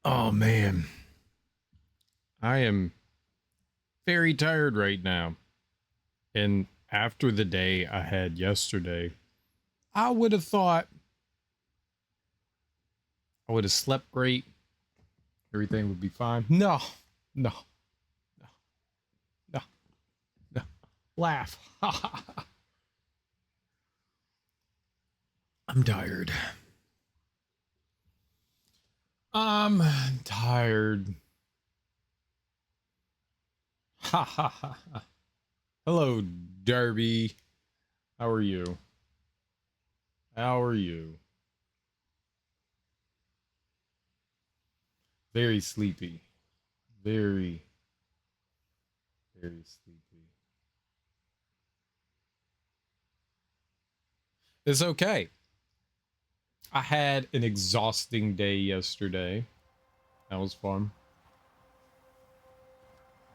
Oh man, I am very tired right now. And after the day I had yesterday, I would have thought I would have slept great. Everything would be fine. No, no, no, no, no. Laugh. I'm tired. I'm tired. Ha ha ha. Hello, Darby. How are you? How are you? Very sleepy. Very, very sleepy. It's okay. I had an exhausting day yesterday. That was fun.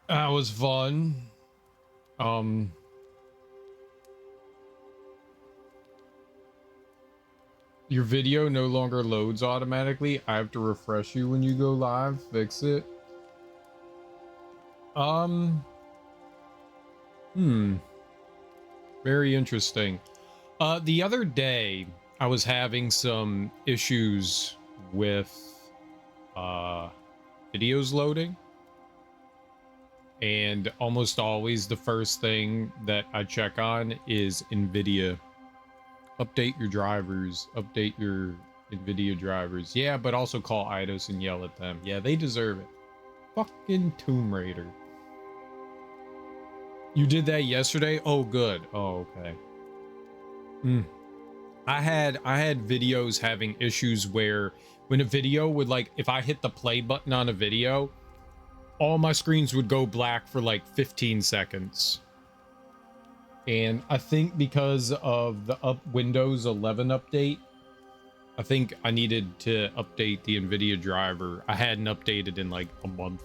That was fun. Um, your video no longer loads automatically. I have to refresh you when you go live. Fix it. Um, hmm. Very interesting. The other day I was having some issues with videos loading. And almost always the first thing that I check on is NVIDIA. Update your drivers, update your NVIDIA drivers. Yeah, but also call IDOS and yell at them. Yeah, they deserve it. Fucking Tomb Raider. You did that yesterday? Oh, good. Oh, okay. I had videos having issues where when a video would, like, if I hit the play button on a video, all my screens would go black for like 15 seconds. And I think because of the Windows 11 update, I think I needed to update the NVIDIA driver. I hadn't updated in like a month,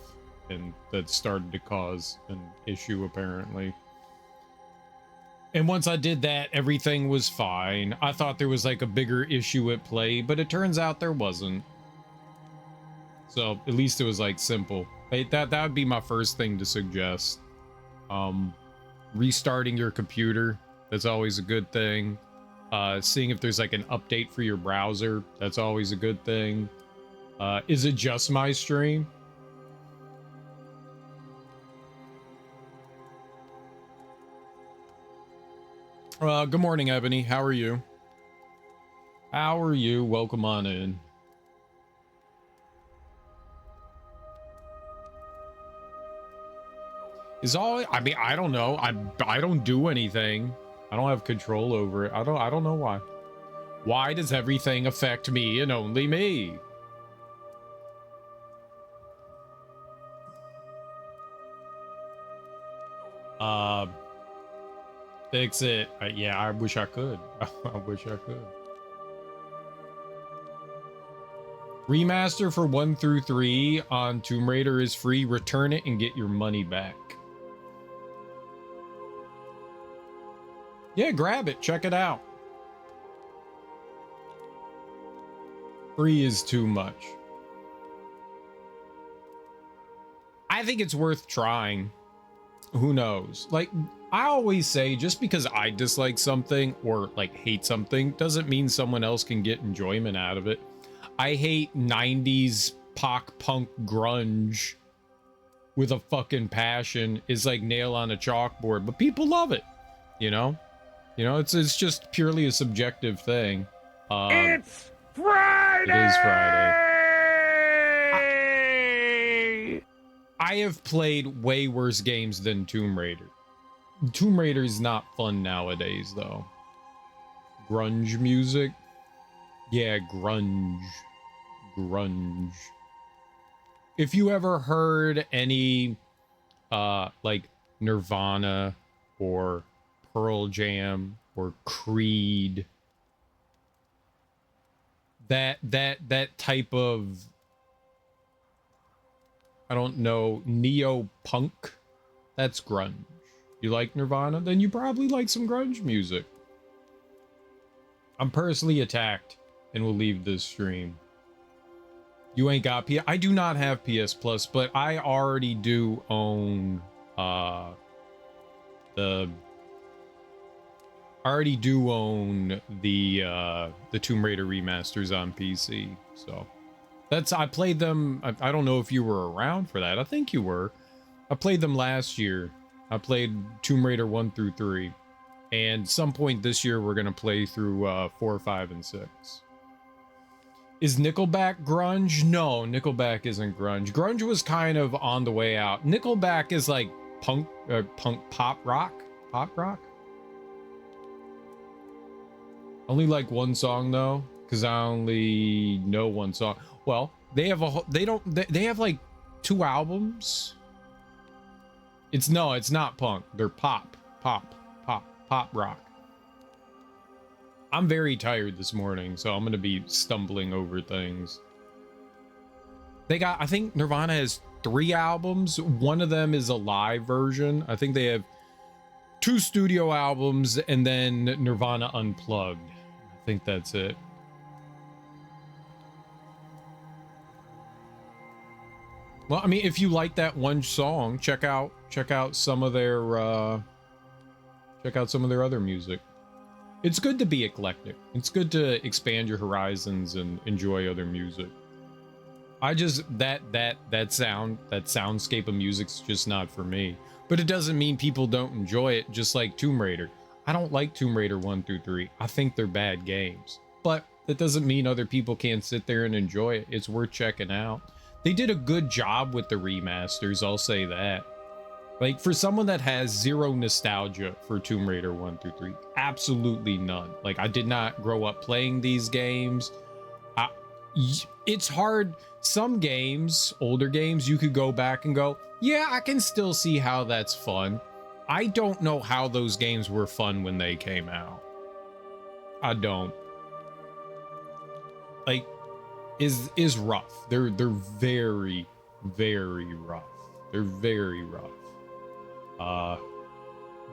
and that started to cause an issue apparently. And once I did that, everything was fine. I thought there was like a bigger issue at play, but it turns out there wasn't. So at least it was like simple. That would be my first thing to suggest. Restarting your computer, that's always a good thing. Seeing if there's like an update for your browser, that's always a good thing. Is it just my stream? Good morning, Ebony. How are you? How are you? Welcome on in. I mean, I don't know. I don't do anything. I don't have control over it. I don't know why. Why does everything affect me and only me? Fix it. Yeah, I wish I could. I wish I could. Remaster for 1 through 3 on Tomb Raider is free. Return it and get your money back. Yeah, grab it. Check it out. Free is too much. I think it's worth trying. Who knows? Like, I always say, just because I dislike something or like hate something doesn't mean someone else can get enjoyment out of it. I hate 90s punk grunge with a fucking passion. Is like nail on a chalkboard, but people love it, you know? It's just purely a subjective thing. It's Friday! It is Friday. I have played way worse games than Tomb Raider. Tomb Raider is not fun nowadays, though. Grunge music? Yeah, grunge. Grunge. If you ever heard any, like, Nirvana or Pearl Jam or Creed, that type of, I don't know, neo-punk, that's grunge. You like Nirvana? Then you probably like some grunge music. I'm personally attacked and will leave this stream. You ain't got PS. I do not have PS Plus, but I already do own the I already do own the Tomb Raider remasters on PC. So that's I played them. I don't know if you were around for that. I think you were. I played them last year. I played Tomb Raider 1 through 3. And some point this year we're gonna play through 4, 5, and 6. Is Nickelback grunge? No, Nickelback isn't grunge. Grunge was kind of on the way out. Nickelback is like punk pop rock. Pop rock? Only like one song though, because I only know one song. Well, they have they have like 2 albums. It's not punk. They're pop rock. I'm very tired this morning, so I'm gonna be stumbling over things. I think Nirvana has 3 albums. One of them is a live version. I think they have 2 studio albums and then Nirvana Unplugged. I think that's it. Well, I mean, if you like that one song, check out some of their other music. It's good to be eclectic. It's good to expand your horizons and enjoy other music. I just that soundscape of music's just not for me. But it doesn't mean people don't enjoy it, just like Tomb Raider. I don't like Tomb Raider 1 through 3. I think they're bad games. But that doesn't mean other people can't sit there and enjoy it. It's worth checking out. They did a good job with the remasters, I'll say that. Like, for someone that has zero nostalgia for Tomb Raider 1 through 3, absolutely none. Like, I did not grow up playing these games. It's hard. Some games, older games, you could go back and go, yeah, I can still see how that's fun. I don't know how those games were fun when they came out. I don't. Like, is rough. They're very, very rough. They're very rough.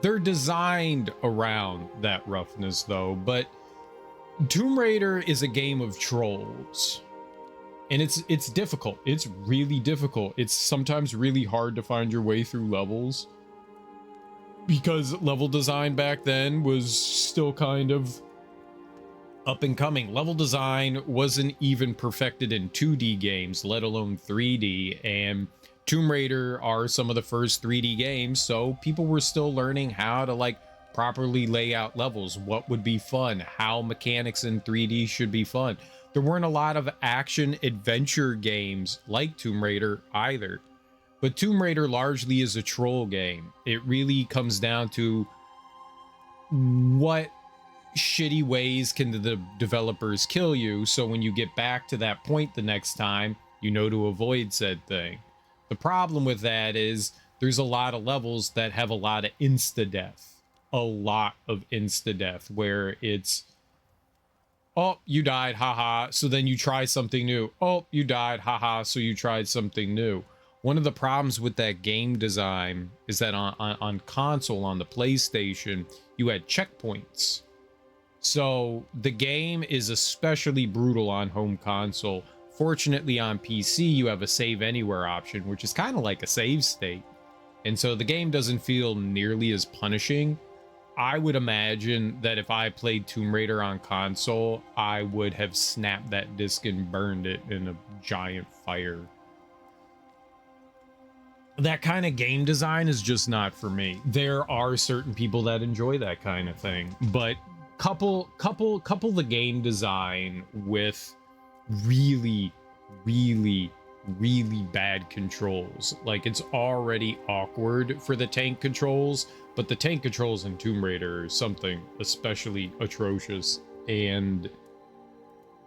They're designed around that roughness though, but Tomb Raider is a game of trolls. And it's difficult. It's really difficult. It's sometimes really hard to find your way through levels because level design back then was still kind of up and coming. Level design wasn't even perfected in 2D games, let alone 3D, and Tomb Raider are some of the first 3D games, so people were still learning how to like properly lay out levels, what would be fun, how mechanics in 3D should be fun. There weren't a lot of action adventure games like Tomb Raider either, but Tomb Raider largely is a troll game. It really comes down to what shitty ways can the developers kill you, so when you get back to that point the next time, you know to avoid said thing. The problem with that is there's a lot of levels that have a lot of insta-death. A lot of insta-death where it's, oh, you died, haha, so then you try something new. Oh, you died, haha, so you tried something new. One of the problems with that game design is that on console, on the PlayStation, you had checkpoints. So the game is especially brutal on home console. Fortunately on PC, you have a save anywhere option, which is kind of like a save state. And so the game doesn't feel nearly as punishing. I would imagine that if I played Tomb Raider on console, I would have snapped that disc and burned it in a giant fire. That kind of game design is just not for me. There are certain people that enjoy that kind of thing, but couple the game design with really bad controls. Like, it's already awkward for the tank controls, but the tank controls in Tomb Raider are something especially atrocious. And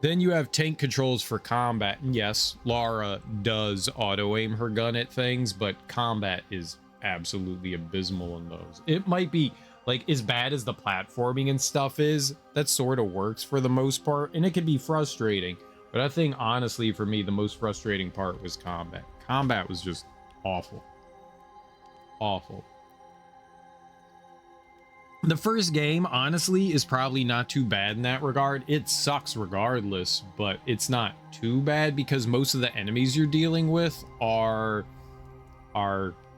then you have tank controls for combat, and yes, Lara does auto-aim her gun at things, but combat is absolutely abysmal in those. It might be like as bad as the platforming and stuff is, that sort of works for the most part, and it can be frustrating. But I think, honestly, for me, the most frustrating part was combat. Combat was just awful. Awful. The first game, honestly, is probably not too bad in that regard. It sucks regardless, but it's not too bad because most of the enemies you're dealing with are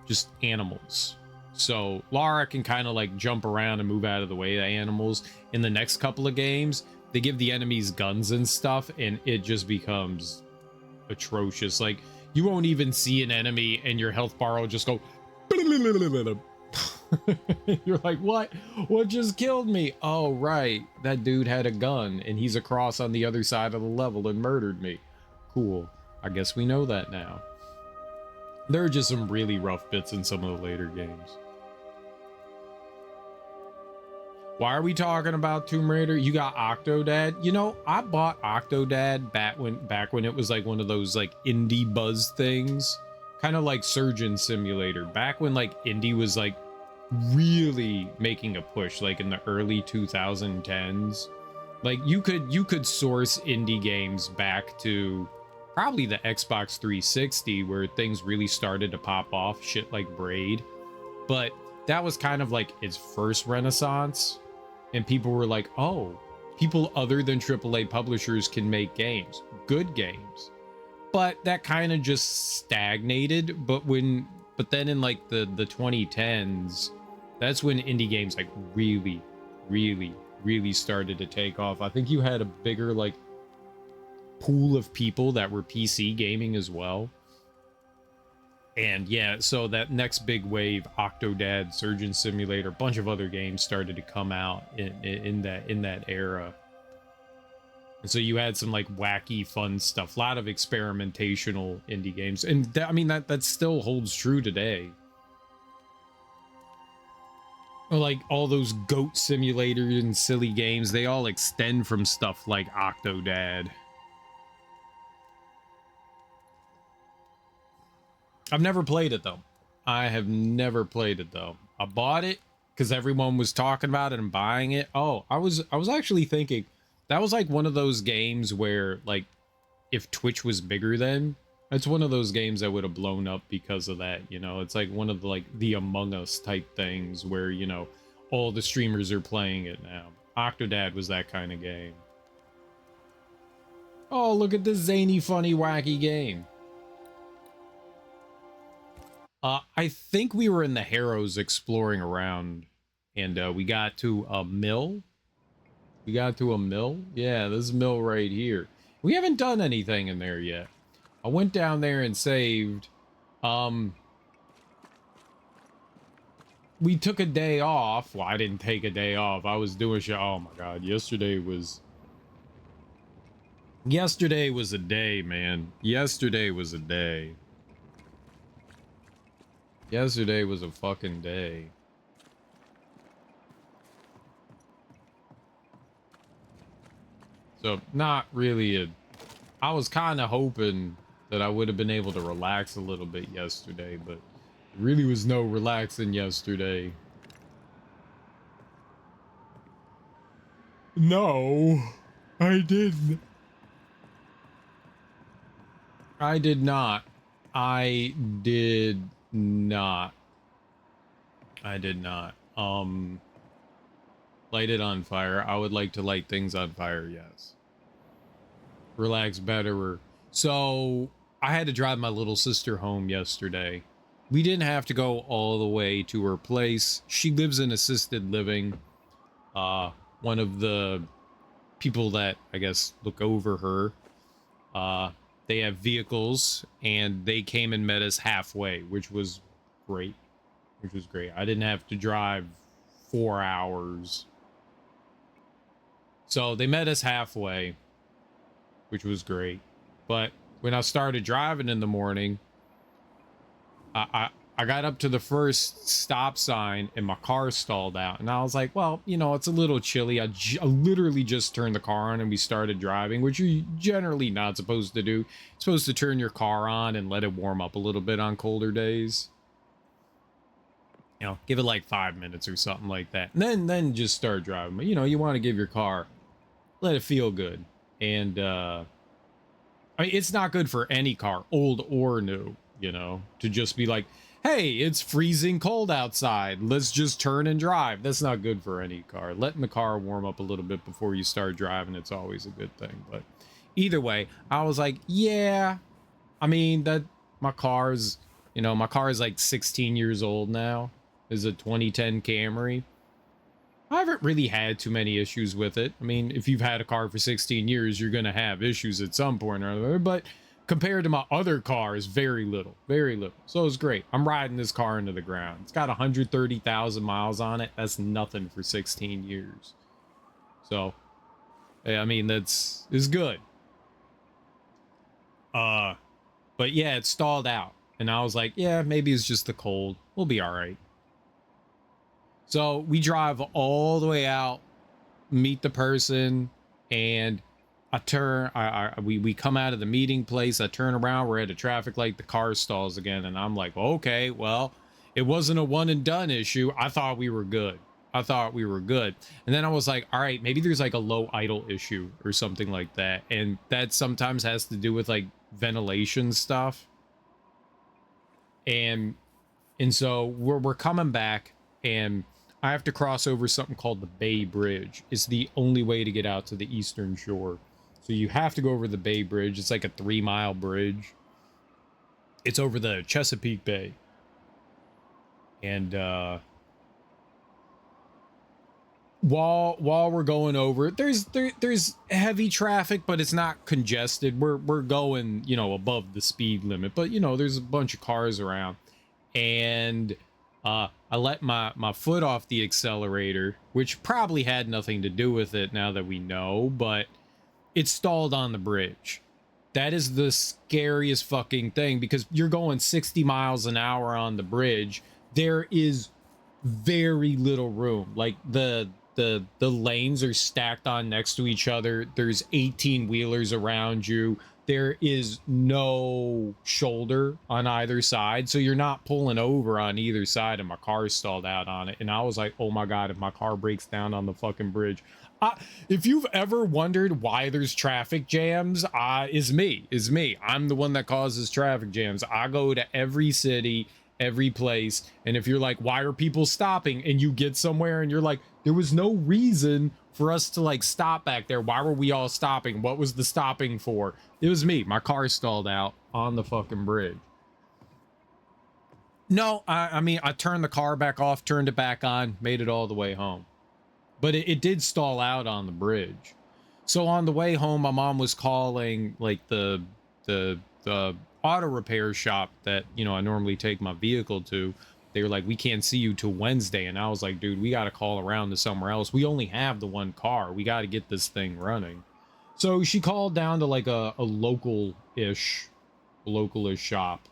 just animals. So Lara can kind of like jump around and move out of the way of animals. In the next couple of games, they give the enemies guns and stuff, and it just becomes atrocious. Like, you won't even see an enemy and your health bar will just go you're like, what just killed me? Oh right, that dude had a gun and he's across on the other side of the level and murdered me. Cool, I guess we know that now. There are just some really rough bits in some of the later games. Why are we talking about Tomb Raider? You got Octodad. You know, I bought Octodad back when it was like one of those like indie buzz things, kind of like Surgeon Simulator. Back when like indie was like really making a push, like in the early 2010s. Like you could source indie games back to probably the Xbox 360, where things really started to pop off, shit like Braid. But that was kind of like its first renaissance, and people were like, oh, people other than AAA publishers can make games, good games. But that kind of just stagnated. But then in like the 2010s, that's when indie games like really started to take off. I think you had a bigger like pool of people that were PC gaming as well. And yeah, so that next big wave, Octodad, Surgeon Simulator, a bunch of other games started to come out in that era. And so you had some like wacky fun stuff, a lot of experimentational indie games. And that, I mean, that still holds true today. Like all those goat simulators and silly games, they all extend from stuff like Octodad. I've never played it though. I have never played it though. I bought it because everyone was talking about it and buying it. Oh, I was actually thinking that was like one of those games where like if Twitch was bigger then, it's one of those games that would have blown up because of that, you know. It's like one of the like the Among Us type things where, you know, all the streamers are playing it now. Octodad was that kind of game. Oh, look at this zany, funny, wacky game. I think we were in the Harrows exploring around, and we got to a mill. We got to a mill. Yeah, this mill right here. We haven't done anything in there yet. I went down there and saved. We took a day off. Well, I didn't take a day off. I was doing shit. Oh my God, yesterday was a day, man. Yesterday was a day. Yesterday was a fucking day. So not really I was kind of hoping that I would have been able to relax a little bit yesterday, but there really was no relaxing yesterday. No, I didn't. I did not. I did not. I did not. Light it on fire. I would like to light things on fire, yes. Relax better. So I had to drive my little sister home yesterday. We didn't have to go all the way to her place. She lives in assisted living. One of the people that I guess look over her, they have vehicles, and they came and met us halfway, which was great. I didn't have to drive 4 hours. So they met us halfway, which was great. But when I started driving in the morning, I got up to the first stop sign and my car stalled out. And I was like, well, you know, it's a little chilly. I literally just turned the car on and we started driving, which you're generally not supposed to do. You're supposed to turn your car on and let it warm up a little bit on colder days. You know, give it like 5 minutes or something like that. And then just start driving. But, you know, you want to give your car, let it feel good. And, I mean, it's not good for any car, old or new, you know, to just be like, hey, it's freezing cold outside. Let's just turn and drive. That's not good for any car. Letting the car warm up a little bit before you start driving, it's always a good thing. But either way, I was like, yeah, I mean, that my car's, my car is like 16 years old now. Is a 2010 Camry. I haven't really had too many issues with it. I mean, if you've had a car for 16 years, you're going to have issues at some point or other. But compared to my other cars, very little, very little. So it's great. I'm riding this car into the ground. It's got 130,000 miles on it. That's nothing for 16 years. So, I mean, it's good. But yeah, it stalled out. And I was like, yeah, maybe it's just the cold. We'll be all right. So we drive all the way out, meet the person, and we come out of the meeting place. I turn around, we're at a traffic light, the car stalls again, and I'm like, okay, well, it wasn't a one and done issue. I thought we were good. And then I was like, all right, maybe there's like a low idle issue or something like that. And that sometimes has to do with like ventilation stuff. And so we're coming back, and I have to cross over something called the Bay Bridge. It's the only way to get out to the Eastern Shore. So you have to go over the Bay Bridge. It's like a 3-mile bridge. It's over the Chesapeake Bay. And while we're going over it, there's heavy traffic, but it's not congested. We're going, above the speed limit, but there's a bunch of cars around. And I let my foot off the accelerator, which probably had nothing to do with it now that we know, but it stalled on the bridge. That is the scariest fucking thing, because you're going 60 miles an hour on the bridge. There is very little room. Like the lanes are stacked on next to each other. There's 18 wheelers around you. There is no shoulder on either side, so you're not pulling over on either side, and my car stalled out on it. And I was like, oh my god, if my car breaks down on the fucking bridge. If you've ever wondered why there's traffic jams, is me. I'm the one that causes traffic jams. I go to every city, every place, and if you're like, why are people stopping, and you get somewhere and you're like, there was no reason for us to like stop back there. Why were we all stopping? What was the stopping for? It was me. My car stalled out on the fucking bridge. No, I mean, I turned the car back off, turned it back on, made it all the way home. But it did stall out on the bridge. So on the way home, my mom was calling like the auto repair shop that, I normally take my vehicle to. They were like, we can't see you till Wednesday. And I was like, dude, we got to call around to somewhere else. We only have the one car. We got to get this thing running. So she called down to like a local-ish shop.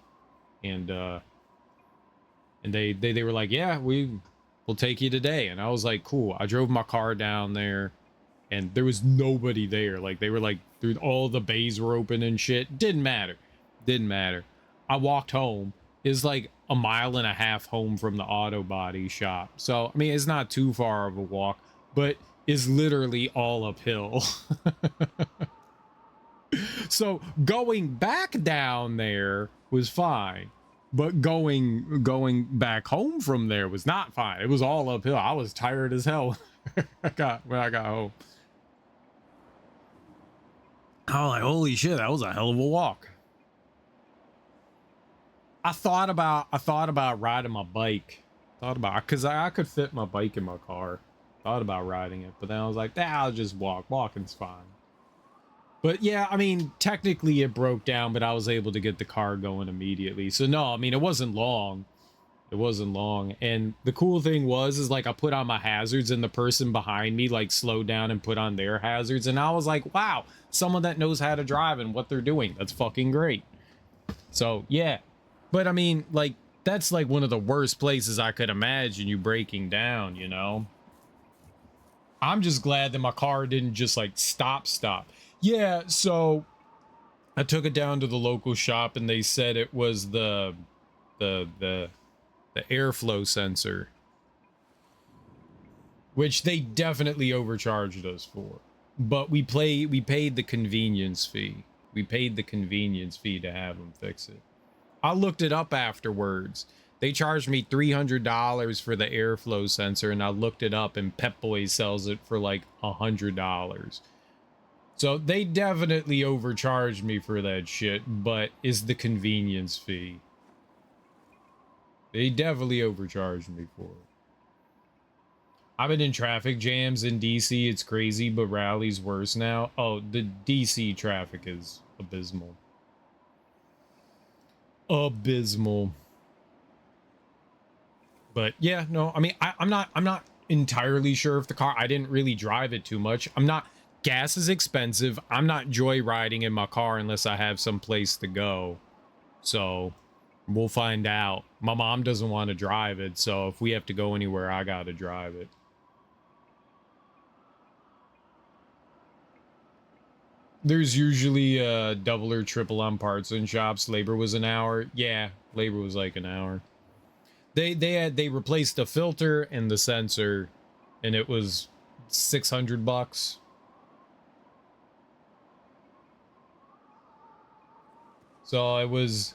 And they were like, yeah, we'll take you today. And I was like, cool. I drove my car down there, and there was nobody there. Like, they were like, dude, all the bays were open and shit. Didn't matter. I walked home. It's like a mile and a half home from the auto body shop. So, I mean, it's not too far of a walk, but it's literally all uphill. So going back down there was fine, but going back home from there was not fine. It was all uphill. I was tired as hell when I got home. I was like, holy shit, that was a hell of a walk. I thought about riding my bike. Because I could fit my bike in my car. Thought about riding it, but then I was like, I'll just walk. Walking's fine. But yeah, I mean, technically it broke down, but I was able to get the car going immediately. So no, I mean, it wasn't long. And the cool thing is like I put on my hazards, and the person behind me like slowed down and put on their hazards. And I was like, wow, someone that knows how to drive and what they're doing. That's fucking great. So yeah. But I mean, like, that's like one of the worst places I could imagine you breaking down, I'm just glad that my car didn't just like stop. Yeah, so I took it down to the local shop, and they said it was the airflow sensor, which they definitely overcharged us for. But we paid the convenience fee. We paid the convenience fee to have them fix it. I looked it up afterwards. They charged me $300 for the airflow sensor, and I looked it up, and Pep Boy sells it for like $100. So they definitely overcharged me for that shit, but is the convenience fee. They definitely overcharged me for it. I've been in traffic jams in DC. It's crazy, but Raleig's worse now. Oh, the DC traffic is abysmal. Abysmal. But yeah, no, I mean, I'm not entirely sure if the car, I didn't really drive it too much. Gas is expensive. I'm not joyriding in my car unless I have some place to go. So we'll find out. My mom doesn't want to drive it, so if we have to go anywhere, I gotta drive it. There's usually a double or triple on parts in shops. Labor was an hour. Yeah, labor was like an hour. They replaced the filter and the sensor, and it was $600. So it was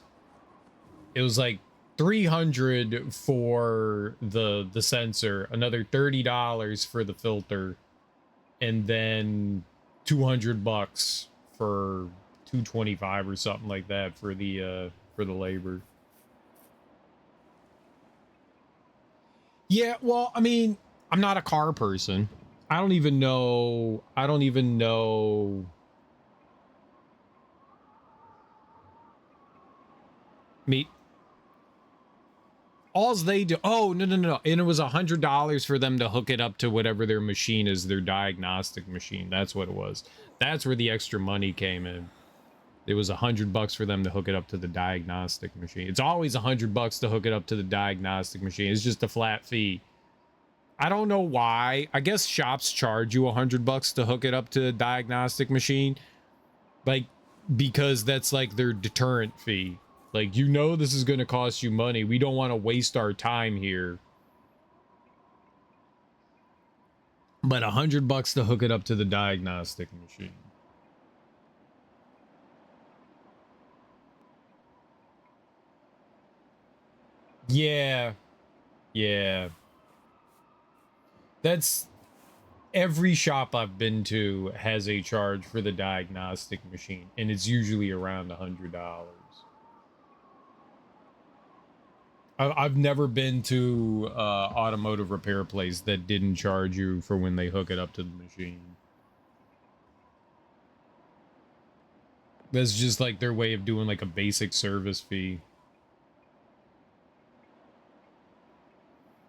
like 300 for the sensor, another $30 for the filter, and then $200 for 225 or something like that for the labor. Yeah, well, I mean, I'm not a car person. I don't even know me. Alls they do. Oh, no. And it was $100 for them to hook it up to whatever their machine is, their diagnostic machine. That's what it was. That's where the extra money came in. It was $100 for them to hook it up to the diagnostic machine. It's always $100 to hook it up to the diagnostic machine. It's just a flat fee. I don't know why. I guess shops charge you $100 to hook it up to the diagnostic machine. Like, because that's like their deterrent fee. Like, you know, this is going to cost you money. We don't want to waste our time here. But $100 to hook it up to the diagnostic machine. Yeah. That's every shop I've been to has a charge for the diagnostic machine, and it's usually around $100. I've never been to automotive repair place that didn't charge you for when they hook it up to the machine. That's just like their way of doing like a basic service fee.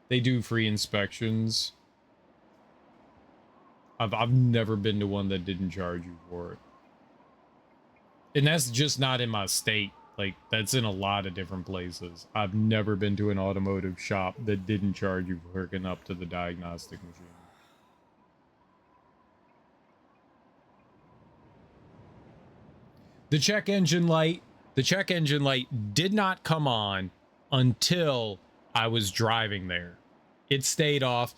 They do free inspections. I've never been to one that didn't charge you for it. And that's just not in my state. Like, that's in a lot of different places. I've never been to an automotive shop that didn't charge you for hooking up to the diagnostic machine. The check engine light did not come on until I was driving there. It stayed off.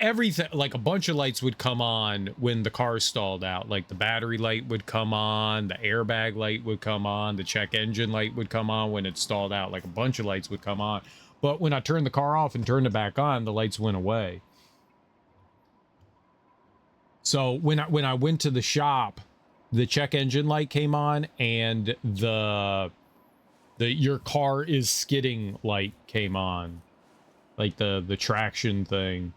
Everything, like a bunch of lights would come on when the car stalled out. Like the battery light would come on, the airbag light would come on, the check engine light would come on when it stalled out. Like a bunch of lights would come on. But when I turned the car off and turned it back on, the lights went away. So when I went to the shop, the check engine light came on, and the your car is skidding light came on. Like the traction thing.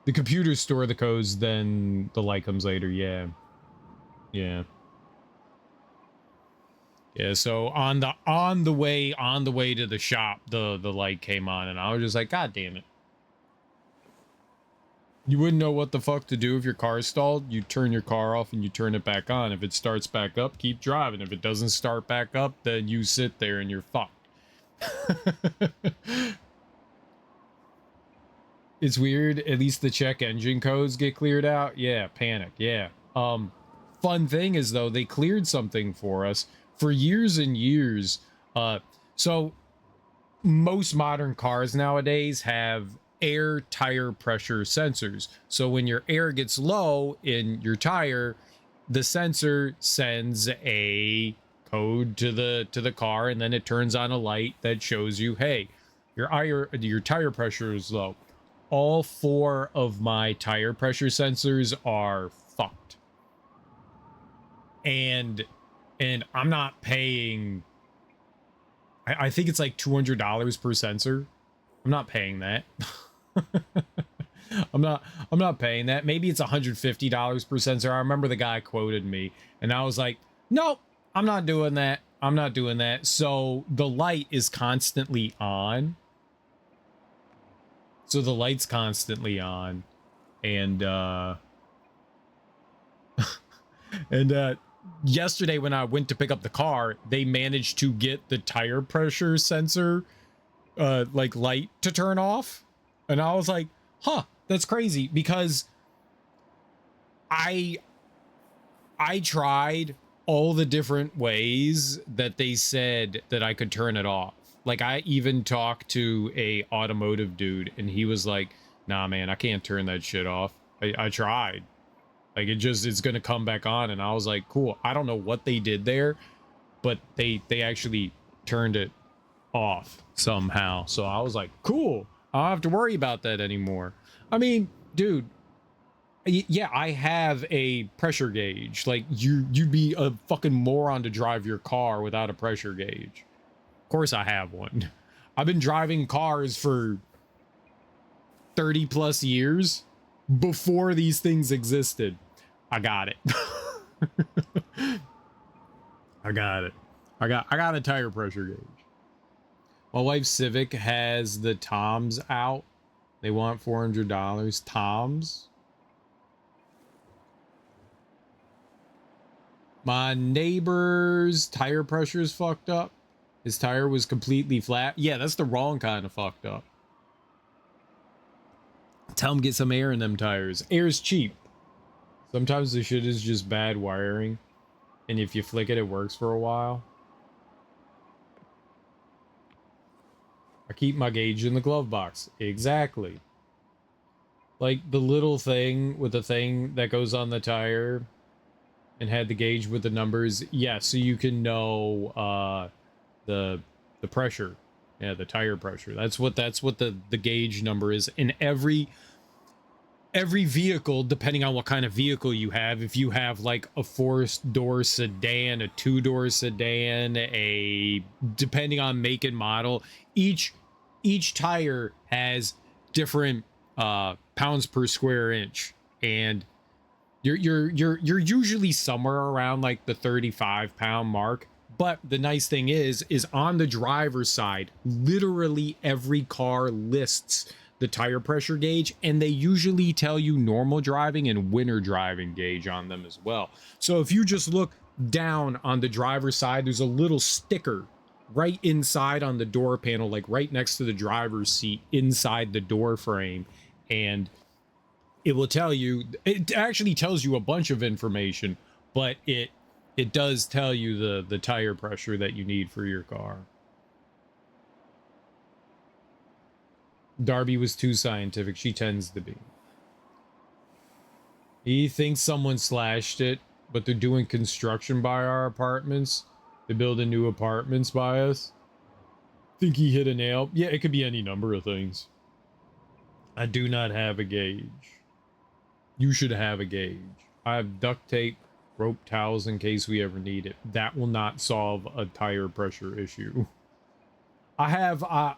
The computers store the codes, then the light comes later. Yeah. So on the way to the shop, the light came on, and I was just like, God damn it. You wouldn't know what the fuck to do if your car stalled. You turn your car off and you turn it back on. If it starts back up, keep driving. If it doesn't start back up, then you sit there and you're fucked. It's weird. At least the check engine codes get cleared out. Yeah, panic. Yeah. Fun thing is, though, they cleared something for us for years and years. So most modern cars nowadays have air tire pressure sensors. So when your air gets low in your tire, the sensor sends a code to the car, and then it turns on a light that shows you, hey, your tire pressure is low. All 4 of my tire pressure sensors are fucked, and I'm not paying. I think it's like $200 per sensor. I'm not paying that. I'm not paying that. Maybe it's $150 per sensor. I remember the guy quoted me, and I was like, nope, I'm not doing that. I'm not doing that. So the light is constantly on. So the light's constantly on, and yesterday when I went to pick up the car, they managed to get the tire pressure sensor like light to turn off, and I was like, huh, that's crazy, because I tried all the different ways that they said that I could turn it off. Like, I even talked to a automotive dude, and he was like, nah man, I can't turn that shit off. I tried. Like, it's gonna come back on. And I was like, cool, I don't know what they did there, but they actually turned it off somehow. So I was like, cool, I don't have to worry about that anymore. I mean, dude, yeah, I have a pressure gauge. Like, you'd be a fucking moron to drive your car without a pressure gauge. Of course I have one. I've been driving cars for 30 plus years before these things existed. I got it. I got it. I got a tire pressure gauge. My wife's Civic has the Toms out. They want $400. Toms? My neighbor's tire pressure is fucked up. His tire was completely flat. Yeah, that's the wrong kind of fucked up. Tell him get some air in them tires. Air's cheap. Sometimes the shit is just bad wiring, and if you flick it, it works for a while. I keep my gauge in the glove box. Exactly. Like the little thing with the thing that goes on the tire and had the gauge with the numbers. Yeah, so you can know the pressure. Yeah, the tire pressure. That's what the gauge number is. In every vehicle, depending on what kind of vehicle you have, if you have like a 4-door sedan, a 2-door sedan, depending on make and model, each tire has different pounds per square inch, and you're usually somewhere around like the 35-pound mark. But the nice thing is on the driver's side, literally every car lists the tire pressure gauge, and they usually tell you normal driving and winter driving gauge on them as well. So if you just look down on the driver's side, there's a little sticker right inside on the door panel, like right next to the driver's seat inside the door frame, and it will tell you, it actually tells you a bunch of information, but it does tell you the tire pressure that you need for your car. Darby was too scientific. She tends to be. He thinks someone slashed it, but they're doing construction by our apartments. They're building new apartments by us. Think he hit a nail? Yeah, it could be any number of things. I do not have a gauge. You should have a gauge. I have duct tape, rope towels in case we ever need it. That will not solve a tire pressure issue. I have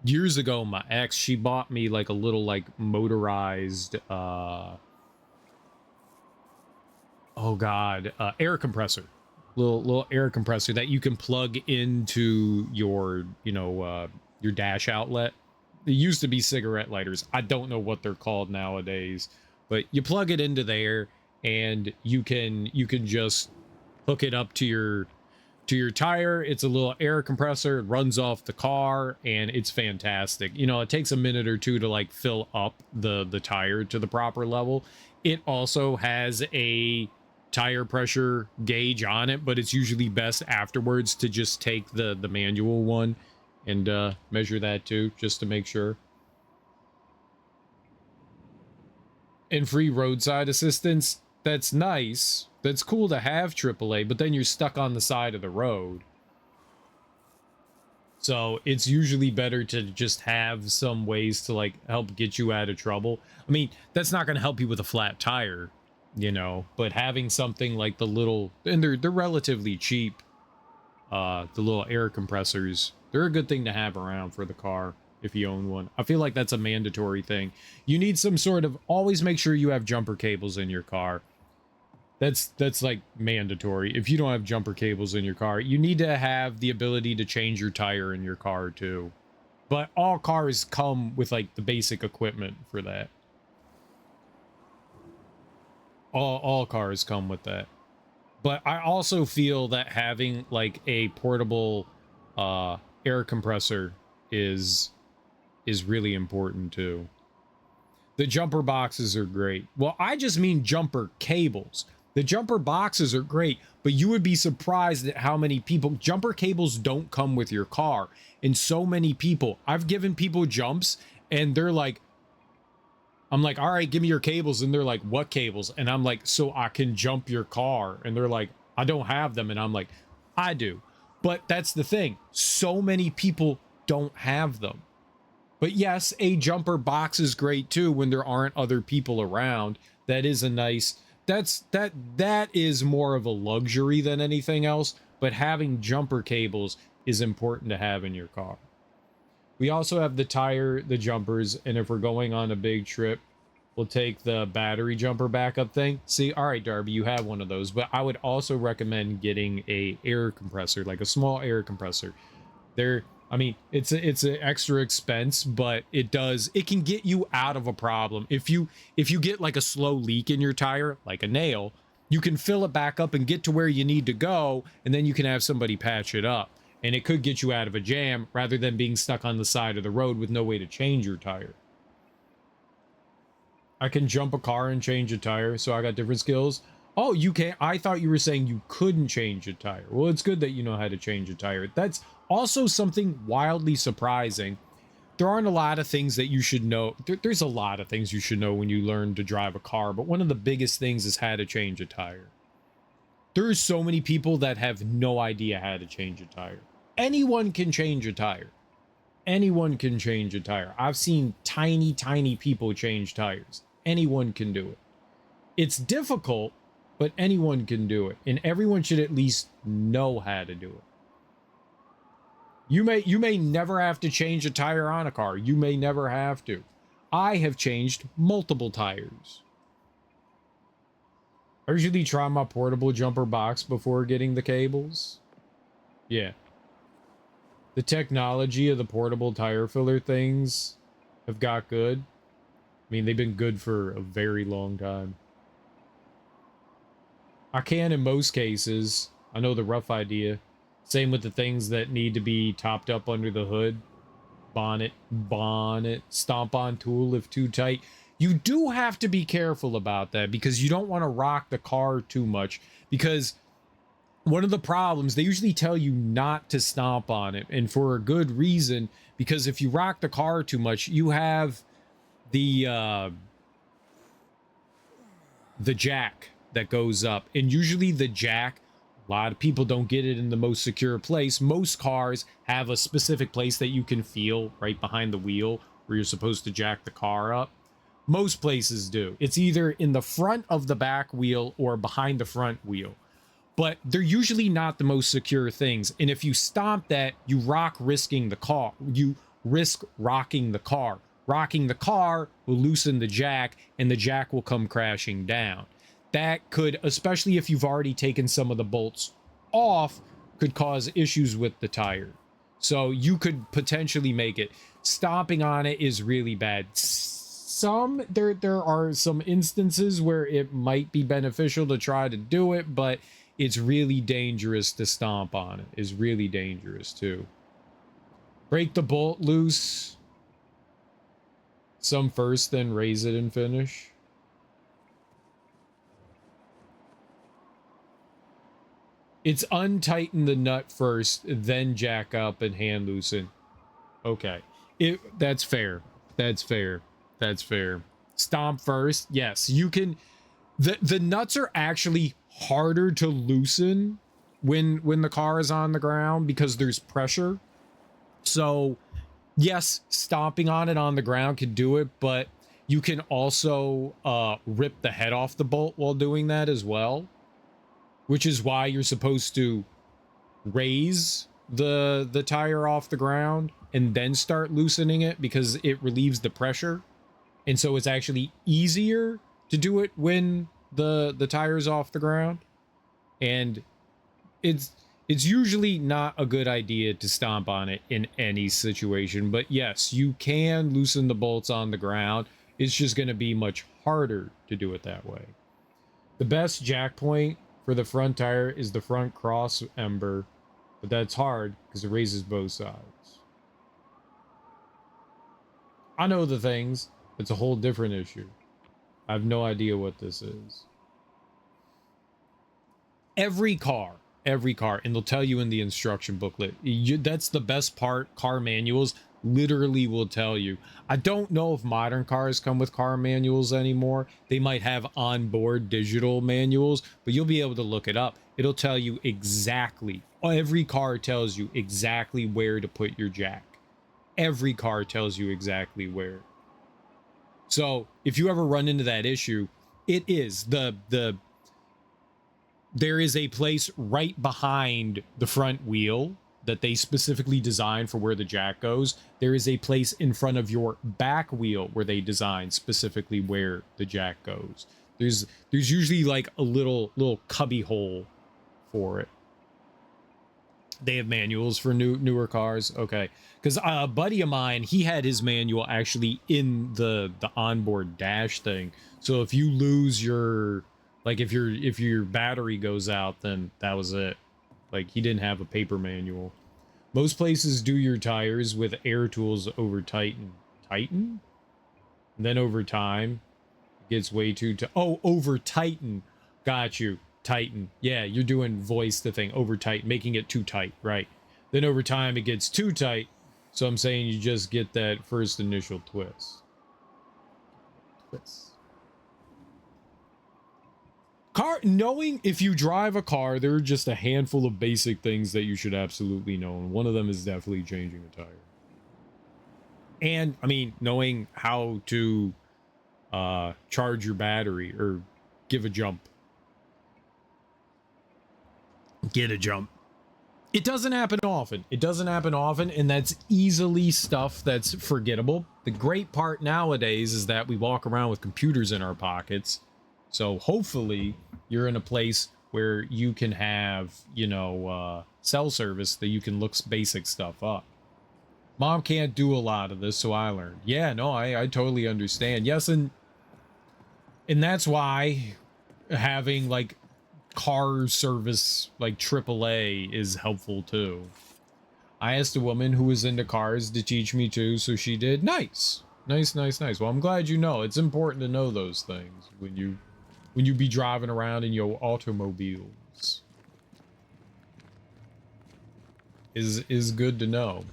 years ago, my ex, she bought me like a little like motorized oh god, air compressor. Little air compressor that you can plug into your, you know, your dash outlet. It used to be cigarette lighters. I don't know what they're called nowadays, but you plug it into there and you can just hook it up to your tire. It's a little air compressor. It runs off the car, and it's fantastic. You know, it takes a minute or two to like fill up the tire to the proper level. It also has a tire pressure gauge on it, but it's usually best afterwards to just take the manual one and measure that too, just to make sure. And free roadside assistance. that's nice. That's cool to have AAA, but then you're stuck on the side of the road. So it's usually better to just have some ways to like help get you out of trouble. I mean, that's not going to help you with a flat tire, you know, but having something like the little, and they're relatively cheap, the little air compressors, they're a good thing to have around for the car if you own one. I feel like that's a mandatory thing. You need some sort of, always make sure you have jumper cables in your car. That's like mandatory. If you don't have jumper cables in your car, you need to have the ability to change your tire in your car too. But all cars come with like the basic equipment for that. All cars come with that. But I also feel that having like a portable air compressor is really important too. The jumper boxes are great. Well, I just mean jumper cables. The jumper boxes are great, but you would be surprised at how many people, jumper cables don't come with your car. And so many people, I've given people jumps and they're like, I'm like, all right, give me your cables. And they're like, what cables? And I'm like, so I can jump your car. And they're like, I don't have them. And I'm like, I do. But that's the thing. So many people don't have them. But yes, a jumper box is great too when there aren't other people around. That is a nice, that is more of a luxury than anything else, but having jumper cables is important to have in your car. We also have the tire, the jumpers, and if we're going on a big trip, we'll take the battery jumper backup thing. See, all right, Darby, you have one of those, but I would also recommend getting a air compressor, like a small air compressor. I mean, it's an extra expense, but it can get you out of a problem. If you get like a slow leak in your tire, like a nail, you can fill it back up and get to where you need to go, and then you can have somebody patch it up. And it could get you out of a jam rather than being stuck on the side of the road with no way to change your tire. I can jump a car and change a tire, so I got different skills. Oh, you can. I thought you were saying you couldn't change a tire. Well, it's good that you know how to change a tire. That's also something wildly surprising. There aren't a lot of things that you should know. There's a lot of things you should know when you learn to drive a car, but one of the biggest things is how to change a tire. There's so many people that have no idea how to change a tire. Anyone can change a tire. Anyone can change a tire. I've seen tiny people change tires. Anyone can do it. It's difficult, but anyone can do it, and everyone should at least know how to do it. You may never have to change a tire on a car. You may never have to. I have changed multiple tires. I usually try my portable jumper box before getting the cables. Yeah. The technology of the portable tire filler things have got good. I mean, they've been good for a very long time. I can in most cases. I know the rough idea. Same with the things that need to be topped up under the hood. Bonnet, stomp on tool if too tight. You do have to be careful about that because you don't want to rock the car too much, because one of the problems, they usually tell you not to stomp on it, and for a good reason, because if you rock the car too much, you have the jack that goes up, and usually the jack, a lot of people don't get it in the most secure place. Most cars have a specific place that you can feel right behind the wheel where you're supposed to jack the car up. Most places do. It's either in the front of the back wheel or behind the front wheel. But they're usually not the most secure things. And if you stomp that, you risking the car. You risk rocking the car. Rocking the car will loosen the jack, and the jack will come crashing down. That could, especially if you've already taken some of the bolts off, could cause issues with the tire. So you could potentially make it. Stomping on it is really bad. There are some instances where it might be beneficial to try to do it, but it's really dangerous to stomp on it. It's really dangerous too. Break the bolt loose. Some first, then raise it and finish. It's untighten the nut first, then jack up and hand loosen. Okay. That's fair. That's fair. That's fair. Stomp first. Yes, you can. The nuts are actually harder to loosen when the car is on the ground because there's pressure. So yes, stomping on it on the ground can do it, but you can also rip the head off the bolt while doing that as well, which is why you're supposed to raise the tire off the ground and then start loosening it, because it relieves the pressure. And so it's actually easier to do it when the tire's off the ground. And it's usually not a good idea to stomp on it in any situation, but yes, you can loosen the bolts on the ground. It's just going to be much harder to do it that way. The best jack point for the front tire is the front cross ember, but that's hard because it raises both sides. I know the things. It's a whole different issue. I have no idea what this is. Every car, and they'll tell you in the instruction booklet. That's the best part. Car manuals literally will tell you. I don't know if modern cars come with car manuals anymore. They might have onboard digital manuals, but you'll be able to look it up. It'll tell you exactly. Every car tells you exactly where to put your jack. Every car tells you exactly where. So if you ever run into that issue, it is there is a place right behind the front wheel that they specifically designed for where the jack goes. There is a place in front of your back wheel where they design specifically where the jack goes. There's usually like a little cubby hole for it. They have manuals for newer cars. Okay, because a buddy of mine, he had his manual actually in the onboard dash thing. So if you lose your, like if your battery goes out, then that was it. Like he didn't have a paper manual. Most places do your tires with air tools over Titan. And then over time it gets way too over Titan. Got you. Titan. Yeah, you're doing voice the thing over tight, making it too tight, right? Then over time it gets too tight. So I'm saying you just get that first initial twist. Knowing if you drive a car, there are just a handful of basic things that you should absolutely know. And one of them is definitely changing a tire. And I mean, knowing how to charge your battery or give a jump. Get a jump. It doesn't happen often. And that's easily stuff that's forgettable. The great part nowadays is that we walk around with computers in our pockets. So hopefully you're in a place where you can have, cell service that you can look basic stuff up. Mom can't do a lot of this, so I learned. Yeah, no, I totally understand. Yes, and that's why having like car service like AAA is helpful too. I asked a woman who was into cars to teach me too, so she did. Nice. Well, I'm glad you know. It's important to know those things when you be driving around in your automobiles. Is good to know.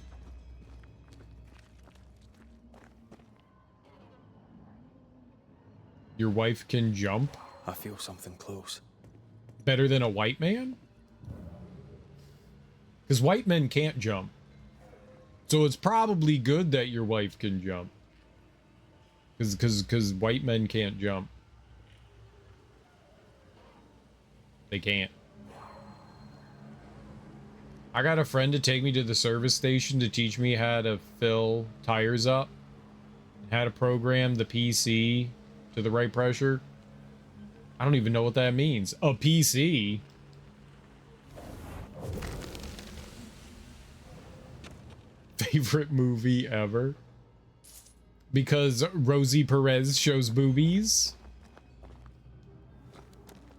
Your wife can jump? I feel something close. Better than a white man? Because white men can't jump. So it's probably good that your wife can jump. Because white men can't jump. They can't. I got a friend to take me to the service station to teach me how to fill tires up. How to program the PC to the right pressure. I don't even know what that means. A PC? Favorite movie ever? Because Rosie Perez shows boobies?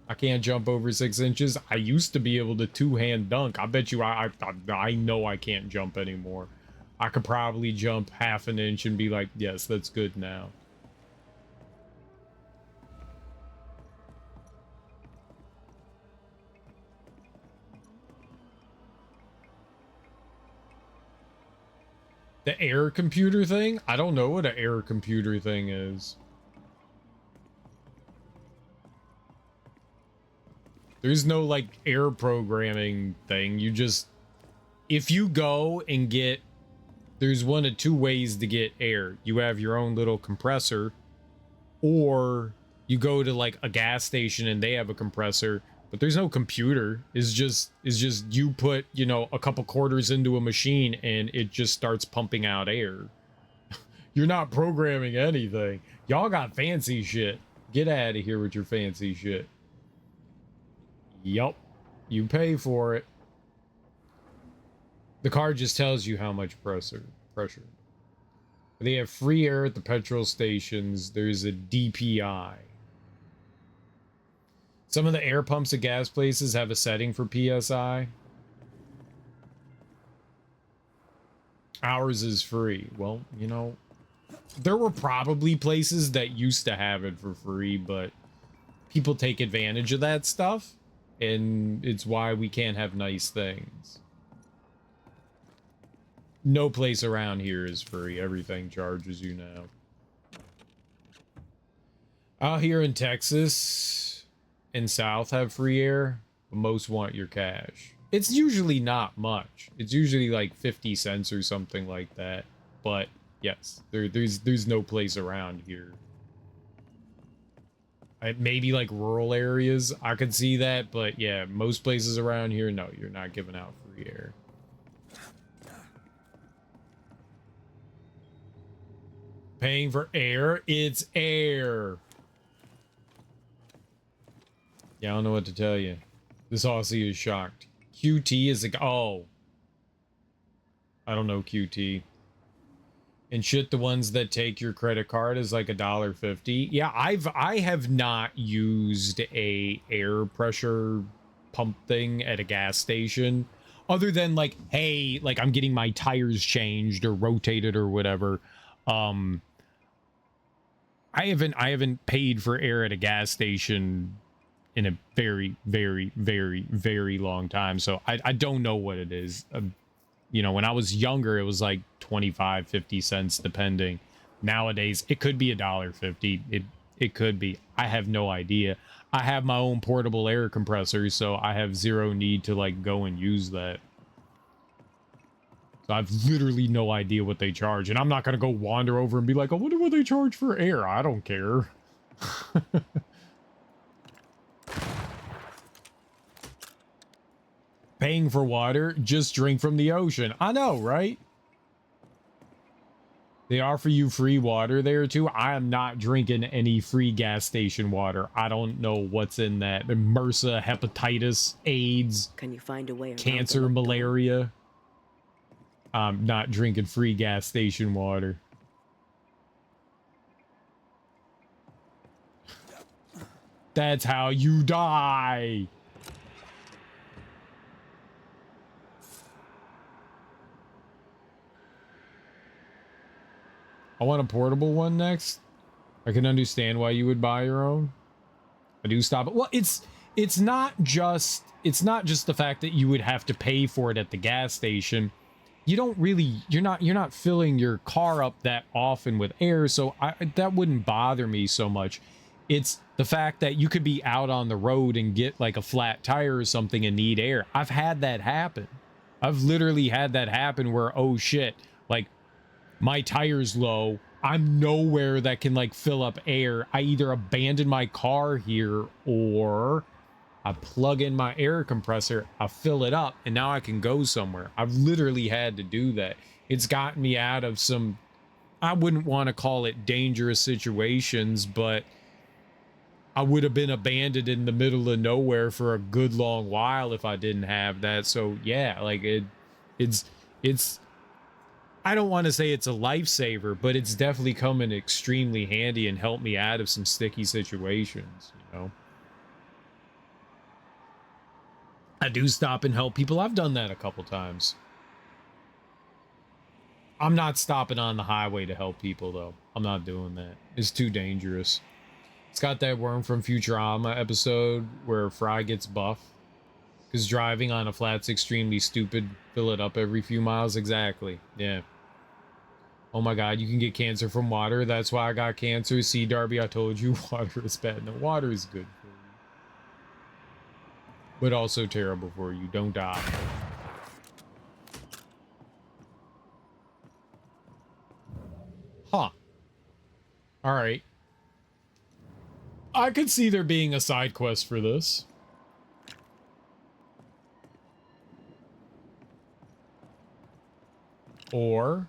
I can't jump over 6 inches. I used to be able to two-hand dunk. I bet you I know I can't jump anymore. I could probably jump half an inch and be like, yes, that's good now. The air computer thing? I don't know what an air computer thing is. There's no like air programming thing. You just, if you go and get, there's one of two ways to get air. You have your own little compressor, or you go to like a gas station and they have a compressor, but there's no computer. It's just you put, you know, a couple quarters into a machine and it just starts pumping out air. You're not programming anything. Y'all got fancy shit. Get out of here with your fancy shit. Yup. You pay for it. The card just tells you how much pressure. They have free air at the petrol stations. There's a DPI. Some of the air pumps at gas places have a setting for PSI. Ours is free. Well, you know, there were probably places that used to have it for free, but people take advantage of that stuff, and it's why we can't have nice things. No place around here is free. Everything charges you now. Out here in Texas and South have free air, but most want your cash. It's usually not much. It's usually like 50 cents or something like that. But yes, there's no place around here. Maybe like rural areas, I could see that, but yeah, most places around here, no, you're not giving out free air. Paying for air? It's air. Yeah, I don't know what to tell you. This Aussie is shocked. QT is like, oh. I don't know QT. And shit, the ones that take your credit card is like $1.50. Yeah, I have not used a air pressure pump thing at a gas station. Other than like, hey, like I'm getting my tires changed or rotated or whatever. I haven't paid for air at a gas station in a very, very, very, very long time. So I don't know what it is. You know, when I was younger, it was like 25, 50 cents, depending. Nowadays, it could be $1.50. It could be. I have no idea. I have my own portable air compressor, so I have zero need to like go and use that. So I've literally no idea what they charge, and I'm not gonna go wander over and be like, I wonder what they charge for air. I don't care. Paying for water, just drink from the ocean. I know, right? They offer you free water there too. I am not drinking any free gas station water. I don't know what's in that. MRSA, hepatitis, AIDS, Can you find a way cancer, malaria. I'm not drinking free gas station water. That's how you die. I want a portable one next. I can understand why you would buy your own. I do stop it. Well, it's not just the fact that you would have to pay for it at the gas station. You don't really, you're not filling your car up that often with air, so that wouldn't bother me so much. It's the fact that you could be out on the road and get like a flat tire or something and need air. I've had that happen. I've literally had that happen where, oh shit, like my tire's low. I'm nowhere that can like fill up air. I either abandon my car here or I plug in my air compressor, I fill it up, and now I can go somewhere. I've literally had to do that. It's gotten me out of some, I wouldn't want to call it dangerous situations, but I would have been abandoned in the middle of nowhere for a good long while if I didn't have that. So yeah, like it's I don't want to say it's a lifesaver, but it's definitely come in extremely handy and helped me out of some sticky situations, you know. I do stop and help people. I've done that a couple times. I'm not stopping on the highway to help people, though. I'm not doing that. It's too dangerous. It's got that worm from Futurama episode where Fry gets buff. Because driving on a flat's extremely stupid. Fill it up every few miles. Exactly. Yeah. Oh my god, you can get cancer from water. That's why I got cancer. See, Darby, I told you water is bad. No, water is good. but also terrible for you. Don't die. Huh. All right. I could see there being a side quest for this. Or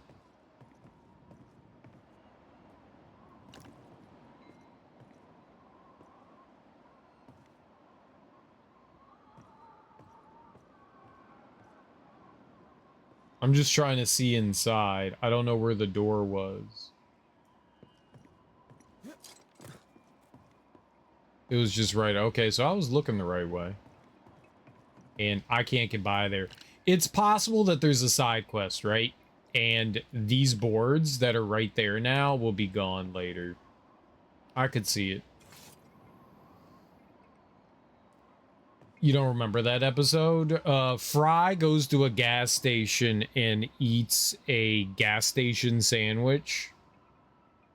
I'm just trying to see inside. I don't know where the door was. It was just right. Okay, so I was looking the right way. And I can't get by there. It's possible that there's a side quest, right? And these boards that are right there now will be gone later. I could see it. You don't remember that episode? Fry goes to a gas station and eats a gas station sandwich.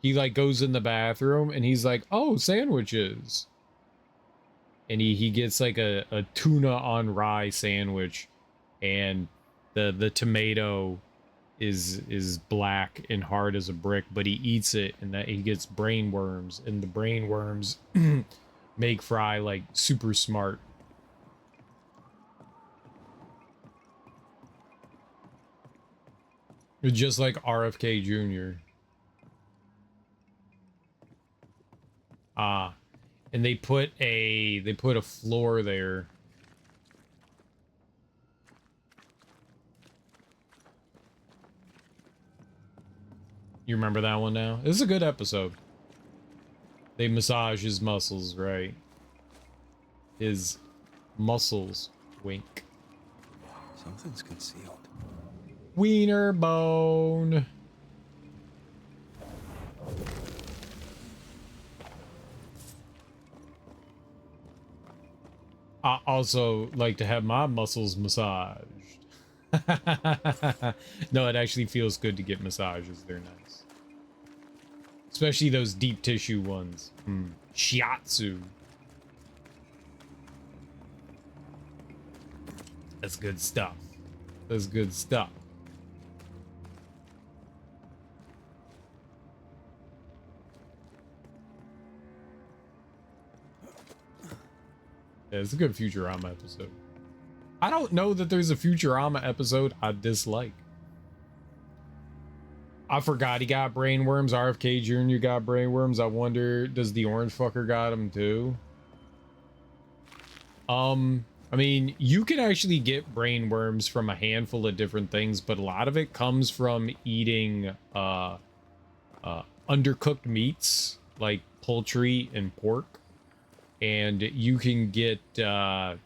He like goes in the bathroom and he's like, oh, sandwiches. And he gets like a tuna on rye sandwich, and the tomato is black and hard as a brick, but he eats it and that he gets brain worms, and the brain worms make Fry like super smart. Just like RFK Jr. Ah, and they put a floor there. You remember that one now? This is a good episode. They massage his muscles, right? His muscles. Wink. Something's concealed. Wiener bone. I also like to have my muscles massaged. No, it actually feels good to get massages. They're nice. Especially those deep tissue ones. Shiatsu. That's good stuff. That's good stuff. Yeah, it's a good Futurama episode. I don't know that there's a Futurama episode I dislike. I forgot he got brainworms. RFK Jr. got brainworms. I wonder, does the orange fucker got them too? I mean, you can actually get brainworms from a handful of different things, but a lot of it comes from eating undercooked meats like poultry and pork. And you can get the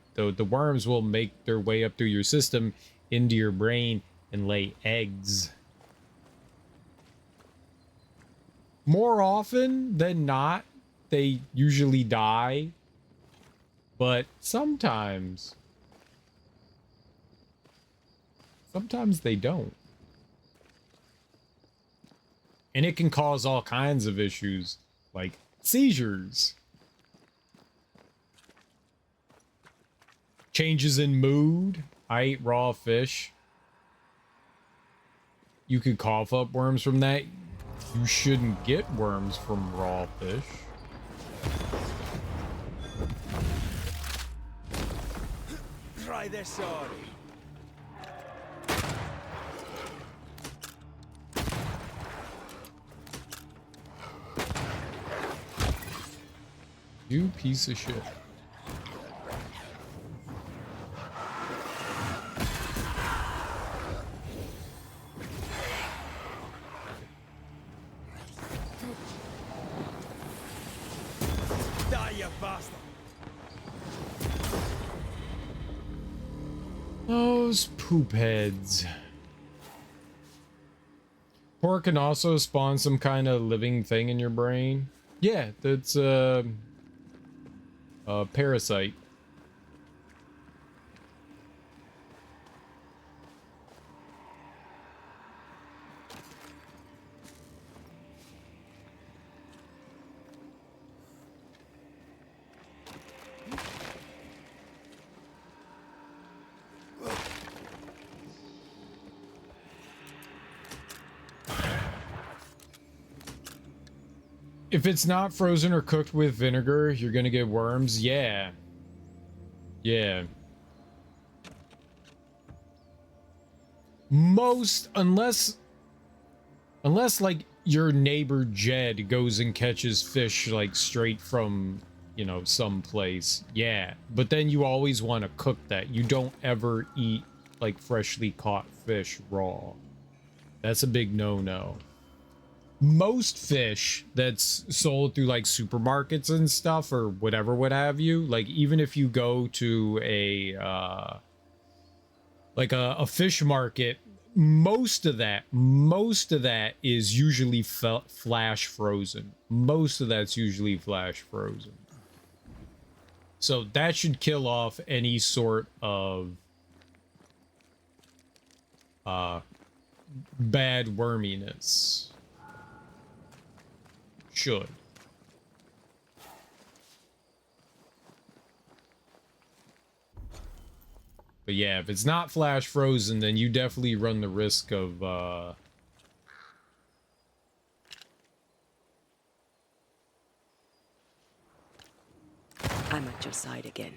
worms will make their way up through your system into your brain and lay eggs. More often than not, they usually die, but sometimes they don't. And it can cause all kinds of issues like seizures. Changes in mood. I ate raw fish. You could cough up worms from that. You shouldn't get worms from raw fish. Try this on. You piece of shit. Those poop heads. Pork can also spawn some kind of living thing in your brain. Yeah, that's a parasite. If it's not frozen or cooked with vinegar, you're gonna get worms. Yeah. Yeah. Most, unless like your neighbor Jed goes and catches fish like straight from, you know, someplace. Yeah. But then you always want to cook that. You don't ever eat like freshly caught fish raw. That's a big no-no. Most fish that's sold through like supermarkets and stuff or whatever, what have you, like even if you go to a like a fish market, most of that is usually flash frozen. Most of that's usually flash frozen. So that should kill off any sort of bad worminess. Should. But yeah, if it's not flash frozen, then you definitely run the risk of I'm at your side again.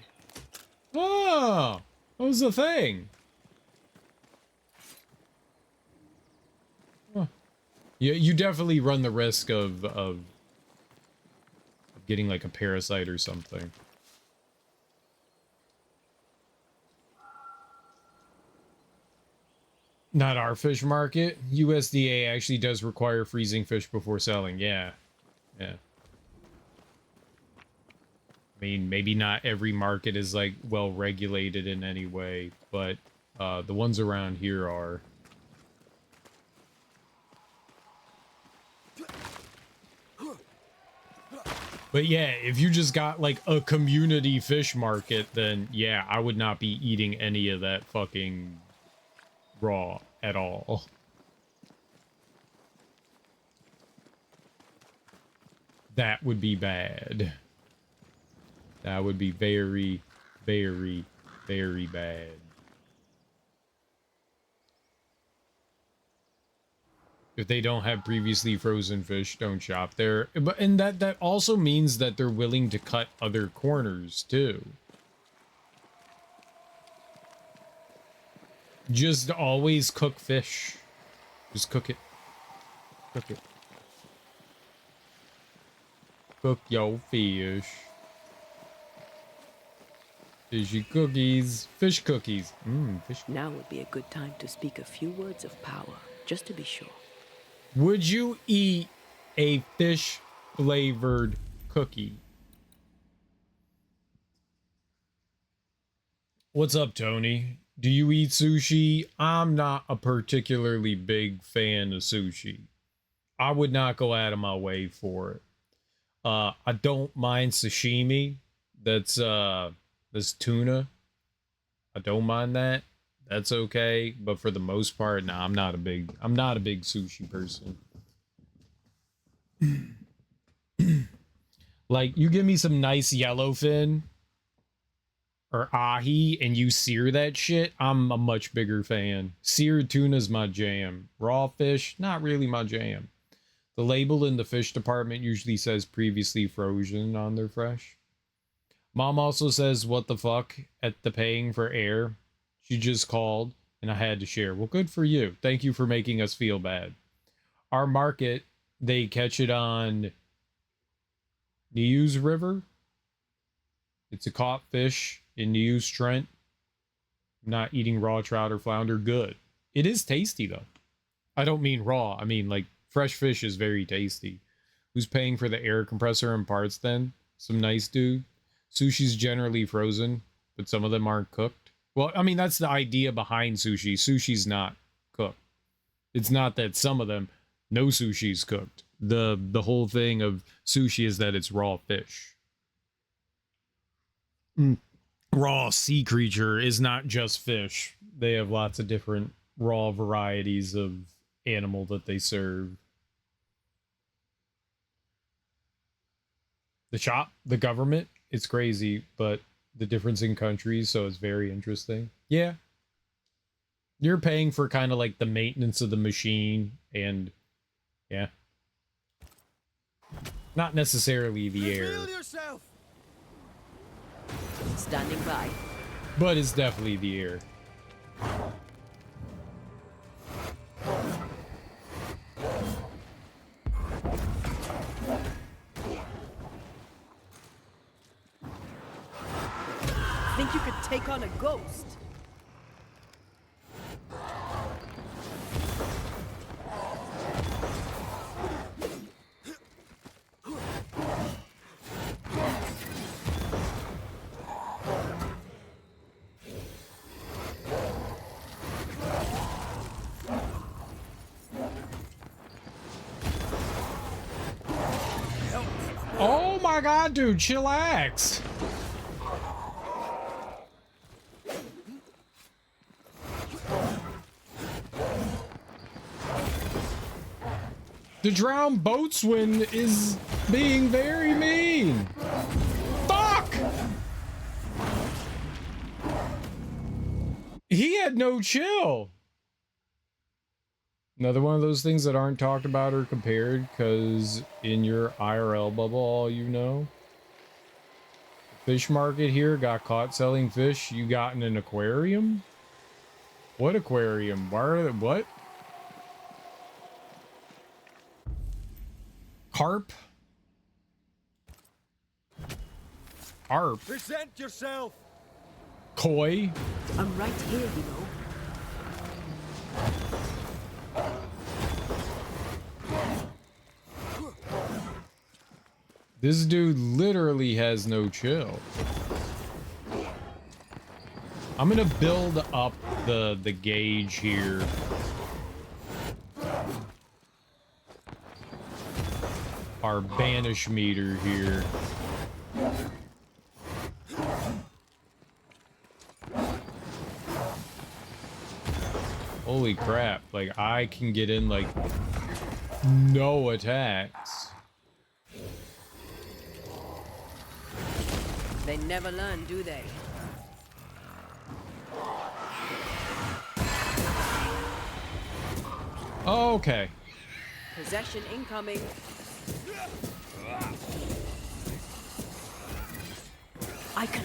oh, what was the thing? Huh. You definitely run the risk of getting like a parasite or something. Not our fish market. USDA actually does require freezing fish before selling. Yeah. Yeah. I mean, maybe not every market is like well regulated in any way, but the ones around here are. But yeah, if you just got like a community fish market, then yeah, I would not be eating any of that fucking raw at all. That would be bad. That would be very, very, very bad. If they don't have previously frozen fish, don't shop there. But and that also means that they're willing to cut other corners too. Just always cook fish. Just cook it. Cook it. Cook your fish. Fishy cookies. Fish cookies. Fish. Now would be a good time to speak a few words of power, just to be sure. Would you eat a fish flavored cookie? What's up, Tony? Do you eat sushi? I'm not a particularly big fan of sushi. I would not go out of my way for it. I don't mind sashimi. That's tuna. I don't mind that. That's okay, but for the most part, nah, I'm not a big sushi person. Like, you give me some nice yellowfin or ahi and you sear that shit, I'm a much bigger fan. Seared tuna's my jam. Raw fish, not really my jam. The label in the fish department usually says previously frozen on their fresh. Mom also says, what the fuck, at the paying for air. She just called, and I had to share. Well, good for you. Thank you for making us feel bad. Our market, they catch it on Neuse River. It's a caught fish in Neuse Trent. Not eating raw trout or flounder. Good. It is tasty, though. I don't mean raw. I mean, like, fresh fish is very tasty. Who's paying for the air compressor and parts, then? Some nice dude. Sushi's generally frozen, but some of them aren't cooked. Well, I mean, that's the idea behind sushi. Sushi's not cooked. It's not that some of them, no sushi's cooked. The whole thing of sushi is that it's raw fish. Raw sea creature is not just fish. They have lots of different raw varieties of animal that they serve. The shop, the government, it's crazy, but the difference in countries, so it's very interesting. Yeah. You're paying for kind of like the maintenance of the machine, and yeah. Not necessarily the air, Reveal yourself. Standing by. but it's definitely the air. Think you could take on a ghost? Oh my god, dude, chillax. The drowned boatswain is being very mean. Fuck! He had no chill. Another one of those things that aren't talked about or compared because in your IRL bubble, all you know. Fish market here got caught selling fish you got in an aquarium? What aquarium? Why are they, what? Carp? Carp? Present yourself. Koi? I'm right here, you know. This dude literally has no chill. I'm gonna build up the gauge here. Our banish meter here. Holy crap, like I can get in like no attacks. They never learn, do they? Okay. Possession incoming. I can...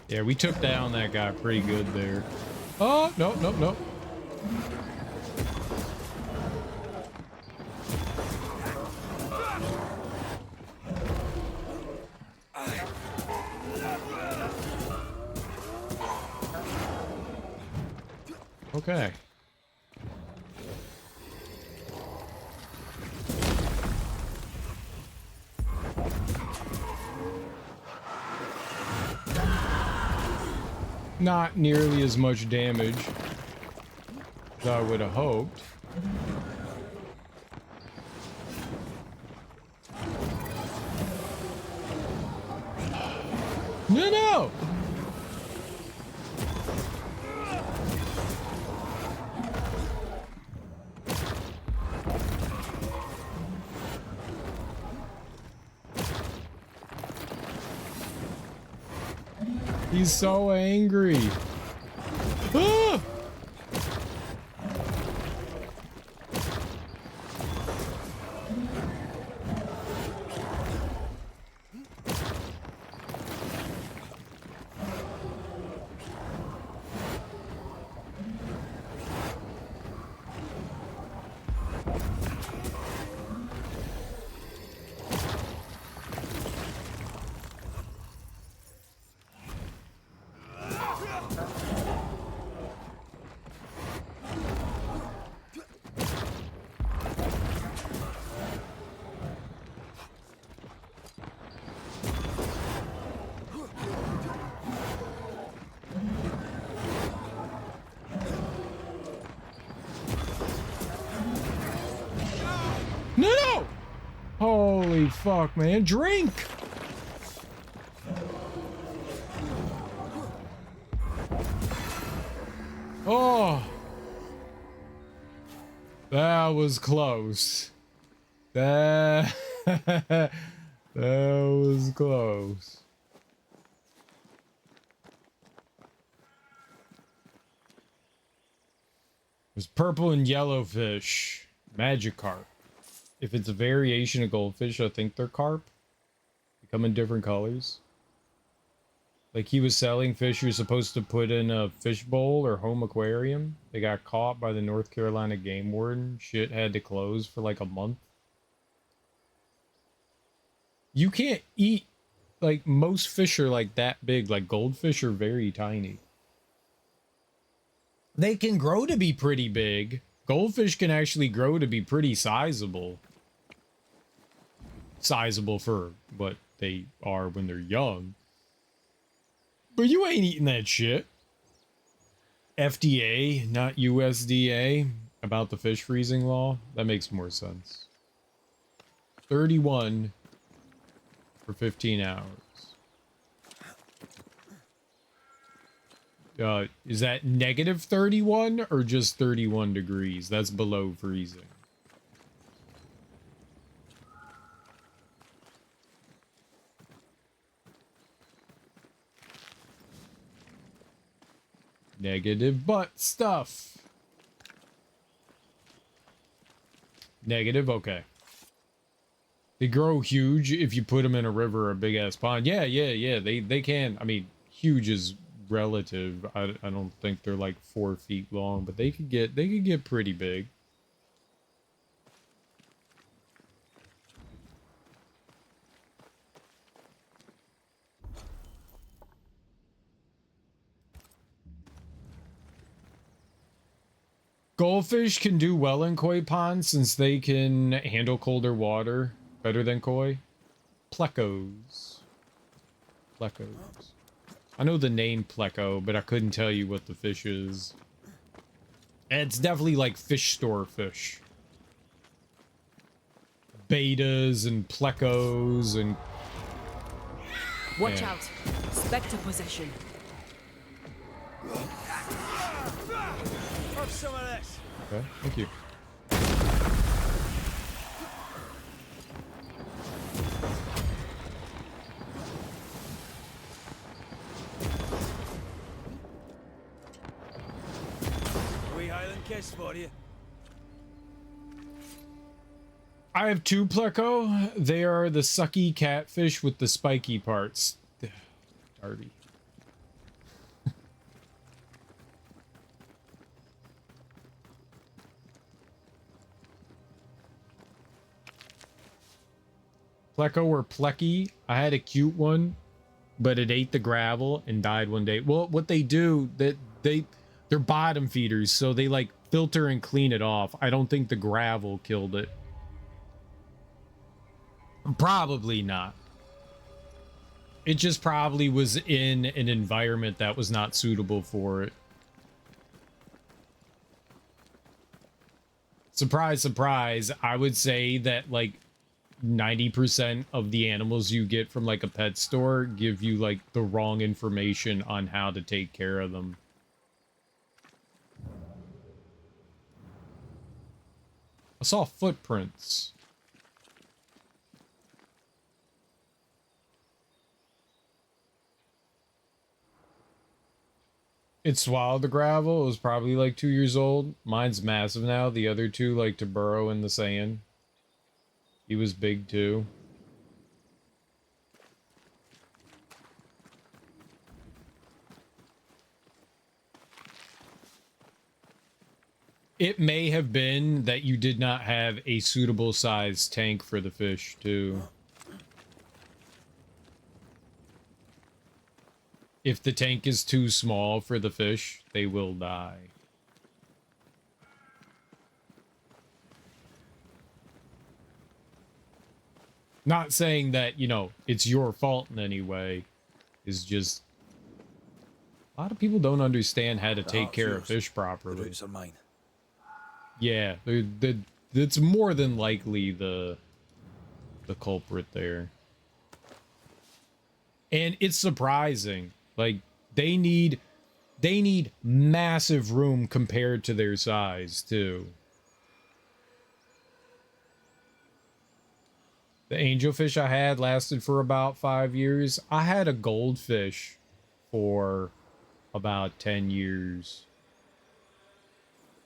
Yeah, we took down that guy pretty good there. Oh, no, no, no. Okay. Not nearly as much damage as I would have hoped. No, no! He's so angry. Ah! No, no! Holy fuck, man. Drink! Oh! That was close. That... that was close. There's purple and yellow fish. Magikarp. If it's a variation of goldfish, I think they're carp. They come in different colors. Like he was selling fish he was supposed to put in a fish bowl or home aquarium. They got caught by the North Carolina game warden. Shit had to close for like a month. You can't eat, like most fish are like that big. Like goldfish are very tiny. They can grow to be pretty big. Goldfish can actually grow to be pretty sizable. Sizable for what they are when they're young. But you ain't eating that shit. FDA, not USDA, about the fish freezing law. That makes more sense. 31 for 15 hours. Is that negative 31 or just 31 degrees? That's below freezing. Negative butt stuff. Negative, okay. They grow huge if you put them in a river or a big ass pond. Yeah. They can. I mean, huge is relative. I don't think they're like 4 feet long, but they could get pretty big. Goldfish can do well in koi ponds since they can handle colder water better than koi. Plecos. Plecos. I know the name pleco, but I couldn't tell you what the fish is. And it's definitely like fish store fish. Betas and plecos and... Watch out. Spectre possession. Have some of this. Okay, thank you. Wee Highland kiss for you. I have 2 pleco. They are the sucky catfish with the spiky parts. Darby. Pleco or plecky. I had a cute one, but it ate the gravel and died one day. Well, what they do, that they're bottom feeders, so they like filter and clean it off. I don't think the gravel killed it. Probably not. It just probably was in an environment that was not suitable for it. Surprise, surprise. I would say that like 90% of the animals you get from like a pet store give you like the wrong information on how to take care of them. I saw footprints. It swallowed the gravel. It was probably like 2 years old. Mine's massive now. The other two like to burrow in the sand. He was big too. It may have been that you did not have a suitable size tank for the fish too. If the tank is too small for the fish, they will die. Not saying that, you know, it's your fault in any way. It's just a lot of people don't understand how to take care of fish properly. The roots are mine. Yeah, it's more than likely the culprit there. And it's surprising. Like they need massive room compared to their size too. The angelfish I had lasted for about 5 years. I had a goldfish for about 10 years.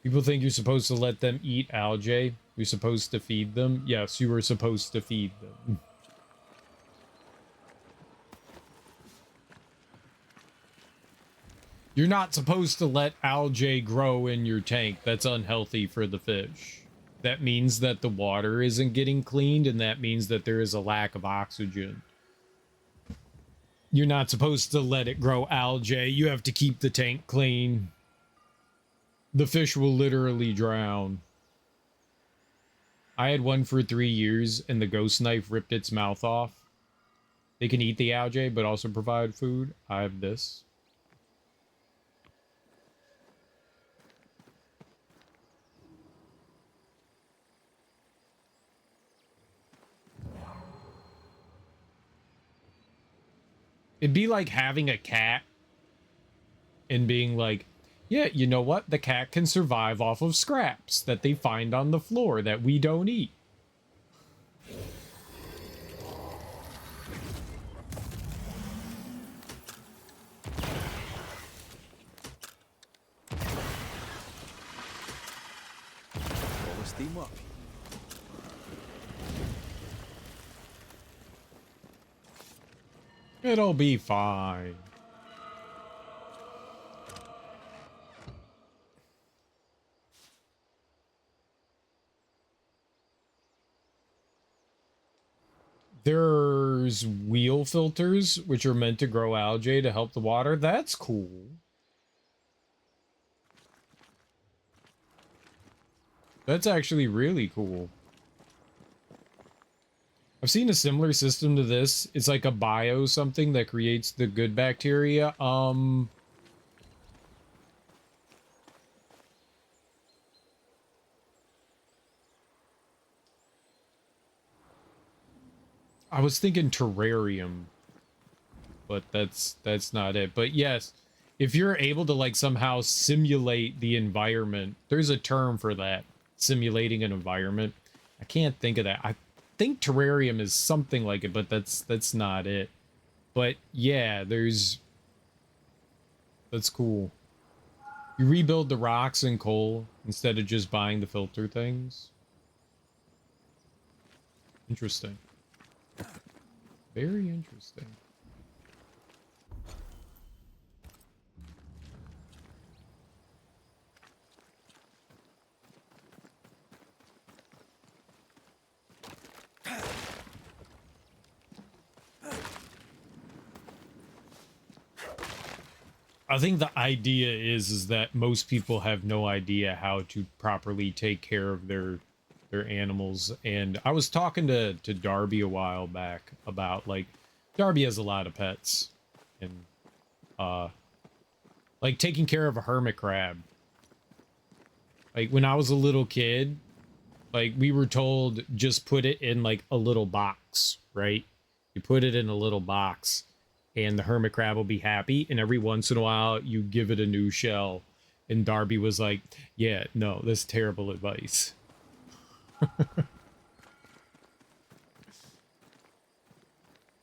People think you're supposed to let them eat algae. You're supposed to feed them. Yes, you were supposed to feed them. You're not supposed to let algae grow in your tank. That's unhealthy for the fish. That means that the water isn't getting cleaned, and that means that there is a lack of oxygen. You're not supposed to let it grow algae. You have to keep the tank clean. The fish will literally drown. I had one for 3 years, and the ghost knife ripped its mouth off. They can eat the algae, but also provide food. I have this. It'd be like having a cat and being like, yeah, you know what? The cat can survive off of scraps that they find on the floor that we don't eat. Roll the steam up. It'll be fine. There's wheel filters, which are meant to grow algae to help the water. That's cool. That's actually really cool. I've seen a similar system to this. It's like a bio something that creates the good bacteria. I was thinking terrarium, but that's not it. But yes, if you're able to like somehow simulate the environment, there's a term for that. Simulating an environment. I can't think of that. I think terrarium is something like it, but that's not it. But yeah, that's cool. You rebuild the rocks and coal instead of just buying the filter things. Interesting. Very interesting. I think the idea is that most people have no idea how to properly take care of their animals. And I was talking to Darby a while back about like Darby has a lot of pets and like taking care of a hermit crab. Like when I was a little kid, like we were told just put it in like a little box, right? You put it in a little box and the hermit crab will be happy, and every once in a while you give it a new shell. And Darby was like, yeah, no, that's terrible advice.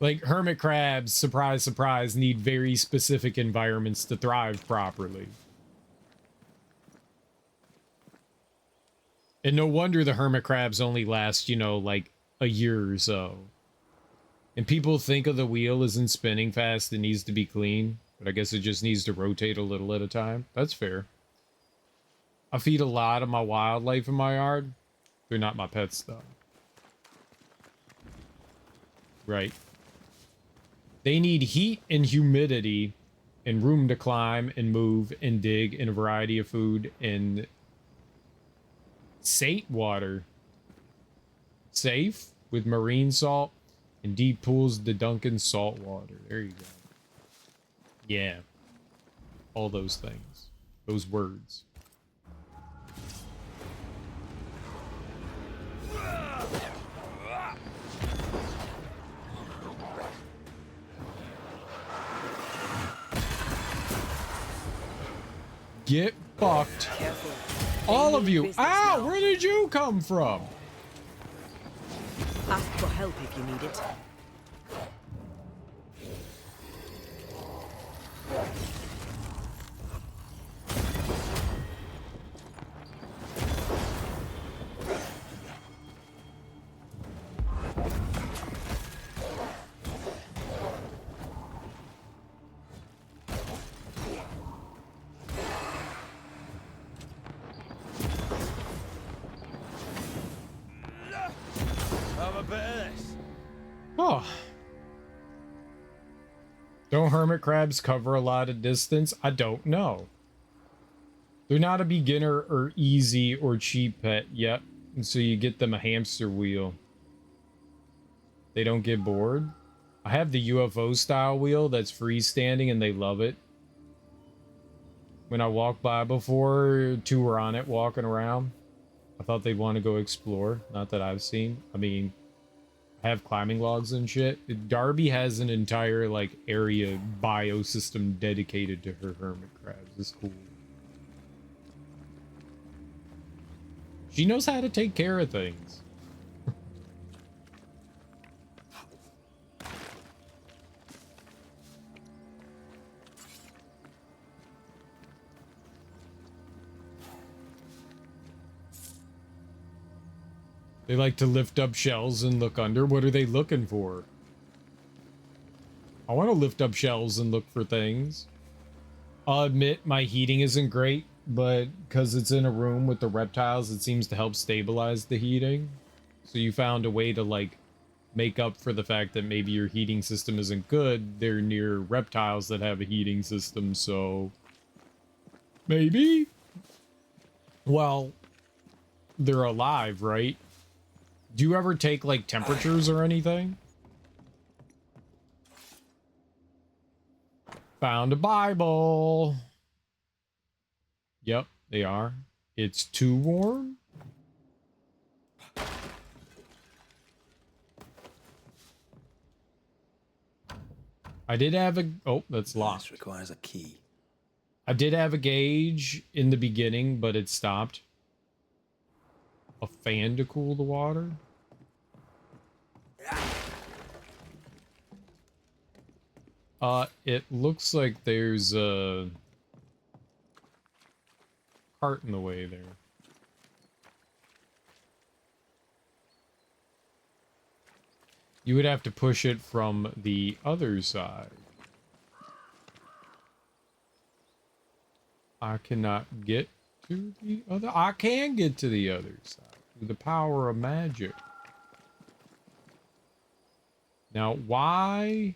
Like hermit crabs, surprise, surprise, need very specific environments to thrive properly. And no wonder the hermit crabs only last, you know, like a year or so. And people think of the wheel isn't spinning fast, it needs to be clean. But I guess it just needs to rotate a little at a time. That's fair. I feed a lot of my wildlife in my yard. They're not my pets, though. Right. They need heat and humidity and room to climb and move and dig and a variety of food and safe water. Safe with marine salt and deep pools to dunk in salt water. There you go. Yeah. All those things. Those words. Get fucked. Careful. All of you. Business Ow! now. Where did you come from? Ask for help if you need it. Don't hermit crabs cover a lot of distance? I don't know. They're not a beginner or easy or cheap pet yet, and so you get them a hamster wheel. They don't get bored. I have the UFO style wheel that's freestanding and they love it. When I walked by before, two were on it walking around. I thought they'd want to go explore. Not that I've seen. I mean, I have climbing logs and shit. Darby has an entire, like, area biosystem dedicated to her hermit crabs. It's cool. She knows how to take care of things. They like to lift up shells and look under. What are they looking for? I want to lift up shells and look for things. I'll admit my heating isn't great, but because it's in a room with the reptiles, it seems to help stabilize the heating. So you found a way to, like, make up for the fact that maybe your heating system isn't good. They're near reptiles that have a heating system, so... maybe? Well, they're alive, right? Do you ever take, like, temperatures or anything? Found a Bible. Yep, they are. It's too warm? I did have a... oh, that's locked. This requires a key. I did have a gauge in the beginning, but it stopped. A fan to cool the water? It looks like there's a cart in the way there. You would have to push it from the other side. I cannot get to the other... I can get to the other side through the power of magic. Now, why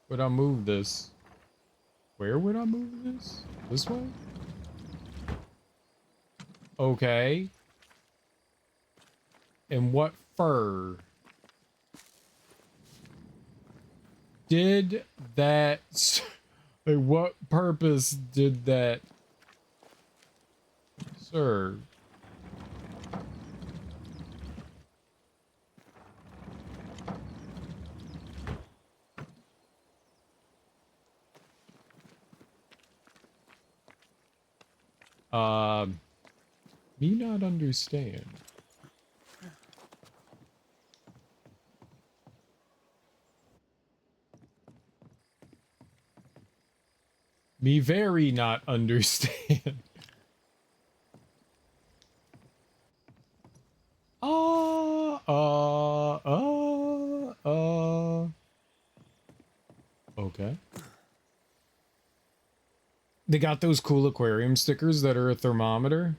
would I move this? Where would I move this? This way? Okay. And what fur? Did that... like, what purpose did that serve? Me not understand. Me very not understand. Okay. They got those cool aquarium stickers that are a thermometer.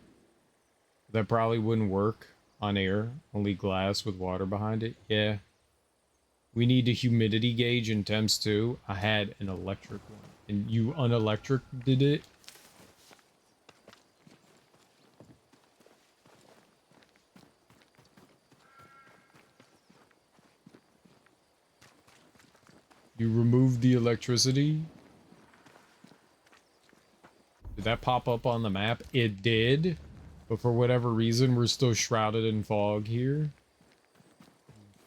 That probably wouldn't work on air. Only glass with water behind it. Yeah. We need a humidity gauge and temps too. I had an electric one. And you unelectric did it? You removed the electricity? Did that pop up on the map? It did. But for whatever reason, we're still shrouded in fog here.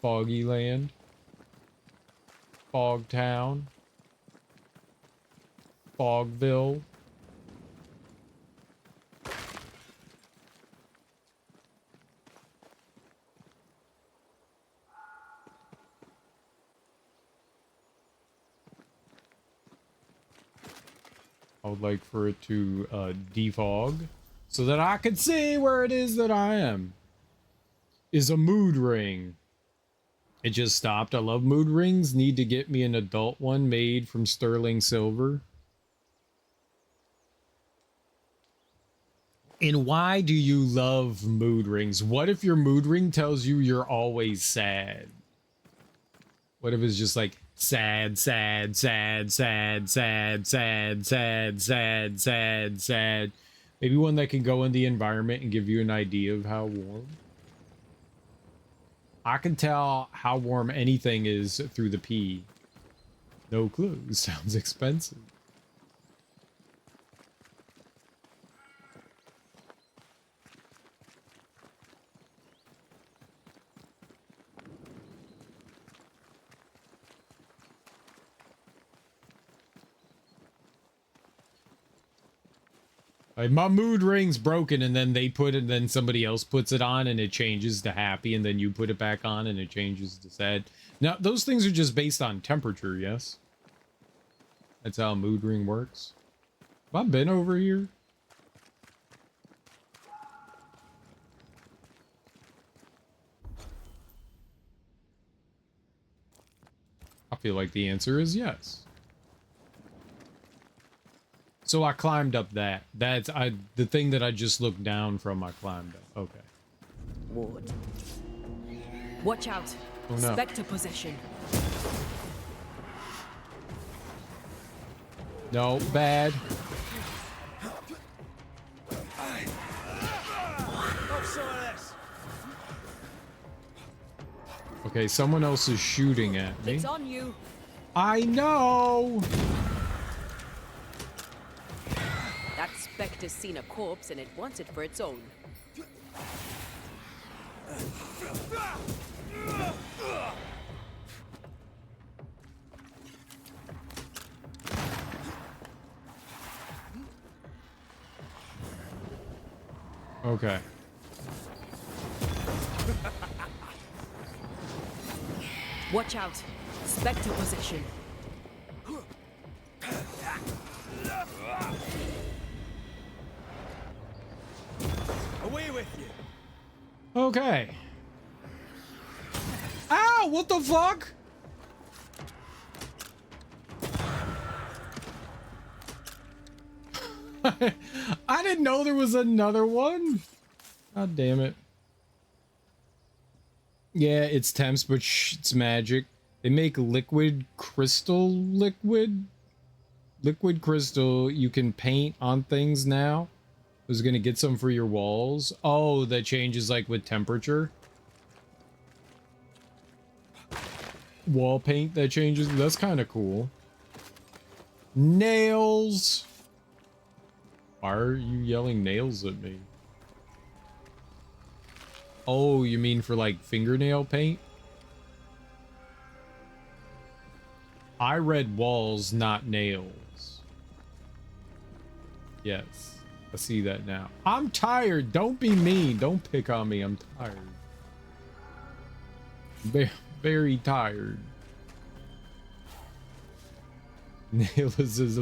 Foggy land. Fog town. Fogville. I would like for it to defog so that I can see where it is that I am. Is a mood ring. It just stopped. I love mood rings. Need to get me an adult one made from sterling silver. And why do you love mood rings? What if your mood ring tells you you're always sad? What if it's just like, Sad, sad, sad, sad, sad, sad, sad, sad, sad, sad. Maybe one that can go in the environment and give you an idea of how warm. I can tell how warm anything is through the P. No clue. Sounds expensive. Like, my mood ring's broken, and then they put it, then somebody else puts it on, and it changes to happy, and then you put it back on, and it changes to sad. Now, those things are just based on temperature, yes? That's how a mood ring works. Have I been over here? I feel like the answer is yes. So I climbed up that. That's the thing that I just looked down from. I climbed up. Okay. Ward. Watch out. Oh, no. Spectre possession. No, bad. Okay, someone else is shooting at me. It's on you. I know. That Spectre's seen a corpse and it wants it for its own. Okay. Watch out. Spectre possession. Away with you. Okay. Ow! What the fuck? I didn't know there was another one. God damn it. Yeah, it's temps, but it's magic. They make liquid crystal liquid. Liquid crystal you can paint on things now. I was gonna get some for your walls. Oh, that changes like with temperature. Wall paint that changes. That's kind of cool. Nails. Why are you yelling nails at me? Oh, you mean for like fingernail paint? I read walls, not nails. Yes, I see that now. I'm tired. Don't be mean. Don't pick on me. I'm tired. Very tired. Nails is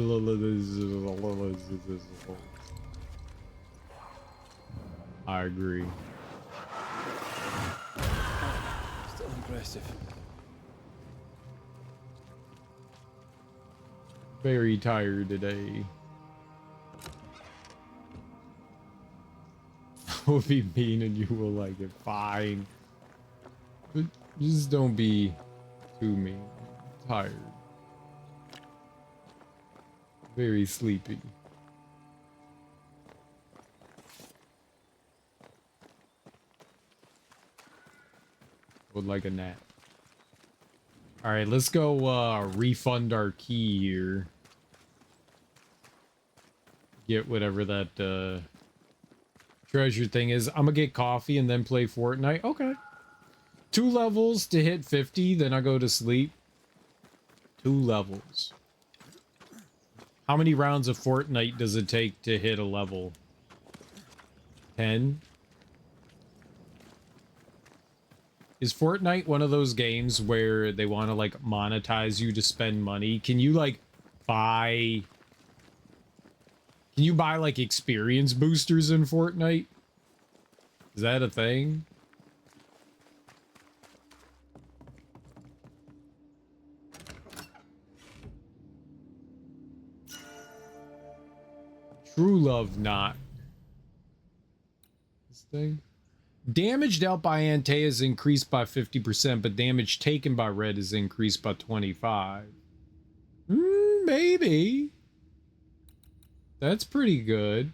I agree. Still impressive. Very tired today. I will be mean and you will like it. Fine. But just don't be too mean. I'm tired. Very sleepy. Would like a nap. All right, let's go refund our key here. Get whatever that treasure thing is. I'm gonna get coffee and then play Fortnite. Okay. 2 levels to hit 50, then I go to sleep. 2 levels. How many rounds of Fortnite does it take to hit a level? 10? Is Fortnite one of those games where they want to like monetize you to spend money? Can you like buy... Can you buy like experience boosters in Fortnite? Is that a thing? True love not. This thing? Damage dealt by Ante is increased by 50%, but damage taken by red is increased by 25. Maybe. That's pretty good.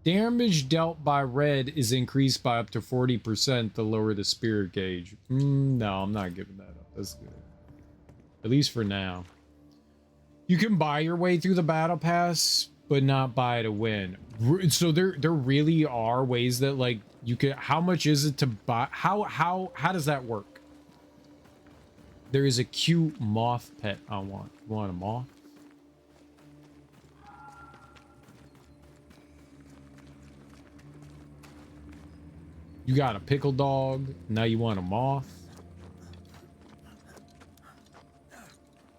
Damage dealt by red is increased by up to 40% to lower the spirit gauge. No, I'm not giving that up. That's good. At least for now. You can buy your way through the battle pass, but not buy to win. So there really are ways that, like, you can. How much is it to buy? How does that work? There is a cute moth pet I want. You want a moth? You got a pickle dog. Now you want a moth.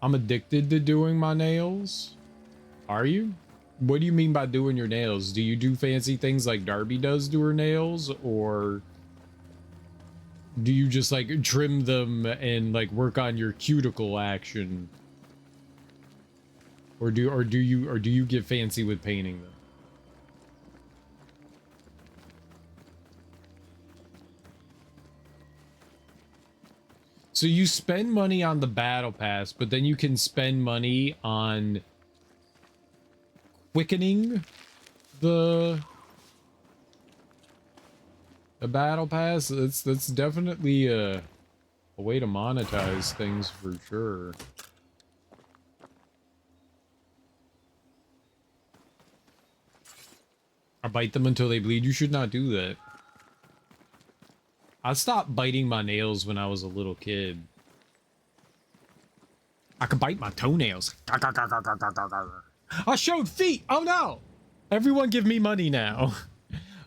I'm addicted to doing my nails. Are you? What do you mean by doing your nails? Do you do fancy things like Darby does to her nails, or do you just like trim them and like work on your cuticle action? Or do you get fancy with painting them? So you spend money on the battle pass, but then you can spend money on quickening the battle pass. That's definitely a way to monetize things for sure. Or bite them until they bleed. You should not do that. I stopped biting my nails when I was a little kid. I could bite my toenails. I showed feet. Oh no! Everyone give me money now.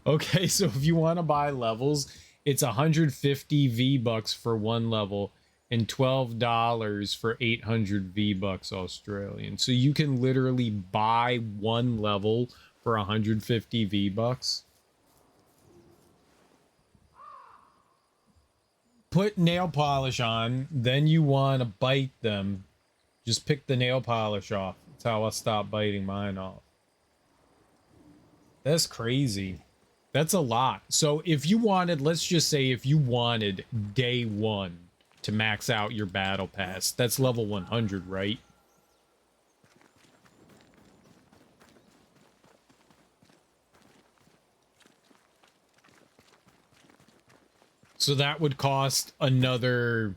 Okay, so if you want to buy levels, it's 150 V-Bucks for one level and $12 for 800 V-Bucks Australian. So you can literally buy one level for 150 V-Bucks. Put nail polish on, then you want to bite them. Just pick the nail polish off. That's how I stopped biting mine off. That's crazy. That's a lot. So if you wanted, let's just say if you wanted day one to max out your battle pass, that's level 100, right? So that would cost another.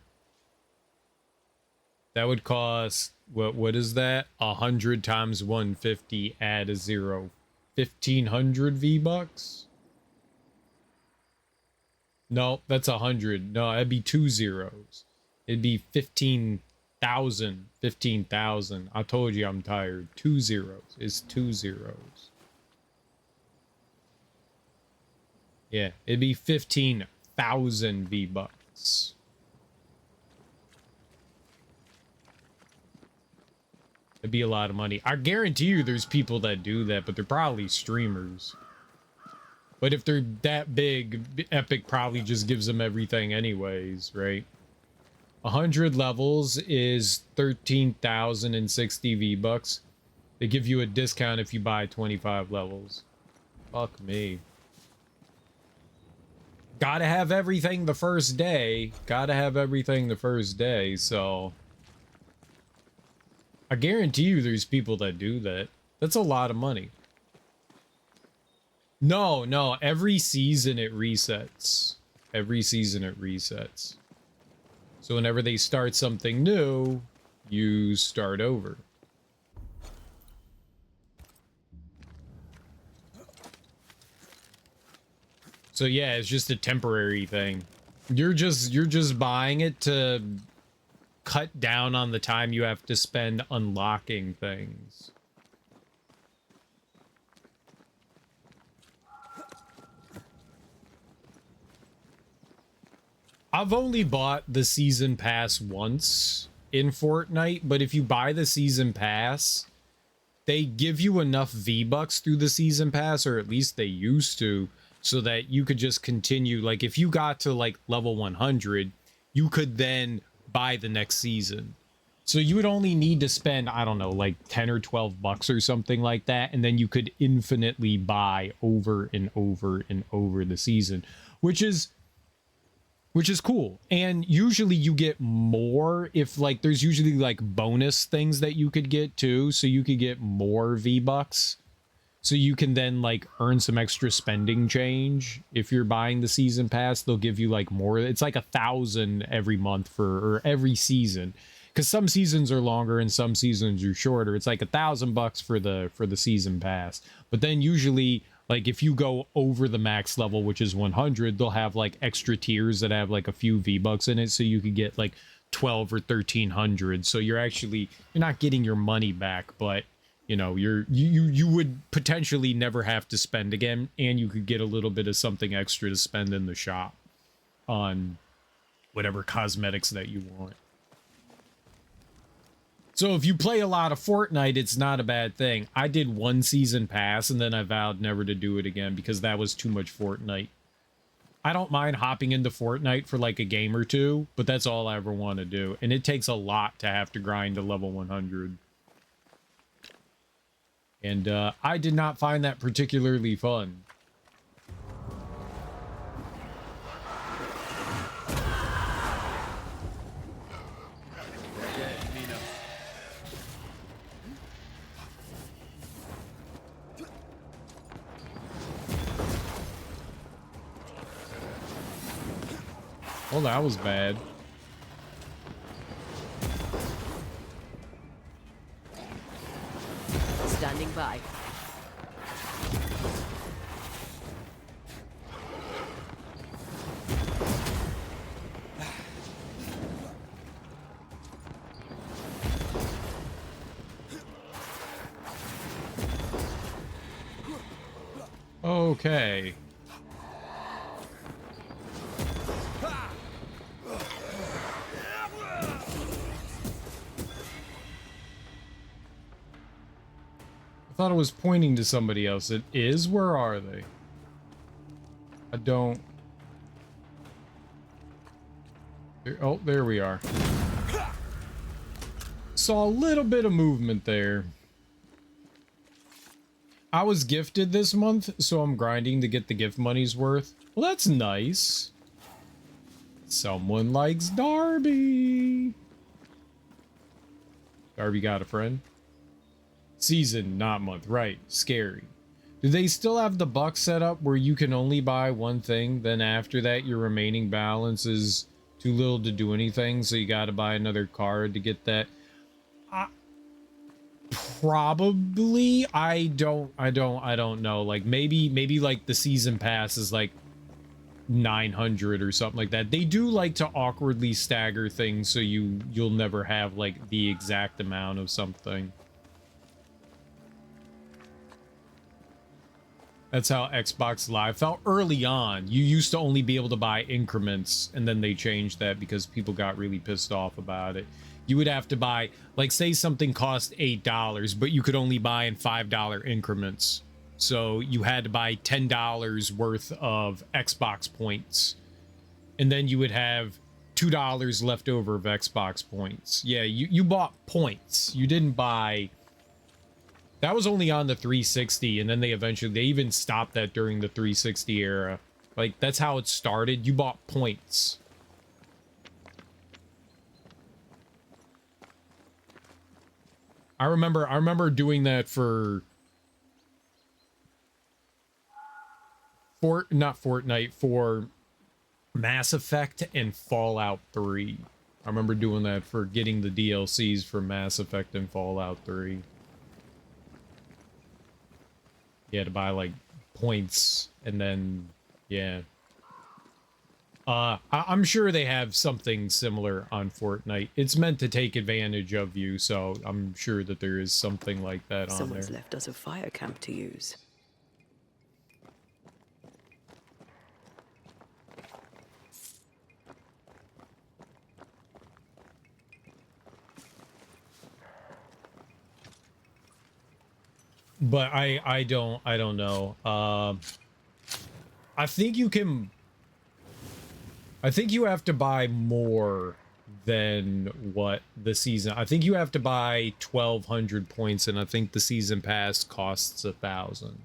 That would cost what is that? 100 times 150, add a 0. 1,500 V-Bucks? No, that's 100. No, that'd be 2 zeros. It'd be 15,000. 15,000. I told you I'm tired. 2 zeros. It's 2 zeros. Yeah, it'd be 15,000 V-Bucks. It'd be a lot of money. I guarantee you there's people that do that, but they're probably streamers. But if they're that big, Epic probably just gives them everything anyways, right? 100 levels is 13,060 V-Bucks. They give you a discount if you buy 25 levels. Fuck me. Gotta have everything the first day. Gotta have everything the first day, so... I guarantee you there's people that do that. That's a lot of money. No, every season it resets. Every season it resets. So whenever they start something new, you start over. So yeah, it's just a temporary thing. You're just buying it to cut down on the time you have to spend unlocking things. I've only bought the season pass once in Fortnite, but if you buy the season pass, they give you enough V-Bucks through the season pass, or at least they used to, so that you could just continue. Like if you got to like level 100, you could then buy the next season. So you would only need to spend, I don't know, like 10 or 12 bucks or something like that, and then you could infinitely buy over and over and over the season. which is cool. And usually you get more if like there's usually like bonus things that you could get too, so you could get more V-Bucks. So you can then like earn some extra spending change. If you're buying the season pass, they'll give you like more. It's like 1,000 every month or every season. Because some seasons are longer and some seasons are shorter. It's like $1,000 for the season pass. But then usually, like if you go over the max level, which is 100, they'll have like extra tiers that have like a few V-Bucks in it, so you could get like 12 or 1,300. So you're not getting your money back, but you know you would potentially never have to spend again, and you could get a little bit of something extra to spend in the shop on whatever cosmetics that you want. So if you play a lot of Fortnite, it's not a bad thing. I did one season pass and then I vowed never to do it again because that was too much Fortnite. I don't mind hopping into Fortnite for like a game or two, but that's all I ever want to do. And it takes a lot to have to grind to level 100. And I did not find that particularly fun. Well, that was bad. Standing by. Okay. I thought it was pointing to somebody else. It is? Where are they? I don't... Oh, there we are. Saw a little bit of movement there. I was gifted this month, so I'm grinding to get the gift money's worth. Well, that's nice. Someone likes Darby. Darby got a friend. Season, not month. Right. Scary. Do they still have the buck set up where you can only buy one thing, then after that your remaining balance is too little to do anything, so you got to buy another card to get that? Probably. I don't know. Like maybe like the season pass is like 900 or something like that. They do like to awkwardly stagger things so you'll never have like the exact amount of something. That's how Xbox Live felt early on. You used to only be able to buy increments, and then they changed that because people got really pissed off about it. You would have to buy, like, say something cost $8, but you could only buy in $5 increments. So you had to buy $10 worth of Xbox points. And then you would have $2 left over of Xbox points. Yeah, you bought points. You didn't buy... That was only on the 360, and then they even stopped that during the 360 era. Like, that's how it started. You bought points. I remember doing that for not Fortnite, for Mass Effect and Fallout 3. I remember doing that for getting the DLCs for Mass Effect and Fallout 3. You had to buy like points, and then yeah. I'm sure they have something similar on Fortnite. It's meant to take advantage of you, so I'm sure that there is something like that on there. Someone's left us a fire camp to use. But I don't know. I think you have to buy more than what the season. I think you have to buy 1,200 points, and I think the season pass costs 1,000.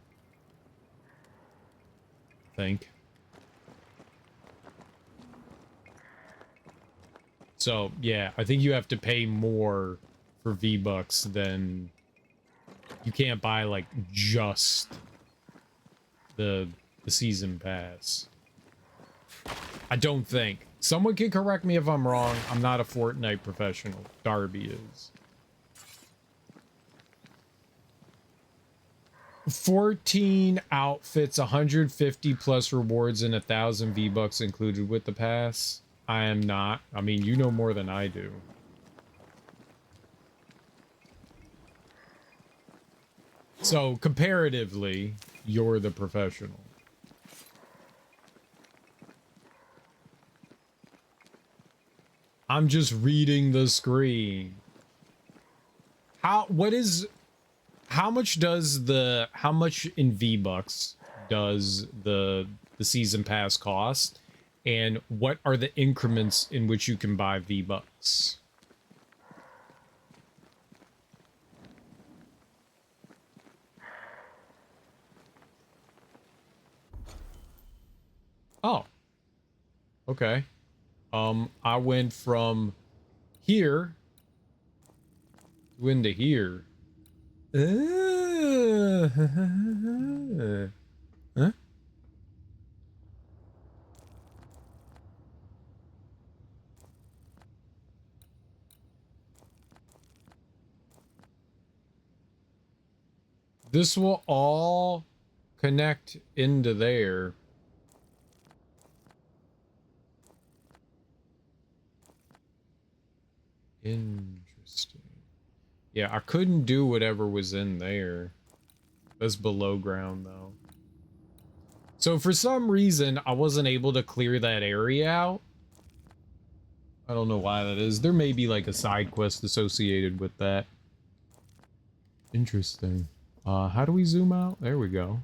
I think. So, yeah, I think you have to pay more for V-Bucks than... You can't buy, like, just the season pass. I don't think. Someone can correct me if I'm wrong. I'm not a Fortnite professional. Darby is. 14 outfits, 150 plus rewards, and 1,000 V-Bucks included with the pass. I am not. I mean, you know more than I do. So, comparatively, you're the professional. I'm just reading the screen. How much in V-Bucks does the season pass cost? And what are the increments in which you can buy V-Bucks? Oh. Okay. I went from here into here. Huh? This will all connect into there. Interesting. Yeah, I couldn't do whatever was in there. That's below ground, though. So for some reason, I wasn't able to clear that area out. I don't know why that is. There may be like a side quest associated with that. Interesting. How do we zoom out? There we go.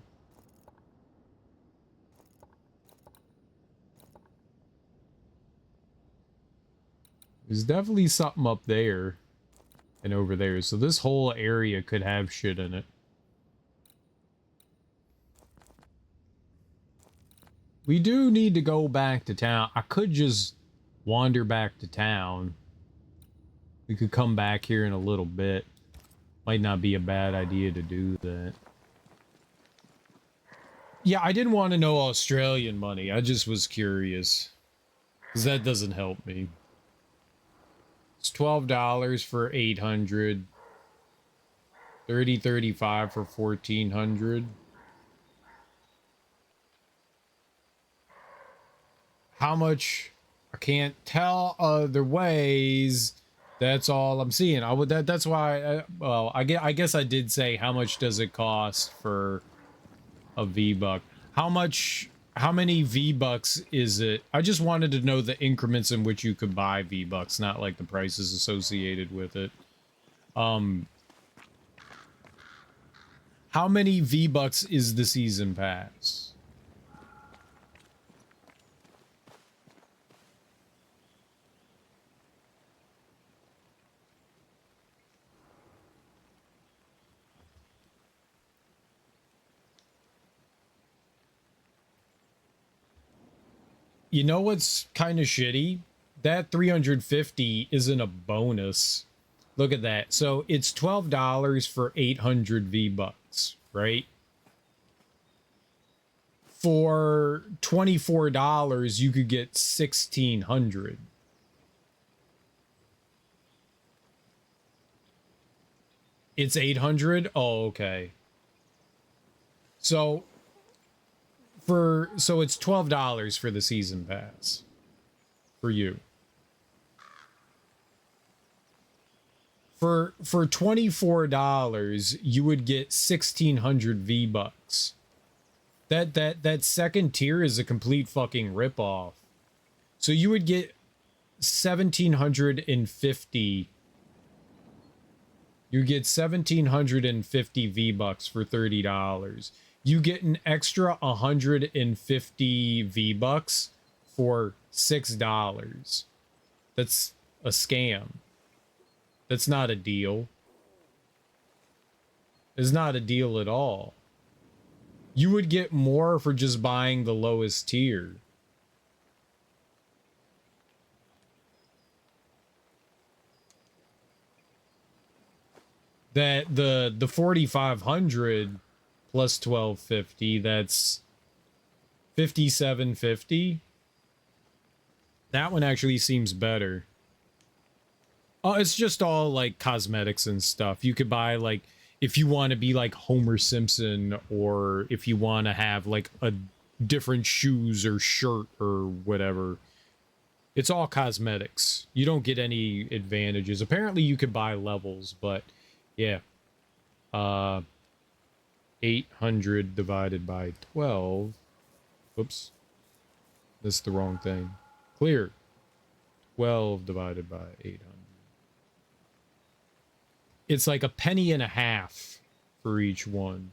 There's definitely something up there and over there. So this whole area could have shit in it. We do need to go back to town. I could just wander back to town. We could come back here in a little bit. Might not be a bad idea to do that. Yeah, I didn't want to know Australian money. I just was curious. Because that doesn't help me. It's $12 for 800. $30.35 for 1,400. How much? I can't tell other ways. That's all I'm seeing. I would that's why I guess I did say how much does it cost for a V-Buck? How many V-Bucks is it? I just wanted to know the increments in which you could buy V-Bucks, not like the prices associated with it. How many V-Bucks is the season pass? You know what's kind of shitty? That 350 isn't a bonus. Look at that. So it's $12 for 800 V-Bucks, right? For $24, you could get 1,600. It's 800? Oh, okay. So it's $12 for the season pass for you. For $24, you would get 1,600 V-Bucks. That second tier is a complete fucking ripoff. So you would get 1,750. You get 1,750 V-Bucks for $30. You get an extra 150 V-Bucks for $6. That's a scam. That's not a deal. It's not a deal at all. You would get more for just buying the lowest tier. That the 4500 plus 1250, that's 5750. That one actually seems better. Oh, it's just all like cosmetics and stuff. You could buy like if you want to be like Homer Simpson, or if you want to have like a different shoes or shirt or whatever. It's all cosmetics. You don't get any advantages. Apparently you could buy levels, but yeah. 800 divided by 12. Oops. That's the wrong thing. Clear. 12 divided by 800. It's like a penny and a half for each one.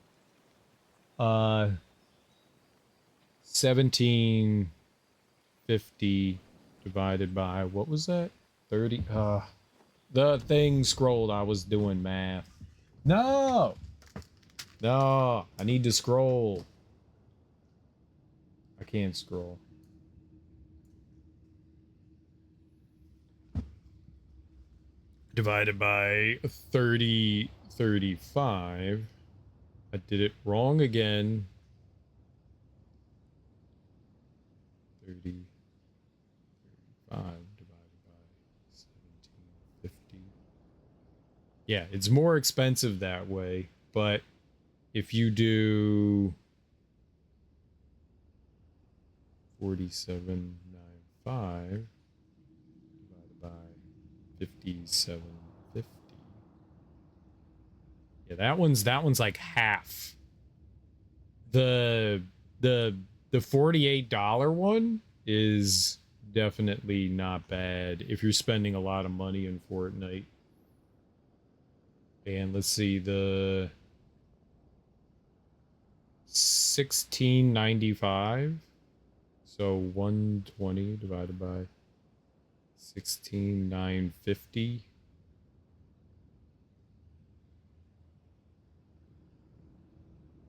1750 divided by, what was that? 30. The thing scrolled. I was doing math. No! No, I need to scroll. I can't scroll. Divided by 30, 35. I did it wrong again. 30, 35 divided by 1750. Yeah, it's more expensive that way, but if you do 4795 divided by 5750. Yeah, that one's like half. The $48 one is definitely not bad if you're spending a lot of money in Fortnite. And let's see, the 1695. So 120 divided by 16,950.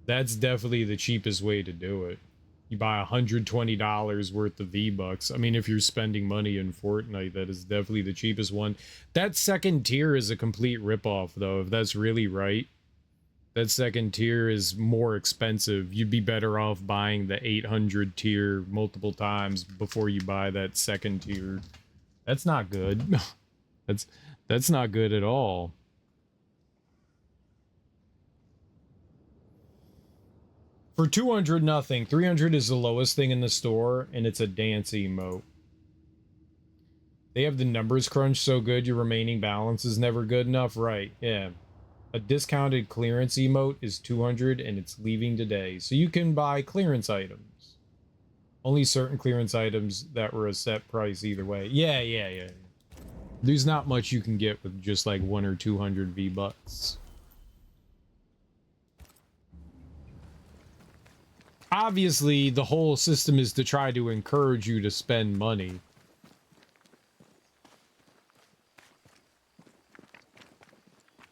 That's definitely the cheapest way to do it. You buy $120 worth of V-Bucks. I mean, if you're spending money in Fortnite, that is definitely the cheapest one. That second tier is a complete ripoff, though, if that's really right. That second tier is more expensive. You'd be better off buying the 800 tier multiple times before you buy that second tier. That's not good. That's not good at all. For 200, nothing. 300 is the lowest thing in the store, and it's a dance emote. They have the numbers crunched so good your remaining balance is never good enough. Right, yeah. A discounted clearance emote is 200 and it's leaving today. So you can buy clearance items. Only certain clearance items that were a set price either way. Yeah. There's not much you can get with just like 1 or 200 V-Bucks. Obviously, the whole system is to try to encourage you to spend money.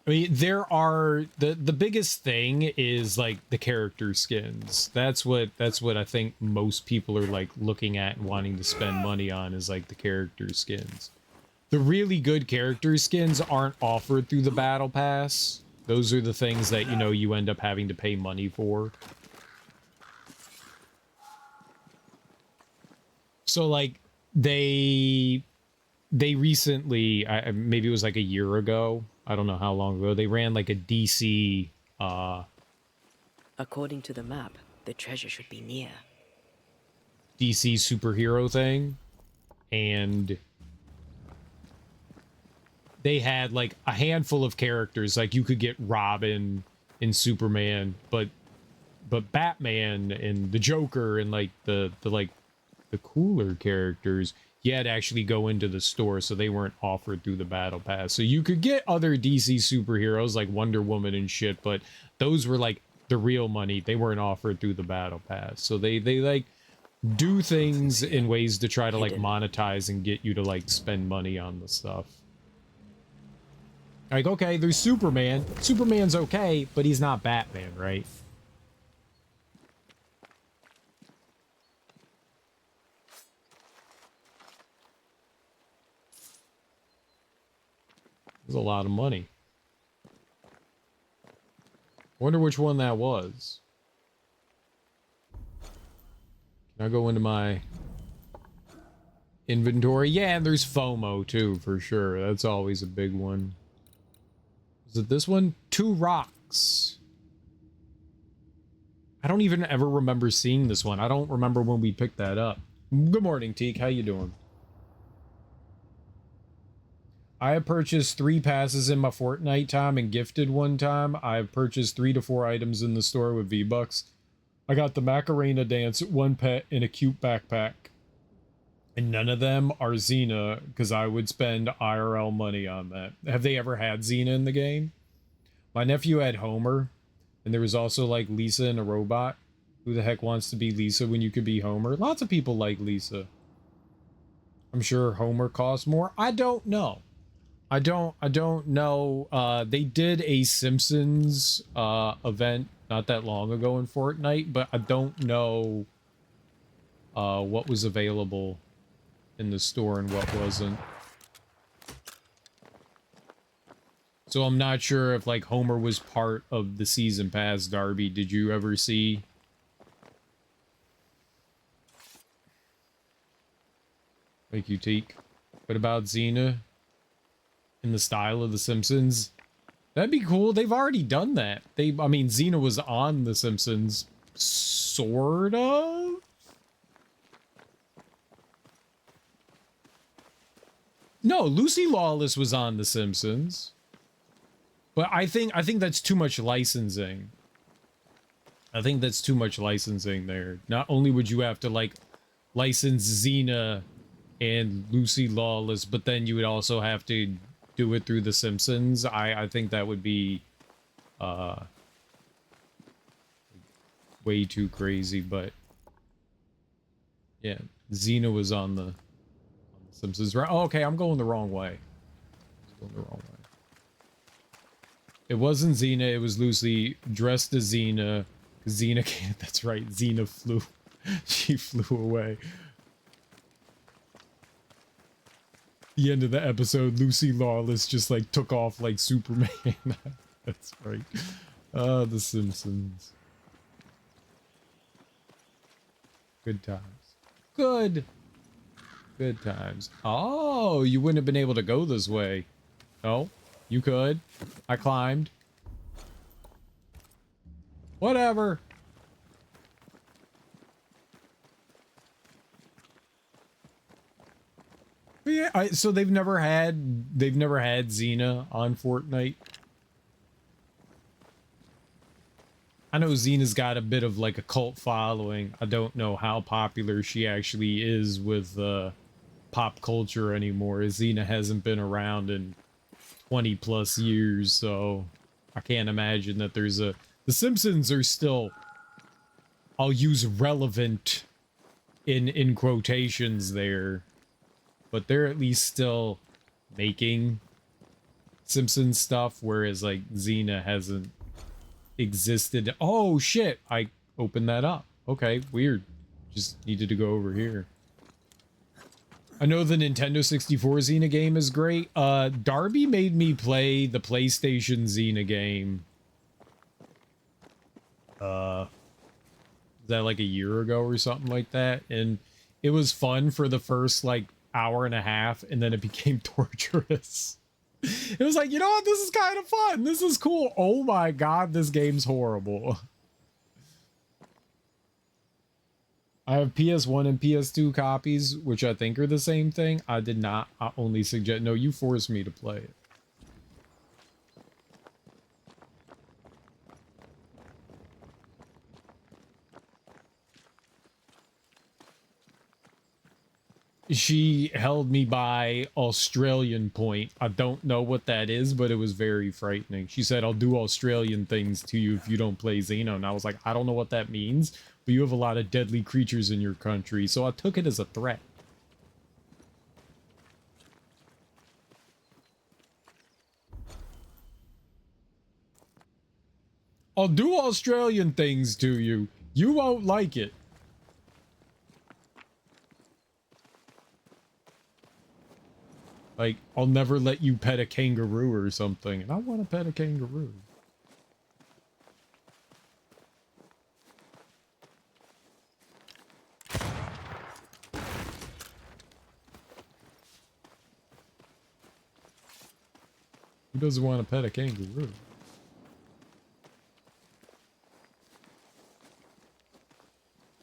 I mean, there are the biggest thing is like the character skins. That's what I think most people are like looking at and wanting to spend money on, is like the character skins. The really good character skins aren't offered through the battle pass. Those are the things that, you know, you end up having to pay money for. So like they recently, maybe it was like a year ago, I don't know how long ago, they ran like a DC According to the map, the treasure should be near. DC superhero thing, and they had like a handful of characters. Like you could get Robin and Superman, but Batman and the Joker and like the cooler characters, you had to actually go into the store, so they weren't offered through the battle pass. So you could get other DC superheroes like Wonder Woman and shit, but those were like the real money. They weren't offered through the battle pass. So they like do things in ways to try to like monetize and get you to like spend money on the stuff. Like, okay, there's Superman. Superman's okay, but he's not Batman, right? There's a lot of money. Wonder which one that was. Can I go into my inventory? Yeah, and there's FOMO too, for sure. That's always a big one. Is it this one? 2 rocks. I don't even ever remember seeing this one. I don't remember when we picked that up. Good morning, Teak. How you doing? I have purchased 3 passes in my Fortnite time and gifted 1 time. I have purchased 3 to 4 items in the store with V-Bucks. I got the Macarena dance, 1 pet, and a cute backpack. And none of them are Xena, because I would spend IRL money on that. Have they ever had Xena in the game? My nephew had Homer, and there was also, like, Lisa and a robot. Who the heck wants to be Lisa when you could be Homer? Lots of people like Lisa. I'm sure Homer costs more. I don't know. I don't know. They did a Simpsons event not that long ago in Fortnite, but I don't know what was available in the store and what wasn't. So I'm not sure if like Homer was part of the season pass. Darby, did you ever see? Thank you, Teak. What about Xena? In the style of The Simpsons? That'd be cool. They've already done that. I mean, Xena was on The Simpsons. Sort of? No, Lucy Lawless was on The Simpsons. But I think that's too much licensing. I think that's too much licensing there. Not only would you have to, like, license Xena and Lucy Lawless, but then you would also have to do it through The Simpsons. I think that would be way too crazy, but yeah, Xena was on the Simpsons, right? Oh, okay, I'm going the wrong way. It wasn't Xena, it was Lucy dressed as Xena. Xena can't, that's right, Xena flew. She flew away. The end of the episode, Lucy Lawless just like took off like Superman. That's right. The Simpsons. Good times. Good times. Oh, you wouldn't have been able to go this way. No, you could. I climbed. Whatever. But yeah, so they've never had Xena on Fortnite. I know Xena's got a bit of like a cult following. I don't know how popular she actually is with pop culture anymore. Xena hasn't been around in 20 plus years, so I can't imagine that there's a... The Simpsons are still, I'll use relevant in quotations there, but they're at least still making Simpsons stuff, whereas like Xena hasn't existed. Oh shit, I opened that up. Okay, weird. Just needed to go over here. I know the Nintendo 64 Xena game is great. Darby made me play the PlayStation Xena game. Is that like a year ago or something like that? And it was fun for the first like hour and a half, and then it became torturous. It was like, you know what? This is kind of fun. This is cool. Oh my god, this game's horrible. I have PS1 and PS2 copies, which I think are the same thing. I did not. I only suggest... No, you forced me to play it. She held me by Australian point. I don't know what that is, but it was very frightening. She said, I'll do Australian things to you if you don't play Xeno. And I was like, I don't know what that means, but you have a lot of deadly creatures in your country. So I took it as a threat. I'll do Australian things to you. You won't like it. Like, I'll never let you pet a kangaroo or something. And I want to pet a kangaroo. Who doesn't want to pet a kangaroo?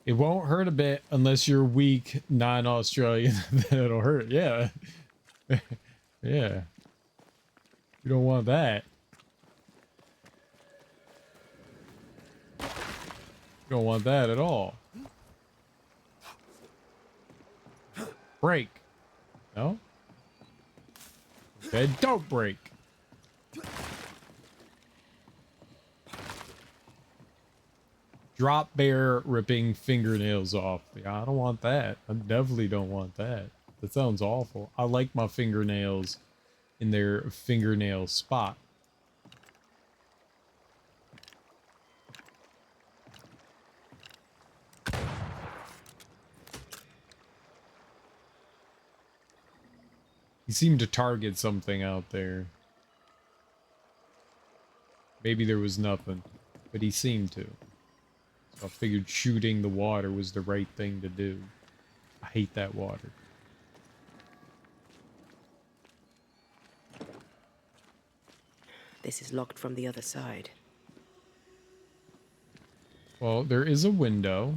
It won't hurt a bit unless you're weak, non-Australian. Then it'll hurt. Yeah. Yeah. You don't want that. You don't want that at all. Break. No? Okay, don't break. Drop bear ripping fingernails off. Yeah, I don't want that. I definitely don't want that. That sounds awful. I like my fingernails in their fingernail spot. He seemed to target something out there. Maybe there was nothing, but he seemed to. So I figured shooting the water was the right thing to do. I hate that water. This is locked from the other side. Well, there is a window.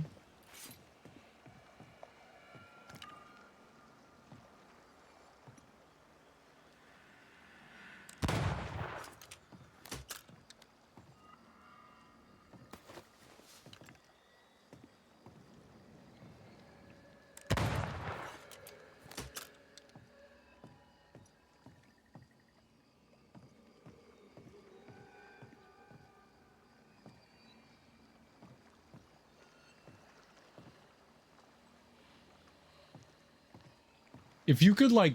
If you could, like,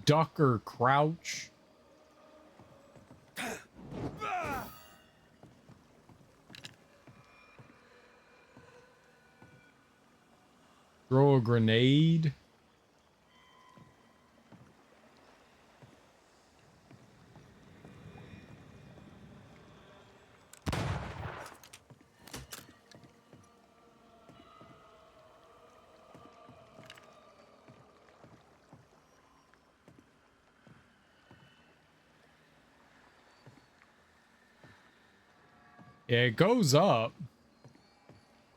duck or crouch. Throw a grenade. Yeah, it goes up.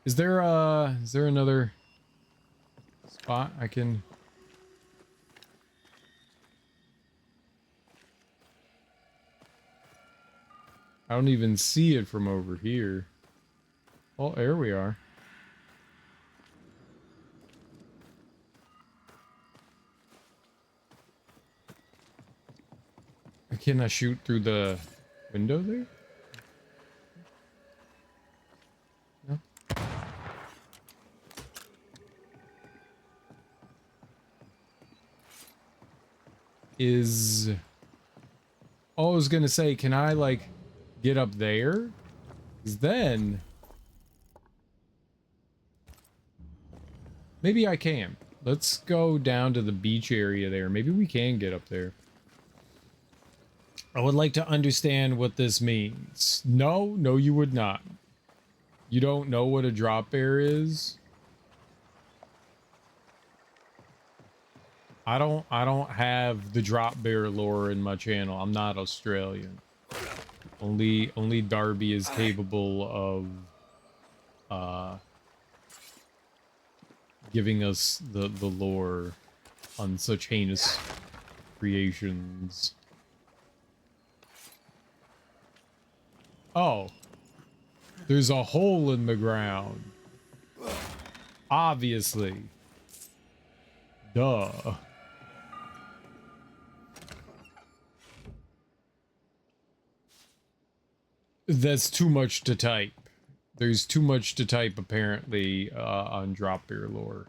Is there another spot I can... I don't even see it from over here. Oh, there we are. Can I shoot through the window there? No. Is... Oh, I was gonna say, can I, like, get up there? 'Cause then... Maybe I can. Let's go down to the beach area there. Maybe we can get up there. I would like to understand what this means. No, no, you would not. You don't know what a drop bear is? I don't have the drop bear lore in my channel. I'm not Australian. Only Darby is capable of giving us the lore on such heinous creations. Oh. There's a hole in the ground. Obviously. Duh. That's too much to type. There's too much to type, apparently, on Drop Bear lore.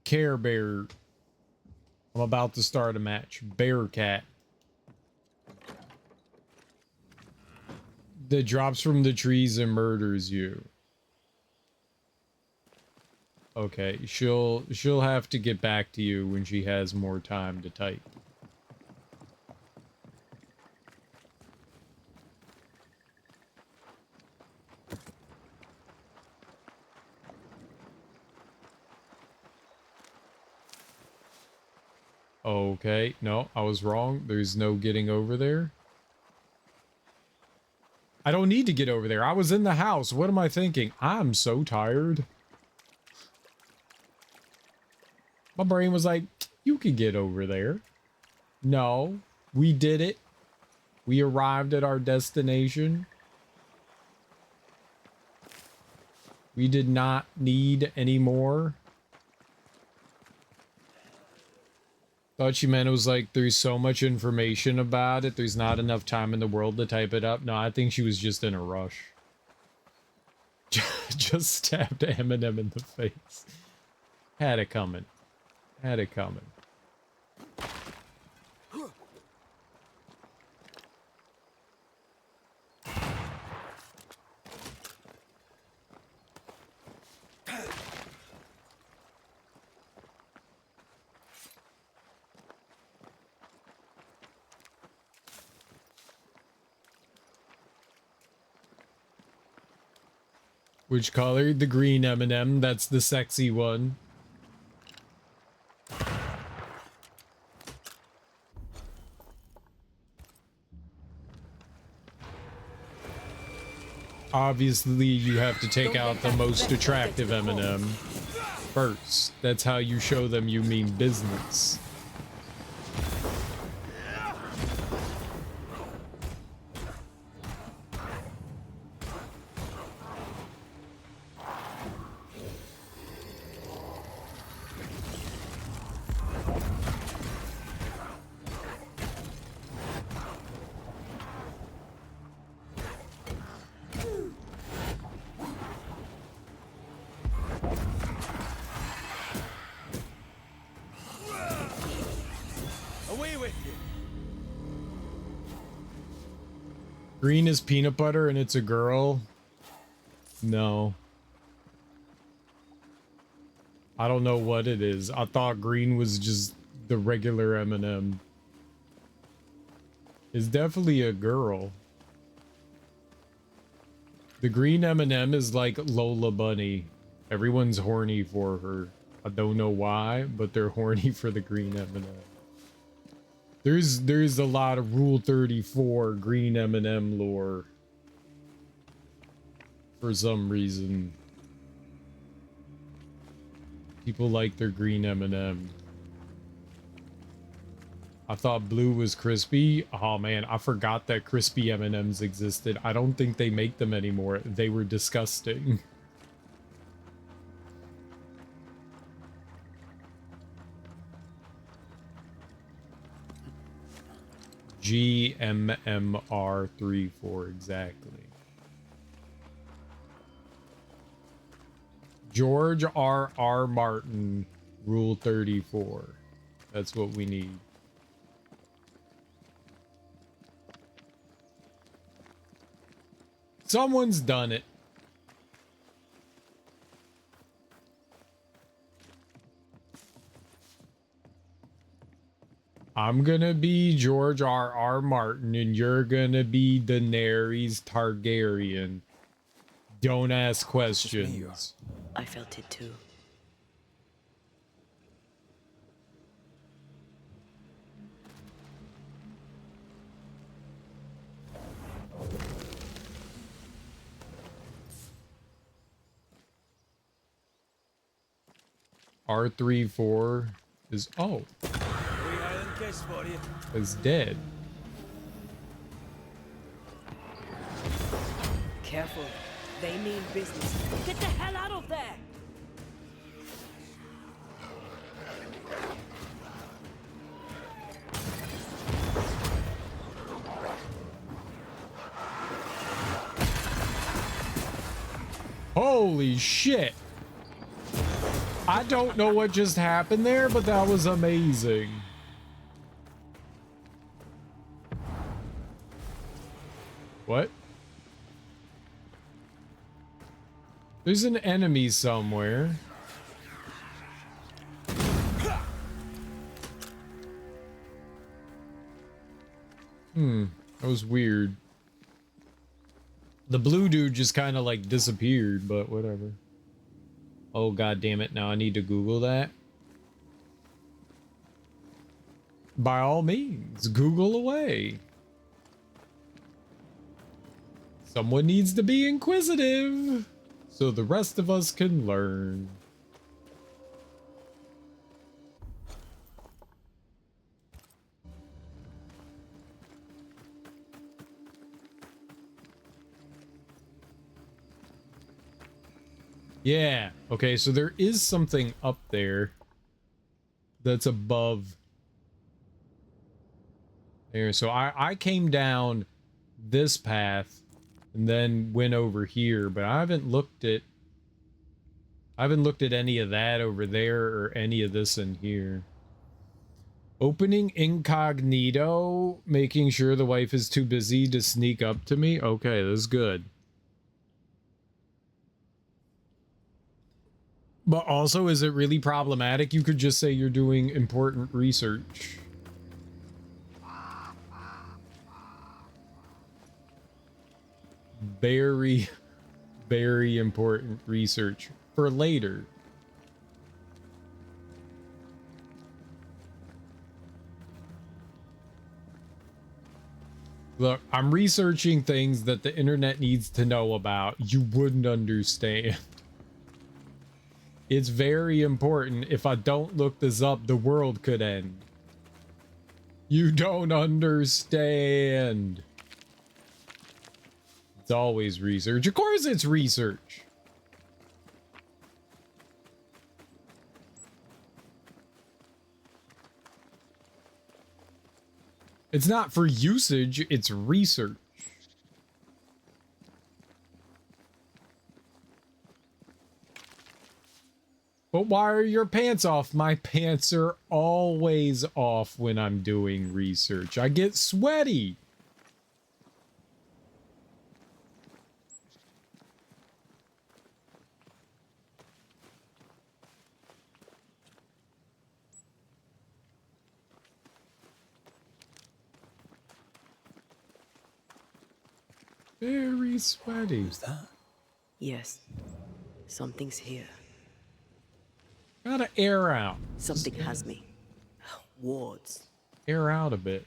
Care Bear. I'm about to start a match. Bear Cat. That drops from the trees and murders you. Okay, she'll have to get back to you when she has more time to type. Okay, no, I was wrong. There's no getting over there. I don't need to get over there. I was in the house. What am I thinking? I'm so tired. My brain was like, you could get over there. No, we did it. We arrived at our destination. We did not need any more. Thought you meant it was like, there's so much information about it, there's not enough time in the world to type it up. No, I think she was just in a rush. Just stabbed Eminem in the face. Had it coming. Had it coming. Which color? The green M&M. That's the sexy one. Obviously, you have to take out the most attractive M&M first. That's how you show them you mean business. Green is peanut butter and it's a girl? No. I don't know what it is. I thought green was just the regular M&M. It's definitely a girl. The green M&M is like Lola Bunny. Everyone's horny for her. I don't know why, but they're horny for the green M&M. There's a lot of Rule 34 green M&M lore. For some reason. People like their green M&M. I thought blue was crispy. Oh man, I forgot that crispy M&Ms existed. I don't think they make them anymore. They were disgusting. GMMR34 exactly. George R.R. Martin, Rule 34. That's what we need. Someone's done it. I'm gonna be George R.R. Martin and you're gonna be Daenerys Targaryen. Don't ask questions. I felt it too. R34 is is dead. Careful. They mean business. Get the hell out of there! Holy shit. I don't know what just happened there, but that was amazing. What? There's an enemy somewhere. That was weird. The blue dude just kind of like disappeared, but whatever. Oh god damn it, now I need to Google that. by all means, Google away. Someone needs to be inquisitive so the rest of us can learn. Yeah, okay, so there is something up there that's above there. So I came down this path and then went over here, but I haven't looked at any of that over there or any of this in here. Opening incognito, making sure the wife is too busy to sneak up to me. Okay, that's good. But also, is it really problematic? You could just say you're doing important research. Very, very important research for later. Look, I'm researching things that the internet needs to know about. You wouldn't understand. It's very important. If I don't look this up, the world could end. You don't understand. It's always research. Of course it's research. It's not for usage, it's research. But why are your pants off? My pants are always off when I'm doing research. I get sweaty. Very sweaty. Who's that? Yes, something's here. Gotta air out. Something has me. Wards. Air out a bit.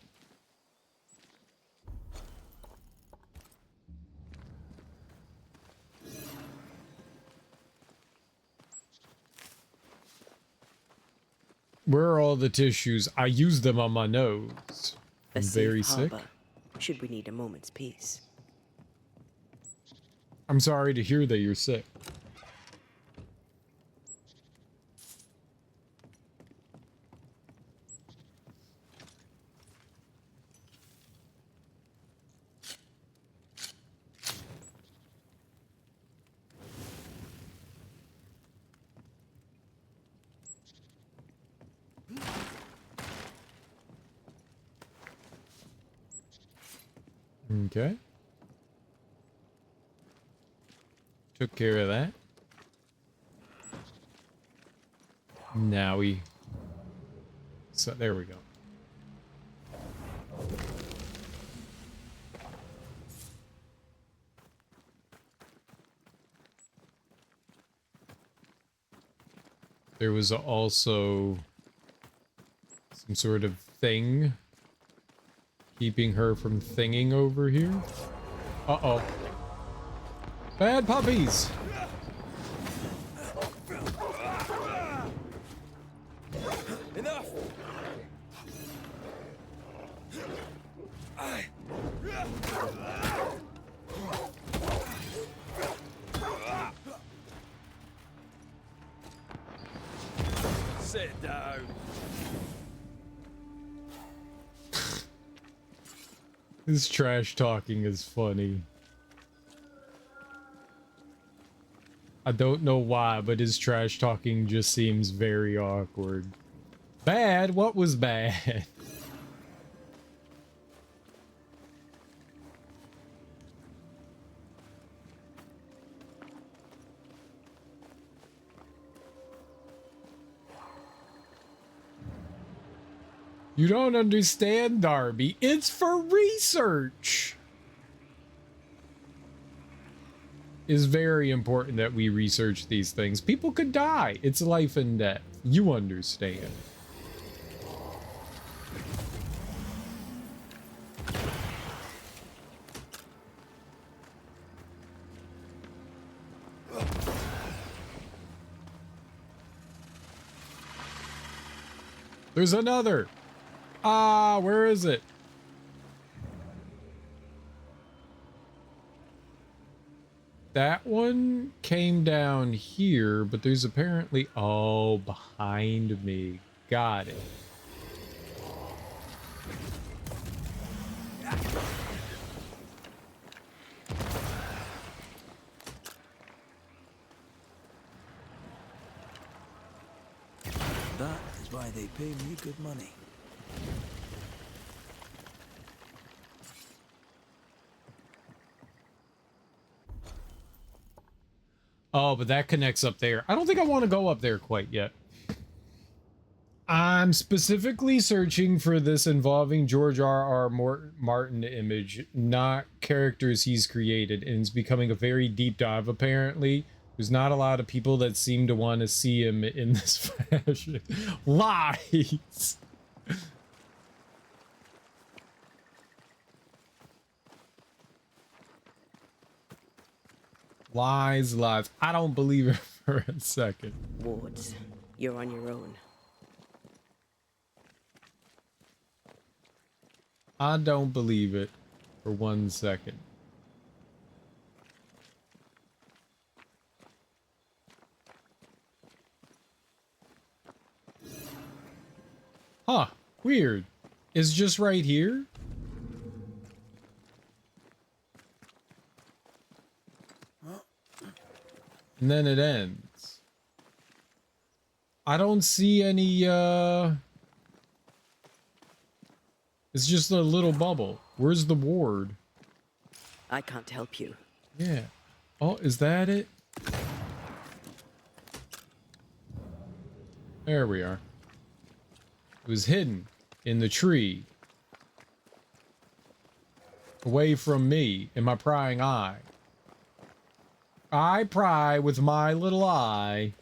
Where are all the tissues? I use them on my nose. A I'm safe very sick. harbor, should we need a moment's peace. I'm sorry to hear that you're sick. Okay. Took care of that. Now so there we go. There was also some sort of thing keeping her from thinging over here. Uh-oh. Bad puppies! Enough! Sit down. This trash talking is funny. I don't know why, but his trash talking just seems very awkward. Bad? What was bad? You don't understand, Darby. It's for research. It's very important that we research these things. People could die. It's life and death. You understand. There's another. Ah, where is it? That one came down here, but there's apparently... Oh, behind me. Got it. That is why they pay me good money. Oh, but that connects up there. I don't think I want to go up there quite yet. I'm specifically searching for this involving George R. Martin image, not characters he's created, and it's becoming a very deep dive, apparently. There's not a lot of people that seem to want to see him in this fashion. Lies! Lies, lies. I don't believe it for a second. Wards, you're on your own. I don't believe it for 1 second. Huh, weird. It's just right here? And then it ends. I don't see any, it's just a little bubble. Where's the ward? I can't help you. Yeah. Oh, is that it? There we are. It was hidden in the tree. Away from me and my prying eye. I pry with my little eye.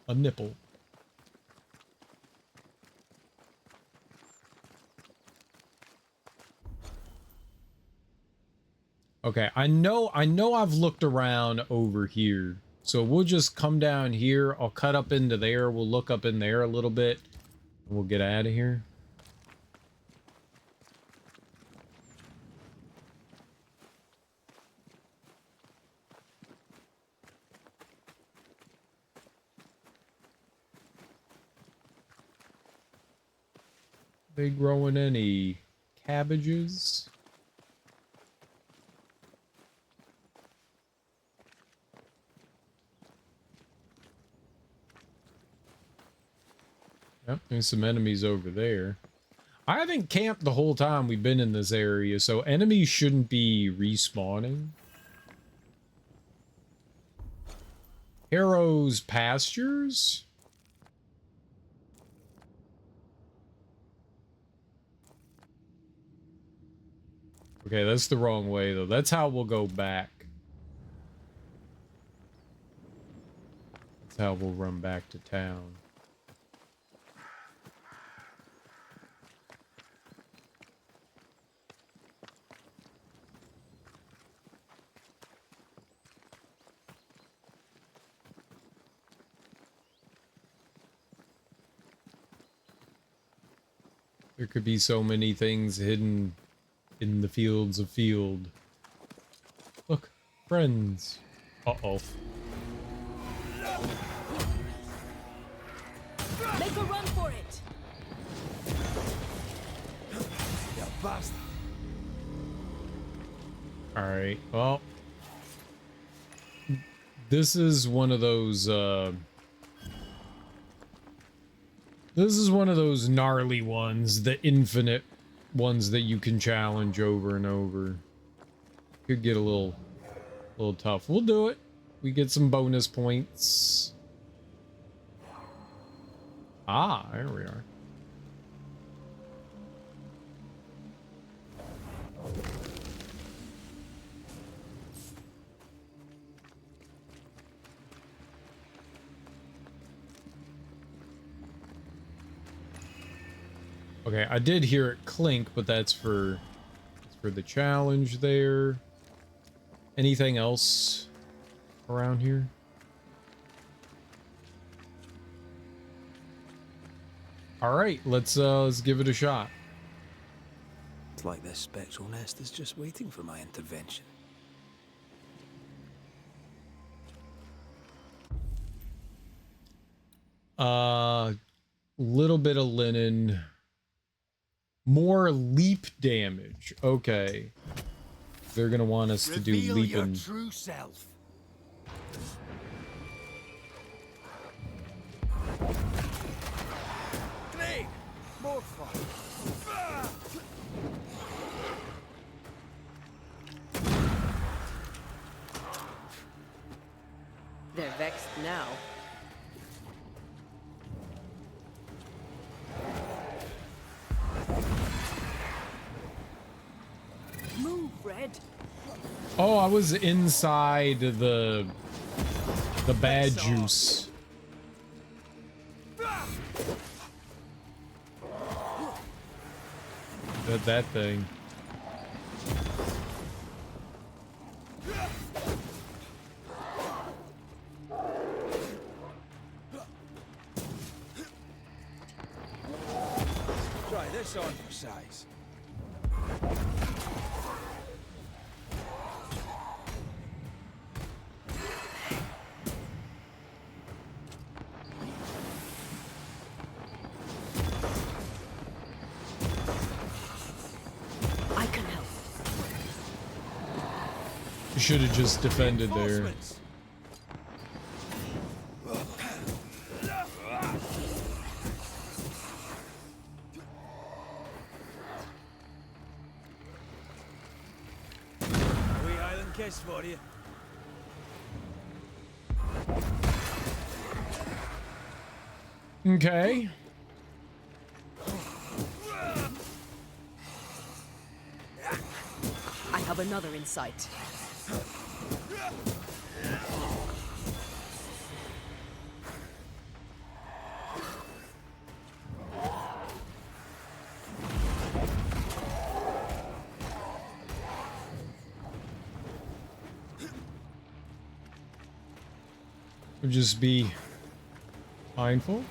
A nipple. Okay, I know I've looked around over here. So we'll just come down here. I'll cut up into there. We'll look up in there a little bit. And we'll get out of here. They growing any cabbages? Yep, there's some enemies over there. I haven't camped the whole time we've been in this area, so enemies shouldn't be respawning. Harrow's pastures? Okay, that's the wrong way, though. That's how we'll go back. That's how we'll run back to town. There could be so many things hidden in the fields of field. Look, friends. Uh-oh. Make a run for it! You bastard. Alright, well. This is one of those, this is one of those gnarly ones, the infinite ones that you can challenge over and over. Could get a little tough. We'll do it. We get some bonus points. Ah, there we are. Okay, I did hear it clink, but that's for the challenge there. Anything else around here? All right, let's give it a shot. It's like this spectral nest is just waiting for my intervention. Little bit of linen, more leap damage. Okay, they're gonna want us to do leaping. True self. Great, more fun. They're vexed now. Move, Red. Oh, I was inside the bad juice. That thing. Try this on for size. I can help. You should have just defended there. Reinforcements. A wee island kiss for you. Okay. I have another in sight. Just be mindful.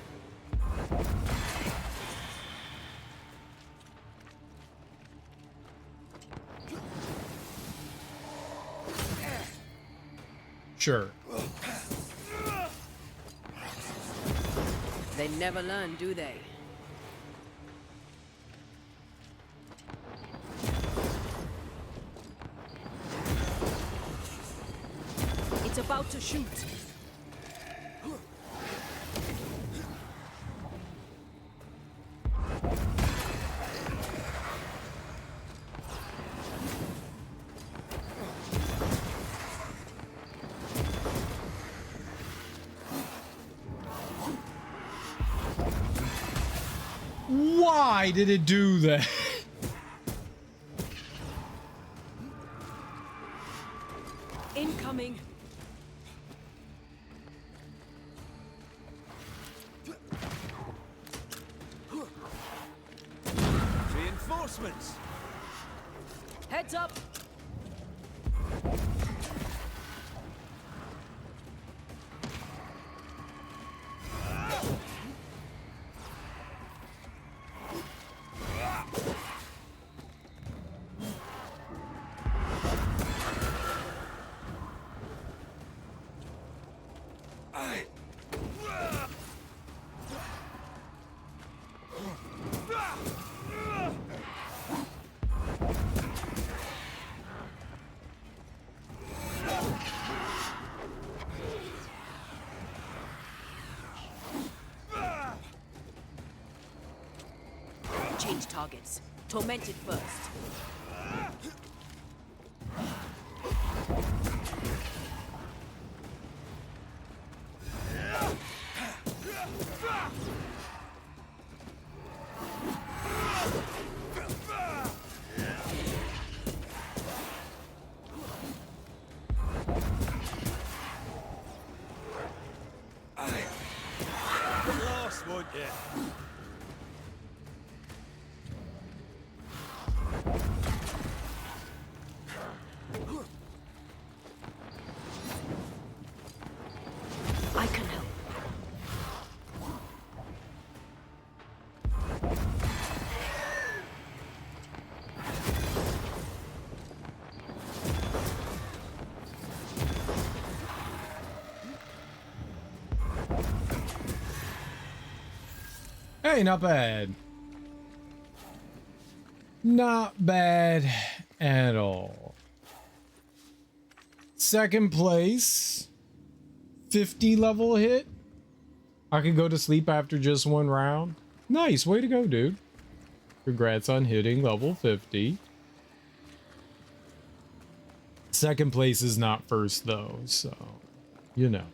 Sure. They never learn, do they? It's about to shoot. Why did it do that? Incoming. Reinforcements. Heads up. Change targets. Tormented first. Lost, won't you? Hey, not bad. Not bad at all. Second place. 50 level hit. I could go to sleep after just one round. Nice, way to go, dude. Congrats on hitting level 50. Second place is not first though, so you know.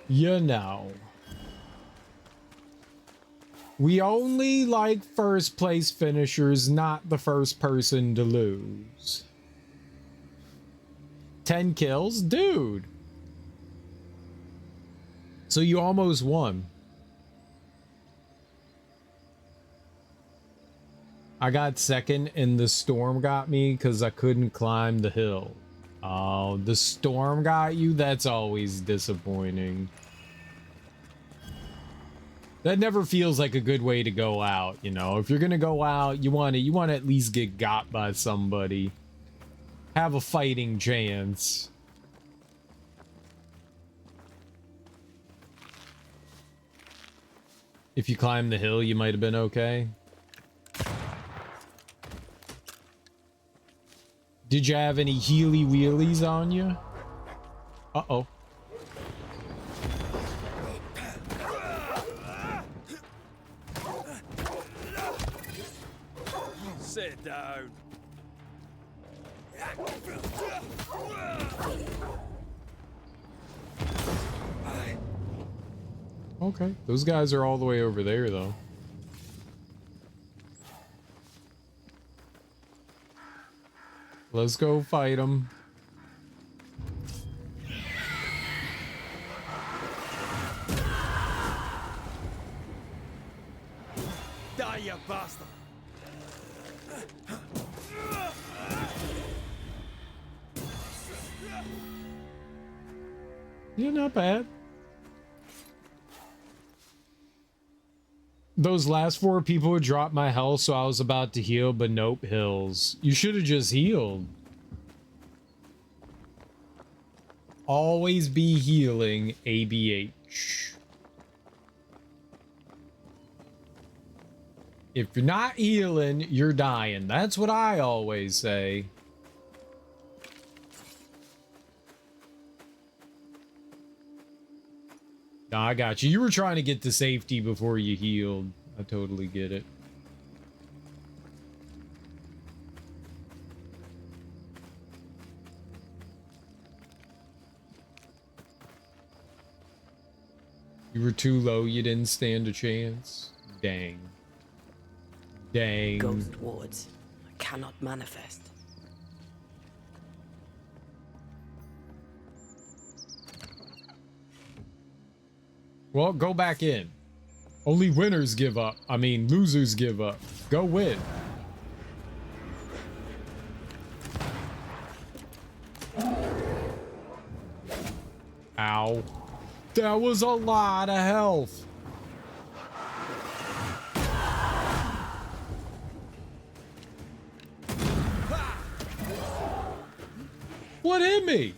You know. We only like first place finishers, not the first person to lose. 10 kills? Dude. So you almost won. I got second and the storm got me because I couldn't climb the hill. Oh, the storm got you? That's always disappointing. That never feels like a good way to go out, you know. If you're gonna go out, you want to at least get got by somebody. Have a fighting chance. If you climb the hill, you might have been okay. Did you have any healy wheelies on you? Uh-oh. Sit down. Okay, those guys are all the way over there, though. Let's go fight them. Die, you bastard! Yeah, not bad. Those last 4 people would drop my health, so I was about to heal, but nope, hills. You should have just healed. Always be healing, ABH. If you're not healing, you're dying. That's what I always say. No, I got you. You were trying to get to safety before you healed. I totally get it. You were too low. You didn't stand a chance. Dang. Dang. Ghost wards cannot manifest. Well, go back in. Only winners give up. I mean, losers give up. Go win. Ow. That was a lot of health. What hit me?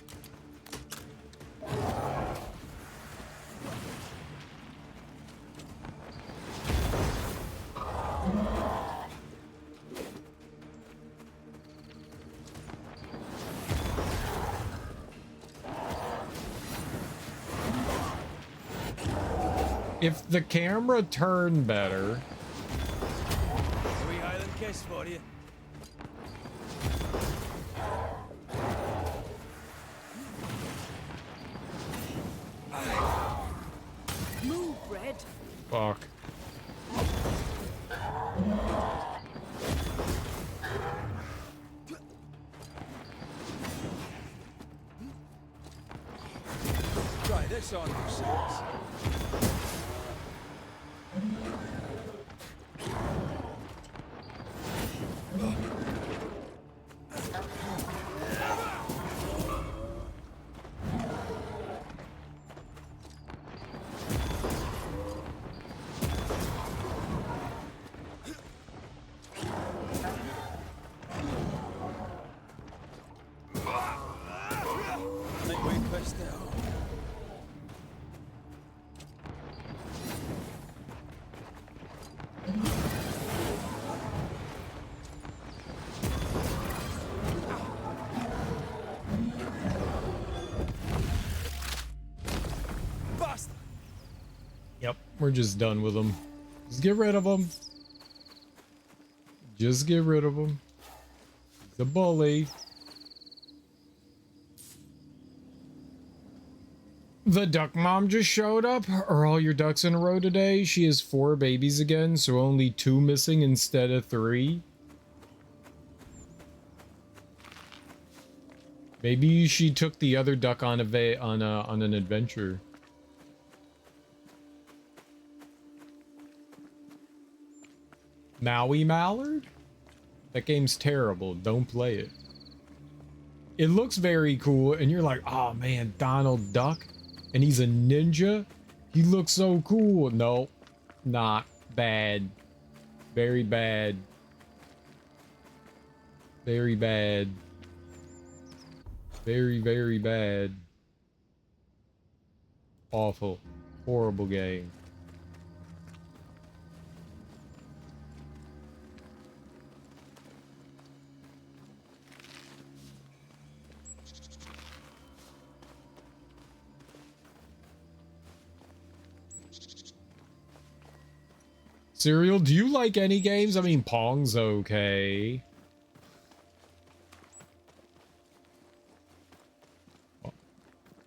If the camera turned better. A wee Highland kiss for you. Move, Red. Fuck. Try this on yourselves. Think we pushed it. Yep, we're just done with them. Just get rid of them. Just get rid of him. He's a bully. The duck mom just showed up. Are all your ducks in a row today? She has 4 babies again, so only 2 missing instead of 3. Maybe she took the other duck on on an adventure. Maui Mallard? That game's terrible. Don't play it. It looks very cool, and you're like, oh man, Donald Duck, and he's a ninja. He looks so cool. No, not bad. Very bad. Very bad. Very, very bad. Awful. Horrible game. Serial, do you like any games? I mean, Pong's okay.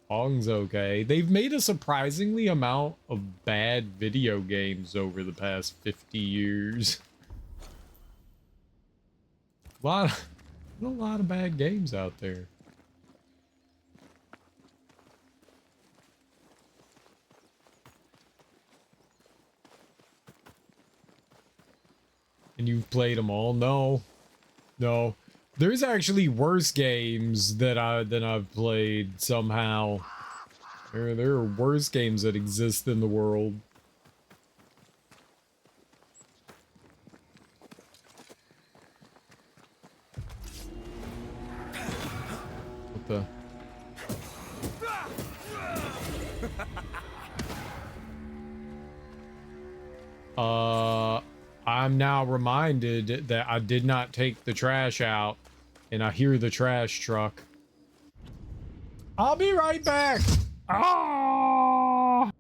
Pong's okay. They've made a surprisingly amount of bad video games over the past 50 years. A lot of bad games out there. And you've played them all? No. No. There's actually worse games that I've played somehow. There are worse games that exist in the world. What the? I'm now reminded that I did not take the trash out, and I hear the trash truck. I'll be right back. Ah!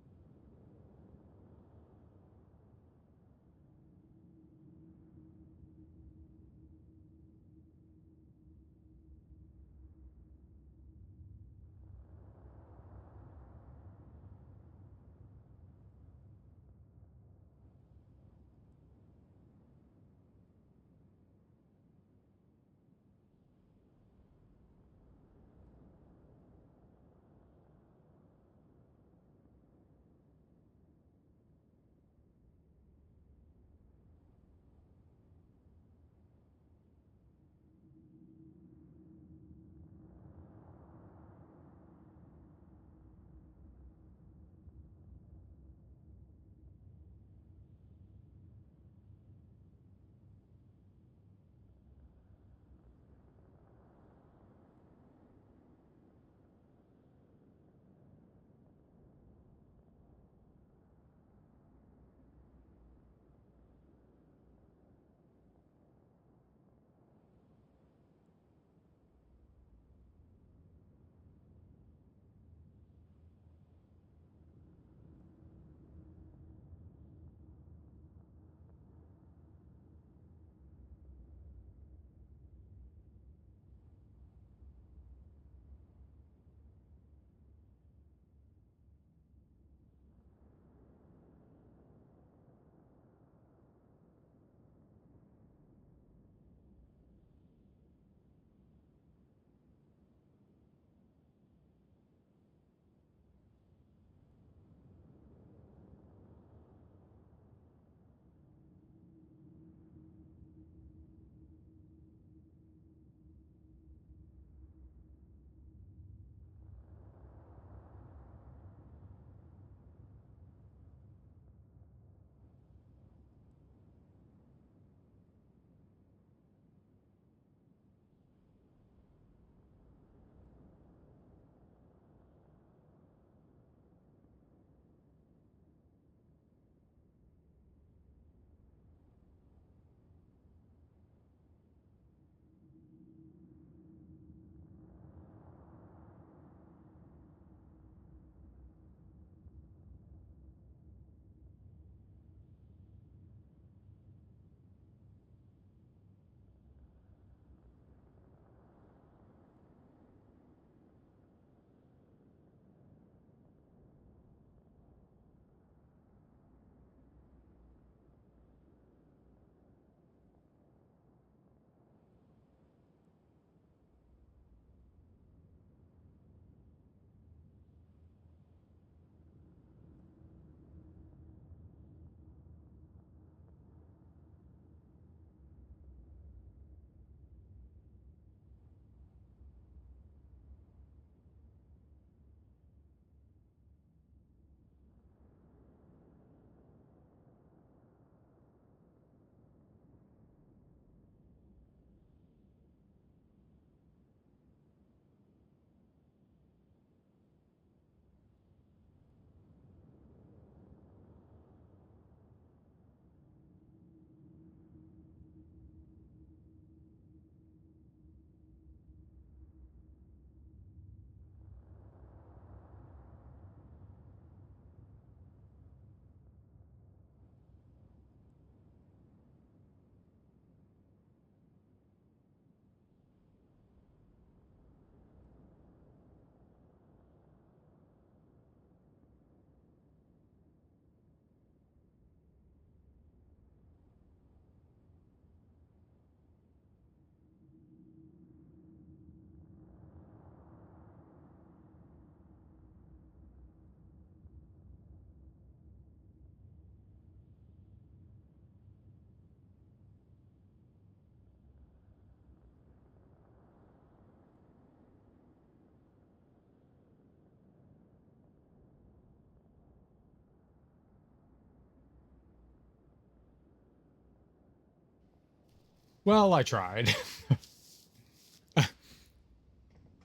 Well, I tried.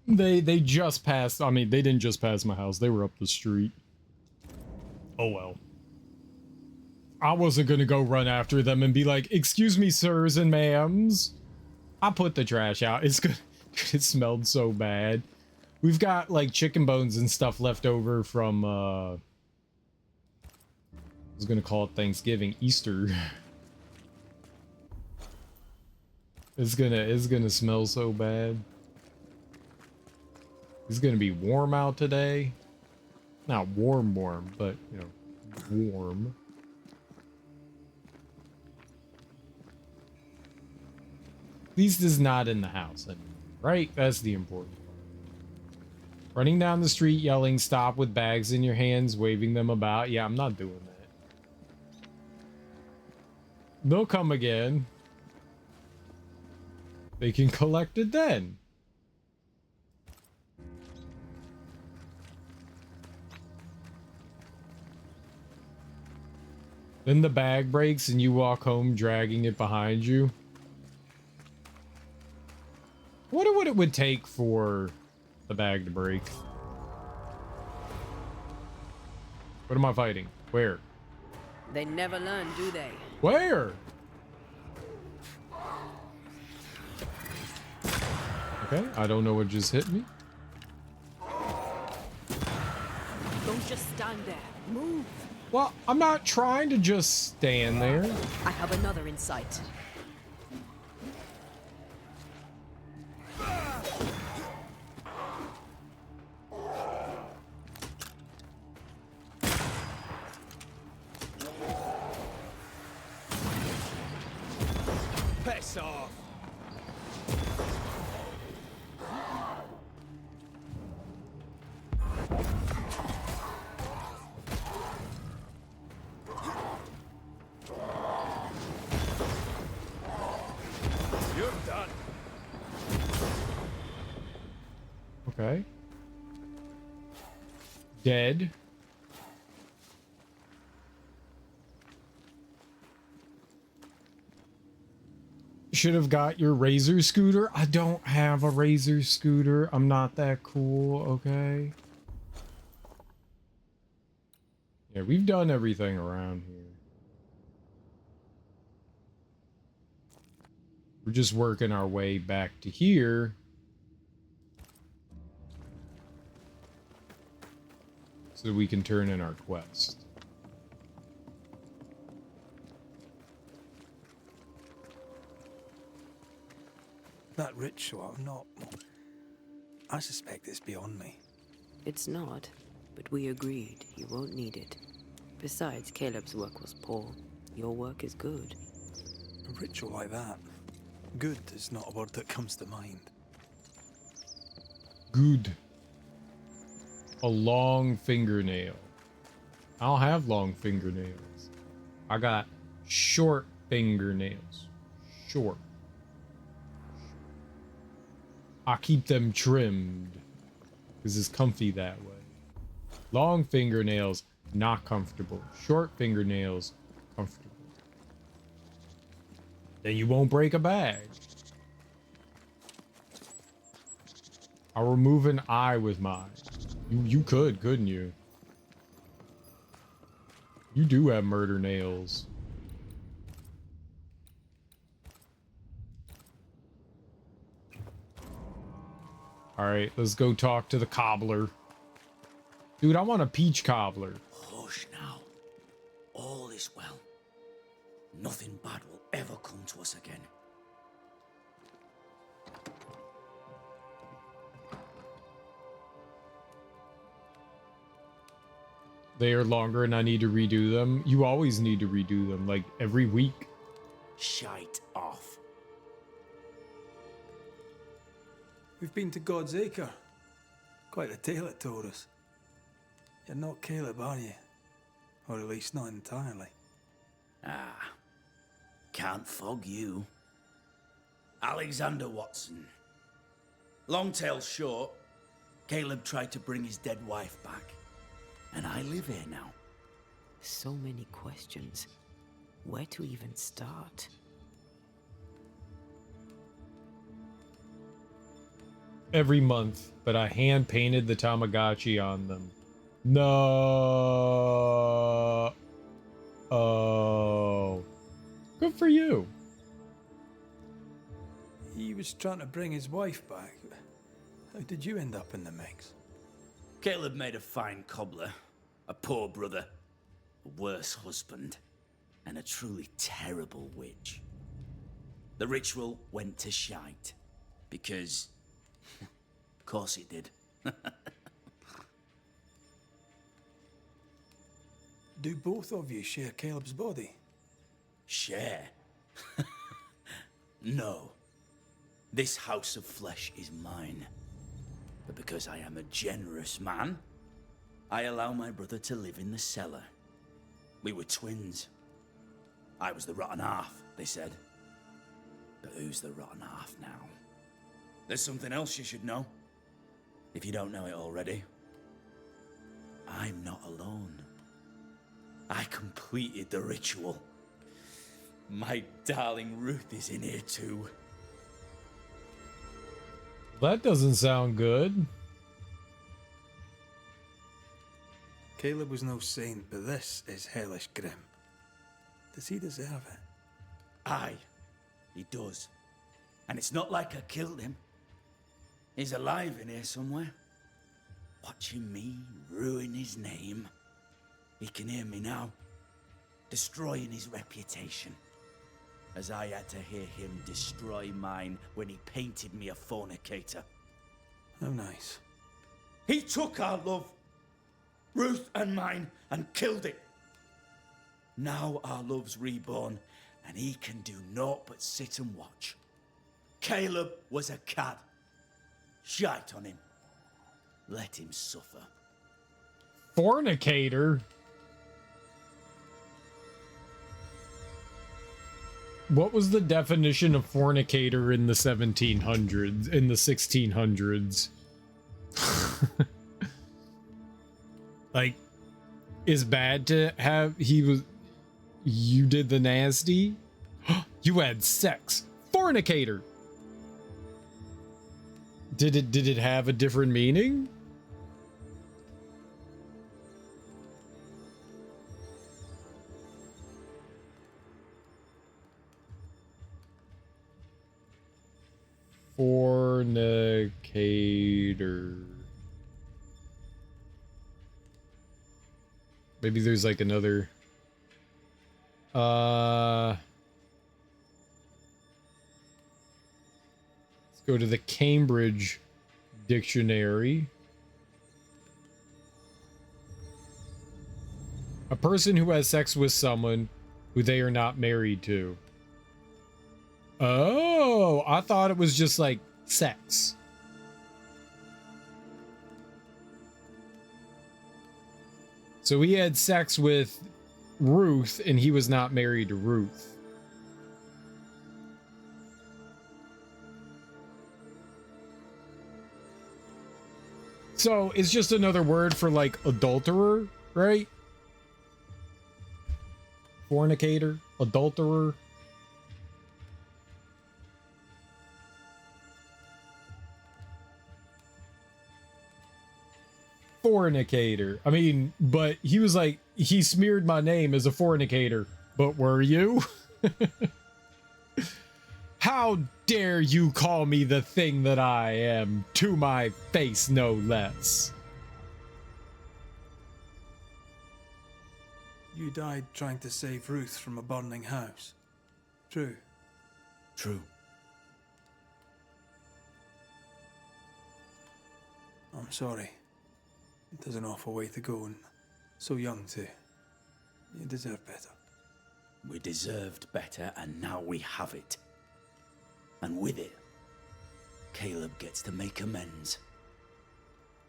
They just passed. I mean, they didn't just pass my house. They were up the street. Oh well. I wasn't gonna go run after them and be like, "Excuse me, sirs and ma'ams. I put the trash out. It's good." It smelled so bad. We've got like chicken bones and stuff left over from I was gonna call it Thanksgiving, Easter. It's gonna smell so bad. It's gonna be warm out today. Not warm, but you know, warm. At least it's not in the house anymore, right? That's the important part. Running down the street yelling, "Stop," with bags in your hands, waving them about. Yeah, I'm not doing that. They'll come again. They can collect it then. Then the bag breaks and you walk home dragging it behind you. I wonder what it would take for the bag to break. What am I fighting? Where? They never learn, do they? Where? Okay, I don't know what just hit me. Don't just stand there. Move. Well, I'm not trying to just stand there. I have another in sight. Piss off! You're done. Okay. Dead. Should have got your razor scooter. I don't have a razor scooter. I'm not that cool, okay? Yeah, we've done everything around here. We're just working our way back to here. So that we can turn in our quest. That ritual, I suspect it's beyond me. It's not, but we agreed you won't need it. Besides, Caleb's work was poor. Your work is good. A ritual like that. Good is not a word that comes to mind. Good. A long fingernail. I don't have long fingernails. I got short fingernails. Short. I keep them trimmed because it's comfy that way. Long fingernails, not comfortable. Short fingernails, comfortable. Then you won't break a bag. I'll remove an eye with mine. You could, couldn't you? You do have murder nails. Alright, let's go talk to the cobbler. Dude, I want a peach cobbler. Hush now. All is well. Nothing bad will ever come to us again. They are longer and I need to redo them. You always need to redo them, like every week. Shite off. We've been to God's Acre. Quite a tale it told us. You're not Caleb, are you? Or at least not entirely. Ah. Can't fog you. Alexander Watson. Long tale short, Caleb tried to bring his dead wife back. And I live here now. So many questions. Where to even start? every month, but I hand painted the Tamagotchi on them. No. Oh. Good for you. He was trying to bring his wife back. How did you end up in the mix? Caleb made a fine cobbler, a poor brother, a worse husband, and a truly terrible witch. The ritual went to shite, because, of course it did. Do both of you share Caleb's body? Share? No. This house of flesh is mine. But because I am a generous man, I allow my brother to live in the cellar. We were twins. I was the rotten half, they said. But who's the rotten half now? There's something else you should know. If you don't know it already. I'm not alone. I completed the ritual. My darling Ruth is in here too. That doesn't sound good. Caleb was no saint, but this is hellish grim. Does he deserve it? Aye, he does. And it's not like I killed him. He's alive in here somewhere. Watching me ruin his name. He can hear me now. Destroying his reputation. As I had to hear him destroy mine when he painted me a fornicator. How nice. He took our love, Ruth and mine, and killed it. Now our love's reborn, and he can do naught but sit and watch. Caleb was a cad. Shite on him. Let him suffer. Fornicator? What was the definition of fornicator in the 1700s, in the 1600s? Like, is bad to have, you did the nasty? You had sex. Fornicator. Did it have a different meaning? Fornicator. Maybe there's like another. Let's go to the Cambridge Dictionary. A person who has sex with someone who they are not married to. Oh, I thought it was just like sex. So he had sex with Ruth and he was not married to Ruth. So it's just another word for like adulterer, right? Fornicator, adulterer. Fornicator. I mean, but he was like, he smeared my name as a fornicator. But were you? How dare you call me the thing that I am, to my face no less. You died trying to save Ruth from a burning house. True. True. I'm sorry. It was an awful way to go, and so young too. You deserve better. We deserved better, and now we have it. And with it, Caleb gets to make amends.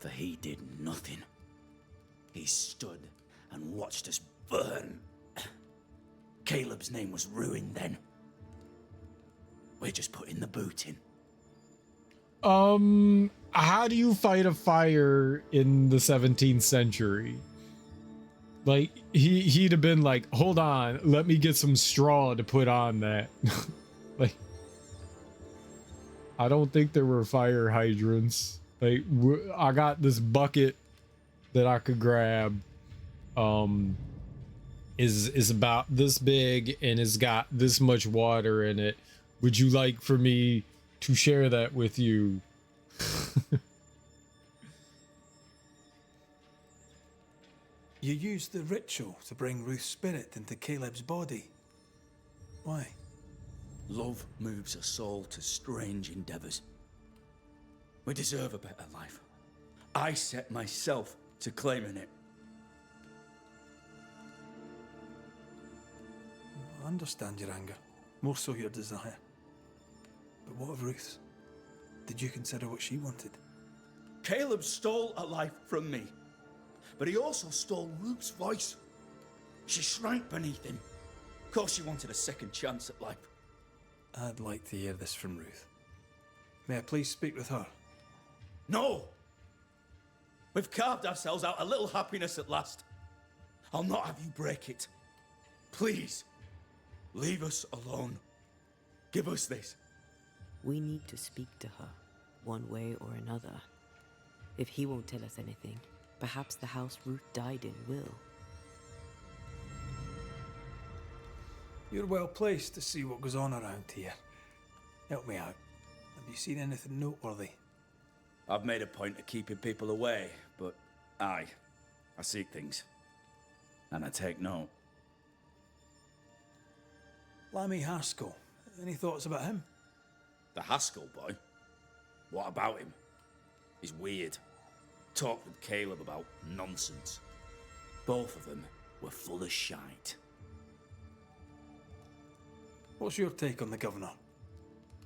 For he did nothing. He stood and watched us burn. Caleb's name was ruined then. We're just putting the boot in. How do you fight a fire in the 17th century? Like, he'd have been like, hold on, let me get some straw to put on that. Like, I don't think there were fire hydrants. Like, I got this bucket that I could grab. Is about this big and it's got this much water in it. Would you like for me to share that with you? You used the ritual to bring Ruth's spirit into Caleb's body. Why? Love moves a soul to strange endeavors. We deserve a better life. I set myself to claiming it. I understand your anger, more so your desire. But what of Ruth's? Did you consider what she wanted? Caleb stole a life from me, but he also stole Ruth's voice. She shrank beneath him. Of course she wanted a second chance at life. I'd like to hear this from Ruth. May I please speak with her? No! We've carved ourselves out a little happiness at last. I'll not have you break it. Please, leave us alone. Give us this. We need to speak to her, one way or another. If he won't tell us anything, perhaps the house Ruth died in will. You're well placed to see what goes on around here. Help me out. Have you seen anything noteworthy? I've made a point of keeping people away, but I seek things. And I take note. Lammy Haskell. Any thoughts about him? The Haskell boy? What about him? He's weird. Talked with Caleb about nonsense. Both of them were full of shite. What's your take on the governor?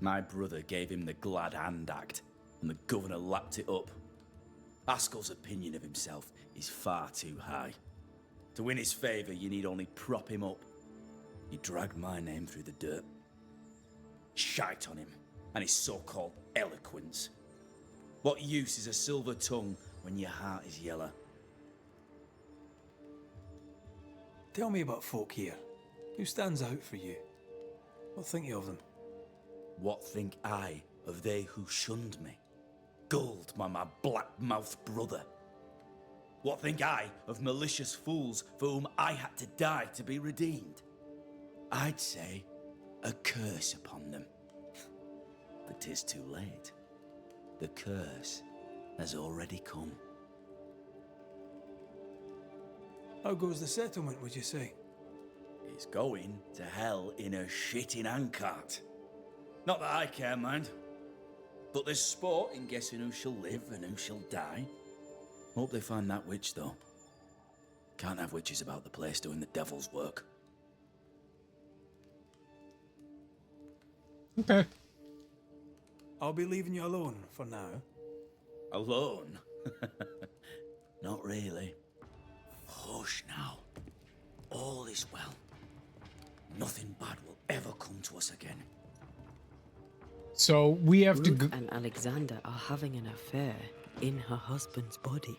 My brother gave him the Glad Hand Act, and the governor lapped it up. Haskell's opinion of himself is far too high. To win his favour, you need only prop him up. He dragged my name through the dirt. Shite on him, and his so-called eloquence. What use is a silver tongue when your heart is yellow? Tell me about folk here. Who stands out for you? What think you of them? What think I of they who shunned me? Gulled by my black-mouthed brother? What think I of malicious fools for whom I had to die to be redeemed? I'd say a curse upon them. But 'tis too late. The curse has already come. How goes the settlement, would you say? It's going to hell in a shitting handcart. Not that I care, mind. But there's sport in guessing who shall live and who shall die. Hope they find that witch, though. Can't have witches about the place doing the devil's work. Okay. I'll be leaving you alone for now. Alone? Not really. Hush now. All is well. Nothing bad will ever come to us again. So we have to Ruth go. and Alexander are having an affair in her husband's body.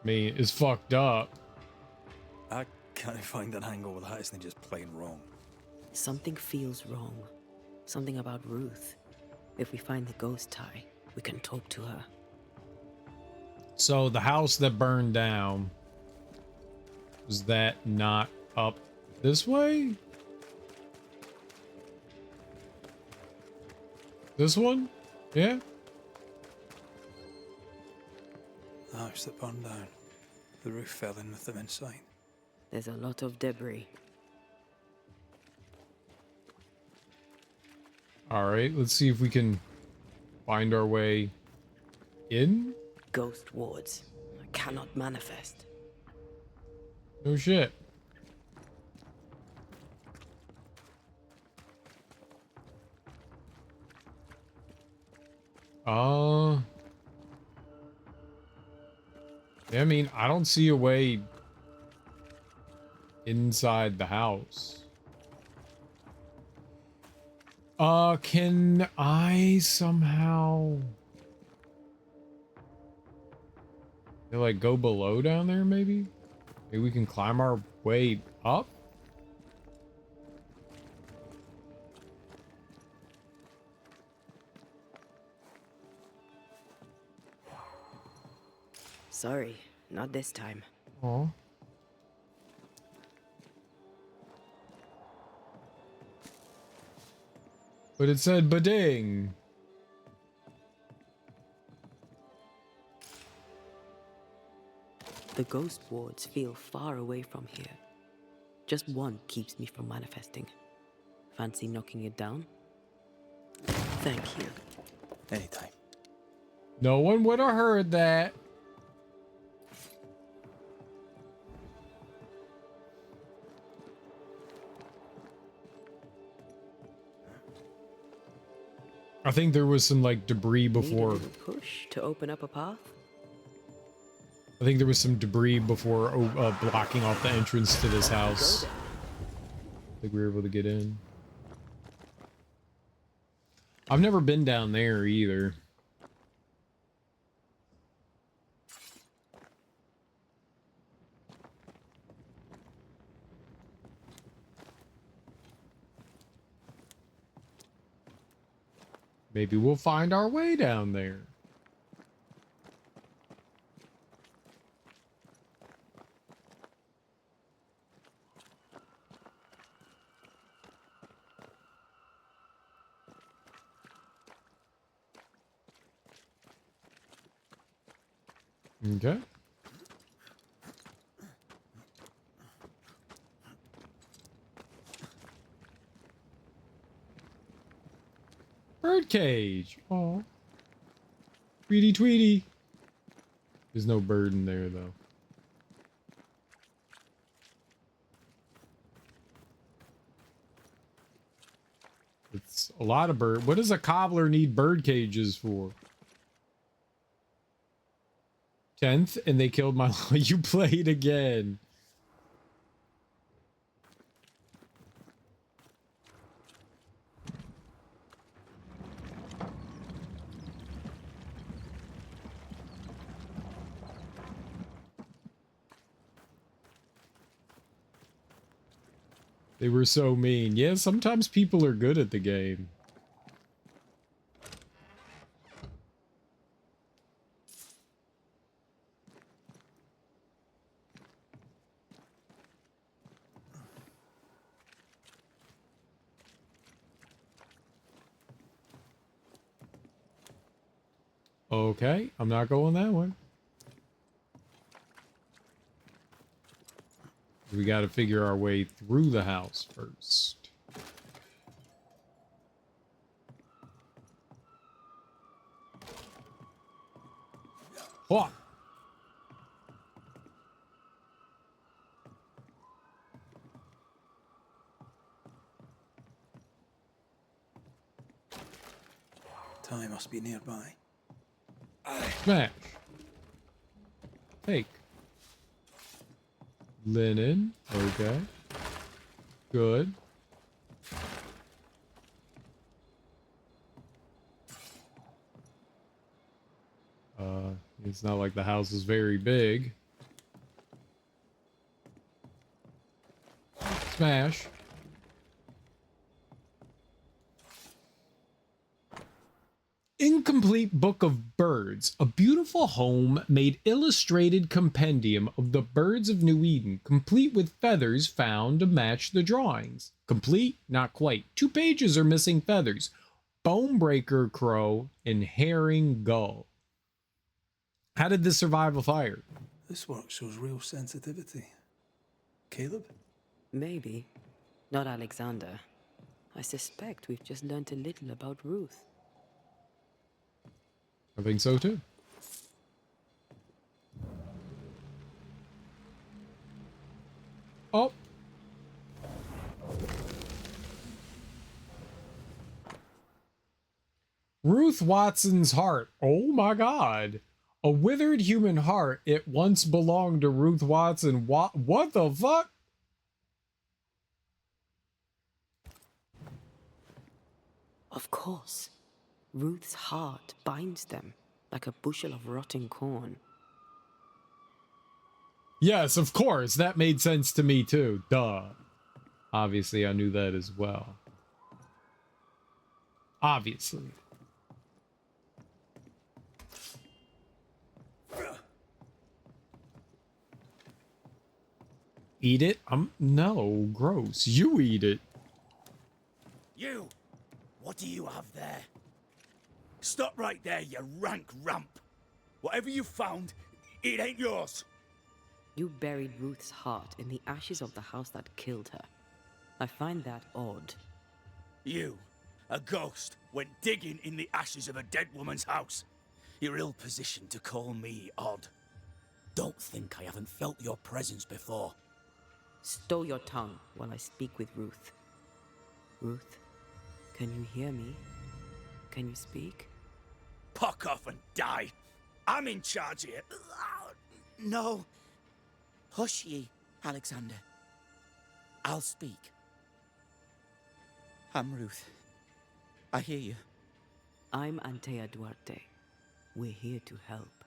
I mean, it's fucked up. I can't find an angle with that, isn't it just plain wrong? Something feels wrong. Something about Ruth. If we find the ghost tie, we can talk to her. So the house that burned down, was that not up this way? This one? Yeah? The house that burned down. The roof fell in with them inside. There's a lot of debris. All right, let's see if we can find our way in. Ghost wards cannot manifest. No shit. Yeah, I mean, I don't see a way inside the house. Can I somehow like go below down there maybe? Maybe we can climb our way up? Sorry, not this time. Aw. But it said bading. The ghost wards feel far away from here. Just one keeps me from manifesting. Fancy knocking it down? Thank you. Anytime. No one would have heard that. I think there was some like debris Need a before. little push to open up a path? I think there was some debris before blocking off the entrance to this house. Go I think we were able to get in. I've never been down there either. Maybe we'll find our way down there. Okay. Birdcage. Oh. Tweety Tweety. There's no bird in there though. It's a lot of bird. What does a cobbler need bird cages for? 10th and they killed my you played again. They were so mean. Yeah, sometimes people are good at the game. Okay, I'm not going that way. We got to figure our way through the house first. What? Ty must be nearby. Smash. Take. Linen. Okay. Good. It's not like the house is very big. Smash. Incomplete Book of Birds, a beautiful home-made illustrated compendium of the birds of New Eden, complete with feathers found to match the drawings. Complete? Not quite. 2 pages are missing feathers. Bonebreaker crow and herring gull. How did this survive a fire? This work shows real sensitivity. Caleb? Maybe. Not Alexander. I suspect we've just learned a little about Ruth. I think so too. Oh. Ruth Watson's heart. Oh my God. A withered human heart. It once belonged to Ruth Watson. What the fuck? Of course. Ruth's heart binds them like a bushel of rotting corn. Yes, of course. That made sense to me too. Duh. Obviously, I knew that as well. Obviously. Eat it? No, gross. You eat it. You! What do you have there? Stop right there, you rank rump! Whatever you found, it ain't yours! You buried Ruth's heart in the ashes of the house that killed her. I find that odd. You, a ghost, went digging in the ashes of a dead woman's house. You're ill-positioned to call me odd. Don't think I haven't felt your presence before. Stow your tongue while I speak with Ruth. Ruth, can you hear me? Can you speak? Puck off and die! I'm in charge here. No. Hush ye, Alexander. I'll speak. I'm Ruth. I hear you. I'm Antea Duarte. We're here to help.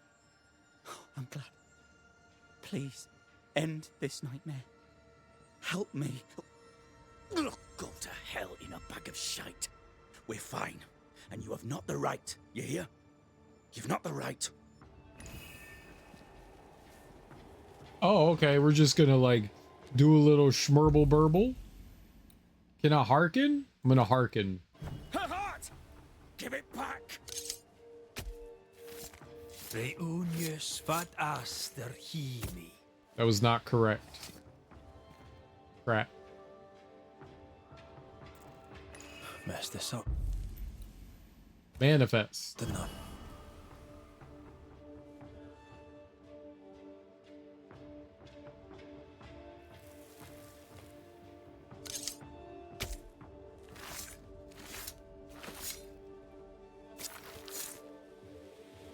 I'm glad. Please, end this nightmare. Help me. Go to hell in a bag of shite. We're fine, and you have not the right, you hear? You've not the right. Oh, okay. We're just gonna like do a little schmerble burble. Can I hearken? I'm gonna hearken. Her heart! Give it back! Reunius vat aster himi. That was not correct. Crap. Messed this up, Manifest. didn't I?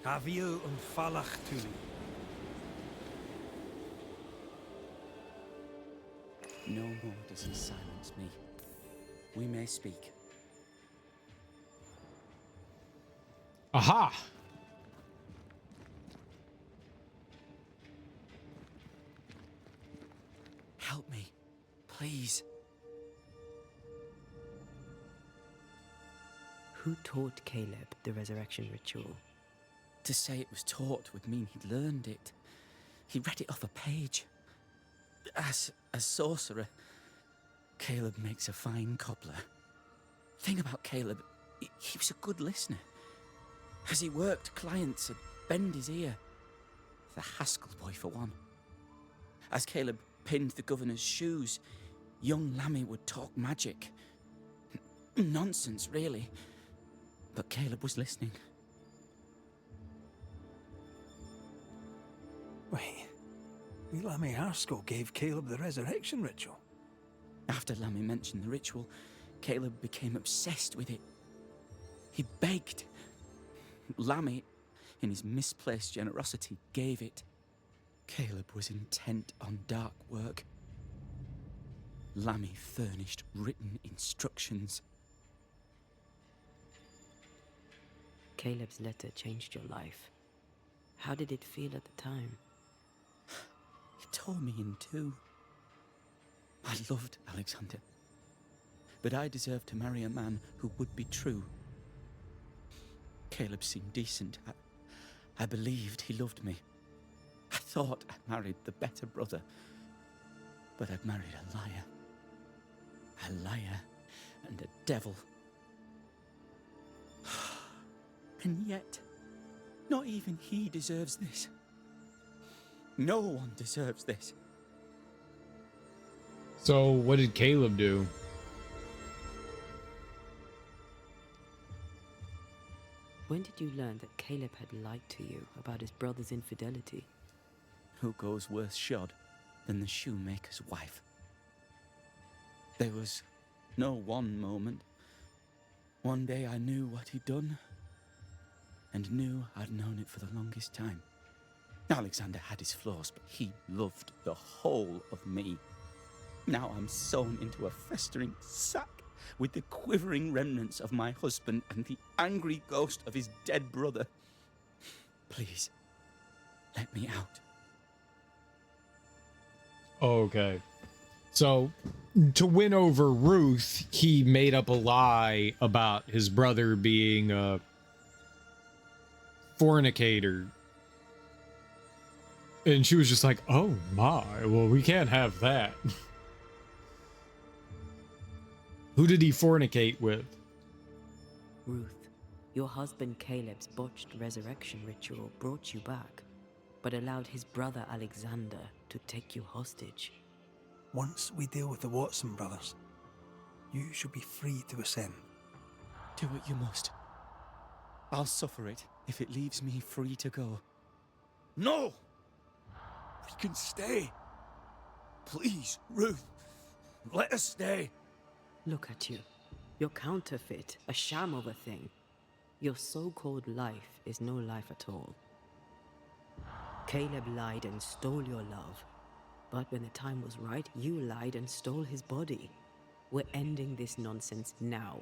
Have you falach tu? No more does he silence me. We may speak. Aha! Help me, please. Who taught Caleb the resurrection ritual? To say it was taught would mean he'd learned it. He read it off a page. As a sorcerer, Caleb makes a fine cobbler. Thing about Caleb, he was a good listener. As he worked, clients would bend his ear. The Haskell boy, for one. As Caleb pinned the governor's shoes, young Lammy would talk magic. Nonsense, really. But Caleb was listening. Wait, Lammy Haskell gave Caleb the resurrection ritual. After Lammy mentioned the ritual, Caleb became obsessed with it. He begged. Lammy, in his misplaced generosity, gave it. Caleb was intent on dark work. Lammy furnished written instructions. Caleb's letter changed your life. How did it feel at the time? It tore me in two. I loved Alexander, but I deserved to marry a man who would be true. Caleb seemed decent. I believed he loved me. I thought I married the better brother, but I'd married a liar. A liar and a devil. And yet, not even he deserves this. No one deserves this. So what did Caleb do? When did you learn that Caleb had lied to you about his brother's infidelity? Who goes worse shod than the shoemaker's wife? There was no one moment. One day I knew what he'd done, and knew I'd known it for the longest time. Alexander had his flaws, but he loved the whole of me. Now I'm sewn into a festering sack with the quivering remnants of my husband and the angry ghost of his dead brother. Please, let me out. Okay. So to win over Ruth, he made up a lie about his brother being a fornicator. And she was just like, oh my, well, we can't have that. Who did he fornicate with? Ruth, your husband Caleb's botched resurrection ritual brought you back, but allowed his brother Alexander to take you hostage. Once we deal with the Watson brothers, you shall be free to ascend. Do what you must. I'll suffer it if it leaves me free to go. No! We can stay. Please, Ruth, let us stay. Look at you. You're counterfeit, a sham of a thing. Your so-called life is no life at all. Caleb lied and stole your love. But when the time was right, you lied and stole his body. We're ending this nonsense now.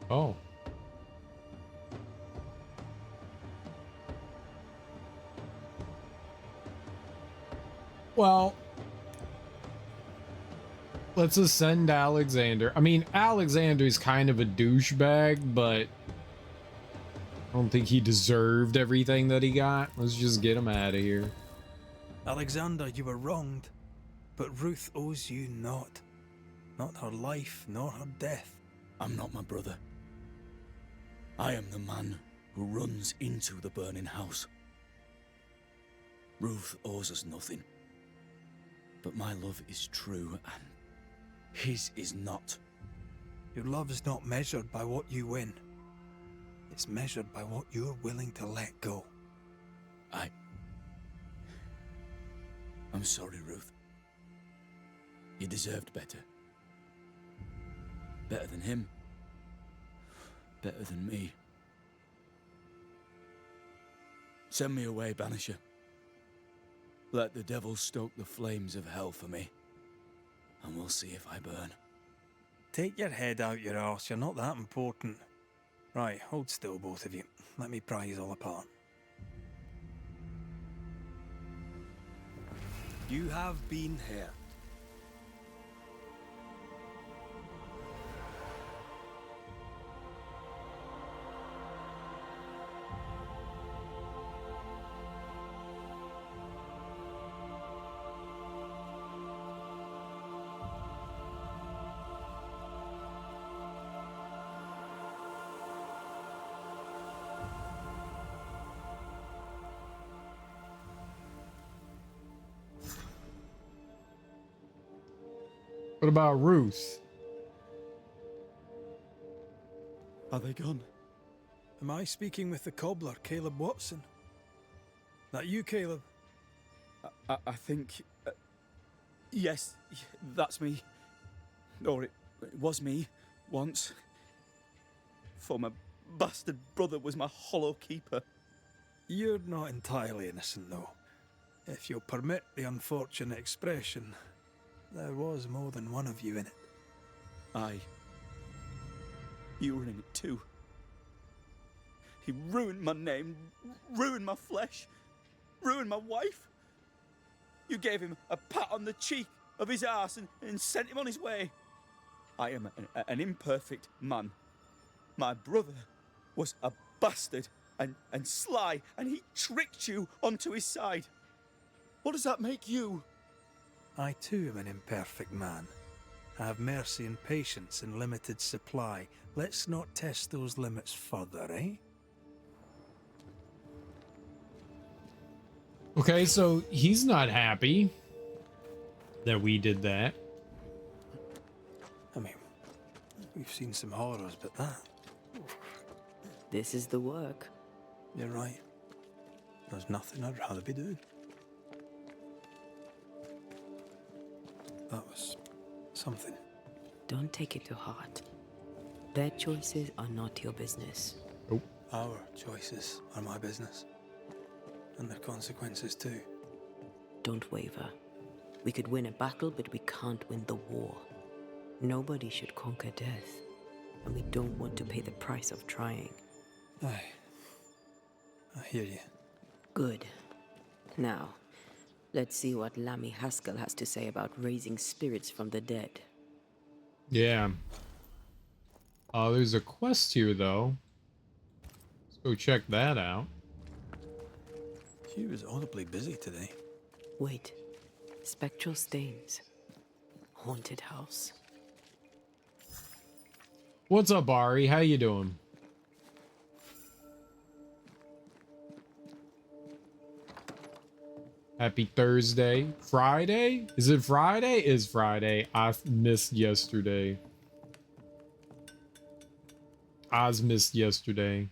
Oh. Well, let's ascend Alexander. I mean, Alexander's kind of a douchebag, but I don't think he deserved everything that he got. Let's just get him out of here. Alexander, you were wronged, but Ruth owes you naught. Not her life, nor her death. I'm not my brother. I am the man who runs into the burning house. Ruth owes us nothing. But my love is true, and his is not. Your love is not measured by what you win. It's measured by what you're willing to let go. I'm sorry, Ruth. You deserved better. Better than him. Better than me. Send me away, Banisher. Let the devil stoke the flames of hell for me, and we'll see if I burn. Take your head out your arse, you're not that important. Right, hold still, both of you. Let me pry you all apart. You have been here. What about Ruth? Are they gone? Am I speaking with the cobbler, Caleb Watson? That you, Caleb? I think... yes, that's me. Or it was me, once. For my bastard brother was my hollow keeper. You're not entirely innocent, though. If you'll permit the unfortunate expression, there was more than one of you in it. Aye. You were in it too. He ruined my name, ruined my flesh, ruined my wife. You gave him a pat on the cheek of his arse and sent him on his way. I am an imperfect man. My brother was a bastard and sly, and he tricked you onto his side. What does that make you? I too am an imperfect man. I have mercy and patience in limited supply. Let's not test those limits further, eh? Okay, so he's not happy that we did that. I mean, we've seen some horrors, but that... This is the work. You're right. There's nothing I'd rather be doing. That was something. Don't take it to heart. Their choices are not your business. Nope. Our choices are my business. And their consequences too. Don't waver. We could win a battle, but we can't win the war. Nobody should conquer death. And we don't want to pay the price of trying. Aye. I hear you. Good. Now, let's see what Lammy Haskell has to say about raising spirits from the dead. Yeah. There's a quest here, though. Let's go check that out. She was audibly busy today. Wait. Spectral stains. Haunted house. What's up, Ari? How you doing? Happy Thursday. Friday? Is it Friday? Is Friday. I missed yesterday. Oz missed yesterday.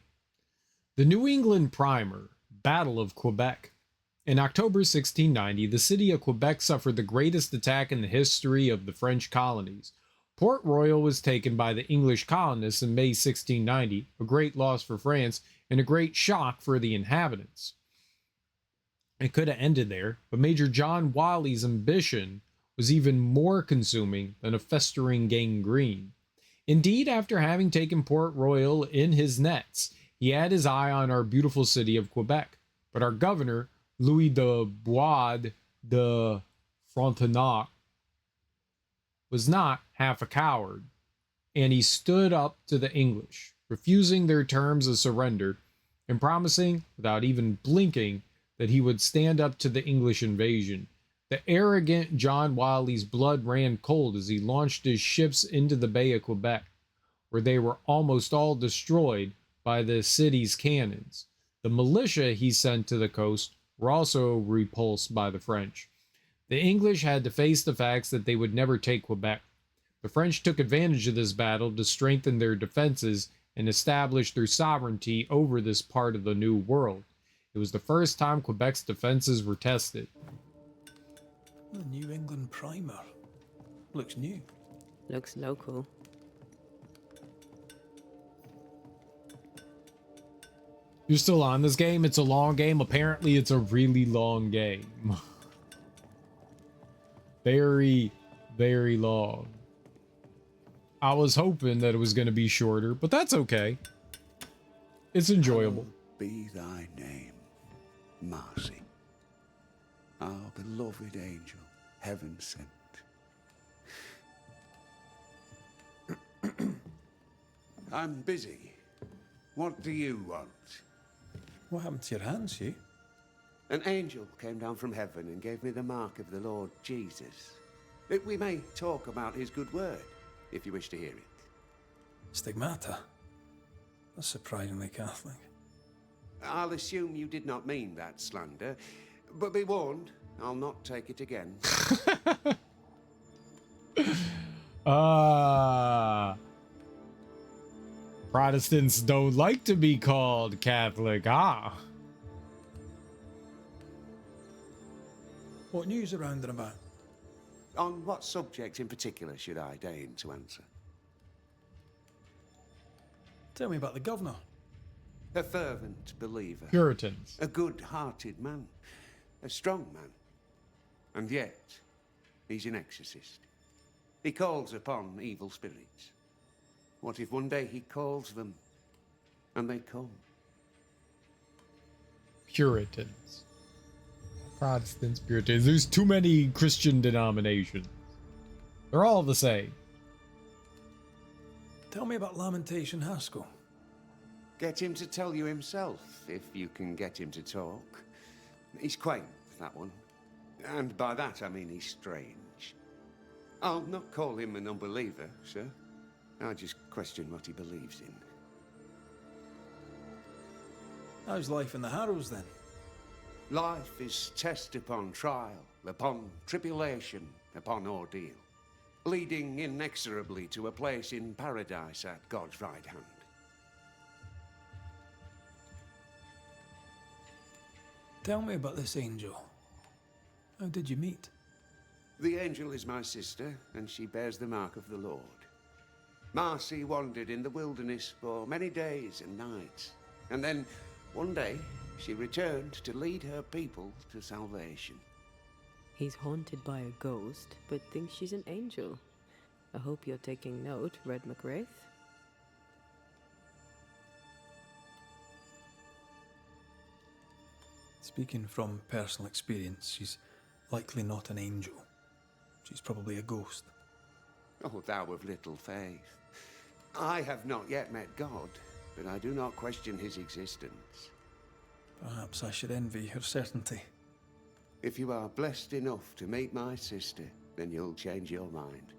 The New England Primer, Battle of Quebec. In October 1690, the city of Quebec suffered the greatest attack in the history of the French colonies. Port Royal was taken by the English colonists in May 1690, a great loss for France and a great shock for the inhabitants. It could have ended there, but Major John Wally's ambition was even more consuming than a festering gangrene. Indeed, after having taken Port Royal in his nets, he had his eye on our beautiful city of Quebec. But our governor, Louis de Bois de Frontenac, was not half a coward, and he stood up to the English, refusing their terms of surrender and promising, without even blinking, that he would stand up to the English invasion. The arrogant John Wally's blood ran cold as he launched his ships into the Bay of Quebec, where they were almost all destroyed by the city's cannons. The militia he sent to the coast were also repulsed by the French. The English had to face the facts that they would never take Quebec. The French took advantage of this battle to strengthen their defenses and establish their sovereignty over this part of the New World. It was the first time Quebec's defenses were tested. The New England Primer. Looks new. Looks local. You're still on this game? It's a long game. Apparently, it's a really long game. Very, very long. I was hoping that it was going to be shorter, but that's okay. It's enjoyable. Hallowed be thy name, Marcy, our beloved angel, heaven sent. I'm busy. What do you want? What happened to your hands, Hugh? An angel came down from heaven and gave me the mark of the Lord Jesus. We may talk about his good word, if you wish to hear it. Stigmata? That's surprisingly Catholic. I'll assume you did not mean that slander, but be warned, I'll not take it again. Protestants don't like to be called Catholic, What news around and about? On what subject in particular should I deign to answer? Tell me about the governor. A fervent believer. Puritans. A good-hearted man. A strong man. And yet, he's an exorcist. He calls upon evil spirits. What if one day he calls them, and they come? Puritans. Protestants, Puritans. There's too many Christian denominations. They're all the same. Tell me about Lamentation Haskell. Get him to tell you himself, if you can get him to talk. He's quaint, that one. And by that I mean he's strange. I'll not call him an unbeliever, sir. I just question what he believes in. How's life in the Harrows, then? Life is test upon trial, upon tribulation, upon ordeal, leading inexorably to a place in paradise at God's right hand. Tell me about this angel. How did you meet? The angel is my sister, and she bears the mark of the Lord. Marcy wandered in the wilderness for many days and nights, and then, one day, she returned to lead her people to salvation. He's haunted by a ghost, but thinks she's an angel. I hope you're taking note, Red McWraith. Speaking from personal experience, she's likely not an angel. She's probably a ghost. Oh, thou of little faith. I have not yet met God, but I do not question his existence. Perhaps I should envy her certainty. If you are blessed enough to meet my sister, then you'll change your mind.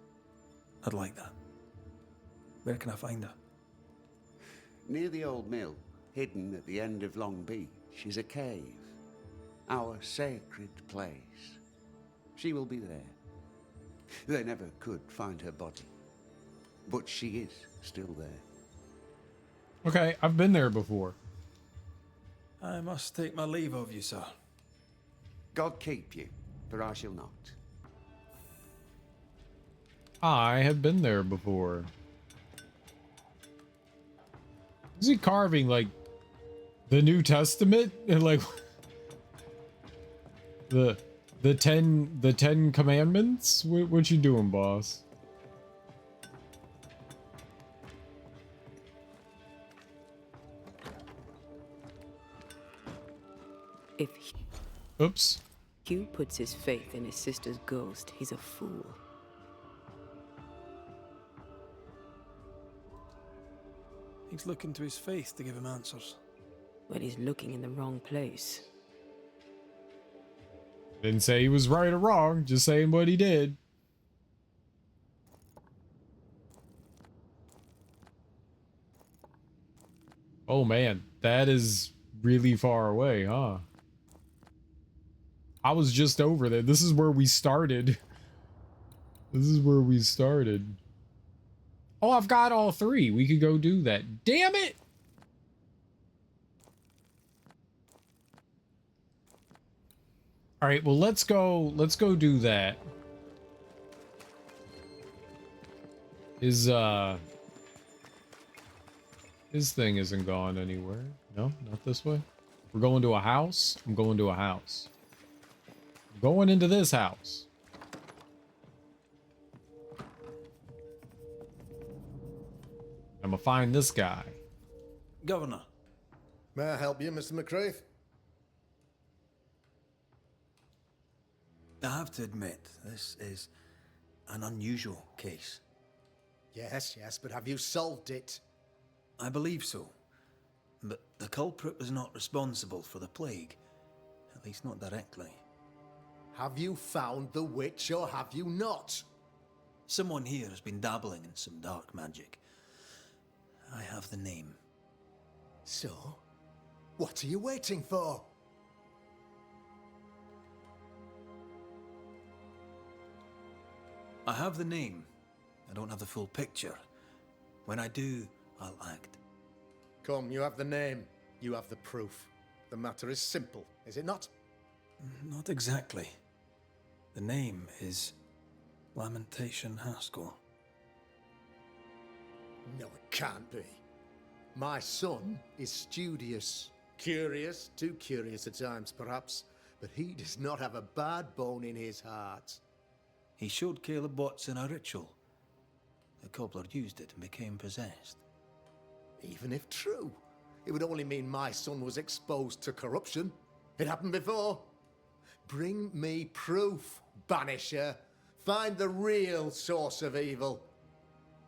I'd like that. Where can I find her? Near the old mill, hidden at the end of Long Beach, is a cave. Our sacred place. She will be there. They never could find her body. But she is still there. Okay, I've been there before. I must take my leave of you, sir. God keep you, for I shall not. I have been there before. Is he carving like the New Testament and like the Ten Commandments? What you doing, boss? If Oops. Hugh puts his faith in his sister's ghost, he's a fool. He's looking to his faith to give him answers. But he's looking in the wrong place. Didn't say he was right or wrong, just saying what he did. Oh man, that is really far away, huh? I was just over there. This is where we started. This is where we started. Oh, I've got all three. We could go do that. Damn it! All right, well, let's go do that. His thing isn't gone anywhere. No, not this way. We're going to a house. I'm going to a house. I'm going into this house. I'm gonna find this guy. Governor. May I help you, Mr. McCraith? I have to admit, this is an unusual case. Yes, but have you solved it? I believe so. But the culprit was not responsible for the plague. At least not directly. Have you found the witch or have you not? Someone here has been dabbling in some dark magic. I have the name. So, what are you waiting for? I have the name. I don't have the full picture. When I do, I'll act. Come, you have the name. You have the proof. The matter is simple, is it not? Not exactly. The name is Lamentation Haskell. No, it can't be. My son is studious. Curious, too curious at times, perhaps. But he does not have a bad bone in his heart. He showed Caleb Watson a ritual. The cobbler used it and became possessed. Even if true, it would only mean my son was exposed to corruption. It happened before. Bring me proof, Banisher. Find the real source of evil.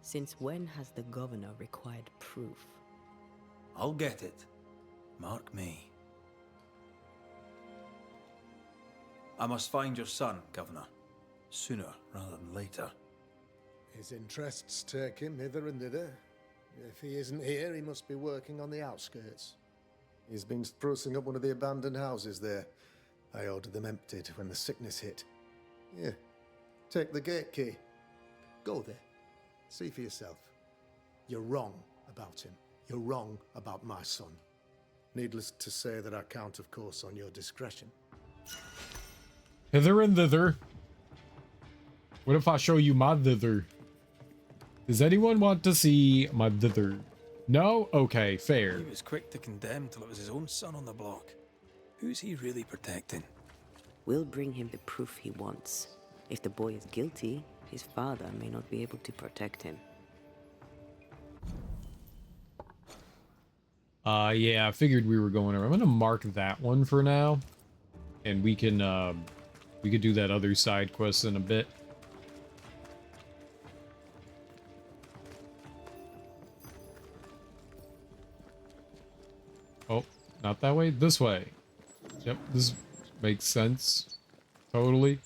Since when has the governor required proof? I'll get it. Mark me. I must find your son, Governor. Sooner rather than later. His interests take him hither and thither. If he isn't here, he must be working on the outskirts. He's been sprucing up one of the abandoned houses there. I ordered them emptied when the sickness hit. Here, take the gate key. Go there. See for yourself. You're wrong about him. You're wrong about my son. Needless to say that I count, of course, on your discretion. Hither and thither. What if I show you my thither? Does anyone want to see my thither? No? Okay, fair. He was quick to condemn till it was his own son on the block. Who's he really protecting? We'll bring him the proof he wants. If the boy is guilty, his father may not be able to protect him. Yeah, I figured we were going over. I'm gonna mark that one for now. And we could do that other side quest in a bit. Oh, Not that way. This way. Yep, this makes sense. Totally.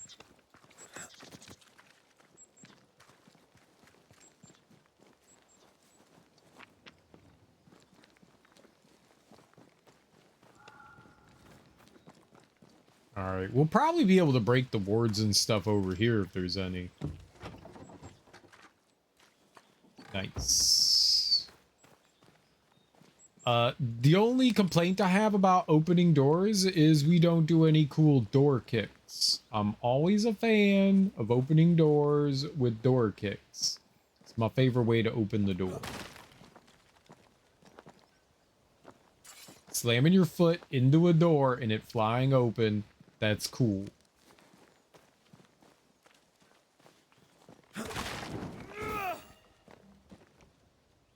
Alright, we'll probably be able to break the wards and stuff over here if there's any. Nice. The only complaint I have about opening doors is we don't do any cool door kicks. I'm always a fan of opening doors with door kicks. It's my favorite way to open the door. Slamming your foot into a door and it flying open, that's cool.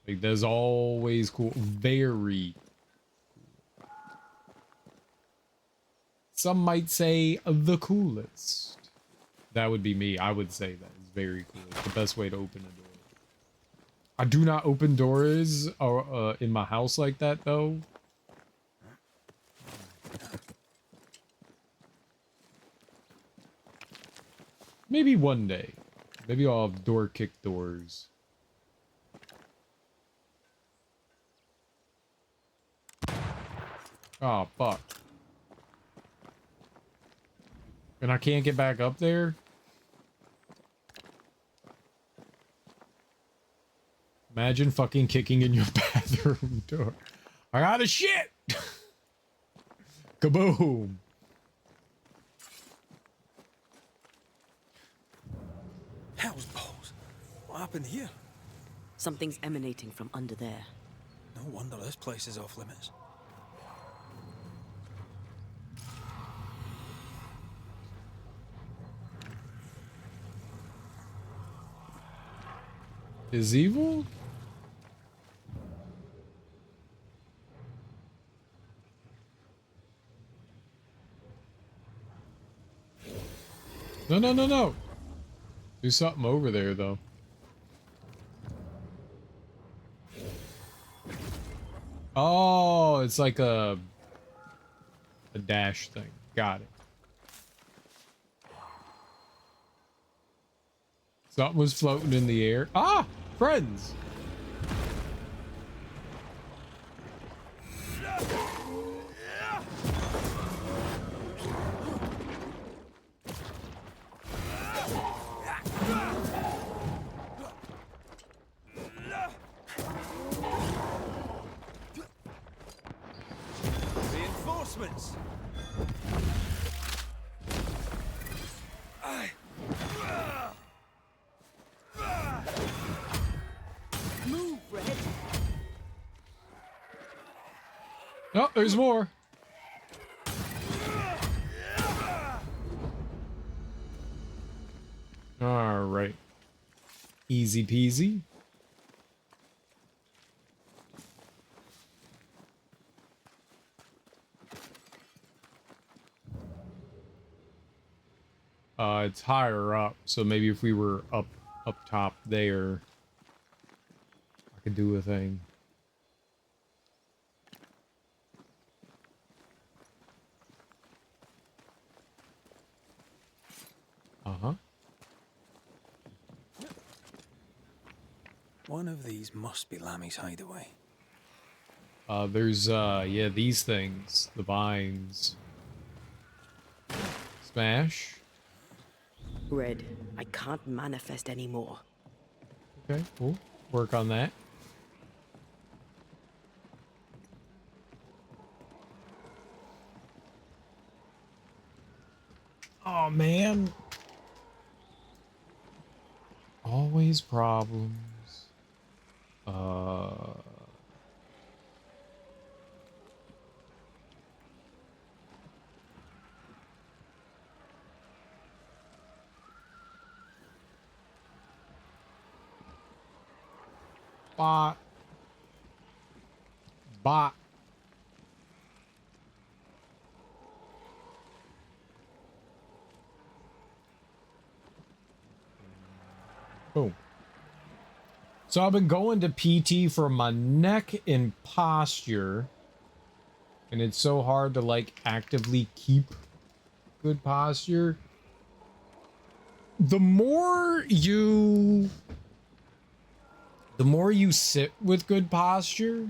Like, that's always cool. Very cool. Some might say the coolest. That would be me. I would say that. It's very cool. It's the best way to open a door. I do not open doors in my house like that, though. Maybe one day. Maybe I'll have door kick doors. Oh, fuck. And I can't get back up there? Imagine fucking kicking in your bathroom door. I got a shit! Kaboom! Hell's balls. What happened here? Something's emanating from under there. No wonder this place is off limits. Is evil? No, no, no, no. Do something over there, though. Oh, it's like a dash thing. Got it. Something was floating in the air. Ah, friends. Reinforcements. Move, Red. Oh, there's more. All right. Easy peasy. It's higher up, so maybe if we were up top there, I could do a thing. Uh-huh. One of these must be Lammy's hideaway. There's yeah, these things, the vines. Smash. Red, I can't manifest anymore. Okay, cool. Work on that. Oh, man. Always problems. Bot. Bot. Boom. So I've been going to PT for my neck and posture. And it's so hard to, like, actively keep good posture. The more you sit with good posture,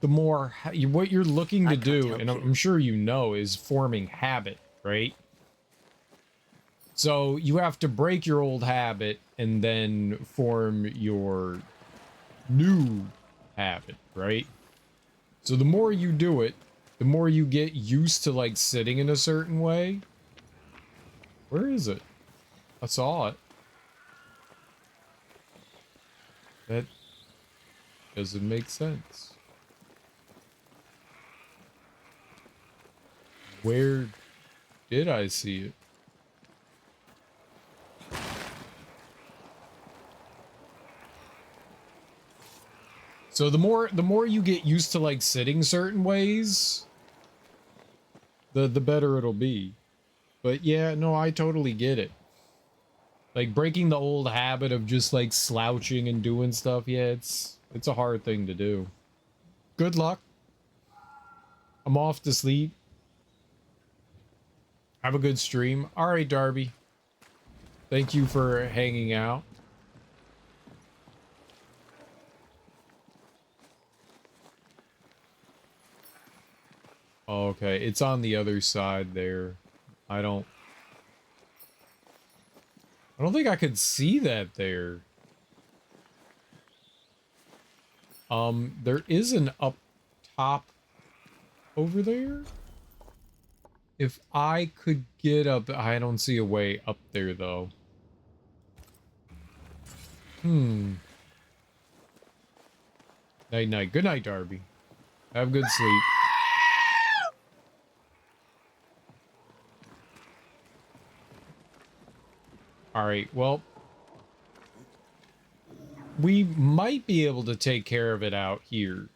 the more what you're looking to do, and I'm sure you know, is forming habit, right? So you have to break your old habit and then form your new habit, right? So the more you do it, the more you get used to, like, sitting in a certain way. Where is it? I saw it. That doesn't make sense. Where did I see it? So the more you get used to, like, sitting certain ways, the better it'll be. But yeah, no, I totally get it. Like, breaking the old habit of just, like, slouching and doing stuff, yeah, it's a hard thing to do. Good luck. I'm off to sleep. Have a good stream. All right, Darby. Thank you for hanging out. Okay, it's on the other side there. I don't think I could see that there. There is an up top over there. If I could get up, I don't see a way up there though. Night night. Good night, Darby. Have good sleep. Alright, well, we might be able to take care of it out here.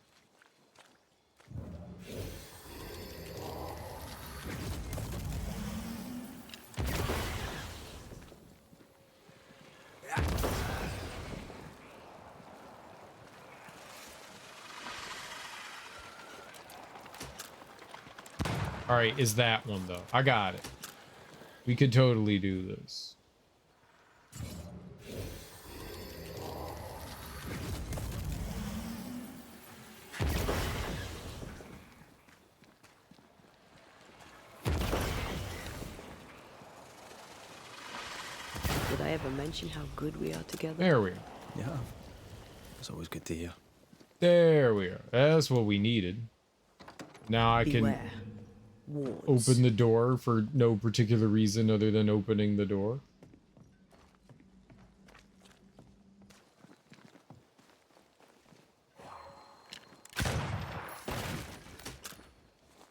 Alright, is that one though? I got it. We could totally do this. Did I ever mention how good we are together? There we are. Yeah. It's always good to hear. There we are. That's what we needed. Now I can open the door for no particular reason other than opening the door.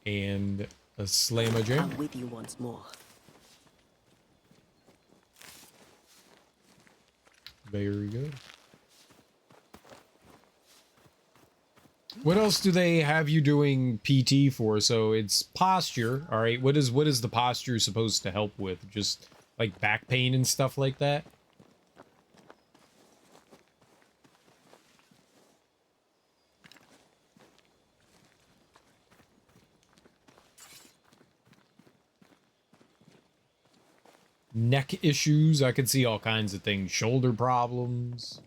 And a slam-a-jam. I'm with you once more. Very good. What else do they have you doing PT for? So it's posture, all right. What is the posture supposed to help with? Just like back pain and stuff like that? Neck issues, I could see all kinds of things. Shoulder problems.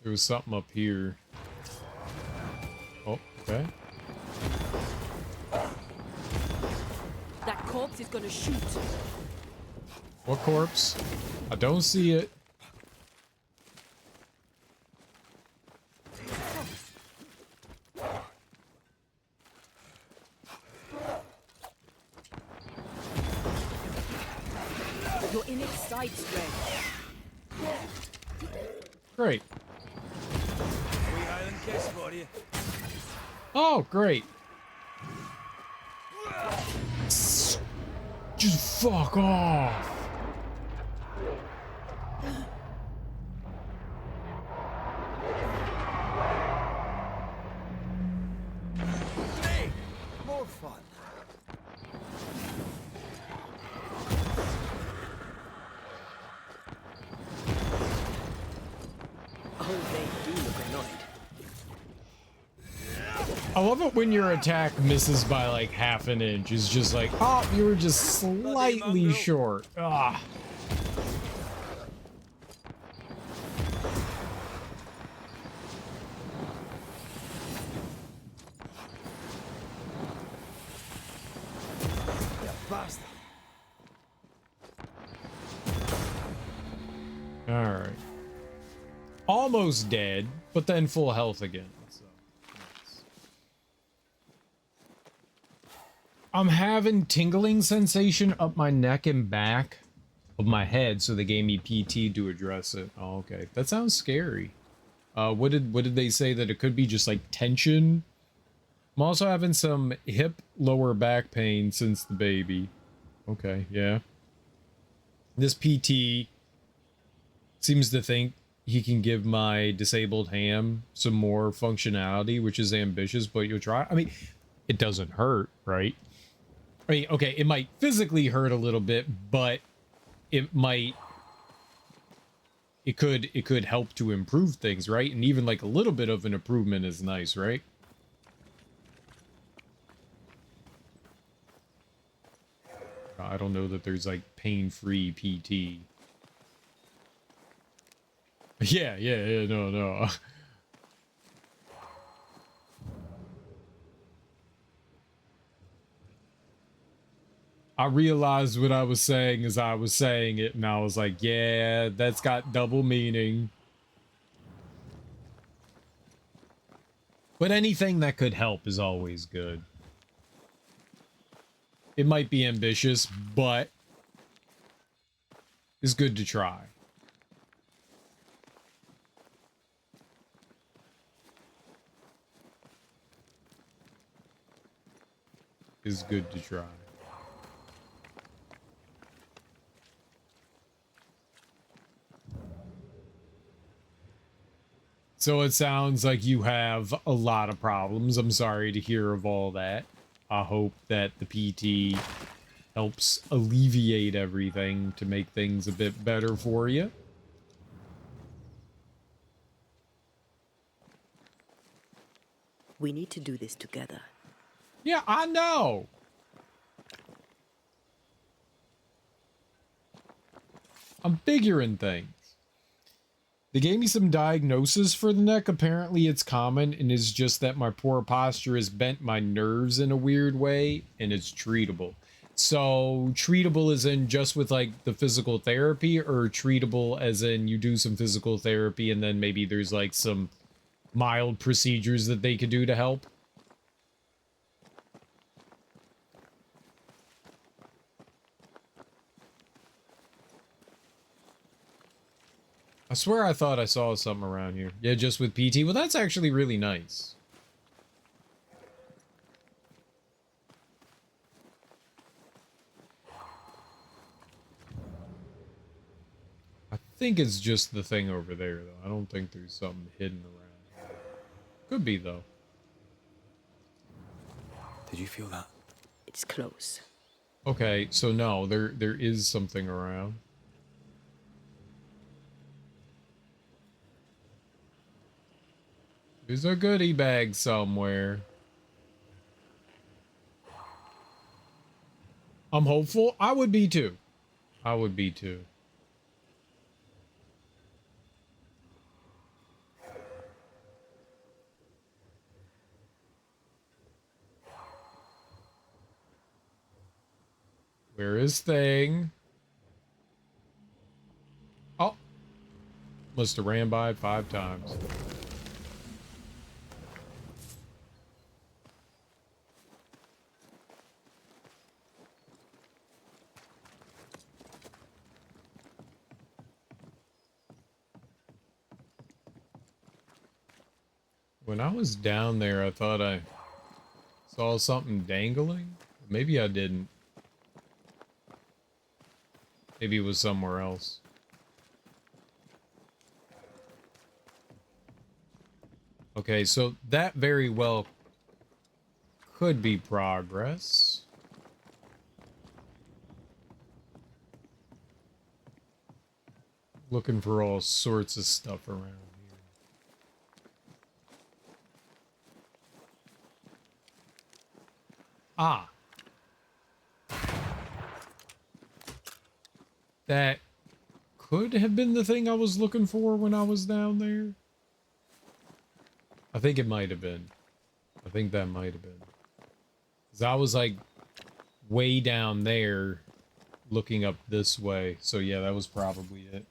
There was something up here. Oh, okay. That corpse is gonna shoot. What corpse? I don't see it. You're in its sights, Red. Great. We Highland kiss for you. Oh, great. Just fuck off. Hey, more fun. love it when your attack misses by like half an inch. It's just like, oh, you were just slightly short. Ah. Bastard. All right. Almost dead, but then full health again. So, nice. I'm having tingling sensation up my neck and back of my head, so they gave me PT to address it. Oh, okay. That sounds scary. What did they say that it could be? Just like tension? I'm also having some hip lower back pain since the baby. Okay, yeah. This PT seems to think he can give my disabled ham some more functionality, which is ambitious, but you'll try. I mean, it doesn't hurt, right? I mean, okay, it might physically hurt a little bit, but it could help to improve things, right? And even like a little bit of an improvement is nice, right? I don't know that there's like pain-free PT. Yeah, no. I realized what I was saying as I was saying it, and I was like, yeah, that's got double meaning. But anything that could help is always good. It might be ambitious, but it's good to try. It's good to try. So it sounds like you have a lot of problems. I'm sorry to hear of all that. I hope that the PT helps alleviate everything to make things a bit better for you. We need to do this together. Yeah, I know. I'm figuring things. They gave me some diagnosis for the neck. Apparently it's common, and it's just that my poor posture has bent my nerves in a weird way, and it's treatable. So treatable as in just with like the physical therapy, or treatable as in you do some physical therapy and then maybe there's like some mild procedures that they could do to help? I swear I thought I saw something around here. Yeah, just with PT. Well, that's actually really nice. I think it's just the thing over there, though. I don't think there's something hidden around here. Could be, though. Did you feel that? It's close. Okay, so no, there is something around. There's a goodie bag somewhere. I'm hopeful. I would be too. I would be too. Where is thing? Oh. Must have ran by 5 times. When I was down there, I thought I saw something dangling. Maybe I didn't. Maybe it was somewhere else. Okay, so that very well could be progress. Looking for all sorts of stuff around here. Ah. That could have been the thing I was looking for when I was down there. I think it might have been. I think that might have been. Because I was like way down there looking up this way. So yeah, that was probably it.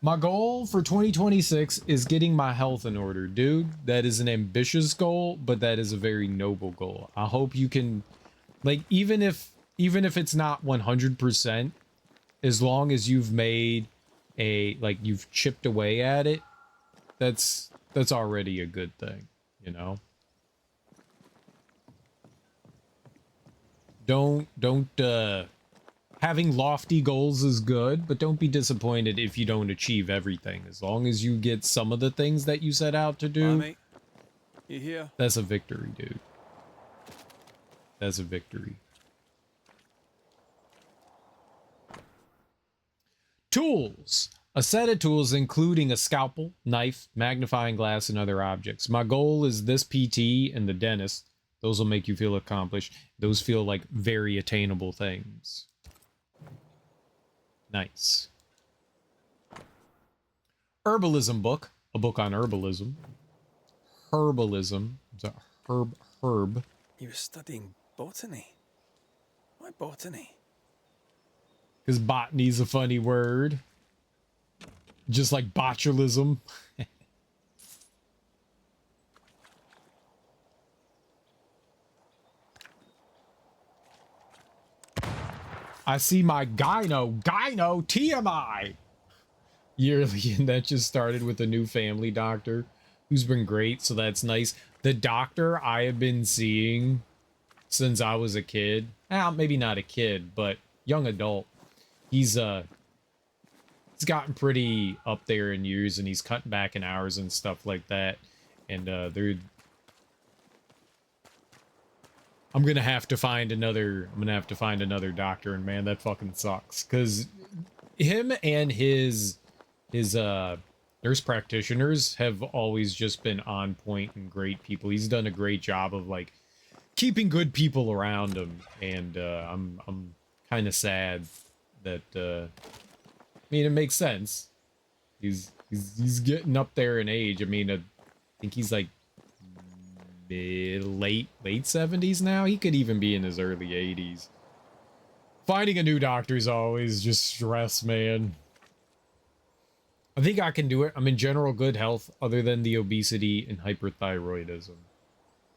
My goal for 2026 is getting my health in order, dude. That is an ambitious goal, but that is a very noble goal. I hope you can, like, even if it's not 100%, as long as you've made like you've chipped away at it, that's already a good thing, you know? Don't having lofty goals is good, but don't be disappointed if you don't achieve everything. As long as you get some of the things that you set out to do, mate. You here? that's a victory, dude. That's a victory. Tools. A set of tools including a scalpel, knife, magnifying glass, and other objects. My goal is this PT and the dentist. Those will make you feel accomplished. Those feel like very attainable things. Nice. Herbalism book. A book on herbalism. Herbalism. It's a herb. You were studying botany. Why botany? Because botany's a funny word. Just like botulism. I see my gyno TMI yearly, and that just started with a new family doctor who's been great, so that's nice. The doctor I have been seeing since I was a kid, maybe not a kid, but young adult, he's gotten pretty up there in years, and he's cutting back in hours and stuff like that, and I'm gonna have to find another doctor, and man, that fucking sucks. Cause him and his nurse practitioners have always just been on point and great people. He's done a great job of like keeping good people around him, and I'm kind of sad that I mean, it makes sense. He's getting up there in age. I mean, I think he's like late 70s now. He could even be in his early 80s. Finding a new doctor is always just stress, man. I think I can do it. I'm in general good health other than the obesity and hyperthyroidism.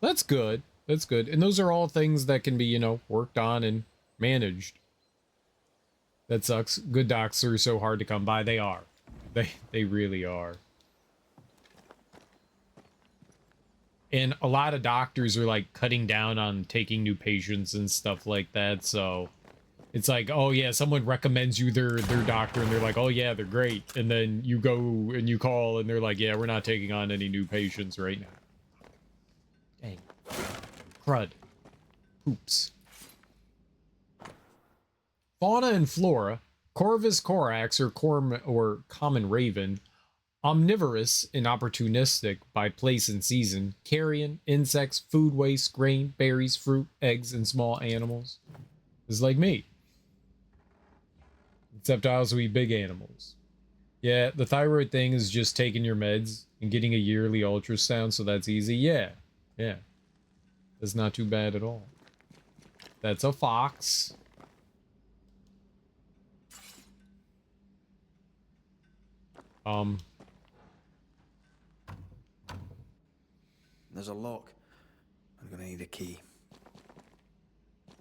That's good. That's good. And those are all things that can be, you know, worked on and managed. That sucks. Good docs are so hard to come by. They are. They really are. And a lot of doctors are like cutting down on taking new patients and stuff like that. So it's like, oh yeah, someone recommends you their doctor and they're like, oh yeah, they're great. And then you go and you call and they're like, yeah, we're not taking on any new patients right now. Dang. Crud. Oops. Fauna and flora. Corvus corax or common raven. Omnivorous and opportunistic by place and season, carrion, insects, food waste, grain, berries, fruit, eggs, and small animals. It's like me. Except I also eat big animals. Yeah, the thyroid thing is just taking your meds and getting a yearly ultrasound, so that's easy. Yeah. That's not too bad at all. That's a fox. There's a lock. I'm gonna need a key.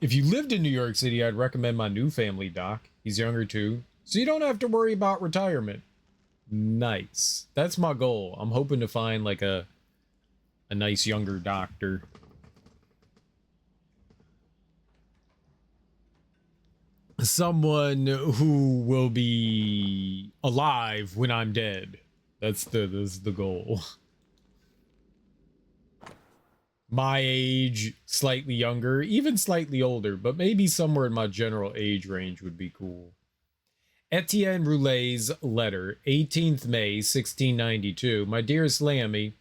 If you lived in New York City, I'd recommend my new family doc. He's younger too, so you don't have to worry about retirement. Nice. That's my goal. I'm hoping to find like a nice younger doctor. Someone who will be alive when I'm dead. That's the goal. My age, slightly younger, even slightly older, but maybe somewhere in my general age range would be cool. Etienne Roulet's letter, 18th May, 1692. My dearest Lammy,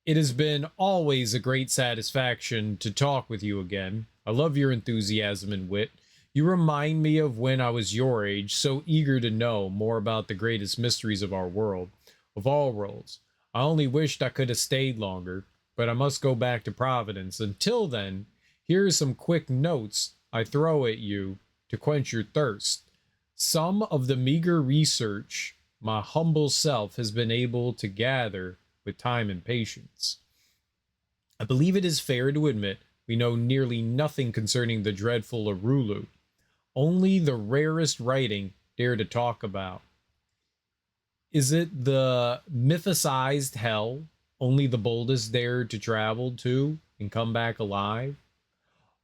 It has been always a great satisfaction to talk with you again. I love your enthusiasm and wit. You remind me of when I was your age, so eager to know more about the greatest mysteries of our world, of all worlds. I only wished I could have stayed longer, but I must go back to Providence. Until then, here are some quick notes I throw at you to quench your thirst. Some of the meager research my humble self has been able to gather with time and patience. I believe it is fair to admit we know nearly nothing concerning the dreadful Arulu. Only the rarest writing dare to talk about. Is it the mythicized hell only the boldest dare to travel to and come back alive?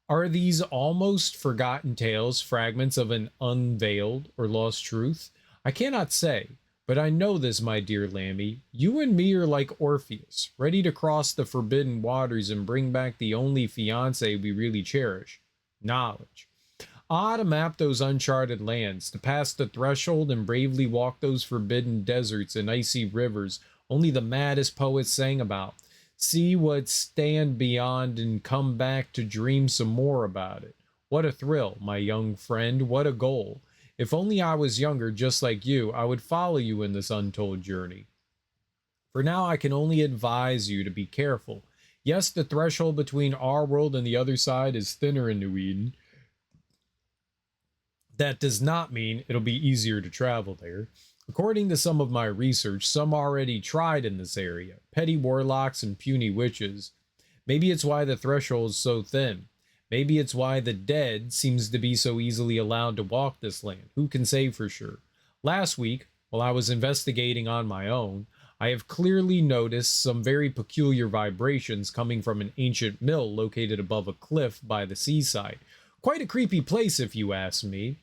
Are these almost forgotten tales fragments of an unveiled or lost truth? I cannot say, but I know this, my dear Lammy. You and me are like Orpheus, ready to cross the forbidden waters and bring back the only fiancé we really cherish, knowledge. Ah, to map those uncharted lands, to pass the threshold and bravely walk those forbidden deserts and icy rivers only the maddest poets sang about. See what stand beyond and come back to dream some more about it. What a thrill, my young friend, what a goal. If only I was younger just like you, I would follow you in this untold journey. For now, I can only advise you to be careful. Yes, the threshold between our world and the other side is thinner in New Eden. That does not mean it'll be easier to travel there. According to some of my research, some already tried in this area, petty warlocks and puny witches. Maybe it's why the threshold is so thin. Maybe it's why the dead seems to be so easily allowed to walk this land. Who can say for sure? Last week, while I was investigating on my own, I have clearly noticed some very peculiar vibrations coming from an ancient mill located above a cliff by the seaside. Quite a creepy place, if you ask me.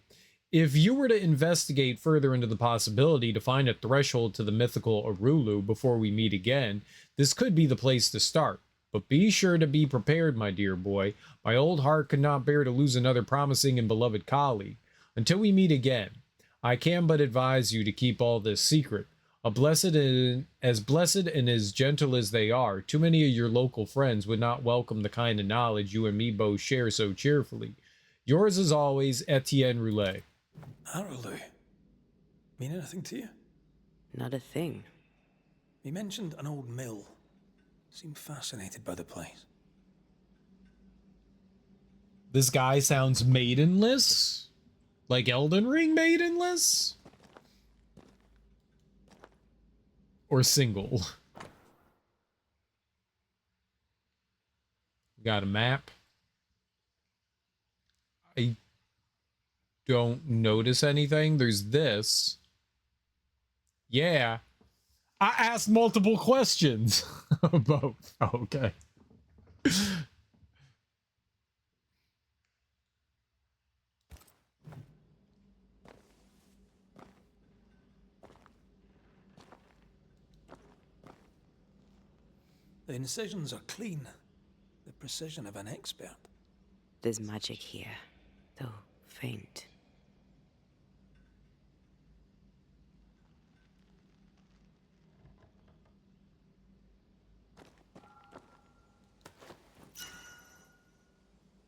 If you were to investigate further into the possibility to find a threshold to the mythical Arulu before we meet again, this could be the place to start. But be sure to be prepared, my dear boy. My old heart could not bear to lose another promising and beloved colleague. Until we meet again, I can but advise you to keep all this secret. Blessed and as gentle as they are, too many of your local friends would not welcome the kind of knowledge you and me both share so cheerfully. Yours as always, Etienne Roulet. Arulu? Mean anything to you? Not a thing. He mentioned an old mill. Seemed fascinated by the place. This guy sounds maidenless? Like Elden Ring maidenless? Or single? Got a map. I don't notice anything. There's this. Yeah. I asked multiple questions. Both. Okay. The incisions are clean. The precision of an expert. There's magic here, though faint.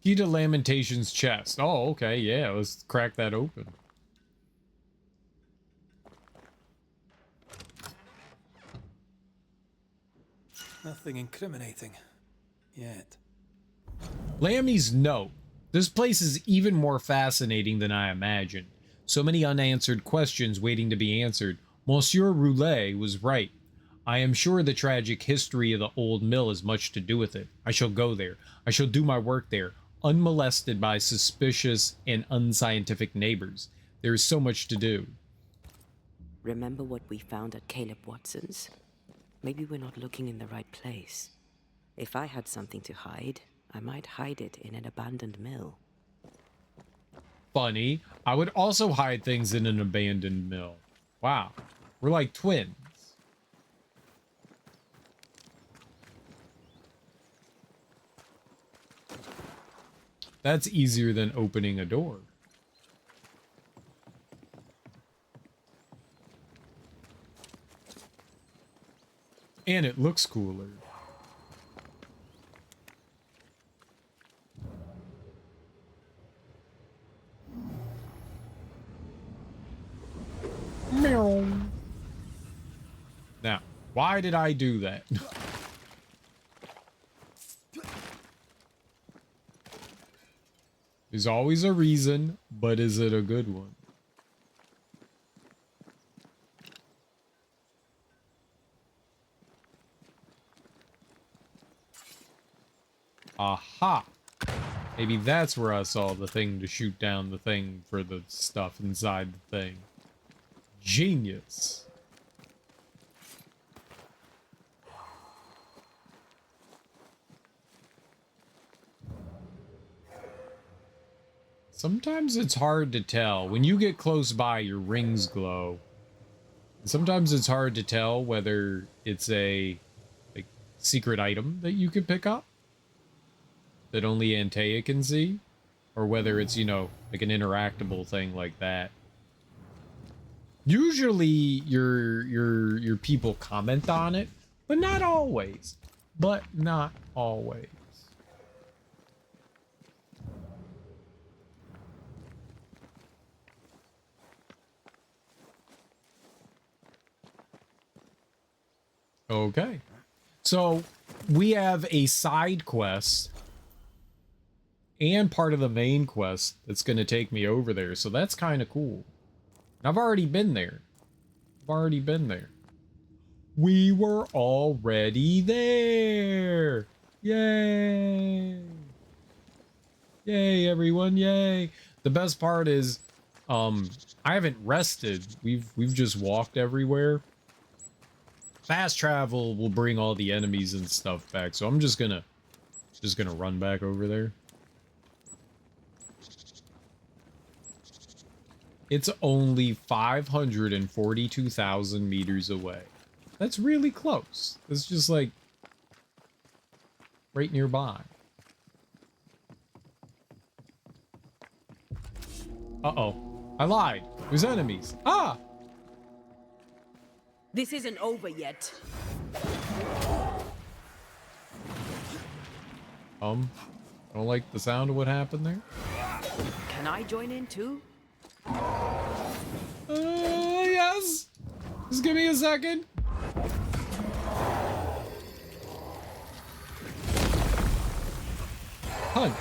Key to Lamentation's chest. Oh, okay, yeah, let's crack that open. Nothing incriminating. Yet. Lammy's note. This place is even more fascinating than I imagined. So many unanswered questions waiting to be answered. Monsieur Roulet was right. I am sure the tragic history of the old mill has much to do with it. I shall go there. I shall do my work there, unmolested by suspicious and unscientific neighbors. There is so much to do. Remember what we found at Caleb Watson's? Maybe we're not looking in the right place. If I had something to hide, I might hide it in an abandoned mill. Funny. I would also hide things in an abandoned mill. Wow. We're like twins. That's easier than opening a door. And it looks cooler. Why did I do that? There's always a reason, but is it a good one? Aha! Maybe that's where I saw the thing to shoot down the thing for the stuff inside the thing. Genius. Sometimes it's hard to tell. When you get close by, your rings glow. And sometimes it's hard to tell whether it's a like secret item that you could pick up that only Antea can see, or whether it's, you know, like an interactable thing like that. Usually your people comment on it, but not always. But not always. Okay. So we have a side quest and part of the main quest that's going to take me over there. So that's kind of cool. I've already been there. We were already there. Yay. Yay, everyone. Yay. The best part is, I haven't rested. We've just walked everywhere. Fast travel will bring all the enemies and stuff back. So I'm just gonna run back over there. It's only 542,000 meters away. That's really close. It's just like right nearby. Uh-oh. I lied. There's enemies. Ah! This isn't over yet. I don't like the sound of what happened there. Can I join in too? Yes. Just give me a second. Punch.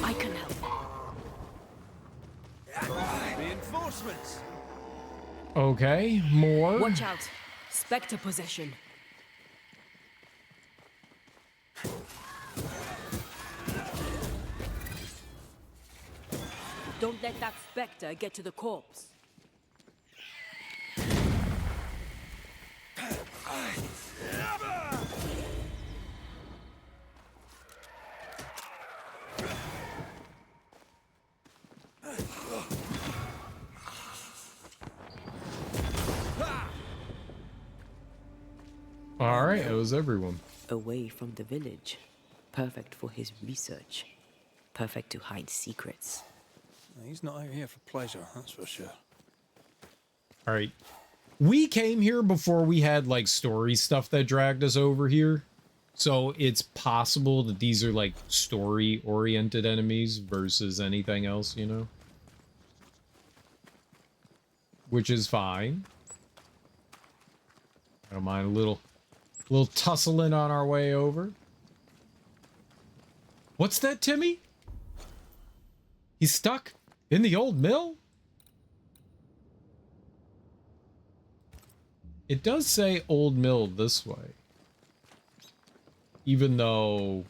I can help. Reinforcements. Okay, more. Watch out. Spectre possession. Don't let that spectre get to the corpse. All right, it was everyone. Away from the village. Perfect for his research. Perfect to hide secrets. He's not out here for pleasure, that's for sure. All right. We came here before we had like story stuff that dragged us over here. So it's possible that these are like story oriented enemies versus anything else, you know? Which is fine. I don't mind a little tussling on our way over. What's that, Timmy? He's stuck in the old mill? It does say old mill this way. Even though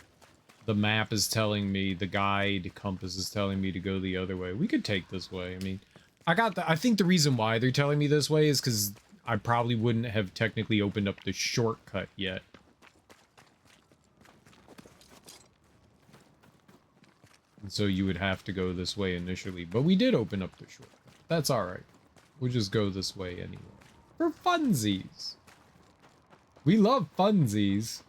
the map is telling me, the guide compass is telling me to go the other way. We could take this way. I mean, I think the reason why they're telling me this way is because I probably wouldn't have technically opened up the shortcut yet. And so you would have to go this way initially. But we did open up the shortcut. That's alright. We'll just go this way anyway. For funsies. We love funsies.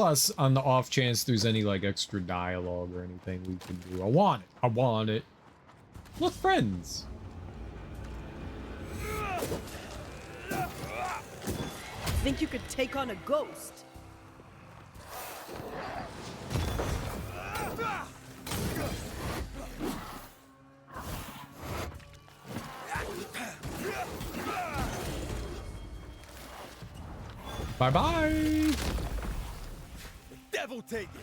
plus, on the off chance there's any like extra dialogue or anything we can do, I want it. I want it. Look, friends. Think you could take on a ghost? Bye-bye. Devil take it!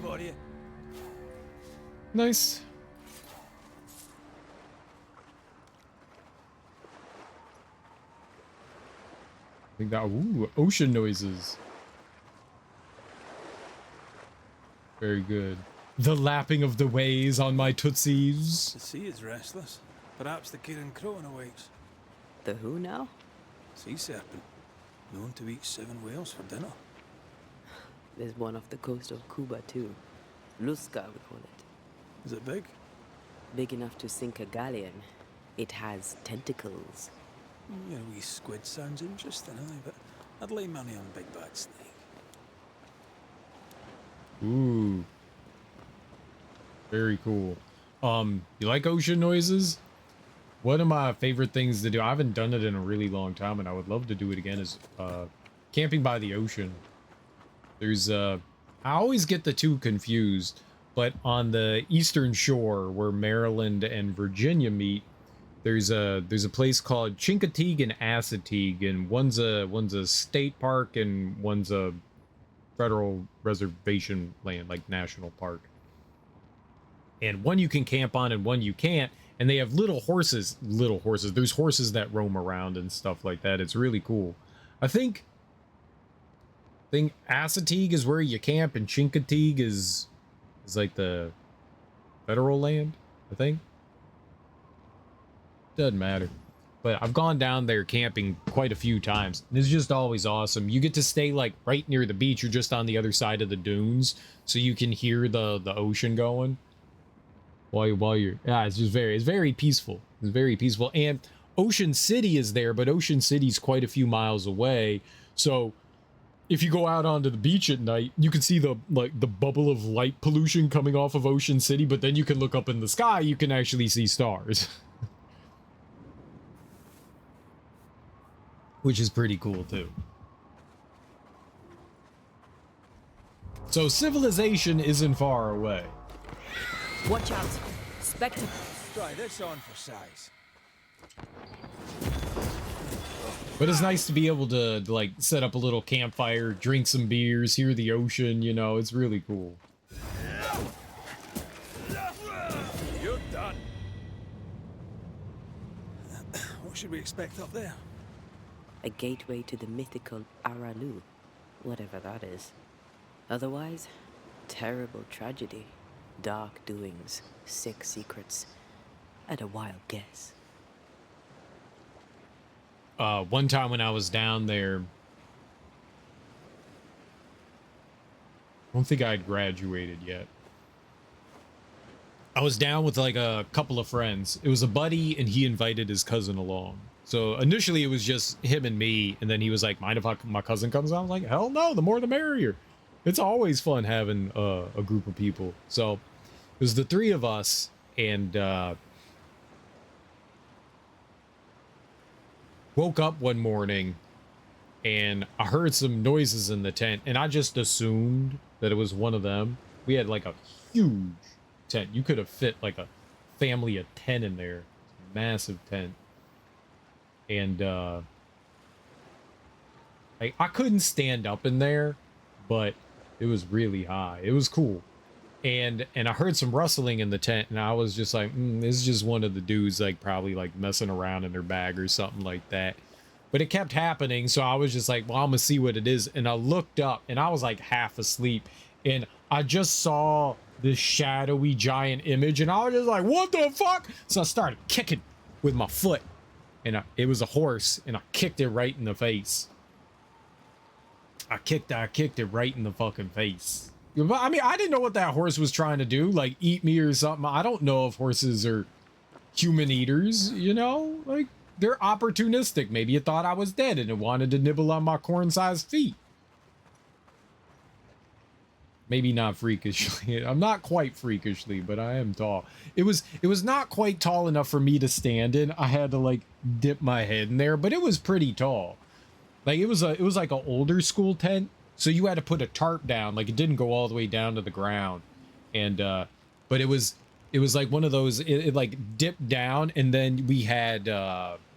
For you. Nice. I think that, ooh, ocean noises. Very good. The lapping of the waves on my tootsies. The sea is restless. Perhaps the Kirin Croton awaits. The who now? Sea serpent. Known to eat 7 whales for dinner. There's one off the coast of Cuba too. Luska, we call it. Is it big? Big enough to sink a galleon. It has tentacles. Yeah, wee squid sounds interesting, aye, but I'd lay money on big bad snake. Ooh. Very cool. You like ocean noises? One of my favorite things to do, I haven't done it in a really long time and I would love to do it again, is camping by the ocean. There's I always get the two confused, but on the eastern shore where Maryland and Virginia meet, there's a place called Chincoteague and Assateague, and one's a state park and one's a federal reservation land, like national park. And one you can camp on and one you can't, and they have little horses. There's horses that roam around and stuff like that. It's really cool. I think Assateague is where you camp and Chincoteague is like the federal land, I think. Doesn't matter. But I've gone down there camping quite a few times. And it's just always awesome. You get to stay like right near the beach. You're just on the other side of the dunes, so you can hear the ocean going while you're, yeah, it's very peaceful. It's very peaceful. And Ocean City is there, but Ocean City's quite a few miles away. So if you go out onto the beach at night, you can see the bubble of light pollution coming off of Ocean City, but then you can look up in the sky, you can actually see stars. Which is pretty cool too. So civilization isn't far away. Watch out. Spectre. Try this on for size. But it's nice to be able to like set up a little campfire, drink some beers, hear the ocean, you know, it's really cool. You're done. What should we expect up there? A gateway to the mythical Aralu, whatever that is. Otherwise, terrible tragedy, dark doings, sick secrets, at a wild guess. One time when I was down there, I don't think I had graduated yet. I was down with like a couple of friends. It was a buddy and he invited his cousin along. So initially it was just him and me, and then he was like, mind if my cousin comes on? I was like, hell no, the more the merrier. It's always fun having a group of people. So it was the three of us, and woke up one morning and I heard some noises in the tent, and I just assumed that it was one of them. We had like a huge tent. You could have fit like a family of 10 in there. Massive tent. And I couldn't stand up in there, but it was really high. It was cool. and I heard some rustling in the tent, and I was just like, this is just one of the dudes like probably like messing around in their bag or something like that. But it kept happening, so I was just like, well, I'm gonna see what it is. And I looked up, and I was like half asleep, and I just saw this shadowy giant image, and I was just like, what the fuck? So I started kicking with my foot, and it was a horse, and I kicked it right in the face. I kicked it right in the fucking face. I mean, I didn't know what that horse was trying to do, like eat me or something. I don't know if horses are human eaters, you know? Like, they're opportunistic. Maybe it thought I was dead and it wanted to nibble on my corn-sized feet. Maybe not freakishly. I'm not quite freakishly, but I am tall. It was not quite tall enough for me to stand in. I had to like dip my head in there, but it was pretty tall. Like it was like an older school tent. So you had to put a tarp down, like it didn't go all the way down to the ground. And, but it was like one of those, it like dipped down, and then we had,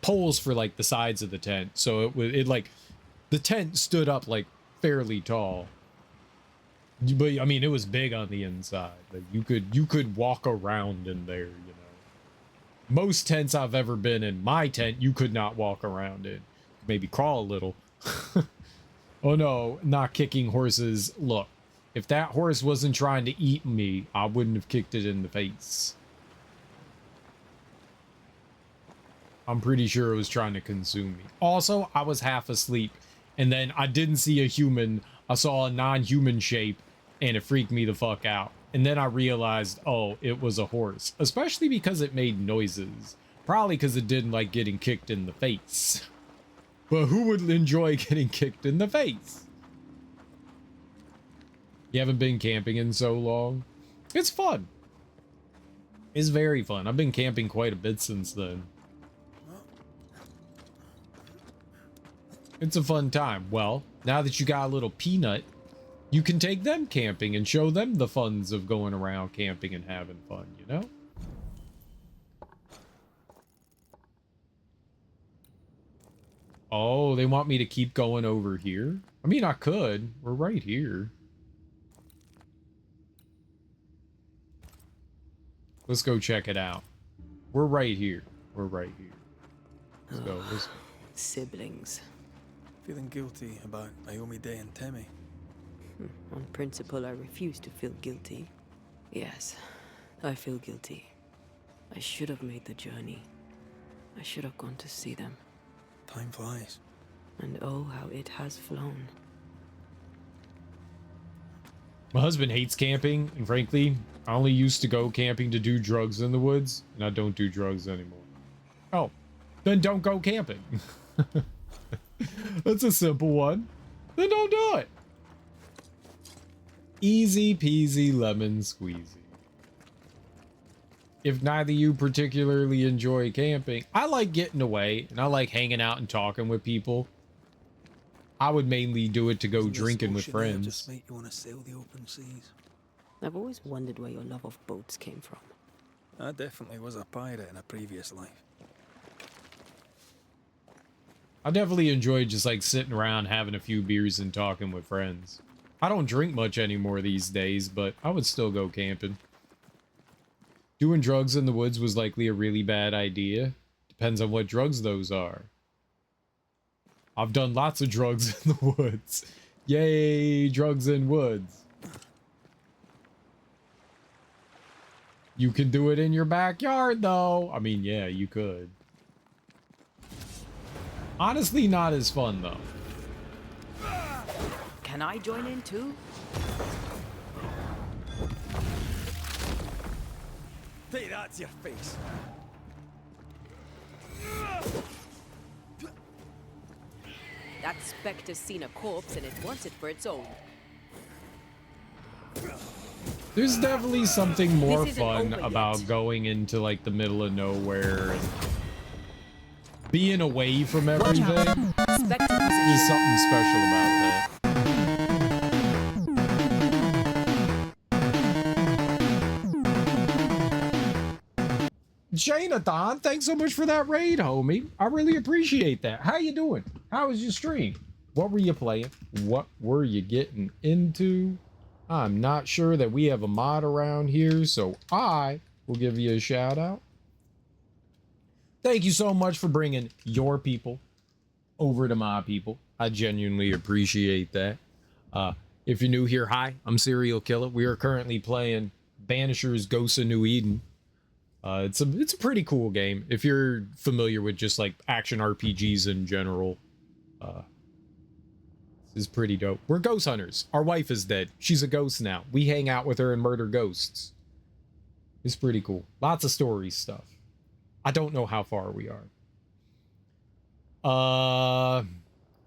poles for like the sides of the tent. So it like, the tent stood up like fairly tall. But I mean, it was big on the inside. Like you could walk around in there, you know. Most tents I've ever been in, my tent, you could not walk around in. Maybe crawl a little. Oh no, not kicking horses. Look, if that horse wasn't trying to eat me, I wouldn't have kicked it in the face. I'm pretty sure it was trying to consume me. Also, I was half asleep, and then I didn't see a human. I saw a non-human shape, and it freaked me the fuck out. And then I realized, oh, it was a horse. Especially because it made noises. Probably because it didn't like getting kicked in the face. But who would enjoy getting kicked in the face? You haven't been camping in so long? It's fun. It's very fun. I've been camping quite a bit since then. It's a fun time. Well, now that you got a little peanut, you can take them camping and show them the funs of going around camping and having fun, you know? Oh, they want me to keep going over here? I mean, I could. We're right here. Let's go check it out. We're right here. We're right here. Let's go. Let's go. Siblings. Feeling guilty about Naomi Day and Temmie. On principle, I refuse to feel guilty. Yes, I feel guilty. I should have made the journey. I should have gone to see them. Time flies. And oh, how it has flown. My husband hates camping, and frankly, I only used to go camping to do drugs in the woods, and I don't do drugs anymore. Oh, then don't go camping. That's a simple one. Then don't do it. Easy peasy lemon squeezy. If neither of you particularly enjoy camping, I like getting away and I like hanging out and talking with people. I would mainly do it to go drinking with friends. Just make you want to sail the open seas. I've always wondered where your love of boats came from. I definitely was a pirate in a previous life. I definitely enjoyed just like sitting around having a few beers and talking with friends. I don't drink much anymore these days, but I would still go camping. Doing drugs in the woods was likely a really bad idea. Depends on what drugs those are. I've done lots of drugs in the woods. Yay, drugs in woods. You can do it in your backyard, though. I mean, yeah, you could. Honestly, not as fun, though. Can I join in too? Take that to your face. That specter's seen a corpse and it wants it for its own. There's definitely something more This isn't fun over about yet. going into like the middle of nowhere and being away from everything. Specter There's position. something special about that. Jonathan, thanks so much for that raid, homie. I really appreciate that. How you doing? How was your stream? What were you playing? What were you getting into? I'm not sure that we have a mod around here, so I will give you a shout out. Thank you so much for bringing your people over to my people. I genuinely appreciate that. If you're new here, hi, I'm Serial Killer. We are currently playing Banishers Ghosts of New Eden. It's a pretty cool game. If you're familiar with just like action RPGs in general, this is pretty dope. We're ghost hunters. Our wife is dead. She's a ghost now. We hang out with her and murder ghosts. It's pretty cool. Lots of story stuff. I don't know how far we are.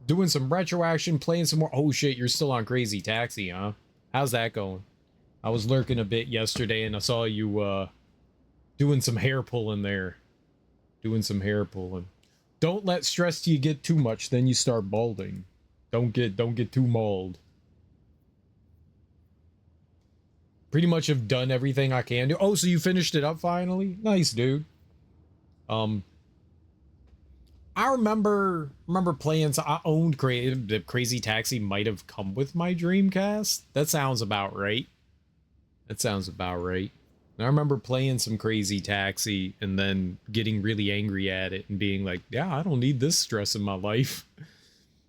Doing some retro action, playing some more. Oh shit, you're still on Crazy Taxi, huh? How's that going? I was lurking a bit yesterday and I saw you doing some hair pulling there. Doing some hair pulling. Don't let stress to you get too much, then you start balding. Don't get too mauled. Pretty much have done everything I can do. Oh, so you finished it up finally? Nice, dude. I remember playing. So I owned Crazy Taxi. Might have come with my Dreamcast. That sounds about right. That sounds about right. And I remember playing some Crazy Taxi and then getting really angry at it and being like, "Yeah, I don't need this stress in my life."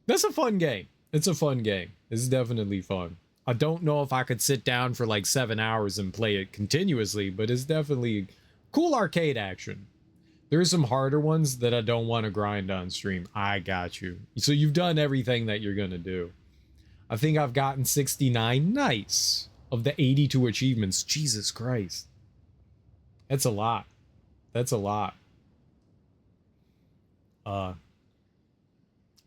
That's a fun game. It's a fun game. It's definitely fun. I don't know if I could sit down for like 7 hours and play it continuously, but it's definitely cool arcade action. There's some harder ones that I don't want to grind on stream. I got you. So you've done everything that you're going to do. I think I've gotten 69. Nice. Of the 82 achievements. Jesus Christ. That's a lot. That's a lot. I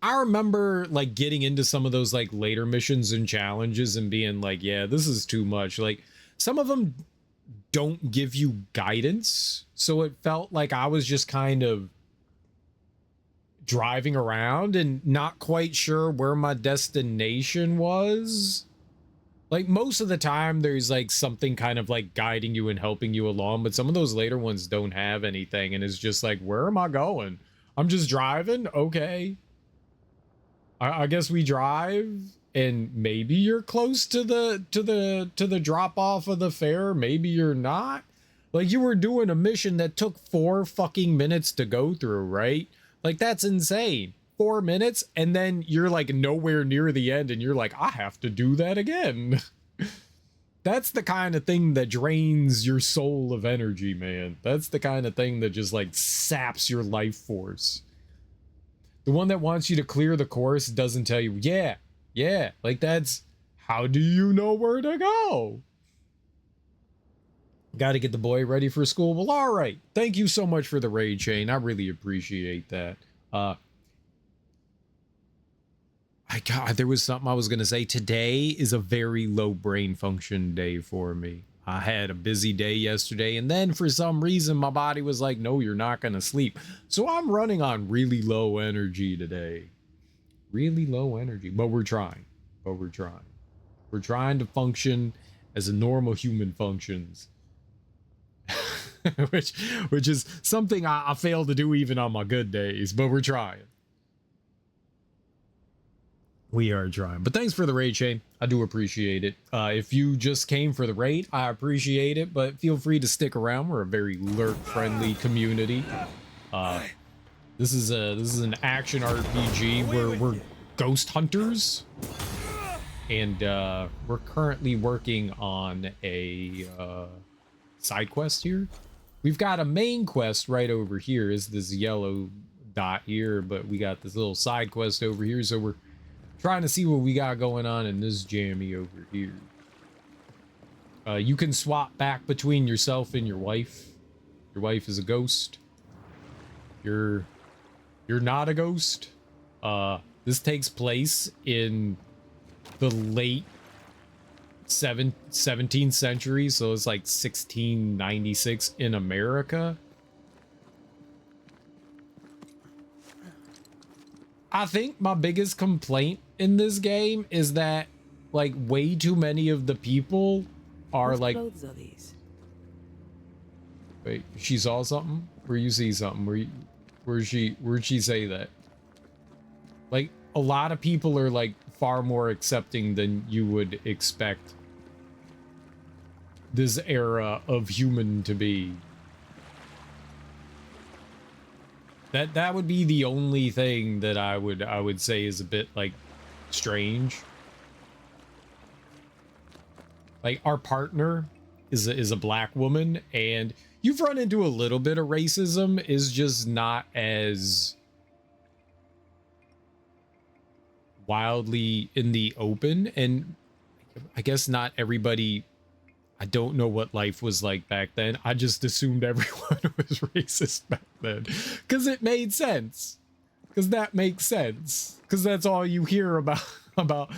remember like getting into some of those like later missions and challenges and being like, yeah, this is too much. Like some of them don't give you guidance, so it felt like I was just kind of driving around and not quite sure where my destination was. Like most of the time there's like something kind of like guiding you and helping you along, but some of those later ones don't have anything and it's just like, where am I going? I'm just driving. Okay, I guess we drive. And maybe you're close to the drop off of the fair. Maybe you're not. Like you were doing a mission that took 4 fucking minutes to go through, right? Like that's insane. 4 minutes and then you're like nowhere near the end and you're like, I have to do that again. That's the kind of thing that drains your soul of energy, man. That's the kind of thing that just like saps your life force. The one that wants you to clear the course doesn't tell you, yeah, like that's, how do you know where to go? Got to get the boy ready for school. Well, all right. Thank you so much for the raid chain. I really appreciate that. There was something I was going to say. Today is a very low brain function day for me. I had a busy day yesterday, and then for some reason, my body was like, no, you're not going to sleep. So I'm running on really low energy today. Really low energy, but we're trying. We're trying to function as a normal human functions. which is something I fail to do even on my good days, but we're trying. We are trying. But thanks for the raid, Shane. I do appreciate it. If you just came for the raid, I appreciate it, but feel free to stick around. We're a very lurk-friendly community. This is an action RPG where we're ghost hunters, and we're currently working on a side quest here. We've got a main quest right over here, is this yellow dot here, but we got this little side quest over here, so we're trying to see what we got going on in this jammy over here. You can swap back between yourself and your wife. Your wife is a ghost. You're not a ghost. This takes place in the late 17th century, so it's like 1696 in America. I think my biggest complaint in this game is that like way too many of the people are Whose like, clothes are these? wait, she saw something? Where you see something? Where'd she say that? Like a lot of people are like far more accepting than you would expect this era of human to be. That would be the only thing that I would say is a bit like strange. Like our partner is a black woman, and you've run into a little bit of racism, is just not as wildly in the open. And I guess not everybody, I don't know what life was like back then. I just assumed everyone was racist back then because it made sense. Because that makes sense. Because that's all you hear about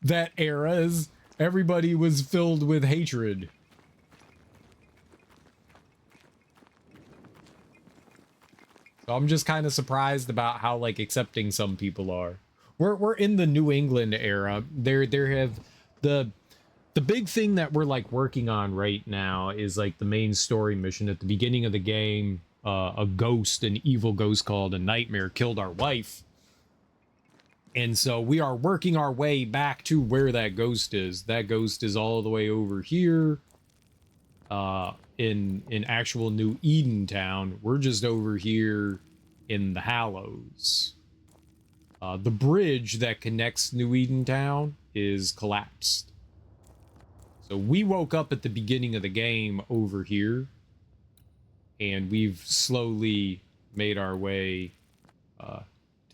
that era is everybody was filled with hatred. So I'm just kind of surprised about how like accepting some people are. We're in the New England era. There have the big thing that we're like working on right now is like the main story mission at the beginning of the game. A ghost, an evil ghost called a Nightmare, killed our wife. And so we are working our way back to where that ghost is. That ghost is all the way over here. In actual New Eden town. We're just over here in the Hallows. The bridge that connects New Eden town is collapsed. So we woke up at the beginning of the game over here, and we've slowly made our way to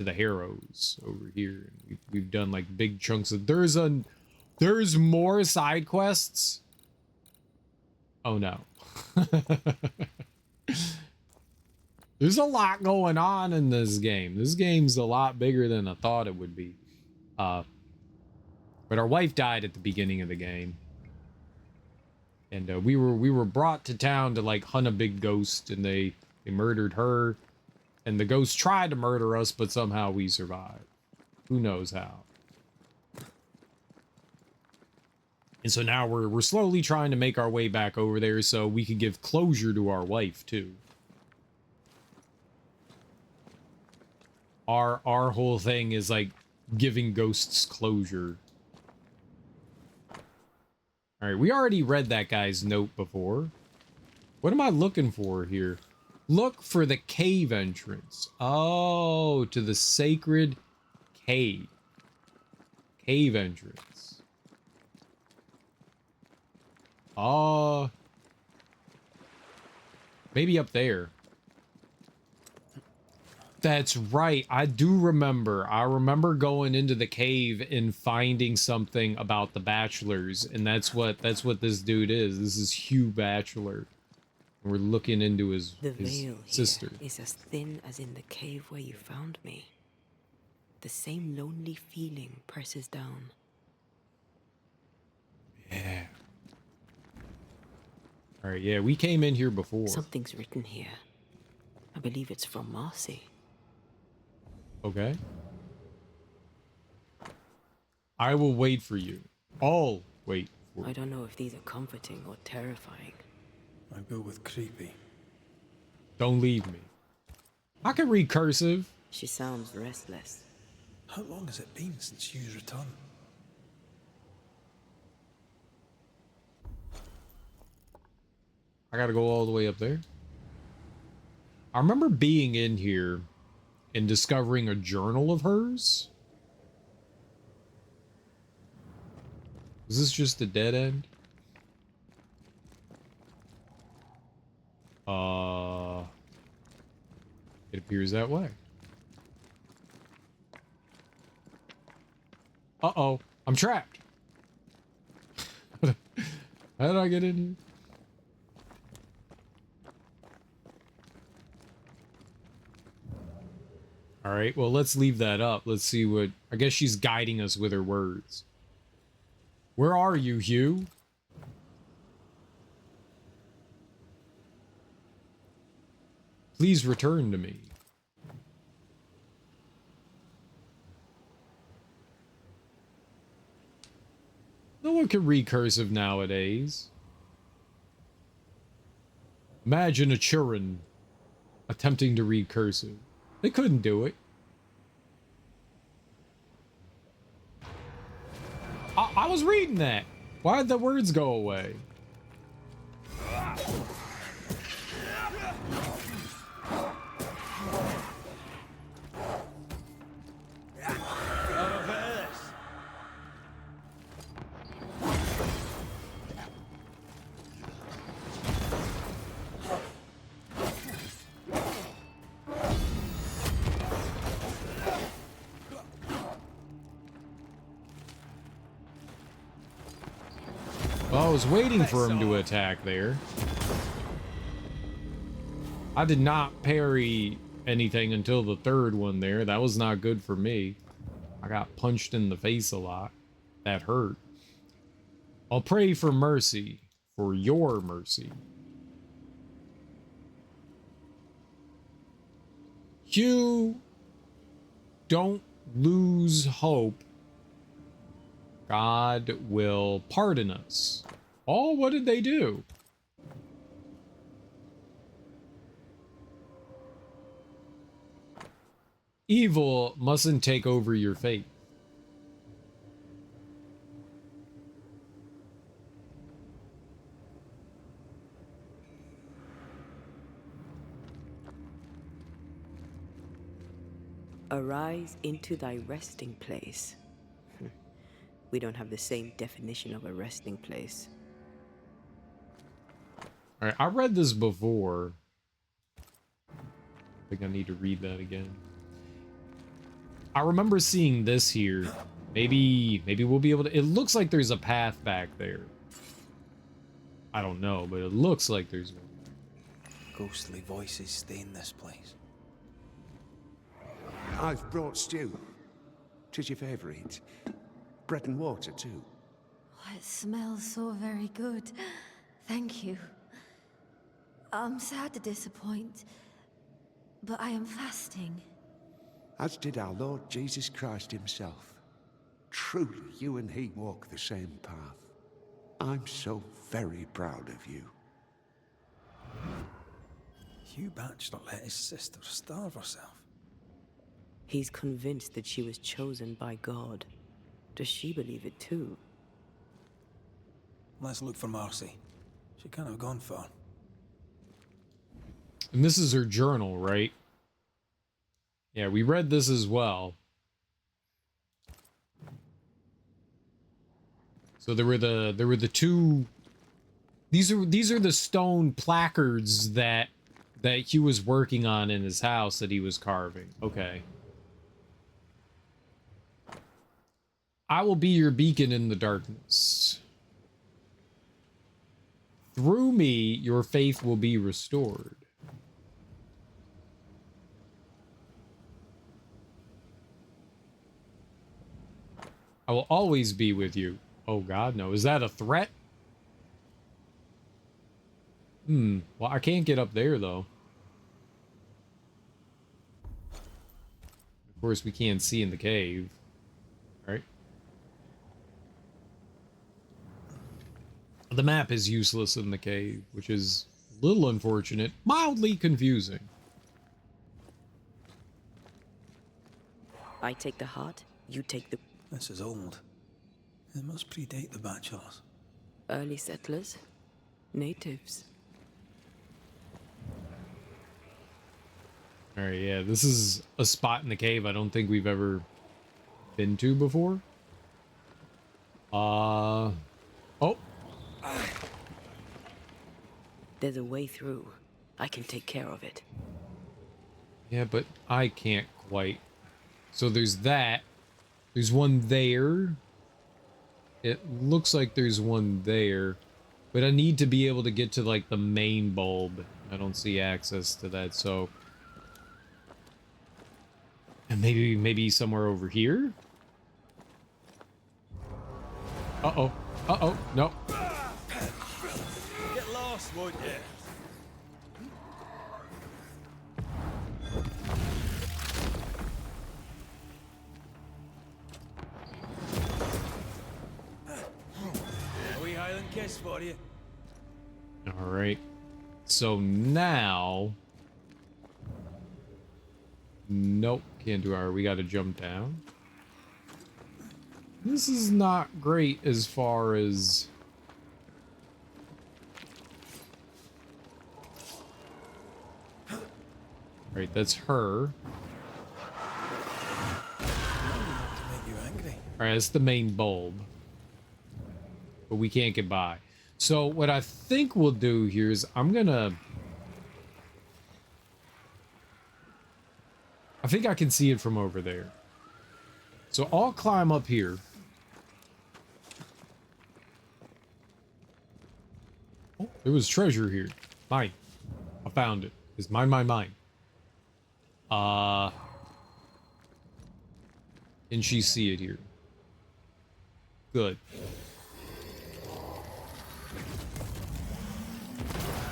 the Harrows over here. We've done like big chunks of. There's more side quests. Oh no. There's a lot going on in this game. This game's a lot bigger than I thought it would be. But our wife died at the beginning of the game. And we were brought to town to like hunt a big ghost, and they murdered her. And the ghost tried to murder us, but somehow we survived. Who knows how. And so now we're slowly trying to make our way back over there so we can give closure to our wife too. Our whole thing is like giving ghosts closure. All right, we already read that guy's note before. What am I looking for here? Look for the cave entrance. Oh, to the sacred cave. Cave entrance. Maybe up there. That's right. I do remember. I remember going into the cave and finding something about the Bachelors, and that's what this dude is. This is Hugh Bachelor. We're looking into his sister. Here is as thin as in the cave where you found me. The same lonely feeling presses down. Yeah. All right, yeah, we came in here before. Something's written here. I believe it's from Marcy. Okay. I will wait for you. I'll wait for you. I don't know if these are comforting or terrifying. I go with creepy. Don't leave me. I can read cursive. She sounds restless. How long has it been since Hugh's return? I gotta go all the way up there. I remember being in here and discovering a journal of hers. Is this just a dead end? It appears that way. Uh-oh, I'm trapped. How did I get in here? All right, well, let's leave that up. Let's see what... I guess she's guiding us with her words. Where are you, Hugh? Please return to me. No one can read cursive nowadays. Imagine a children attempting to read cursive. They couldn't do it. I was reading that. Why did the words go away? Well, I was waiting for him to attack there. I did not parry anything until the third one there. That was not good for me. I got punched in the face a lot. That hurt. I'll pray for mercy, for your mercy. Hugh, don't lose hope. God will pardon us. Oh, what did they do? Evil mustn't take over your faith. Arise into thy resting place. We don't have the same definition of a resting place. All right, I read this before. I think I need to read that again. I remember seeing this here. Maybe we'll be able to... It looks like there's a path back there. I don't know, but it looks like there's one. Ghostly voices stay in this place. I've brought stew. 'Tis your favourite. Bread and water, too. Oh, it smells so very good. Thank you. I'm sad to disappoint, but I am fasting. As did our Lord Jesus Christ himself. Truly, you and he walk the same path. I'm so very proud of you. Hugh Batchelor let his sister starve herself. He's convinced that she was chosen by God. Does she believe it too? Let's look for Marcy. She can't have gone far. And this is her journal, right? Yeah, we read this as well. So there were the two. These are the stone placards that Hugh was working on in his house that he was carving. Okay. I will be your beacon in the darkness. Through me, your faith will be restored. I will always be with you. Oh God, no. Is that a threat? Well, I can't get up there, though. Of course, we can't see in the cave. Right? The map is useless in the cave, which is a little unfortunate. Mildly confusing. I take the heart, you take the... This is old. It must predate the Bachelors. Early settlers? Natives? Alright, yeah, this is a spot in the cave I don't think we've ever been to before. Oh. There's a way through. I can take care of it. Yeah, but I can't quite. So there's that. There's one there. It looks like there's one there. But I need to be able to get to, like, the main bulb. I don't see access to that, so... And maybe somewhere over here? Uh-oh. Uh-oh. No. Get lost, won't you? A wee Highland kiss for you. Alright. So now... Nope. Can't do our... We gotta jump down. This is not great as far as... Right, that's her. Alright, that's the main bulb. But we can't get by. So what I think we'll do here is I'm gonna... I think I can see it from over there. So I'll climb up here. There was treasure here. Mine. I found it. It's mine, mine, mine. Can she see it here? Good.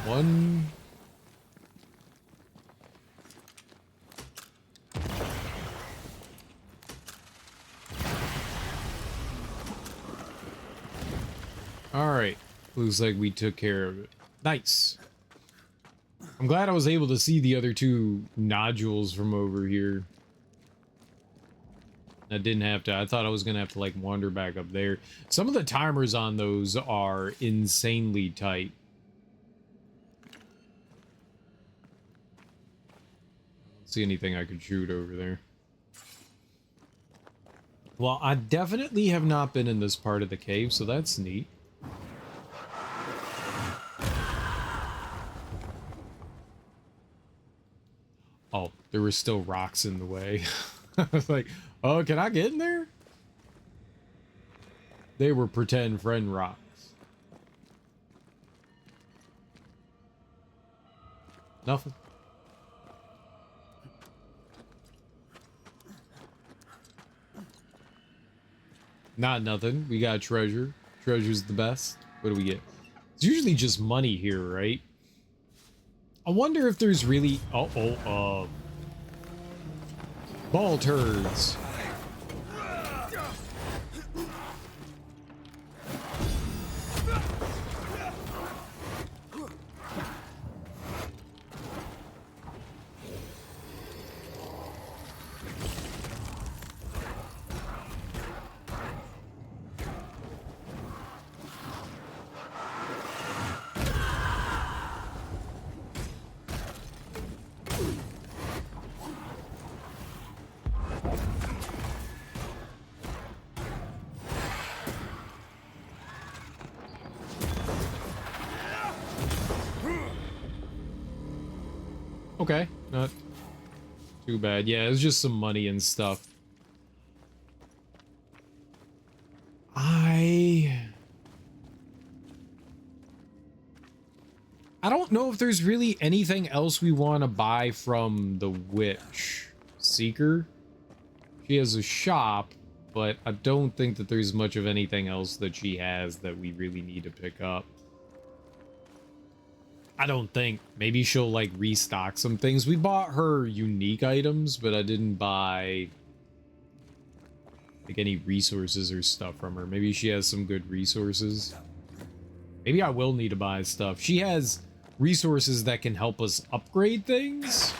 One. Alright. Looks like we took care of it. Nice. I'm glad I was able to see the other two nodules from over here. I didn't have to. I thought I was going to have to, like, wander back up there. Some of the timers on those are insanely tight. I don't see anything I could shoot over there. Well, I definitely have not been in this part of the cave, so that's neat. Oh, there were still rocks in the way. I was like, oh, can I get in there? They were pretend friend rocks. Nothing. Not nothing. We got treasure. Treasure's the best. What do we get? It's usually just money here, right? I wonder if there's really... ball turds. Okay, not too bad. Yeah, it's just some money and stuff. I don't know if there's really anything else we want to buy from the witch seeker. She has a shop, but I don't think that there's much of anything else that she has that we really need to pick up. I don't think. Maybe she'll, like, restock some things. We bought her unique items, but I didn't buy, like, any resources or stuff from her. Maybe she has some good resources. Maybe I will need to buy stuff. She has resources that can help us upgrade things.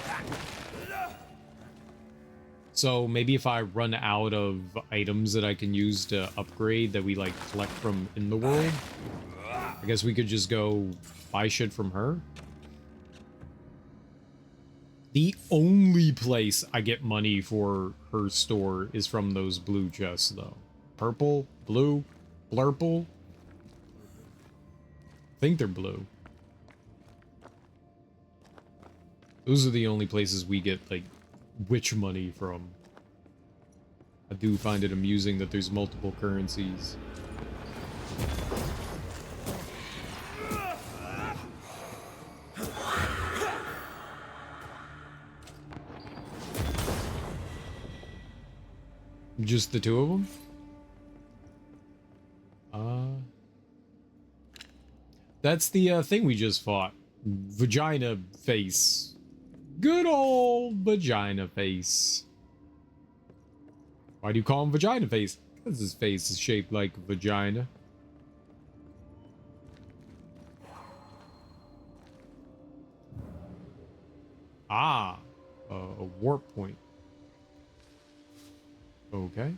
So maybe if I run out of items that I can use to upgrade that we, like, collect from in the world, I guess we could just go buy shit from her. The only place I get money for her store is from those blue chests, though. Purple, blue, blurple. I think they're blue. Those are the only places we get, like, witch money from. I do find it amusing that there's multiple currencies. Just the two of them? That's the thing we just fought. Vagina face. Good old vagina face. Why do you call him vagina face? Because his face is shaped like vagina. Ah, a warp point. Okay.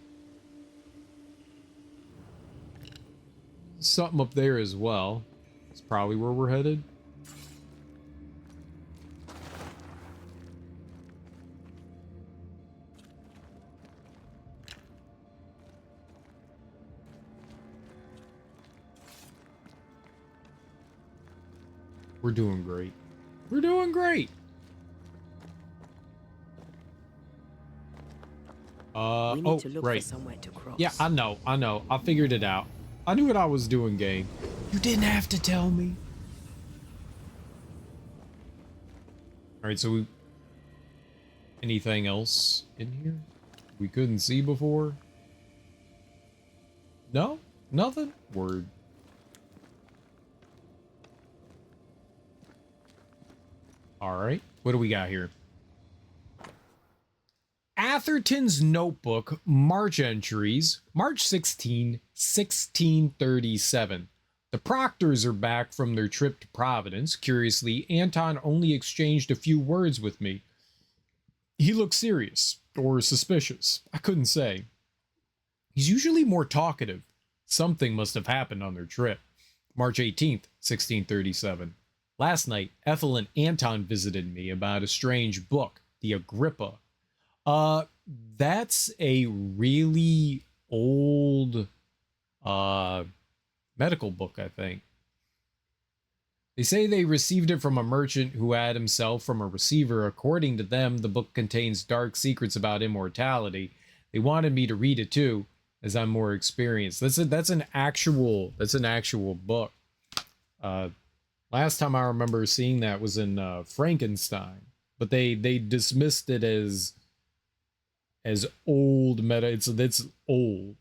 Something up there as well. It's probably where we're headed. We're doing great. We're doing great. We need to look for somewhere to cross. Yeah, I know. I figured it out. I knew what I was doing, game. You didn't have to tell me. All right, so anything else in here we couldn't see before? No? Nothing? Word. All right, what do we got here? Atherton's Notebook, March entries, March 16, 1637. The Proctors are back from their trip to Providence. Curiously, Anton only exchanged a few words with me. He looked serious, or suspicious. I couldn't say. He's usually more talkative. Something must have happened on their trip. March 18th, 1637. Last night, Ethel and Anton visited me about a strange book, the Agrippa. That's a really old medical book, I think. They say they received it from a merchant who had himself from a receiver. According to them, the book contains dark secrets about immortality. They wanted me to read it too, as I'm more experienced. That's an actual book. Last time I remember seeing that was in Frankenstein, but they dismissed it as old meta. It's old.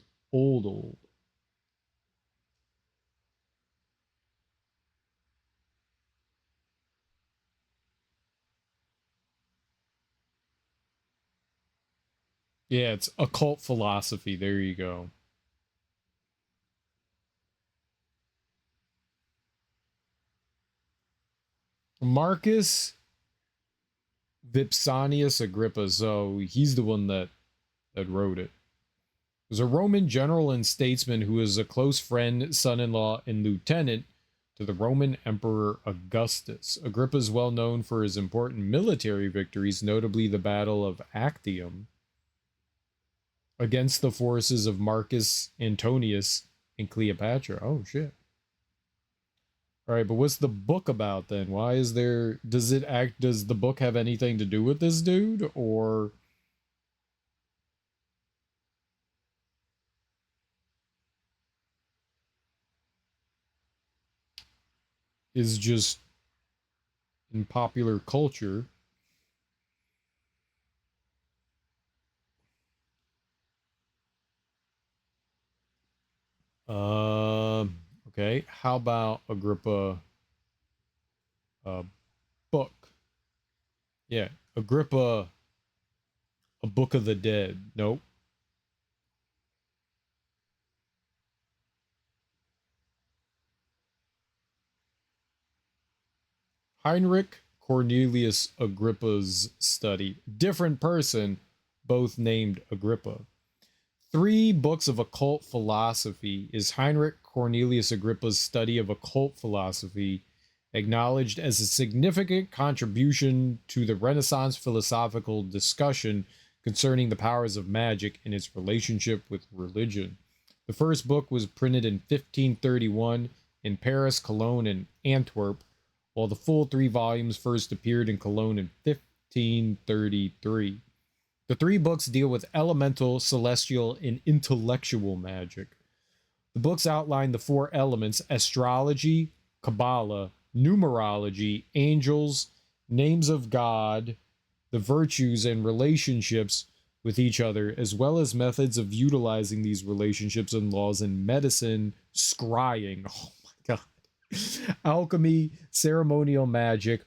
Yeah, it's occult philosophy. There you go. Marcus Vipsanius Agrippa. So he's the one that wrote it. Was a Roman general and statesman who was a close friend, son-in-law, and lieutenant to the Roman Emperor Augustus. Agrippa is well known for his important military victories, notably the Battle of Actium against the forces of Marcus Antonius and Cleopatra. Oh shit. All right, but what's the book about then? Why is there does the book have anything to do with this dude, or is just in popular culture? Okay. How about Agrippa book? Yeah, Agrippa, a Book of the Dead. Nope. Heinrich Cornelius Agrippa's study. Different person, both named Agrippa. 3 books of occult philosophy. Is Heinrich Cornelius Agrippa's study of occult philosophy acknowledged as a significant contribution to the Renaissance philosophical discussion concerning the powers of magic and its relationship with religion? The first book was printed in 1531 in Paris, Cologne, and Antwerp, while the full 3 volumes first appeared in Cologne in 1533. The 3 books deal with elemental, celestial, and intellectual magic. The books outline the 4 elements: astrology, Kabbalah, numerology, angels, names of God, the virtues and relationships with each other, as well as methods of utilizing these relationships and laws in medicine, scrying, oh my god, alchemy, ceremonial magic,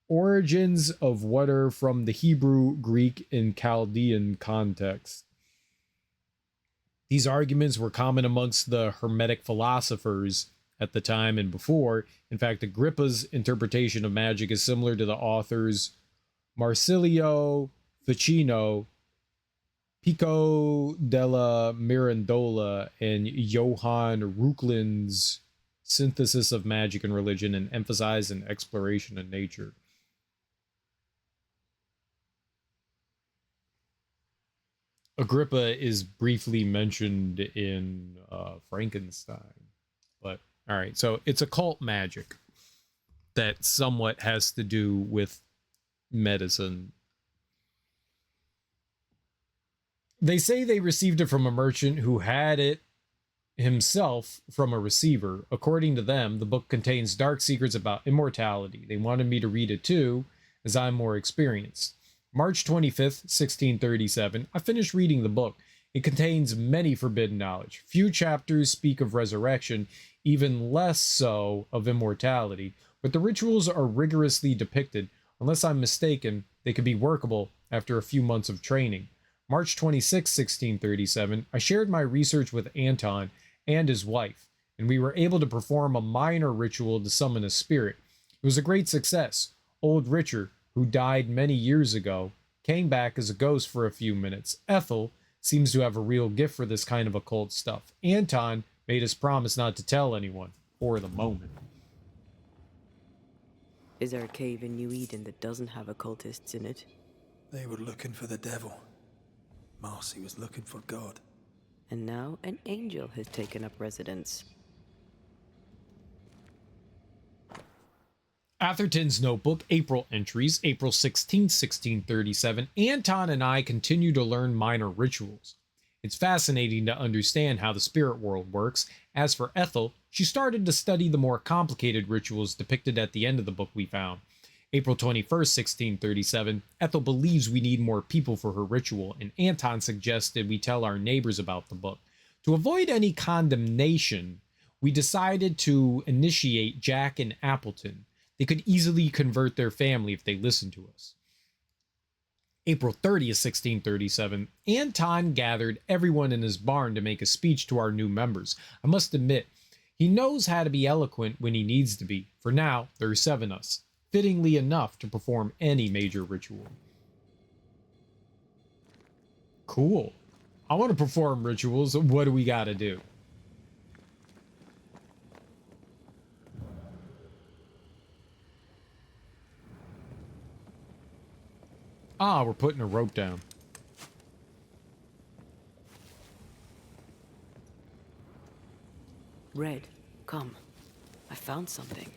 origins of water from the Hebrew, Greek, and Chaldean context. These arguments were common amongst the Hermetic philosophers at the time and before. In fact, Agrippa's interpretation of magic is similar to the authors Marsilio Ficino, Pico della Mirandola, and Johann Reuchling's synthesis of magic and religion, and emphasize an exploration of nature. Agrippa is briefly mentioned in Frankenstein. But, all right, so it's occult magic that somewhat has to do with medicine. They say they received it from a merchant who had it himself from a receiver. According to them, the book contains dark secrets about immortality. They wanted me to read it too, as I'm more experienced. March 25th, 1637, I finished reading the book. It contains many forbidden knowledge. Few chapters speak of resurrection, even less so of immortality, but the rituals are rigorously depicted. Unless I'm mistaken, they could be workable after a few months of training. March 26, 1637, I shared my research with Anton and his wife, and we were able to perform a minor ritual to summon a spirit. It was a great success. Old Richard, who died many years ago, came back as a ghost for a few minutes. Ethel seems to have a real gift for this kind of occult stuff. Anton made us promise not to tell anyone, for the moment. Is there a cave in New Eden that doesn't have occultists in it? They were looking for the devil. Marcy was looking for God. And now an angel has taken up residence. Atherton's Notebook, April entries, April 16, 1637. Anton and I continue to learn minor rituals. It's fascinating to understand how the spirit world works. As for Ethel, she started to study the more complicated rituals depicted at the end of the book we found. April 21st, 1637. Ethel believes we need more people for her ritual, and Anton suggested we tell our neighbors about the book. To avoid any condemnation, we decided to initiate Jack and Appleton. They could easily convert their family if they listened to us. April 30th, 1637, Anton gathered everyone in his barn to make a speech to our new members. I must admit, he knows how to be eloquent when he needs to be. For now, there are 7 of us, fittingly enough to perform any major ritual. Cool. I want to perform rituals. What do we got to do? Ah, we're putting a rope down. Red, come. I found something.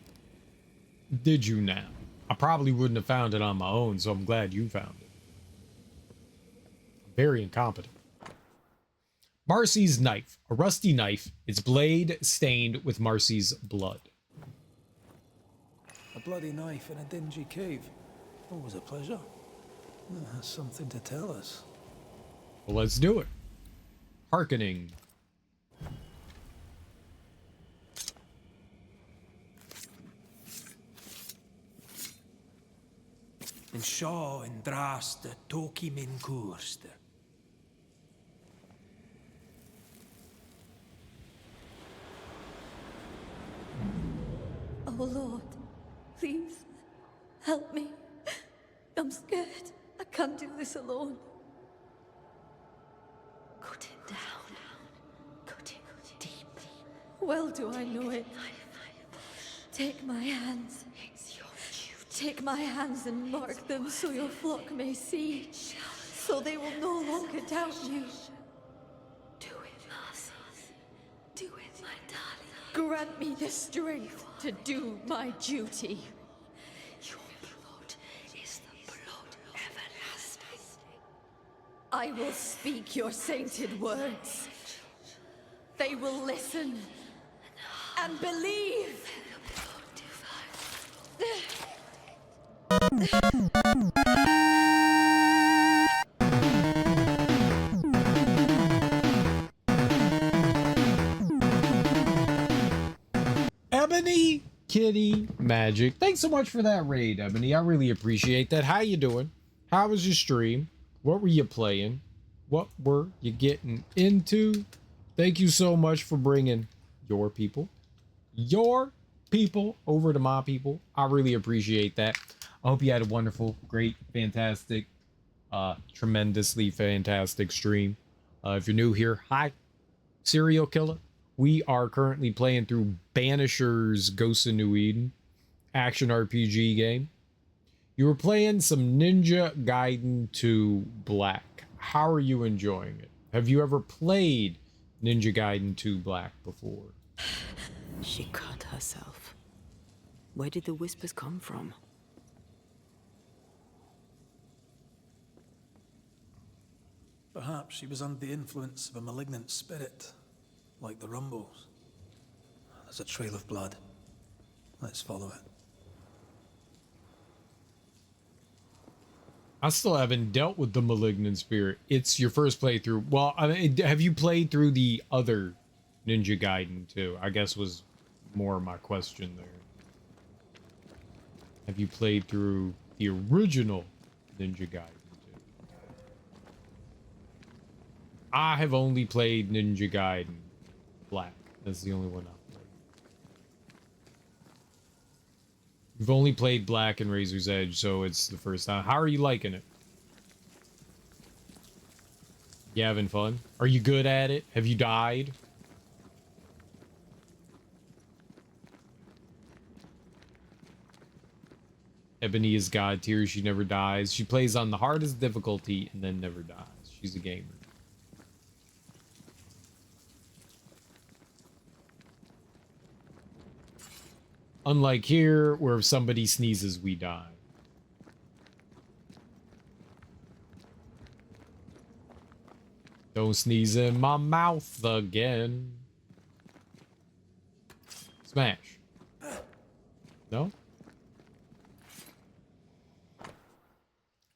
Did you now? I probably wouldn't have found it on my own, so I'm glad you found it. Very incompetent. Marcy's knife. A rusty knife. Its blade stained with Marcy's blood. A bloody knife in a dingy cave. Always a pleasure. That's something to tell us. Well, let's do it. Hearkening. En Shaw en draste toki min koerste. Oh Lord, please help me. I'm scared. I can't do this alone. Cut it down. Cut it deep. Well do I know it. Take my hands. Take my hands and mark them so your flock may see. So they will no longer doubt you. Do it, Marcy. Do it, my darling. Grant me the strength to do my duty. Your blood is the blood everlasting. I will speak your sainted words. They will listen and believe. Ebony Kitty Magic. Thanks so much for that raid, Ebony. I really appreciate that. How you doing? How was your stream? What were you playing? What were you getting into? Thank you so much for bringing your people over to my people. I really appreciate that. I hope you had a wonderful, great, fantastic, tremendously fantastic stream. If you're new here, hi, serial killer. We are currently playing through Banishers Ghosts of New Eden, action RPG game. You were playing some Ninja Gaiden 2 Black. How are you enjoying it? Have you ever played Ninja Gaiden 2 Black before? She cut herself. Where did the whispers come from? Perhaps she was under the influence of a malignant spirit, like the Rumbles. There's a trail of blood. Let's follow it. I still haven't dealt with the Malignant Spirit. It's your first playthrough. Well, I mean, have you played through the other Ninja Gaiden too? I guess was more my question there. Have you played through the original Ninja Gaiden 2? I have only played Ninja Gaiden Black. That's the only one I've played. You've only played Black and Razor's Edge, so it's the first time. How are you liking it? You having fun? Are you good at it? Have you died? Ebony is God tier. She never dies. She plays on the hardest difficulty and then never dies. She's a gamer. Unlike here, where if somebody sneezes, we die. Don't sneeze in my mouth again. Smash. No?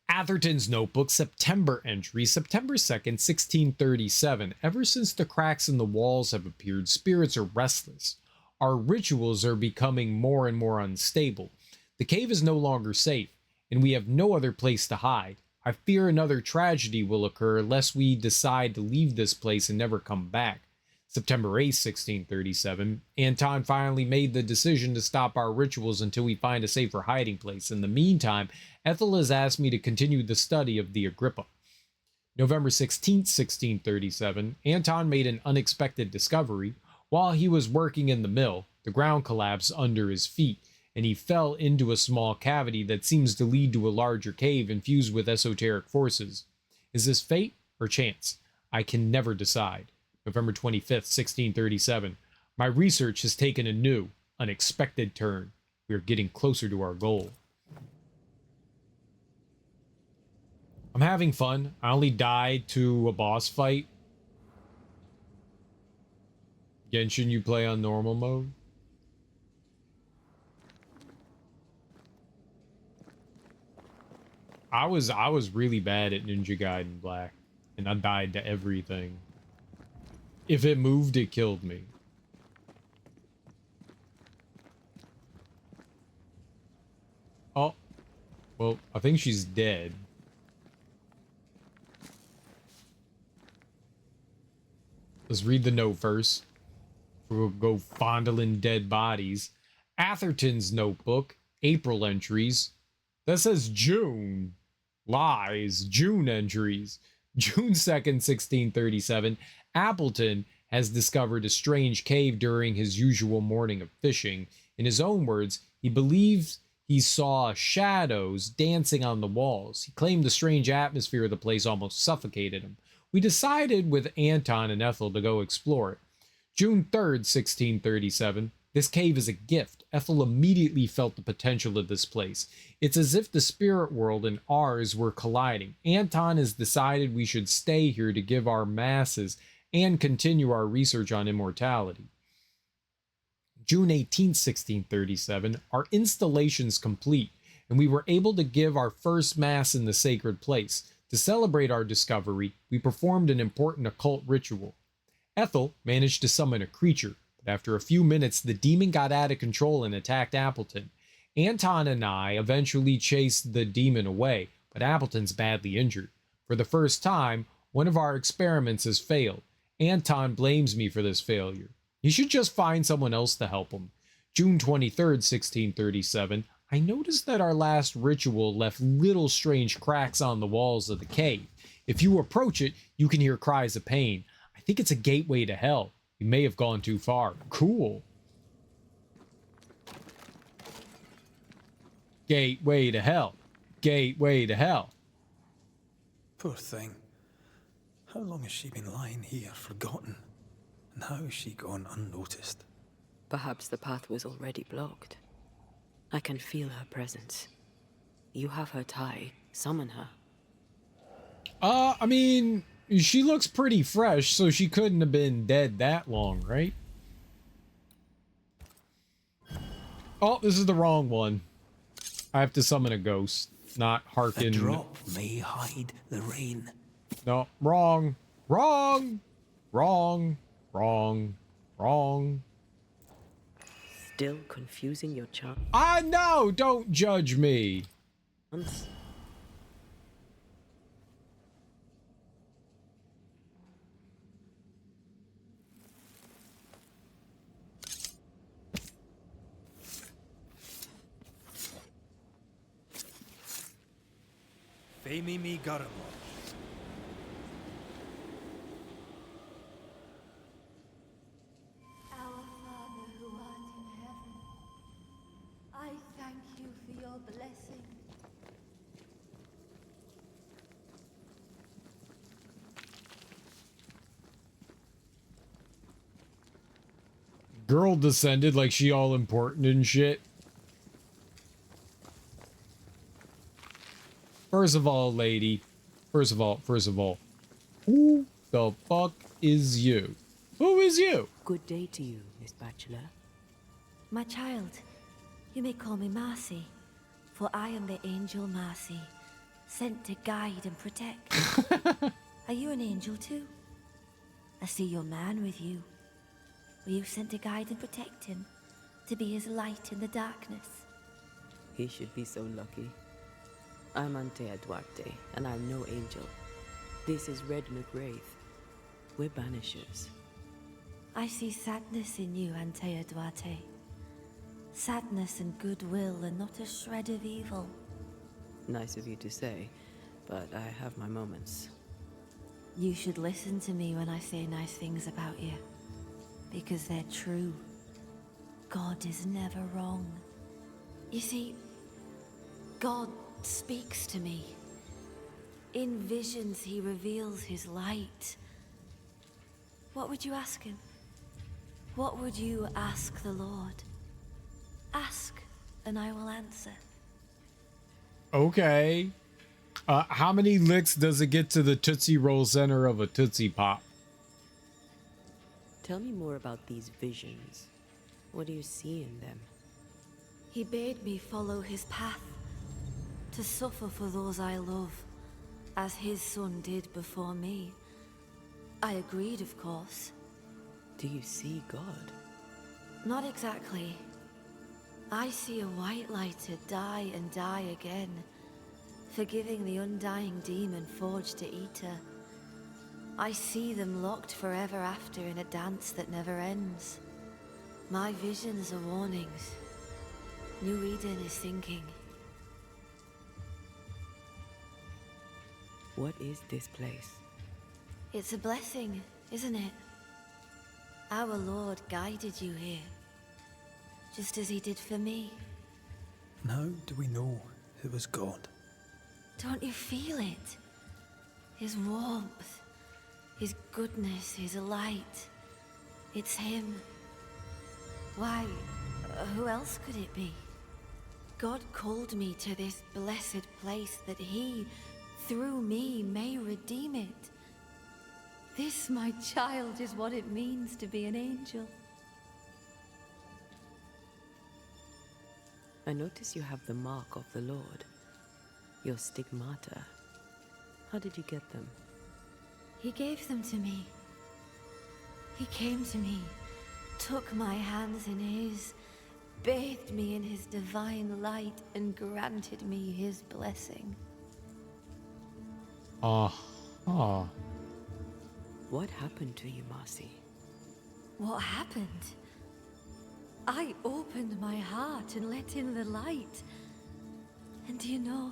Atherton's Notebook, September entry, September 2nd, 1637. Ever since the cracks in the walls have appeared, spirits are restless. Our rituals are becoming more and more unstable. The cave is no longer safe, and we have no other place to hide. I fear another tragedy will occur lest we decide to leave this place and never come back. September 8th, 1637. Anton finally made the decision to stop our rituals until we find a safer hiding place. In the meantime, Ethel has asked me to continue the study of the Agrippa. November 16th, 1637. Anton made an unexpected discovery. While he was working in the mill, the ground collapsed under his feet, and he fell into a small cavity that seems to lead to a larger cave infused with esoteric forces. Is this fate or chance? I can never decide. November 25th, 1637. My research has taken a new, unexpected turn. We are getting closer to our goal. I'm having fun. I only died to a boss fight. Genshin, you play on normal mode? I was really bad at Ninja Gaiden Black, and I died to everything. If it moved, it killed me. Oh, well, I think she's dead. Let's read the note first. We'll go fondling dead bodies. Atherton's Notebook, April entries. That says June. Lies. June entries. June 2nd, 1637. Appleton has discovered a strange cave during his usual morning of fishing. In his own words, he believes he saw shadows dancing on the walls. He claimed the strange atmosphere of the place almost suffocated him. We decided with Anton and Ethel to go explore it. June 3rd, 1637. This cave is a gift. Ethel immediately felt the potential of this place. It's as if the spirit world and ours were colliding. Anton has decided we should stay here to give our masses and continue our research on immortality. June 18th, 1637. Our installation's complete, and we were able to give our first mass in the sacred place. To celebrate our discovery, we performed an important occult ritual. Ethel managed to summon a creature, but after a few minutes, the demon got out of control and attacked Appleton. Anton and I eventually chased the demon away, but Appleton's badly injured. For the first time, one of our experiments has failed. Anton blames me for this failure. He should just find someone else to help him. June 23rd, 1637. I noticed that our last ritual left little strange cracks on the walls of the cave. If you approach it, you can hear cries of pain. I think it's a gateway to hell. You may have gone too far. Cool. Gateway to hell. Gateway to hell. Poor thing. How long has she been lying here, forgotten? And how has she gone unnoticed? Perhaps the path was already blocked. I can feel her presence. You have her tied. Summon her. I mean, she looks pretty fresh, so she couldn't have been dead that long, right? Oh, this is the wrong one. I have to summon a ghost. not A hearken. drop may hide the rain. No, wrong, wrong, wrong, wrong, wrong. Still confusing your chance? I know, don't judge me. Femi me Garamo. Our Father who art in heaven, I thank you for your blessing. Girl descended like she all important and shit. First of all, lady. First of all. Who the fuck is you? Who is you? Good day to you, Miss Bachelor. My child, you may call me Marcy, for I am the angel Marcy, sent to guide and protect. Are you an angel too? I see your man with you. Were you sent to guide and protect him, to be his light in the darkness? He should be so lucky. I'm Antea Duarte, and I'm no angel. This is Red McGrath. We're Banishers. I see sadness in you, Antea Duarte. Sadness and goodwill and not a shred of evil. Nice of you to say, but I have my moments. You should listen to me when I say nice things about you, because they're true. God is never wrong. You see, God speaks to me. In visions, he reveals his light. What would you ask him? What would you ask the Lord? Ask, and I will answer. Okay. How many licks does it get to the Tootsie Roll center of a Tootsie Pop? Tell me more about these visions. What do you see in them? He bade me follow his path, to suffer for those I love, as his son did before me. I agreed, of course. Do you see God? Not exactly. I see a white lighter die and die again, forgiving the undying demon forged to eat her. I see them locked forever after in a dance that never ends. My visions are warnings. New Eden is sinking. What is this place? It's a blessing, isn't it? Our Lord guided you here, just as he did for me. And how do we know it was God? Don't you feel it? His warmth, his goodness, his light. It's him. Why, who else could it be? God called me to this blessed place that he, through me, may redeem it. This, my child, is what it means to be an angel. I notice you have the mark of the Lord. Your stigmata. How did you get them? He gave them to me. He came to me, took my hands in his, bathed me in his divine light, and granted me his blessing. What happened to you, Marcy? What happened? I opened my heart and let in the light. And do you know,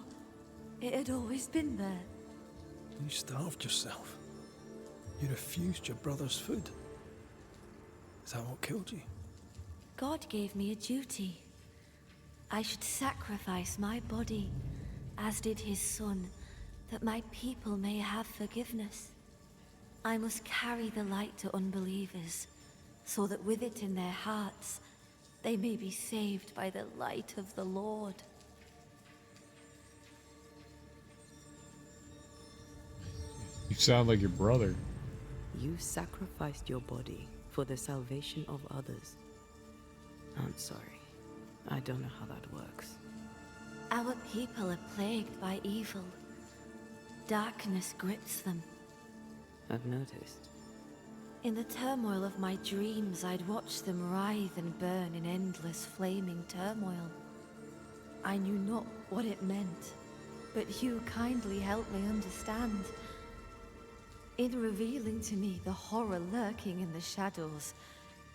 it had always been there. You starved yourself. You refused your brother's food. Is that what killed you? God gave me a duty. I should sacrifice my body, as did his son, that my people may have forgiveness. I must carry the light to unbelievers, so that with it in their hearts, they may be saved by the light of the Lord. You sound like your brother. You sacrificed your body for the salvation of others. I'm sorry. I don't know how that works. Our people are plagued by evil. Darkness grips them. I've noticed. In the turmoil of my dreams, I'd watch them writhe and burn in endless flaming turmoil. I knew not what it meant, but you kindly helped me understand. In revealing to me the horror lurking in the shadows,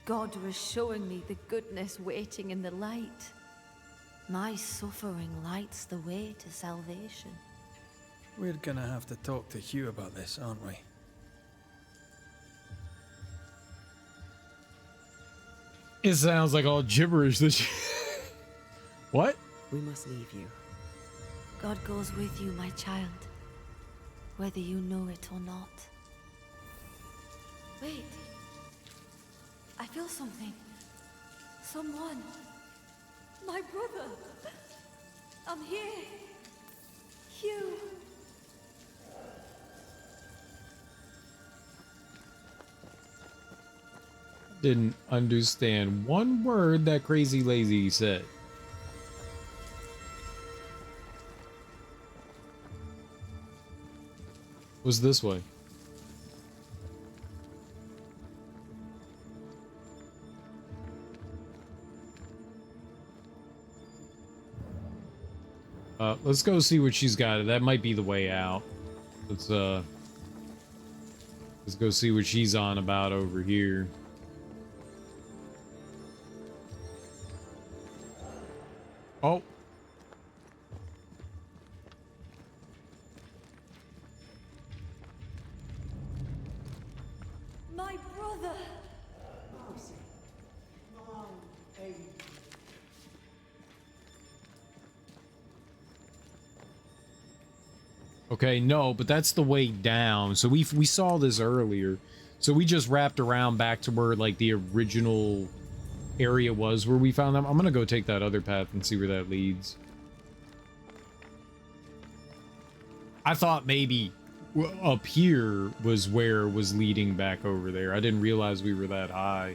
God was showing me the goodness waiting in the light. My suffering lights the way to salvation. We're gonna have to talk to Hugh about this, aren't we? It sounds like all gibberish. This. What? We must leave you. God goes with you, my child, whether you know it or not. Wait. I feel something. Someone. My brother. I'm here. Hugh. Didn't understand one word that crazy lazy said. Was this way? Let's go see what she's got. That might be the way out. Let's go see what she's on about over here. Oh. My brother. Okay, no, but that's the way down. So we saw this earlier. So we just wrapped around back to where like the original area was where we found them. I'm gonna go take that other path and see where that leads. I thought maybe up here was where it was leading back over there. I didn't realize we were that high.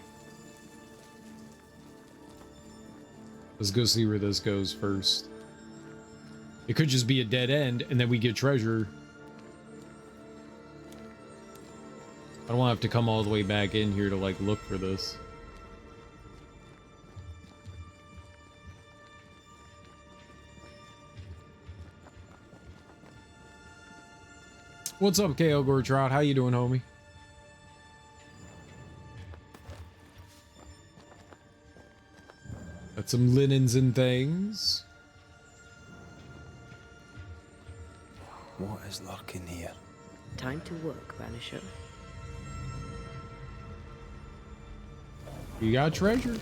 Let's go see where this goes first. It could just be a dead end, and then we get treasure. I don't want to have to come all the way back in here to, like, look for this. What's up, KO Gortrout? How you doing, homie? Got some linens and things. What is lurking here? Time to work, Banisher. You got treasure?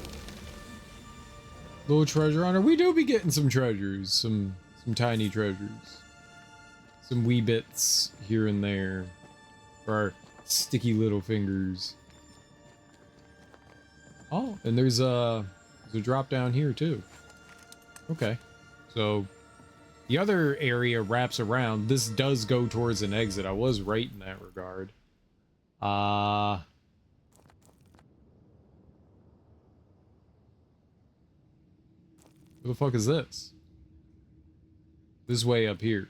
Little treasure on her. We do be getting some treasures. Some tiny treasures. Some wee bits here and there. For our sticky little fingers. Oh, and there's a drop down here too. Okay. So the other area wraps around. This does go towards an exit. I was right in that regard. Where the fuck is this? This way up here.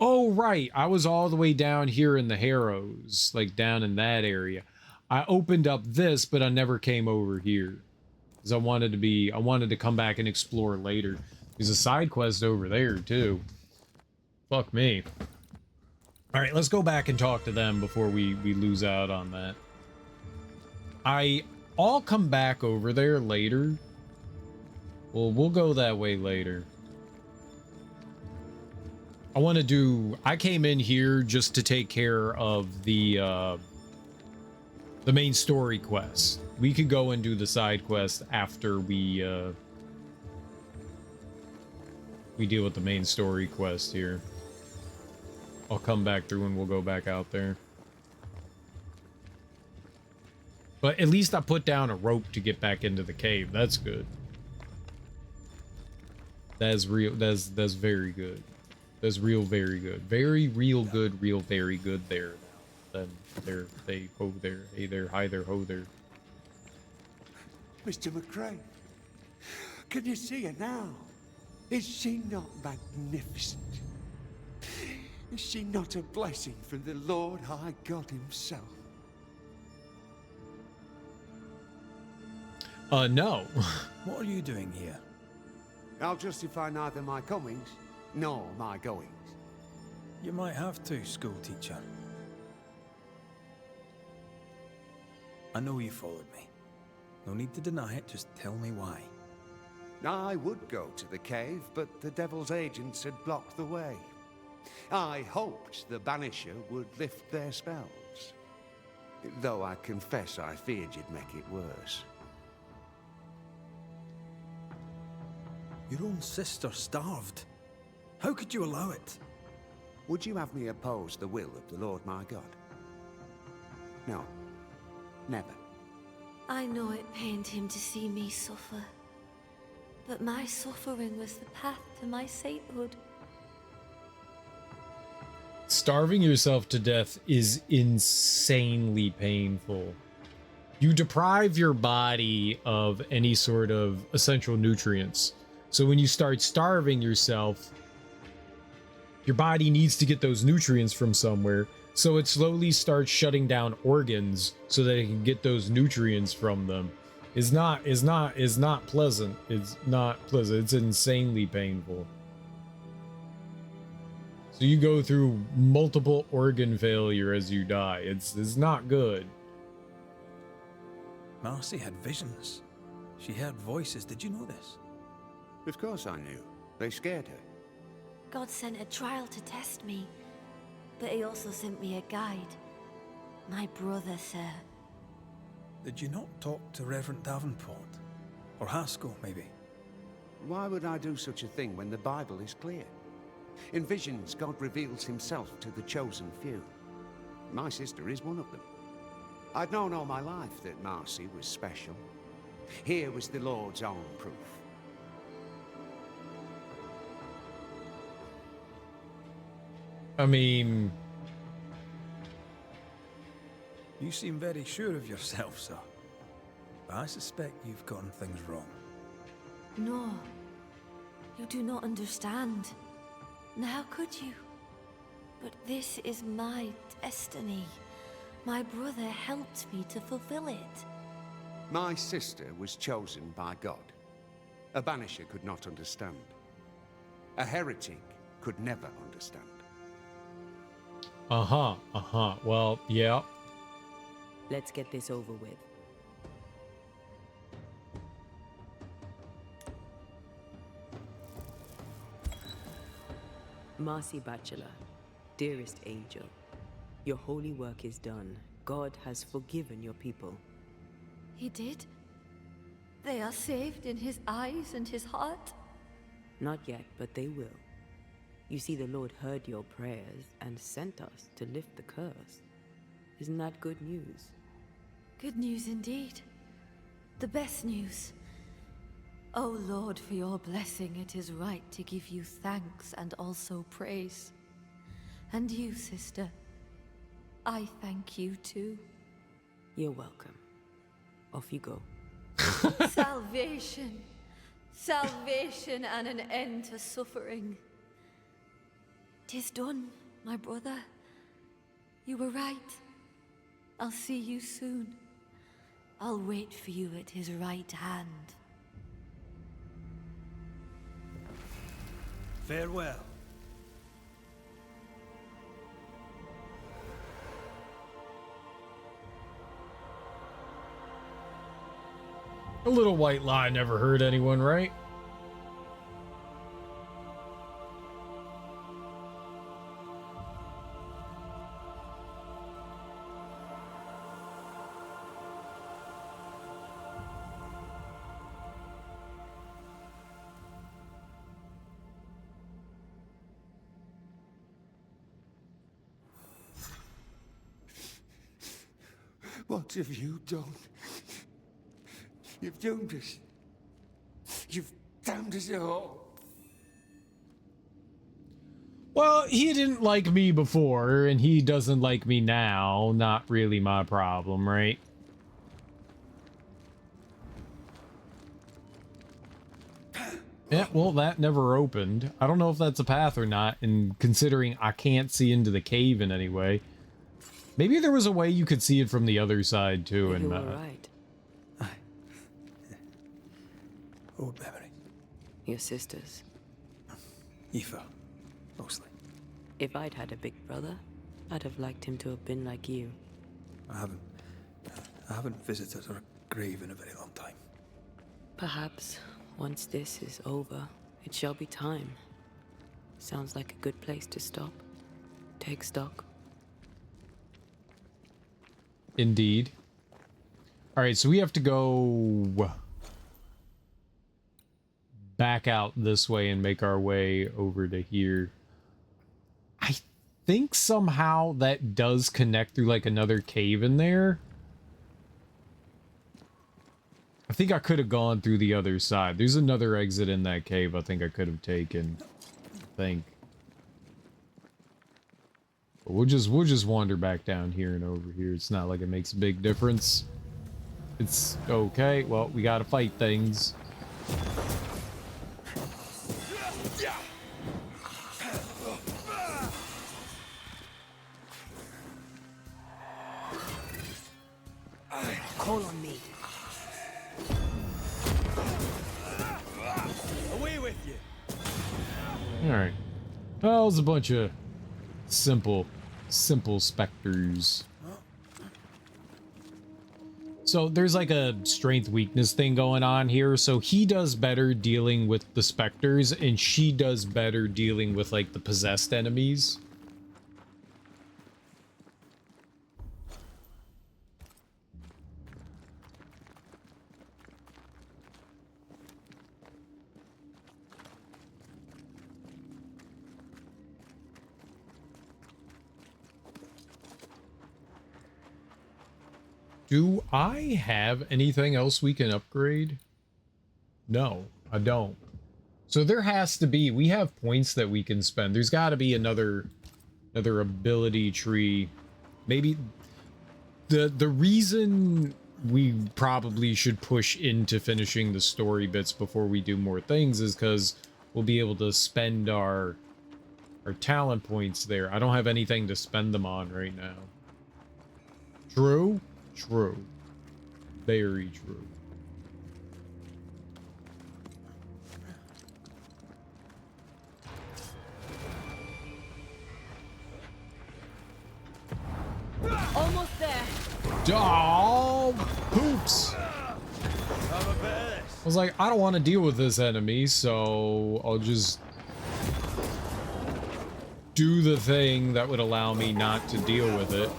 Oh, right. I was all the way down here in the Harrows, like down in that area. I opened up this, but I never came over here. Because I wanted to come back and explore later. There's a side quest over there, too. Fuck me. Alright, let's go back and talk to them before we lose out on that. I'll come back over there later. Well, we'll go that way later. I came in here just to take care of the main story quest. We could go and do the side quest after we deal with the main story quest here. I'll come back through and we'll go back out there. But at least I put down a rope to get back into the cave. That's good. That's real. That's very good. That's real very good. Very real good, real very good there now. then they ho there, hey there, hi there, ho there. Mr. McCrae, can you see her now? Is she not magnificent? Is she not a blessing from the Lord High God himself? No. What are you doing here? I'll justify neither my comings nor my goings. You might have to, school teacher. I know you followed me. No need to deny it, just tell me why. I would go to the cave, but the devil's agents had blocked the way. I hoped the Banisher would lift their spells. Though I confess I feared you'd make it worse. Your own sister starved. How could you allow it? Would you have me oppose the will of the Lord my God? No. Never. I know it pained him to see me suffer. But my suffering was the path to my sainthood. Starving yourself to death is insanely painful. You deprive your body of any sort of essential nutrients. So when you start starving yourself, your body needs to get those nutrients from somewhere. So it slowly starts shutting down organs so that it can get those nutrients from them. It's not pleasant. It's not pleasant. It's insanely painful. So you go through multiple organ failure as you die. It's not good. Marcy had visions. She heard voices. Did you know this? Of course I knew. They scared her. God sent a trial to test me. But he also sent me a guide. My brother, sir. Did you not talk to Reverend Davenport? Or Haskell, maybe? Why would I do such a thing when the Bible is clear? In visions, God reveals himself to the chosen few. My sister is one of them. I'd known all my life that Marcy was special. Here was the Lord's own proof. I mean... You seem very sure of yourself, sir. But I suspect you've gotten things wrong. No. You do not understand. And how could you? But this is my destiny. My brother helped me to fulfill it. My sister was chosen by God. A banisher could not understand. A heretic could never understand. Well, yeah. Let's get this over with. Marcy Bachelor, dearest angel, your holy work is done. God has forgiven your people. He did? They are saved in his eyes and his heart? Not yet, but they will. You see, the Lord heard your prayers and sent us to lift the curse. Isn't that good news? Good news indeed. The best news. O Lord, for your blessing, it is right to give you thanks and also praise. And you, sister, I thank you too. You're welcome. Off you go. Salvation. Salvation and an end to suffering. 'Tis done, my brother. You were right. I'll see you soon. I'll wait for you at his right hand. Farewell. A little white lie never hurt anyone, right? What have you done? You've doomed us. You've damned us all. Well, he didn't like me before, and he doesn't like me now. Not really my problem, right? Yeah, well, that never opened. I don't know if that's a path or not, and considering I can't see into the cave in any way. Maybe there was a way you could see it from the other side, too, and You were right. Oh, memory. Your sisters. Aoife, mostly. If I'd had a big brother, I'd have liked him to have been like you. I haven't visited her grave in a very long time. Perhaps once this is over, it shall be time. Sounds like a good place to stop. Take stock. Indeed. All right, so we have to go back out this way and make our way over to here. I think somehow that does connect through like another cave in there. I think I could have gone through the other side. There's another exit in that cave I think I could have taken. I think. But we'll just wander back down here and over here. It's not like it makes a big difference. It's okay. Well, we gotta fight things. Call on me. Away with you. Alright. Well, it's a bunch of simple specters. So there's like a strength weakness thing going on here. So he does better dealing with the specters and she does better dealing with like the possessed enemies. Do I have anything else we can upgrade? No, I don't. So there has to be, we have points that we can spend. There's got to be another ability tree. Maybe the reason we probably should push into finishing the story bits before we do more things is because we'll be able to spend our talent points there. I don't have anything to spend them on right now. True? True. Very true. Almost there. Oh, poops. I was like, I don't want to deal with this enemy, so I'll just do the thing that would allow me not to deal with it.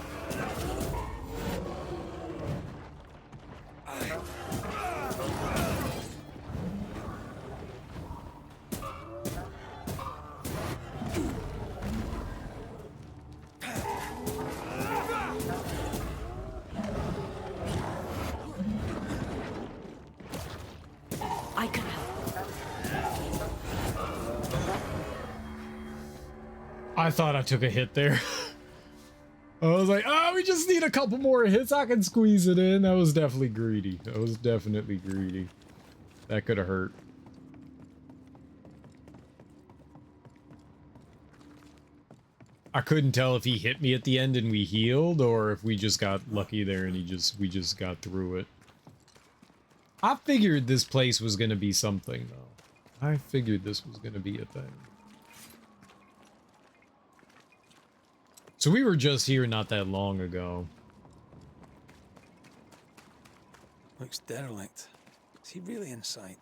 I can help. I thought I took a hit there. I was like, oh, we just need a couple more hits. I can squeeze it in. That was definitely greedy. That was definitely greedy. That could have hurt. I couldn't tell if he hit me at the end and we healed, or if we just got lucky there and we just got through it. I figured this place was gonna be something, though. I figured this was gonna be a thing. So we were just here not that long ago. Looks derelict. Is he really inside?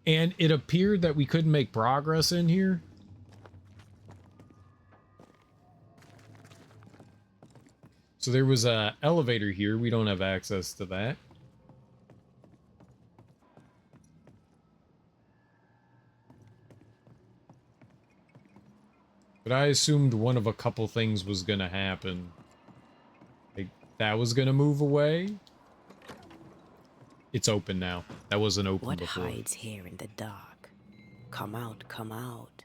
And it appeared that we couldn't make progress in here. So there was a elevator here. We don't have access to that. But I assumed one of a couple things was gonna happen. Like, that was gonna move away. it's open now. That wasn't open What before. hides here in the dark? Come out, come out.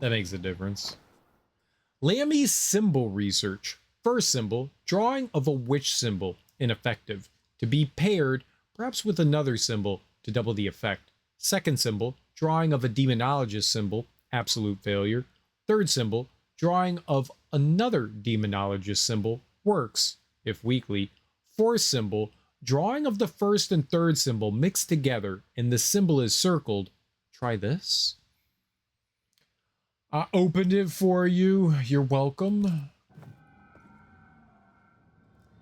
That makes a difference. Lammy's symbol research. First symbol, drawing of a witch symbol, ineffective. To be paired, perhaps with another symbol, to double the effect. Second symbol, drawing of a demonologist symbol, absolute failure. Third symbol, drawing of another demonologist symbol, works, if weakly. Fourth symbol, drawing of the first and third symbol mixed together, and the symbol is circled. Try this. I opened it for you. You're welcome.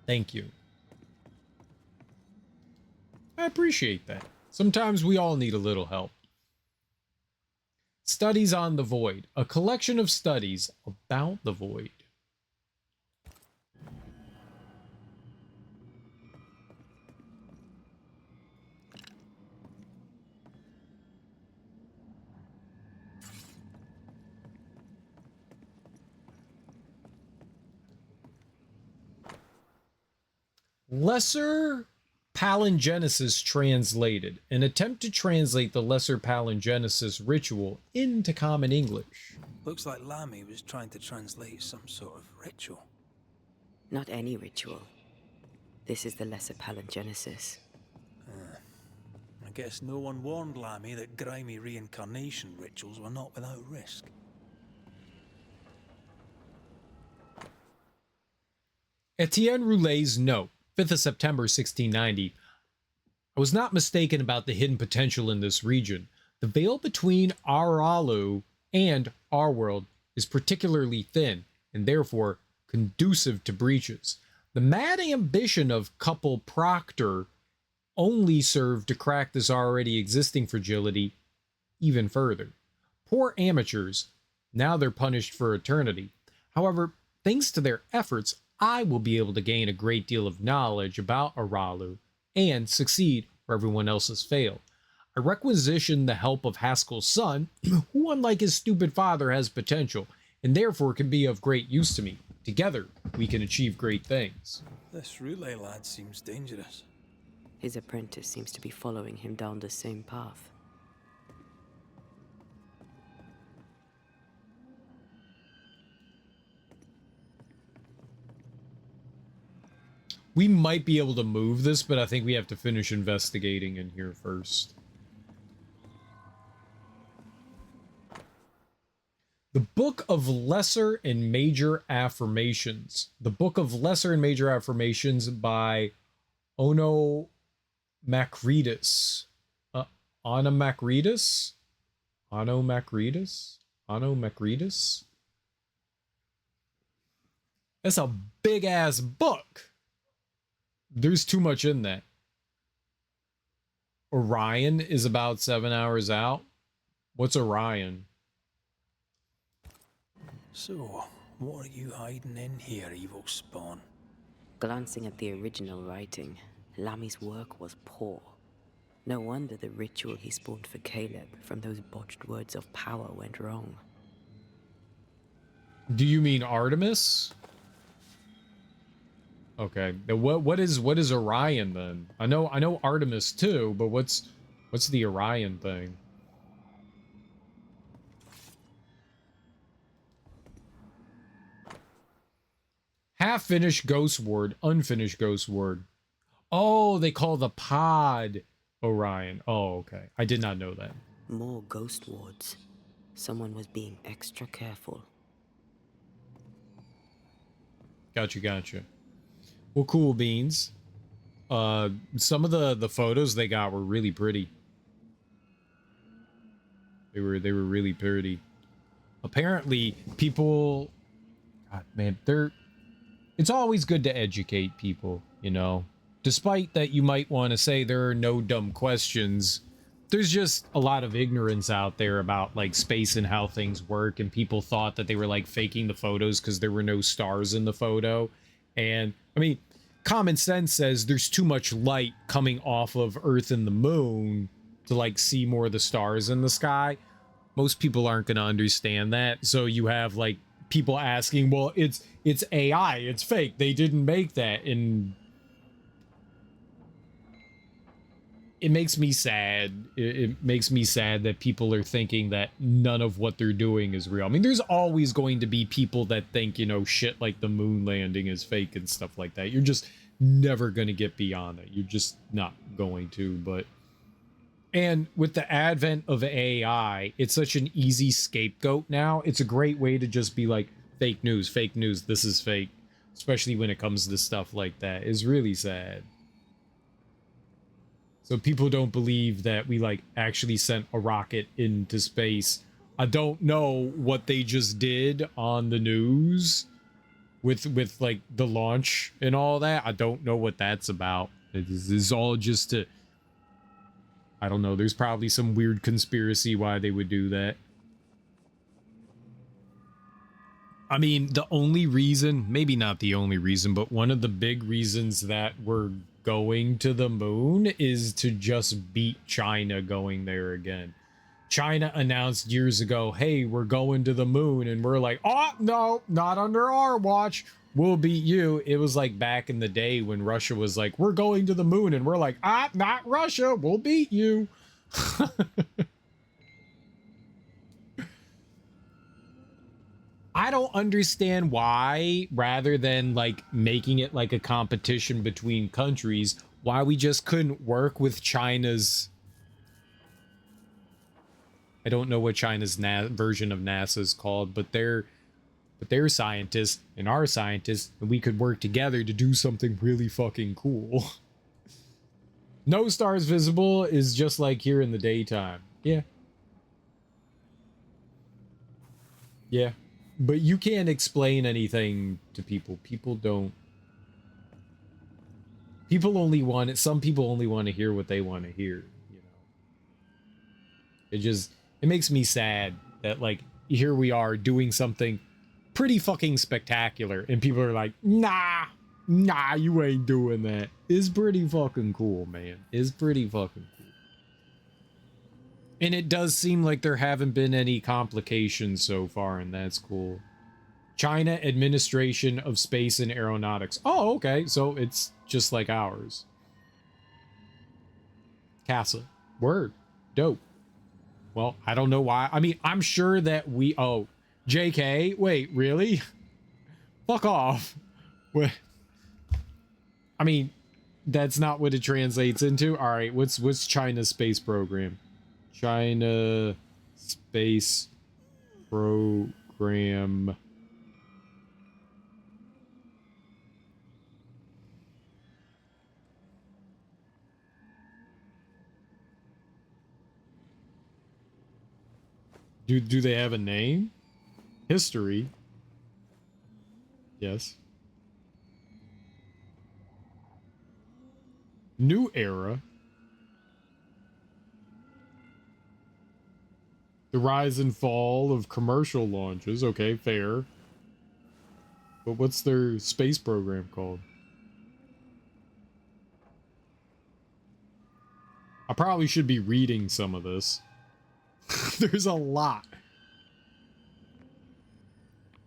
Thank you. I appreciate that. Sometimes we all need a little help. Studies on the Void. A collection of studies about the Void. Lesser Palingenesis translated. An attempt to translate the Lesser Palingenesis ritual into common English. Looks like Lammy was trying to translate some sort of ritual. Not any ritual. This is the Lesser Palingenesis. I guess no one warned Lammy that grimy reincarnation rituals were not without risk. Etienne Roulet's note, 5th of September 1690. I was not mistaken about the hidden potential in this region. The veil between Aralu and our world is particularly thin, and therefore conducive to breaches. The mad ambition of couple Proctor only served to crack this already existing fragility even further. Poor amateurs, now they're punished for eternity. However, thanks to their efforts, I will be able to gain a great deal of knowledge about Aralu and succeed where everyone else has failed. I requisition the help of Haskell's son, who, unlike his stupid father, has potential, and therefore can be of great use to me. Together, we can achieve great things. This Roulet lad seems dangerous. His apprentice seems to be following him down the same path. We might be able to move this, but I think we have to finish investigating in here first. The Book of Lesser and Major Affirmations. The Book of Lesser and Major Affirmations by Ono Macridis. Ono Macridis? Ono Macridis? Ono Macridis? That's a big-ass book. There's too much in that. Orion is about 7 hours out. What's Orion? So, what are you hiding in here, evil spawn? Glancing at the original writing, Lammy's work was poor. No wonder the ritual he spawned for Caleb from those botched words of power went wrong. Do you mean Artemis? Okay. What is Orion then? I know Artemis too, but what's the Orion thing? Half-finished ghost word, unfinished ghost word. Oh, they call the pod Orion. Oh, okay. I did not know that. More ghost wards. Someone was being extra careful. Gotcha. Well, cool beans. Some of the photos they got were really pretty. They were really pretty. Apparently, people, God, man, it's always good to educate people, you know. Despite that you might want to say there are no dumb questions, there's just a lot of ignorance out there about like space and how things work, and people thought that they were like faking the photos because there were no stars in the photo. And I mean, common sense says there's too much light coming off of Earth and the moon to like see more of the stars in the sky. Most people aren't going to understand that. So you have like people asking, well, it's AI, it's fake, they didn't make that. And it makes me sad. It makes me sad that people are thinking that none of what they're doing is real. I mean, there's always going to be people that think, you know, shit like the moon landing is fake and stuff like that. You're just never going to get beyond it. You're just not going to. But and with the advent of AI, it's such an easy scapegoat now. It's a great way to just be like, fake news, this is fake. Especially when it comes to stuff like that. It's really sad. So people don't believe that we like actually sent a rocket into space. I don't know what they just did on the news with like the launch and all that. I don't know what that's about. This is all just to, I don't know. There's probably some weird conspiracy why they would do that. I mean, the only reason, maybe not the only reason, but one of the big reasons that we're going to the moon is to just beat China going there again. China announced years ago, hey, we're going to the moon, and we're like, oh, no, not under our watch. We'll beat you. It was like back in the day when Russia was like, we're going to the moon, and we're like, not Russia, we'll beat you. I don't understand why, rather than like making it like a competition between countries, why we just couldn't work with China's. I don't know what China's version of NASA is called, but their scientists and our scientists, and we could work together to do something really fucking cool. No stars visible is just like here in the daytime. Yeah. Yeah. But you can't explain anything to people. People don't. People only want it. Some people only want to hear what they want to hear. You know. It makes me sad that like here we are doing something pretty fucking spectacular, and people are like, nah, you ain't doing that. It's pretty fucking cool, man. It's pretty fucking cool. And it does seem like there haven't been any complications so far, and that's cool. China Administration of Space and Aeronautics. Oh, okay. So it's just like ours. CASA. Word. Dope. Well, I don't know why. I mean, I'm sure that we... Oh, JK? Wait, really? Fuck off. I mean, that's not what it translates into. All right, what's China's space program? China space program. Do they have a name? History. Yes. New era. The rise and fall of commercial launches. Okay, fair. But what's their space program called? I probably should be reading some of this. There's a lot.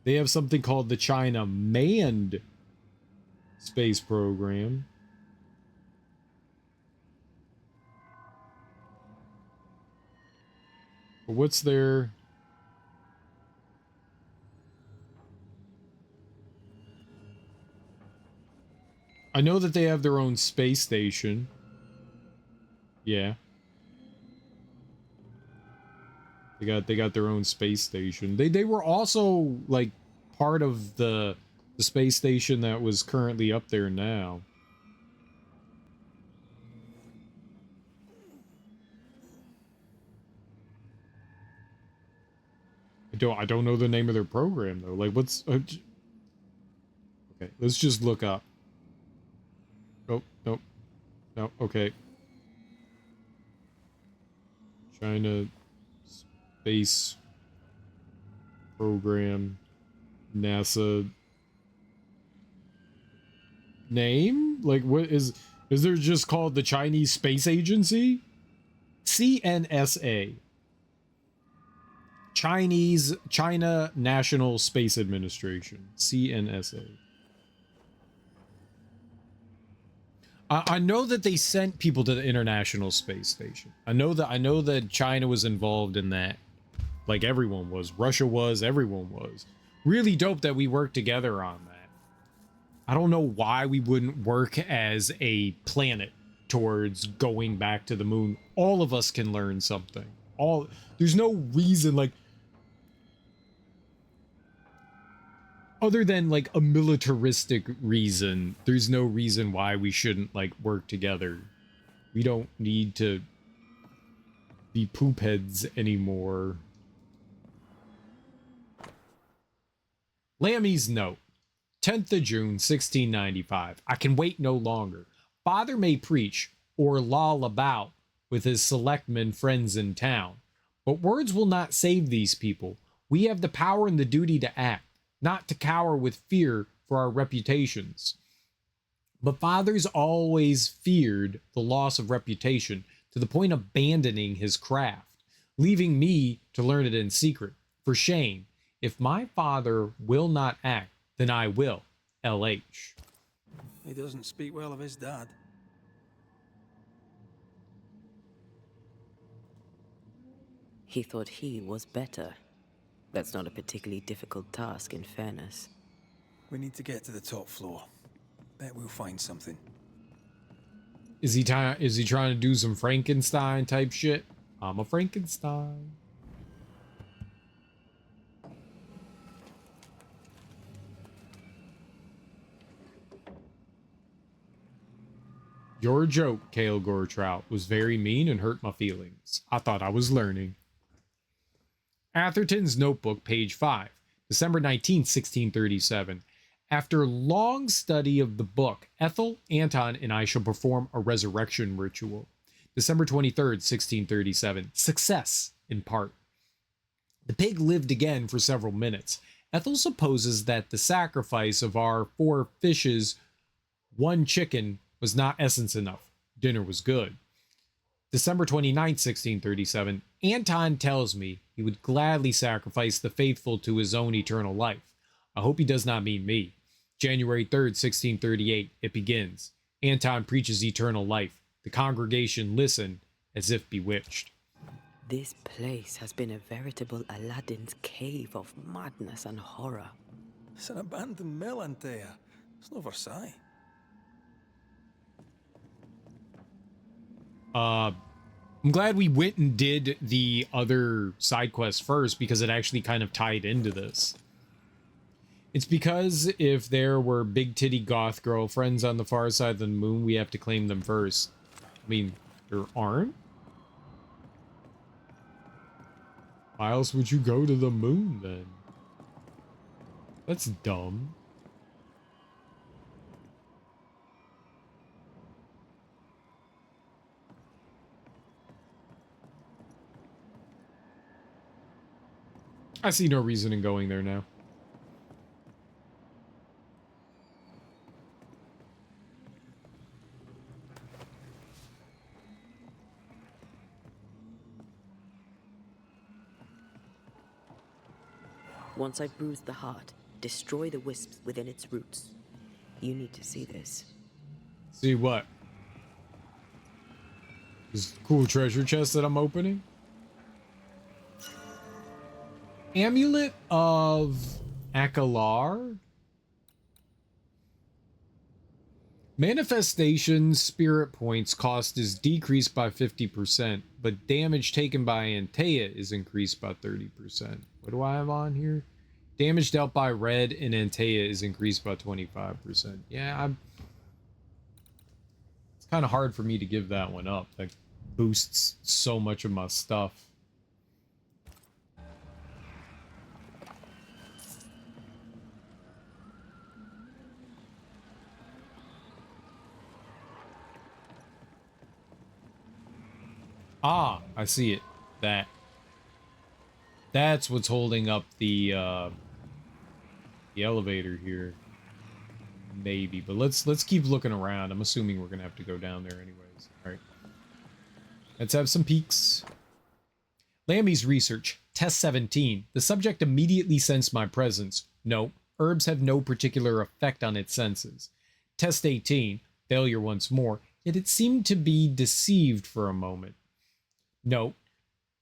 They have something called the China Manned Space Program. But what's their... I know that they have their own space station. Yeah. They got their own space station. They were also like part of the space station that was currently up there now. I don't know the name of their program though. Like what's okay, let's just look up. Oh, nope. No, okay. China Space Program, NASA name? Like what is there just called the Chinese Space Agency? CNSA. China National Space Administration. CNSA. I know that they sent people to the International Space Station. I know that China was involved in that. Like everyone was. Russia was. Everyone was. Really dope that we worked together on that. I don't know why we wouldn't work as a planet towards going back to the moon. All of us can learn something. There's no reason, like, other than like a militaristic reason, there's no reason why we shouldn't like work together. We don't need to be poop heads anymore. Lammy's note. 10th of June, 1695. I can wait no longer. Father may preach or loll about with his selectmen friends in town, but words will not save these people. We have the power and the duty to act, not to cower with fear for our reputations. But fathers always feared the loss of reputation to the point of abandoning his craft, leaving me to learn it in secret. For shame, if my father will not act, then I will. LH. He doesn't speak well of his dad. He thought he was better. That's not a particularly difficult task, in fairness. We need to get to the top floor. Bet we'll find something. Is he trying to do some Frankenstein type shit? I'm a Frankenstein. Your joke, Kale Goretrout, was very mean and hurt my feelings. I thought I was learning. Atherton's Notebook, page 5, December 19, 1637. After long study of the book, Ethel, Anton, and I shall perform a resurrection ritual. December 23rd, 1637. Success, in part. The pig lived again for several minutes. Ethel supposes that the sacrifice of our 4 fishes, 1 chicken, was not essence enough. Dinner was good. December 29th, 1637. Anton tells me he would gladly sacrifice the faithful to his own eternal life. I hope he does not mean me. January 3rd, 1638. It begins. Anton preaches eternal life. The congregation listen as if bewitched. This place has been a veritable Aladdin's cave of madness and horror. It's an abandoned mill, Antea. It's no Versailles. I'm glad we went and did the other side quest first because it actually kind of tied into this. It's because if there were big titty goth girlfriends on the far side of the moon, we have to claim them first. I mean, there aren't? Why else would you go to the moon then? That's dumb. I see no reason in going there now. Once I've bruised the heart, destroy the wisps within its roots. You need to see this. See what? This cool treasure chest that I'm opening? Amulet of Akalar? Manifestation spirit points cost is decreased by 50%, but damage taken by Antea is increased by 30%. What do I have on here? Damage dealt by Red and Antea is increased by 25%. Yeah, it's kind of hard for me to give that one up. That boosts so much of my stuff. Ah, I see it. That's what's holding up the elevator here. Maybe, but let's keep looking around. I'm assuming we're gonna have to go down there anyways. All right. Let's have some peeks. Lammy's research. Test 17. The subject immediately sensed my presence. No, herbs have no particular effect on its senses. Test 18. Failure once more, yet it seemed to be deceived for a moment. Note,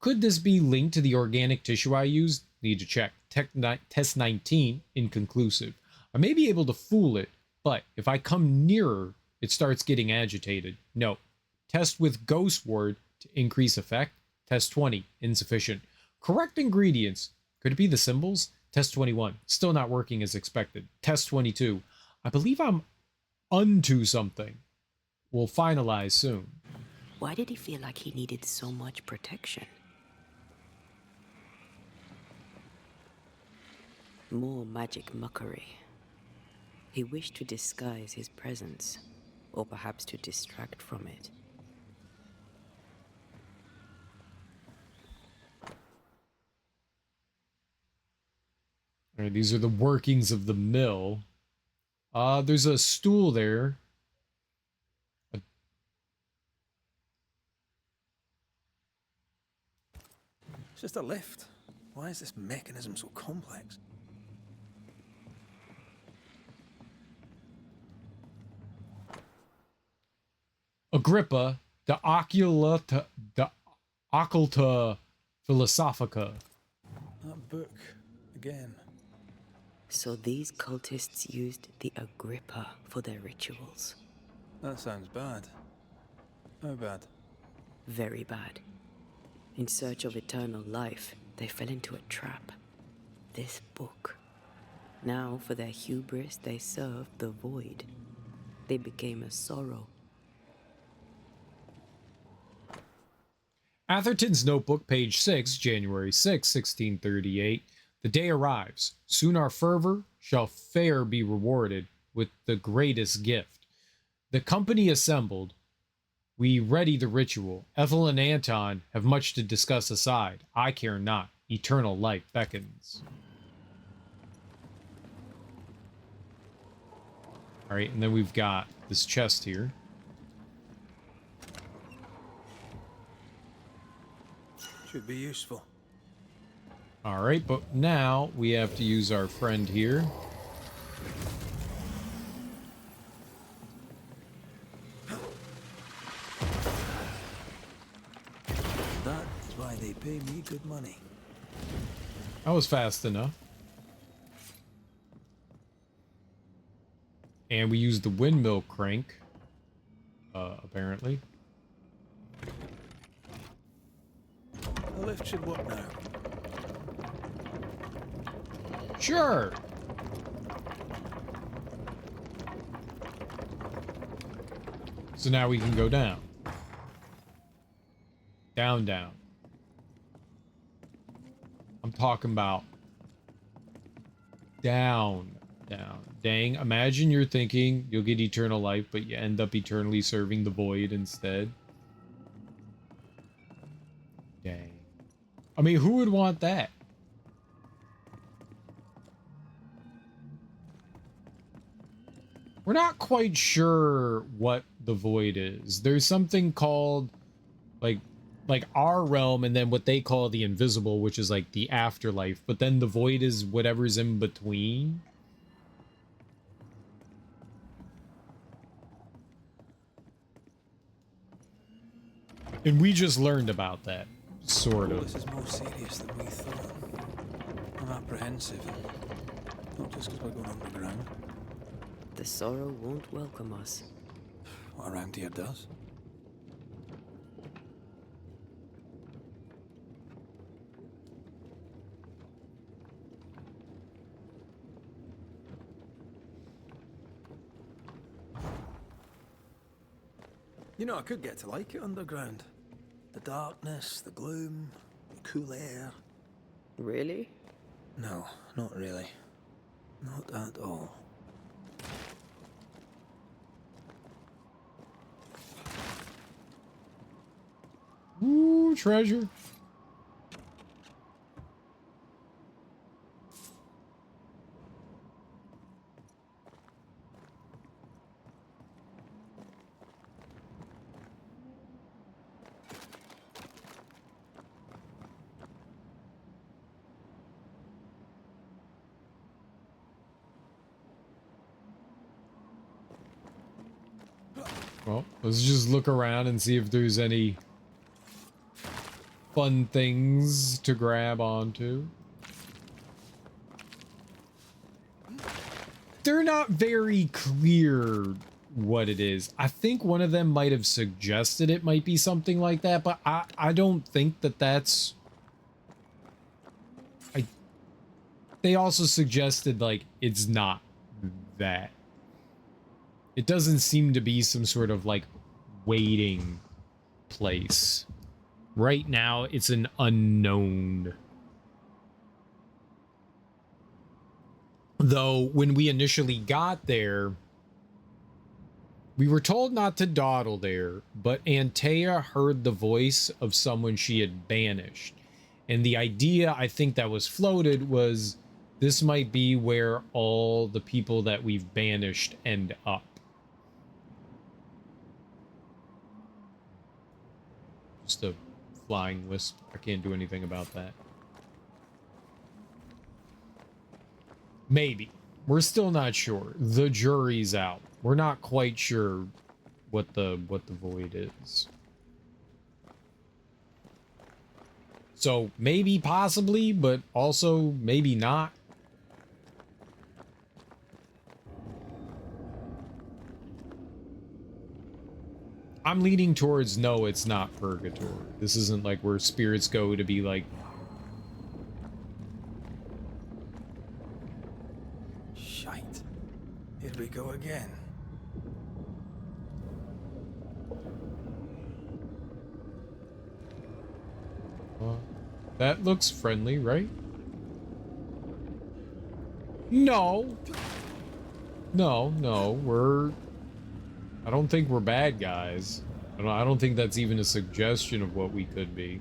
could this be linked to the organic tissue I used? Need to check. Test 19, inconclusive. I may be able to fool it, but if I come nearer, it starts getting agitated. Note, test with ghost word to increase effect. Test 20, insufficient. Correct ingredients. Could it be the symbols? Test 21, still not working as expected. Test 22, I believe I'm unto something. We'll finalize soon. Why did he feel like he needed so much protection? More magic mockery. He wished to disguise his presence, or perhaps to distract from it. All right, these are the workings of the mill. There's a stool there. It's just a lift. Why is this mechanism so complex? Agrippa, de Occulta Philosophica. That book, again. So these cultists used the Agrippa for their rituals. That sounds bad. How bad? Very bad. In search of eternal life, they fell into a trap. This book. Now, for their hubris, they served the void. They became a sorrow. Atherton's notebook, page 6, January 6, 1638. The day arrives. Soon our fervor shall fair be rewarded with the greatest gift. The company assembled. We ready the ritual. Ethel and Anton have much to discuss aside. I care not. Eternal life beckons. All right, and then we've got this chest here. Should be useful. All right, but now we have to use our friend here. That's why they pay me good money. That was fast enough. And we used the windmill crank, apparently. The lift should work now. Sure. So now we can go down. Down, down. I'm talking about down, down. Dang, imagine you're thinking you'll get eternal life, but you end up eternally serving the void instead. Dang. I mean, who would want that? We're not quite sure what the void is. There's something called like our realm, and then what they call the invisible, which is like the afterlife, but then the void is whatever's in between. And we just learned about that, sort of. This is more serious than we thought. I'm apprehensive. Not just because we're going underground. The sorrow won't welcome us. What around here does. You know, I could get to like it underground. The darkness, the gloom, the cool air. Really? No, not really. Not at all. Ooh, treasure. Well, let's just look around and see if there's any fun things to grab onto. They're not very clear what it is. I think one of them might have suggested it might be something like that, but I don't think that that's... They also suggested, like, it's not that. It doesn't seem to be some sort of, like, waiting place. Right now, it's an unknown. Though, when we initially got there, we were told not to dawdle there, but Antea heard the voice of someone she had banished. And the idea, I think, that was floated was this might be where all the people that we've banished end up. Just a flying wisp. I can't do anything about that. Maybe. We're still not sure. The jury's out. We're not quite sure what the void is. So maybe, possibly, but also maybe not. I'm leaning towards no, it's not purgatory. This isn't like where spirits go to be like... Shite. Here we go again. That looks friendly, right? No. No, we're... I don't think we're bad guys. I don't think that's even a suggestion of what we could be.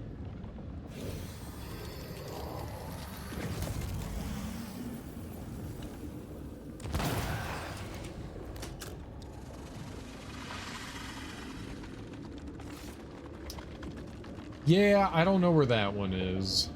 Yeah, I don't know where that one is.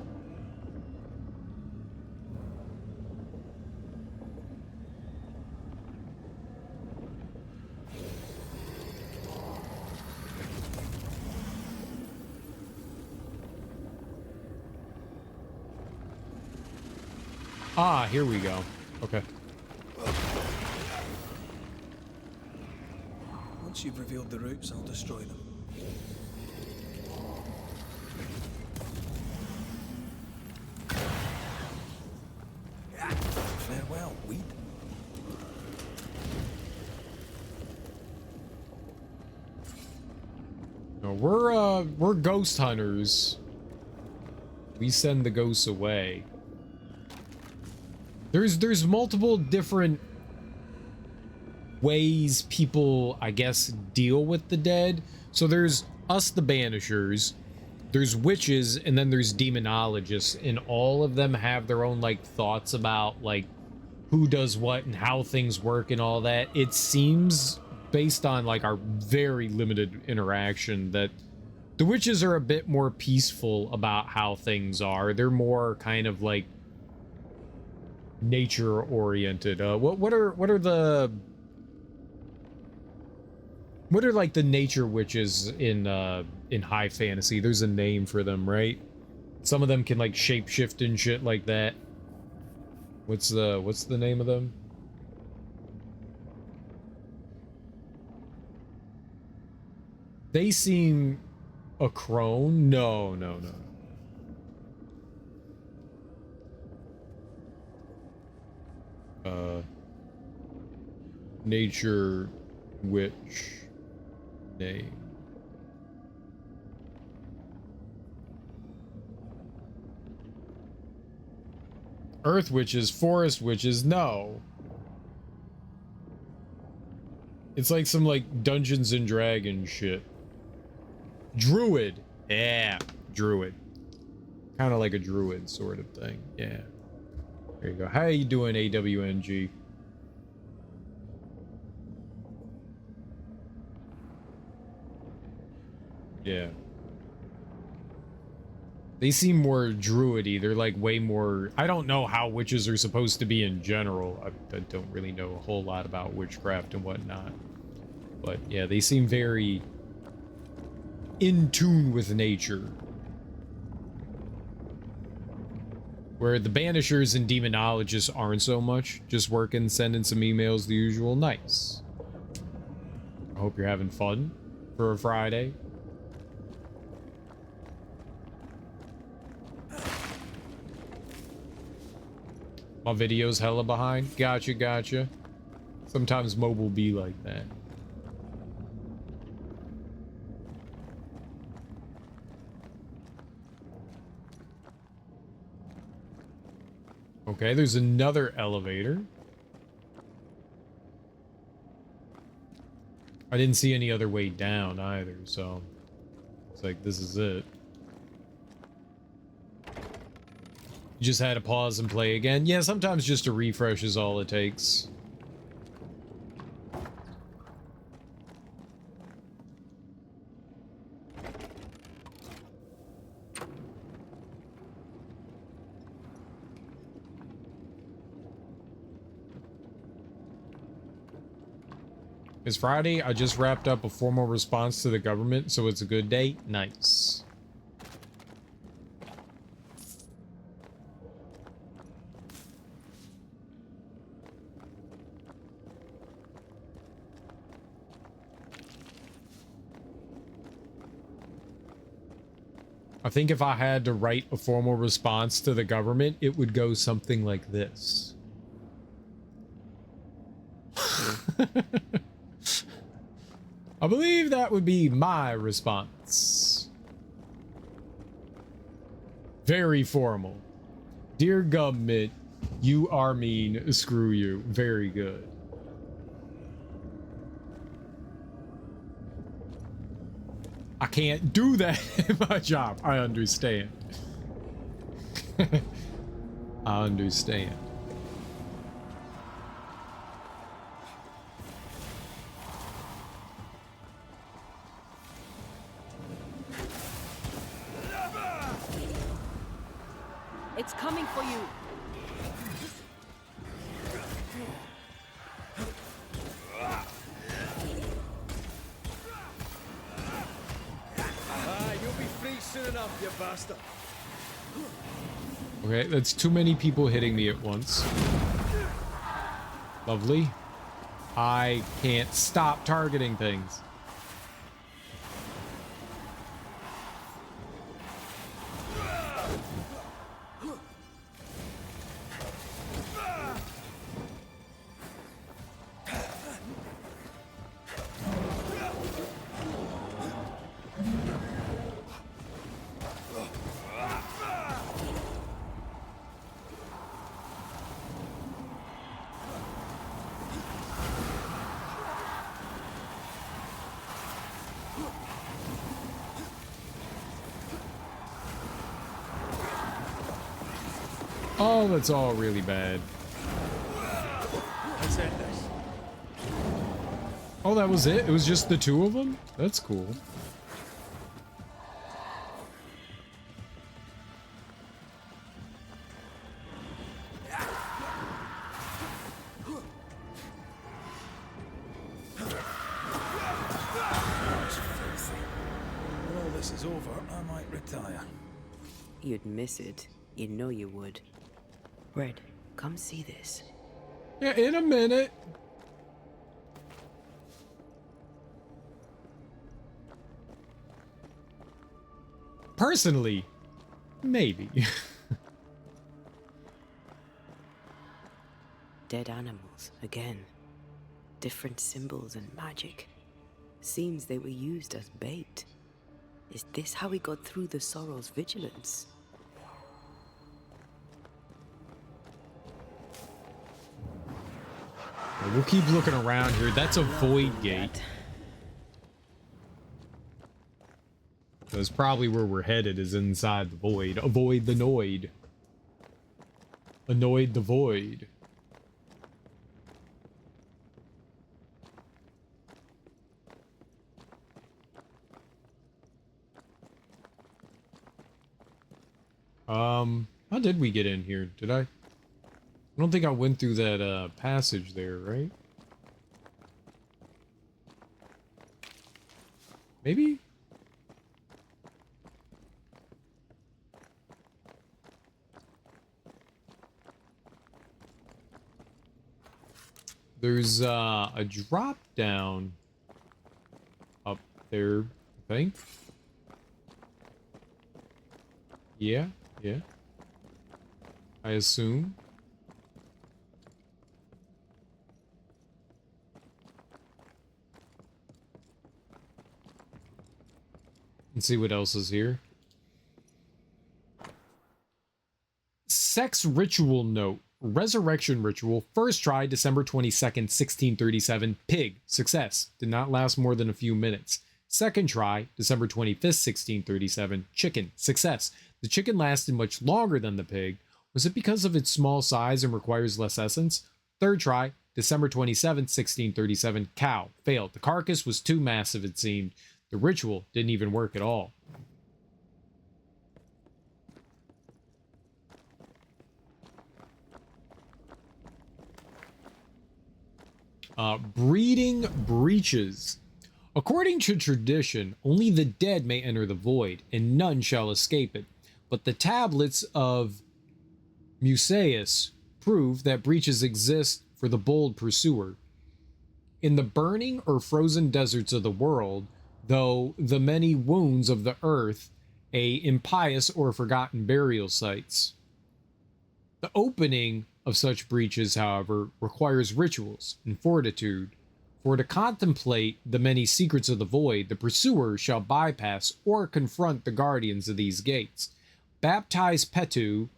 Ah, here we go. Okay. Once you've revealed the roots, I'll destroy them. Farewell, weed. No, we're ghost hunters. We send the ghosts away. There's multiple different ways people, I guess, deal with the dead. So there's us, the Banishers, there's witches, and then there's demonologists, and all of them have their own, like, thoughts about, like, who does what and how things work and all that. It seems, based on, like, our very limited interaction, that the witches are a bit more peaceful about how things are. They're more kind of, like, nature oriented. What are like the nature witches in high fantasy? There's a name for them, right? Some of them can like shapeshift and shit like that. What's the name of them? They seem a crone? No. Nature witch name. Earth witches, forest witches, no. It's like some like Dungeons and Dragons shit. Druid. Yeah, druid. Kind of like a druid sort of thing. Yeah. There you go. How you doing, AWNG? Yeah. They seem more druidy. They're like way more... I don't know how witches are supposed to be in general. I don't really know a whole lot about witchcraft and whatnot. But yeah, they seem very in tune with nature. Where the Banishers and Demonologists aren't so much. Just working, sending some emails, the usual. Nice. I hope you're having fun for a Friday. My video's hella behind. Gotcha, gotcha. Sometimes mobile be like that. Okay, there's another elevator. I didn't see any other way down either, so it's like this is it. You just had to pause and play again. Yeah, sometimes just a refresh is all it takes. It's Friday. I just wrapped up a formal response to the government, so it's a good day. Nice. I think if I had to write a formal response to the government, it would go something like this. I believe that would be my response. Very formal. Dear government, you are mean. Screw you. Very good. I can't do that in my job. I understand. I understand. It's coming for you. You'll be free soon enough, you bastard. Okay, that's too many people hitting me at once. Lovely. I can't stop targeting things. Oh, that's all really bad. Let's end this. Oh, that was it? It was just the two of them? That's cool. When all this is over, I might retire. You'd miss it. You know you would. Red, come see this. Yeah, in a minute. Personally, maybe. Dead animals, again. Different symbols and magic. Seems they were used as bait. Is this how we got through the Sorrow's vigilance? We'll keep looking around here. That's a void gate. That's probably where we're headed, is inside the void. Avoid the noid. Annoyed the void. How did we get in here? Did I? I don't think I went through that passage there, right? Maybe? There's a drop down up there, I think. Yeah, yeah. I assume. Let's see what else is here. Sex ritual note. Resurrection ritual. First try, December 22nd, 1637. Pig. Success. Did not last more than a few minutes. Second try, December 25th, 1637. Chicken. Success. The chicken lasted much longer than the pig. Was it because of its small size and requires less essence? Third try, December 27th, 1637. Cow. Failed. The carcass was too massive, it seemed. The ritual didn't even work at all. Breeding breaches. According to tradition, only the dead may enter the void, and none shall escape it. But the tablets of Musaeus prove that breaches exist for the bold pursuer. In the burning or frozen deserts of the world, though the many wounds of the earth, a impious or forgotten burial sites. The opening of such breaches, however, requires rituals and fortitude. For to contemplate the many secrets of the void, the pursuer shall bypass or confront the guardians of these gates. Baptized Petu,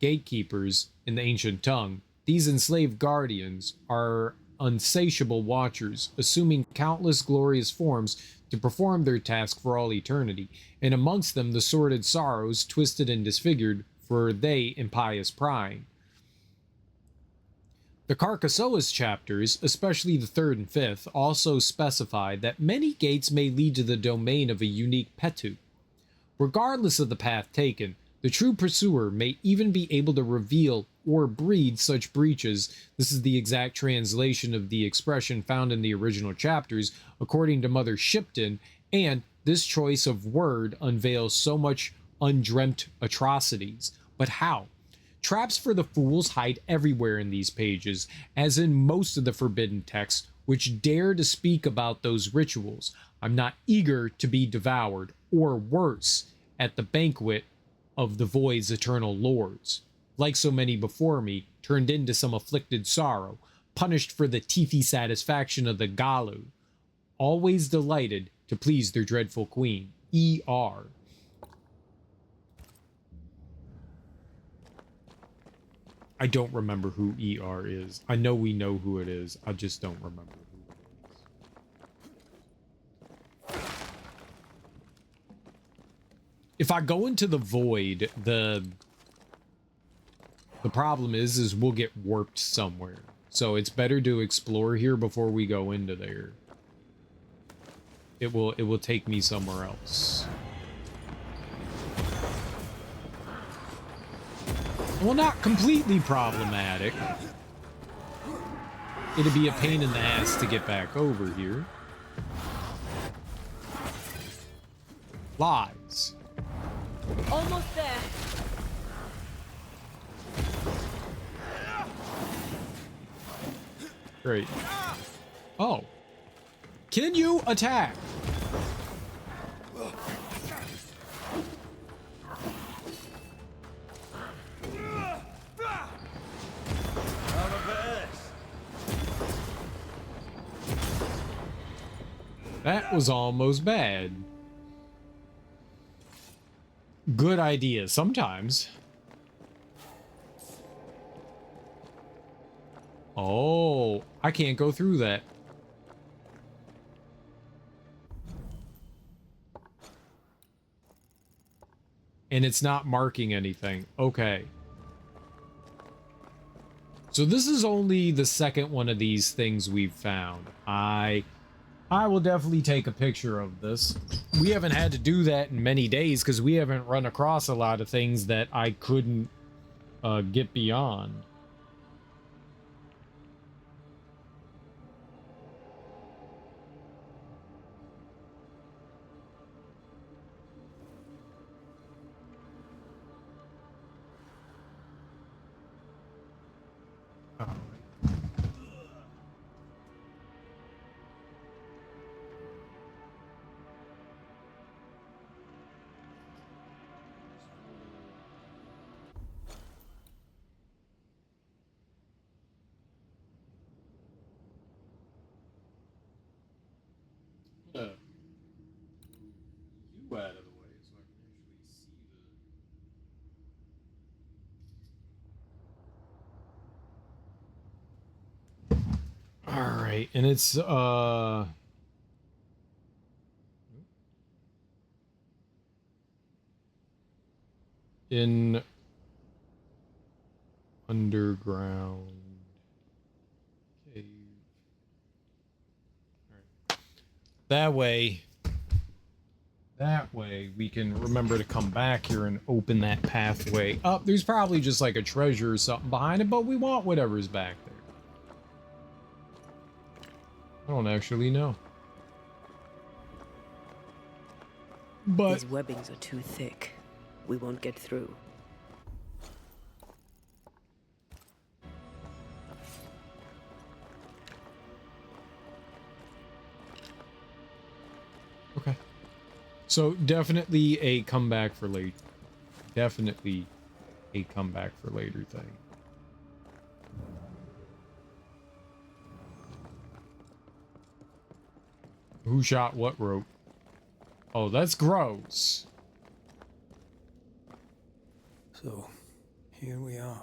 gatekeepers in the ancient tongue, these enslaved guardians are unsatiable watchers, assuming countless glorious forms to perform their task for all eternity, and amongst them the sordid sorrows, twisted and disfigured, for they impious prying. The Carcassoas chapters, especially the 3rd and 5th, also specify that many gates may lead to the domain of a unique Petu. Regardless of the path taken, the true pursuer may even be able to reveal or breed such breaches. This is the exact translation of the expression found in the original chapters, according to Mother Shipton, and this choice of word unveils so much undreamt atrocities. But how? Traps for the fools hide everywhere in these pages, as in most of the forbidden texts, which dare to speak about those rituals. I'm not eager to be devoured, or worse, at the banquet of the void's eternal lords. Like so many before me, turned into some afflicted sorrow, punished for the teethy satisfaction of the Galu, always delighted to please their dreadful queen. E.R. I don't remember who ER is. I know we know who it is. I just don't remember who it is. If I go into the void, the problem is we'll get warped somewhere. So it's better to explore here before we go into there. It will take me somewhere else. Well, not completely problematic. It'd be a pain in the ass to get back over here. Lies. Almost there. Great. Oh. Can you attack? That was almost bad. Good idea sometimes. Oh, I can't go through that. And it's not marking anything. Okay. So this is only the second one of these things we've found. I will definitely take a picture of this. We haven't had to do that in many days because we haven't run across a lot of things that I couldn't get beyond. You out of the way so I can actually see the. All right, and it's in underground cave. All right. That way we can remember to come back here and open that pathway up. There's probably just like a treasure or something behind it, but we want whatever's back there. I don't actually know. But These webbings are too thick. We won't get through. okay. So definitely a comeback for late. Definitely a comeback for later thing. Who shot what rope? Oh, that's gross. So, here we are.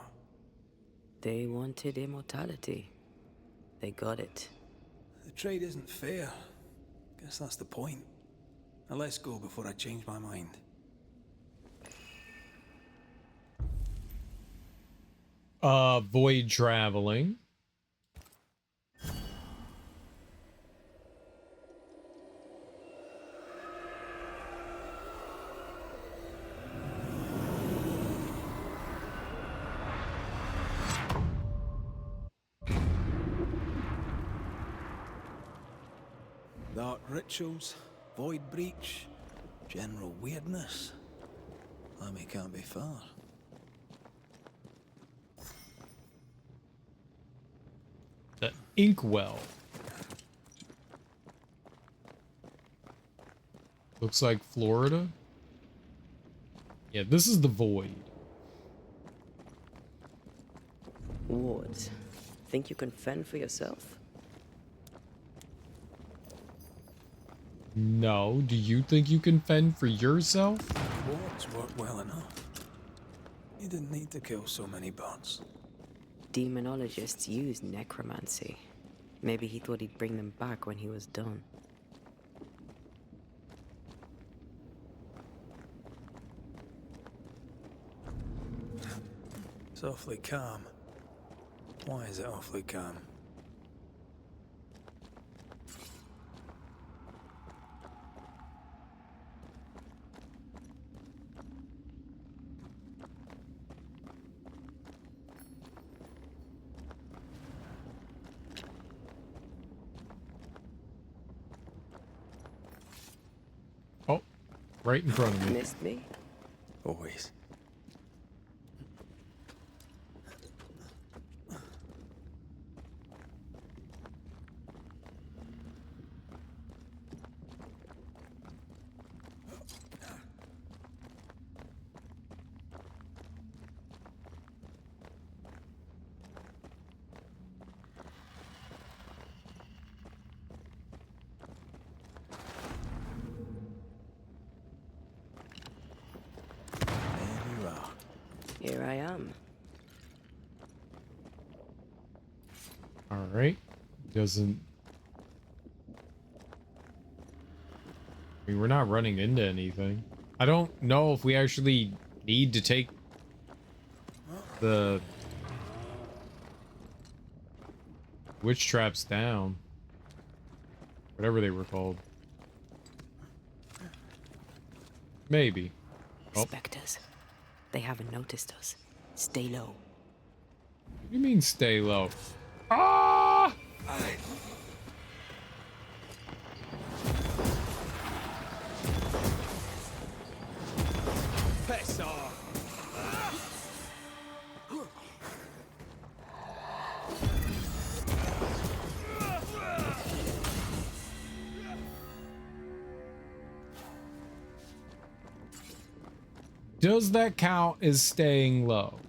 They wanted immortality. They got it. The trade isn't fair. Guess that's the point. Now let's go before I change my mind. Void traveling. Dark rituals, void breach, general weirdness. Lemmy can't be far. The inkwell. Looks like Florida. Yeah, this is the void. Wards, think you can fend for yourself? No, do you think you can fend for yourself? Wards work well enough. You didn't need to kill so many bots. Demonologists use necromancy. Maybe he thought he'd bring them back when he was done. It's awfully calm. Why is it awfully calm? Oh, right in front of me. Missed me? Always. Here I am. All right. Doesn't. I mean, we're not running into anything. I don't know if we actually need to take the witch traps down. Whatever they were called. Maybe. Oh. Spectres. They haven't noticed us. Stay low. What do you mean stay low? Ah! Piss off! Does that count as staying low?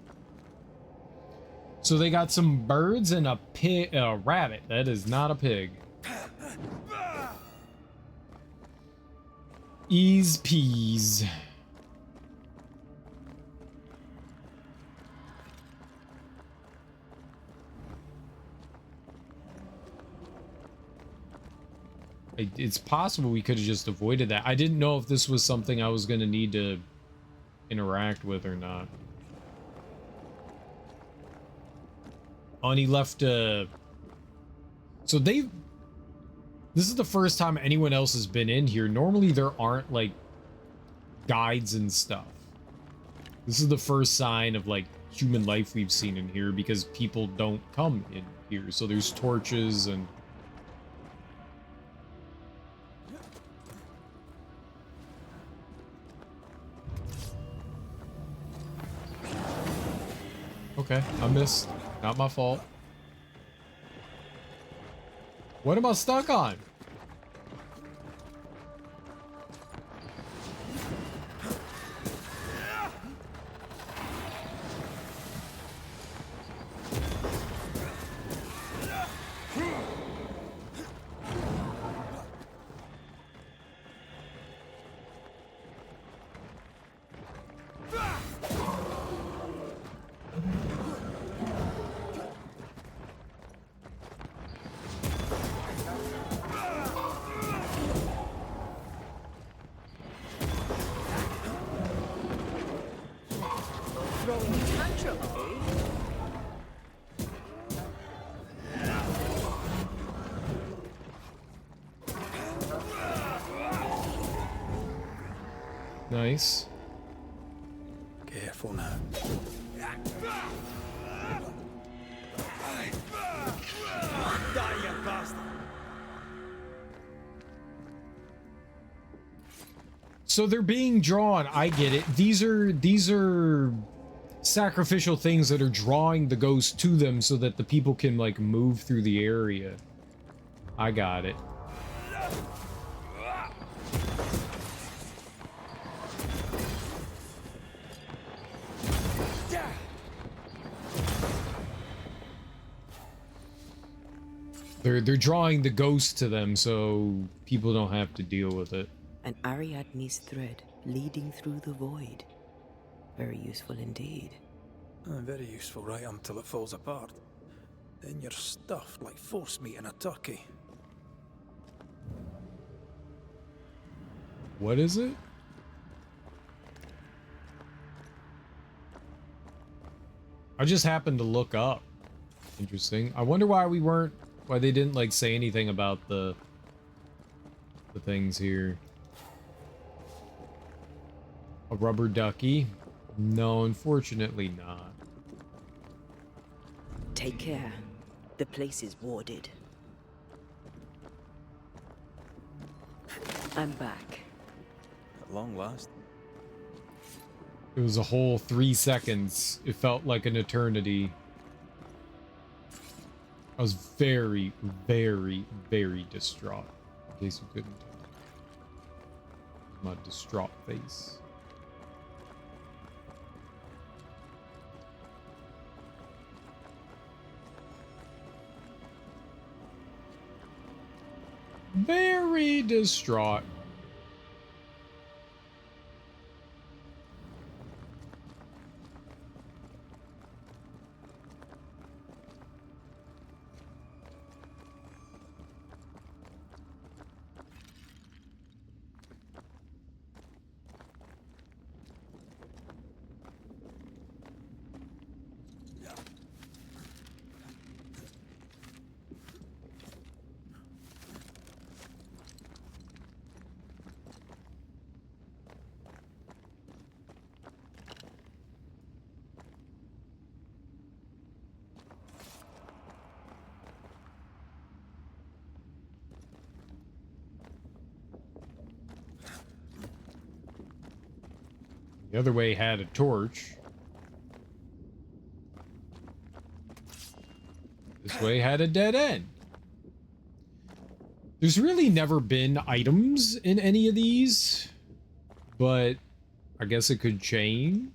So they got some birds and a pig, a rabbit. That is not a pig. Ease peas. It's possible we could have just avoided that. I didn't know if this was something I was going to need to interact with or not. Oh, and he left so this is the first time anyone else has been in here. Normally there aren't like guides and stuff. This is the first sign of like human life we've seen in here because people don't come in here. So there's torches and okay, I missed. Not my fault. What am I stuck on? Throwing tantrums, eh? Nice. Careful now. Die, you bastard! So they're being drawn. I get it. These are sacrificial things that are drawing the ghost to them so that the people can like move through the area. I got it. They're drawing the ghost to them so people don't have to deal with it. An Ariadne's thread leading through the void. Very useful indeed. Very useful right until it falls apart. Then you're stuffed like force meat in a turkey. What is it? I just happened to look up. Interesting. I wonder why they didn't like say anything about the things here. A rubber ducky? No, unfortunately not. Take care. The place is warded. I'm back. At long last. It was a whole 3 seconds. It felt like an eternity. I was very, very, very distraught. In case you couldn't tell. My distraught face. Very distraught. The other way had a torch. This way had a dead end. There's really never been items in any of these, but I guess it could change.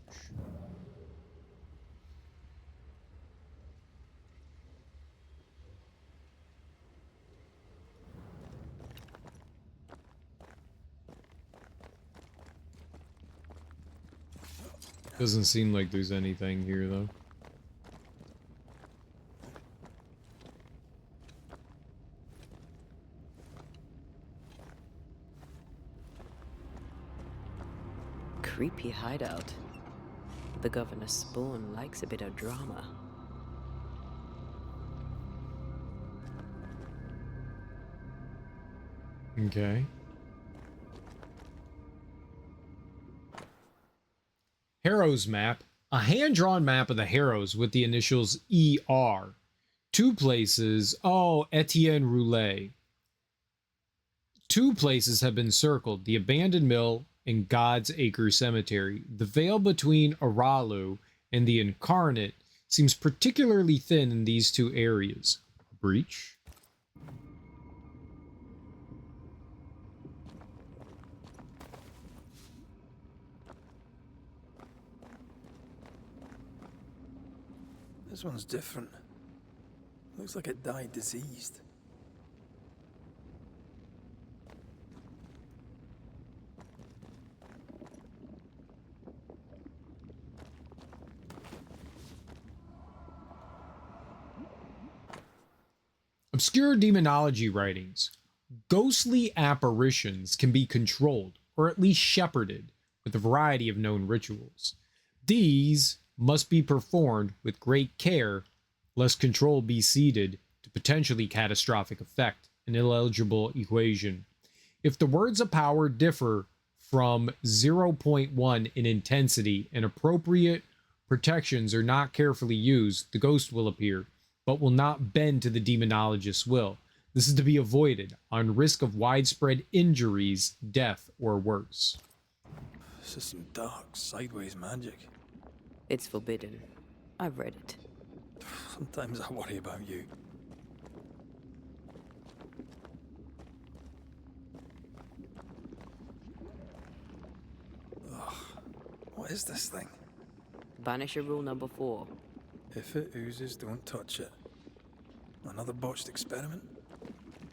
Doesn't seem like there's anything here, though. Creepy hideout. The governor's spawn likes a bit of drama. Okay. Harrow's map. A hand-drawn map of the Harrows with the initials ER. 2 places. Oh, Etienne Roulet. 2 places have been circled. The abandoned mill and God's Acre Cemetery. The veil between Aralu and the Incarnate seems particularly thin in these 2 areas. Breach? This one's different. Looks like it died diseased. Obscure demonology writings. Ghostly apparitions can be controlled, or at least shepherded, with a variety of known rituals. These must be performed with great care, lest control be ceded to potentially catastrophic effect, an illegible equation. If the words of power differ from 0.1 in intensity and appropriate protections are not carefully used, the ghost will appear, but will not bend to the demonologist's will. This is to be avoided on risk of widespread injuries, death, or worse. This is some dark, sideways magic. It's forbidden. I've read it. Sometimes I worry about you. Ugh. What is this thing? Banisher rule number 4. If it oozes, don't touch it. Another botched experiment?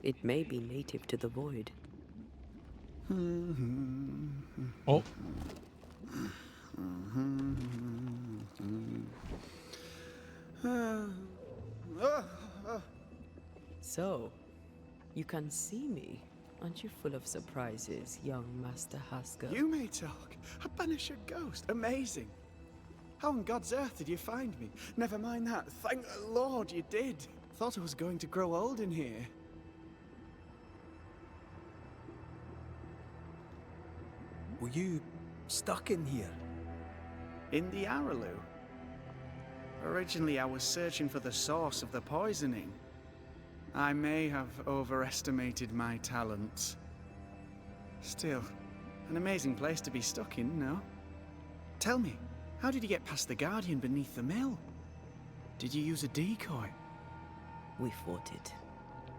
It may be native to the void. Oh. So, you can see me. Aren't you full of surprises, young Master Haskell? You may talk. A Banisher ghost. Amazing. How on God's earth did you find me? Never mind that. Thank the Lord you did. Thought I was going to grow old in here. Were you stuck in here? In the Araloo? Originally, I was searching for the source of the poisoning. I may have overestimated my talents. Still, an amazing place to be stuck in, no? Tell me, how did you get past the Guardian beneath the mill? Did you use a decoy? We fought it.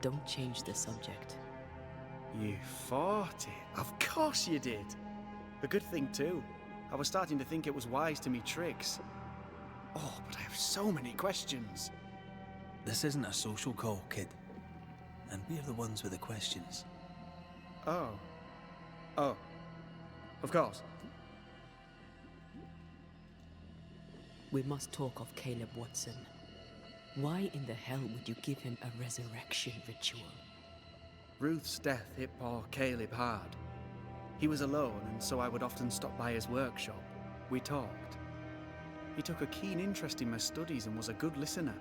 Don't change the subject. You fought it? Of course you did. A good thing, too. I was starting to think it was wise to me tricks. Oh, but I have so many questions. This isn't a social call, kid. And we're the ones with the questions. Oh. Oh. Of course. We must talk of Caleb Watson. Why in the hell would you give him a resurrection ritual? Ruth's death hit poor Caleb hard. He was alone, and so I would often stop by his workshop. We talked. He took a keen interest in my studies and was a good listener.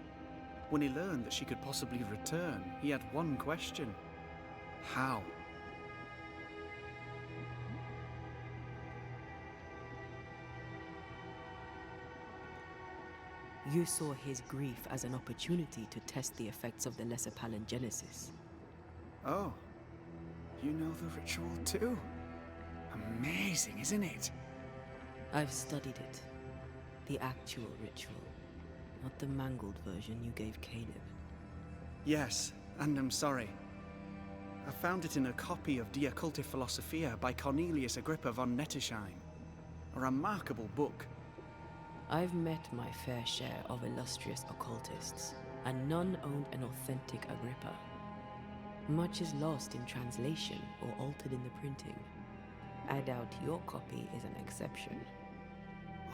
When he learned that she could possibly return, he had one question. How? You saw his grief as an opportunity to test the effects of the lesser palingenesis. Oh. You know the ritual too? Amazing, isn't it? I've studied it. The actual ritual. Not the mangled version you gave Caleb. Yes, and I'm sorry. I found it in a copy of De Occulti Philosophia by Cornelius Agrippa von Nettersheim. A remarkable book. I've met my fair share of illustrious occultists, and none owned an authentic Agrippa. Much is lost in translation or altered in the printing. I doubt your copy is an exception.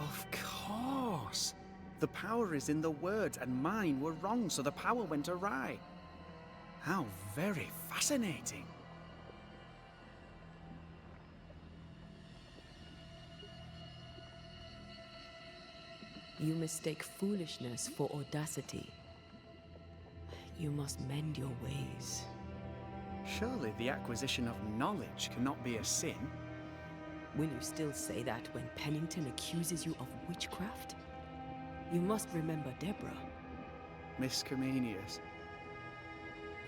Of course! The power is in the words, and mine were wrong, so the power went awry. How very fascinating. You mistake foolishness for audacity. You must mend your ways. Surely the acquisition of knowledge cannot be a sin. Will you still say that when Pennington accuses you of witchcraft? You must remember Deborah. Miss Comenius.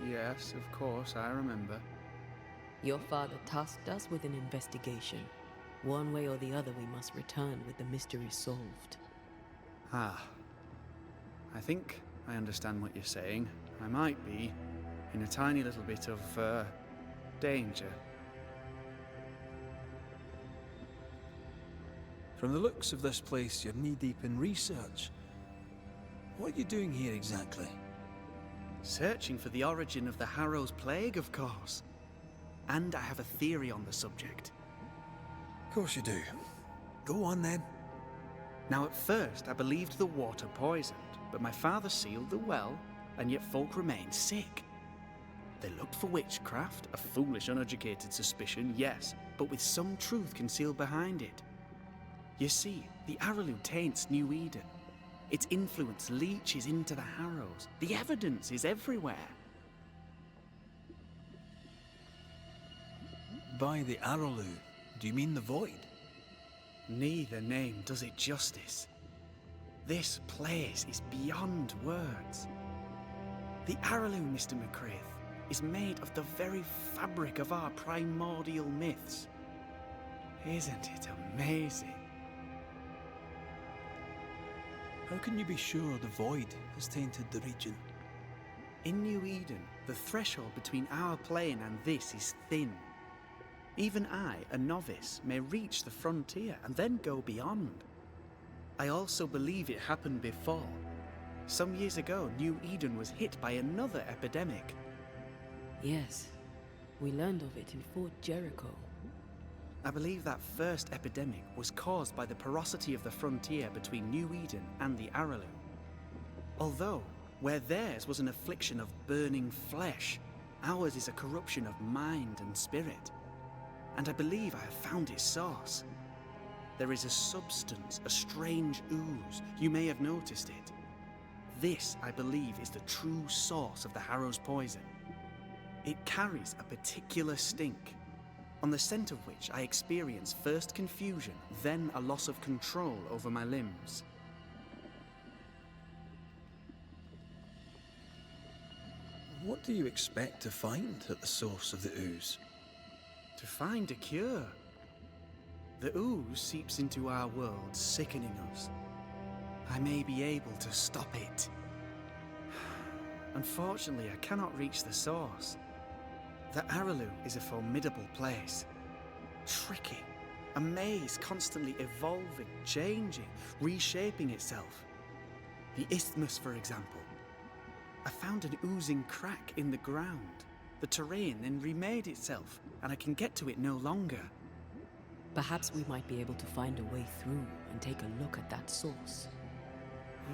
Yes, of course, I remember. Your father tasked us with an investigation. One way or the other, we must return with the mystery solved. Ah. I think I understand what you're saying. I might be in a tiny little bit of, danger. From the looks of this place, you're knee-deep in research. What are you doing here exactly? Searching for the origin of the Harrow's Plague, of course. And I have a theory on the subject. Of course you do. Go on then. Now at first I believed the water poisoned, but my father sealed the well, and yet folk remained sick. They looked for witchcraft, a foolish, uneducated suspicion, yes, but with some truth concealed behind it. You see, the Araloo taints New Eden. Its influence leaches into the Harrows. The evidence is everywhere. By the Araloo, do you mean the Void? Neither name does it justice. This place is beyond words. The Araloo, Mr. McCraith, is made of the very fabric of our primordial myths. Isn't it amazing? How can you be sure the Void has tainted the region? In New Eden, the threshold between our plane and this is thin. Even I, a novice, may reach the frontier and then go beyond. I also believe it happened before. Some years ago, New Eden was hit by another epidemic. Yes, we learned of it in Fort Jericho. I believe that first epidemic was caused by the porosity of the frontier between New Eden and the Araloo. Although, where theirs was an affliction of burning flesh, ours is a corruption of mind and spirit. And I believe I have found its source. There is a substance, a strange ooze. You may have noticed it. This, I believe, is the true source of the Harrow's poison. It carries a particular stink, on the scent of which I experience first confusion, then a loss of control over my limbs. What do you expect to find at the source of the ooze? To find a cure. The ooze seeps into our world, sickening us. I may be able to stop it. Unfortunately, I cannot reach the source. The Araloo is a formidable place. Tricky. A maze constantly evolving, changing, reshaping itself. The isthmus, for example. I found an oozing crack in the ground. The terrain then remade itself, and I can get to it no longer. Perhaps we might be able to find a way through and take a look at that source.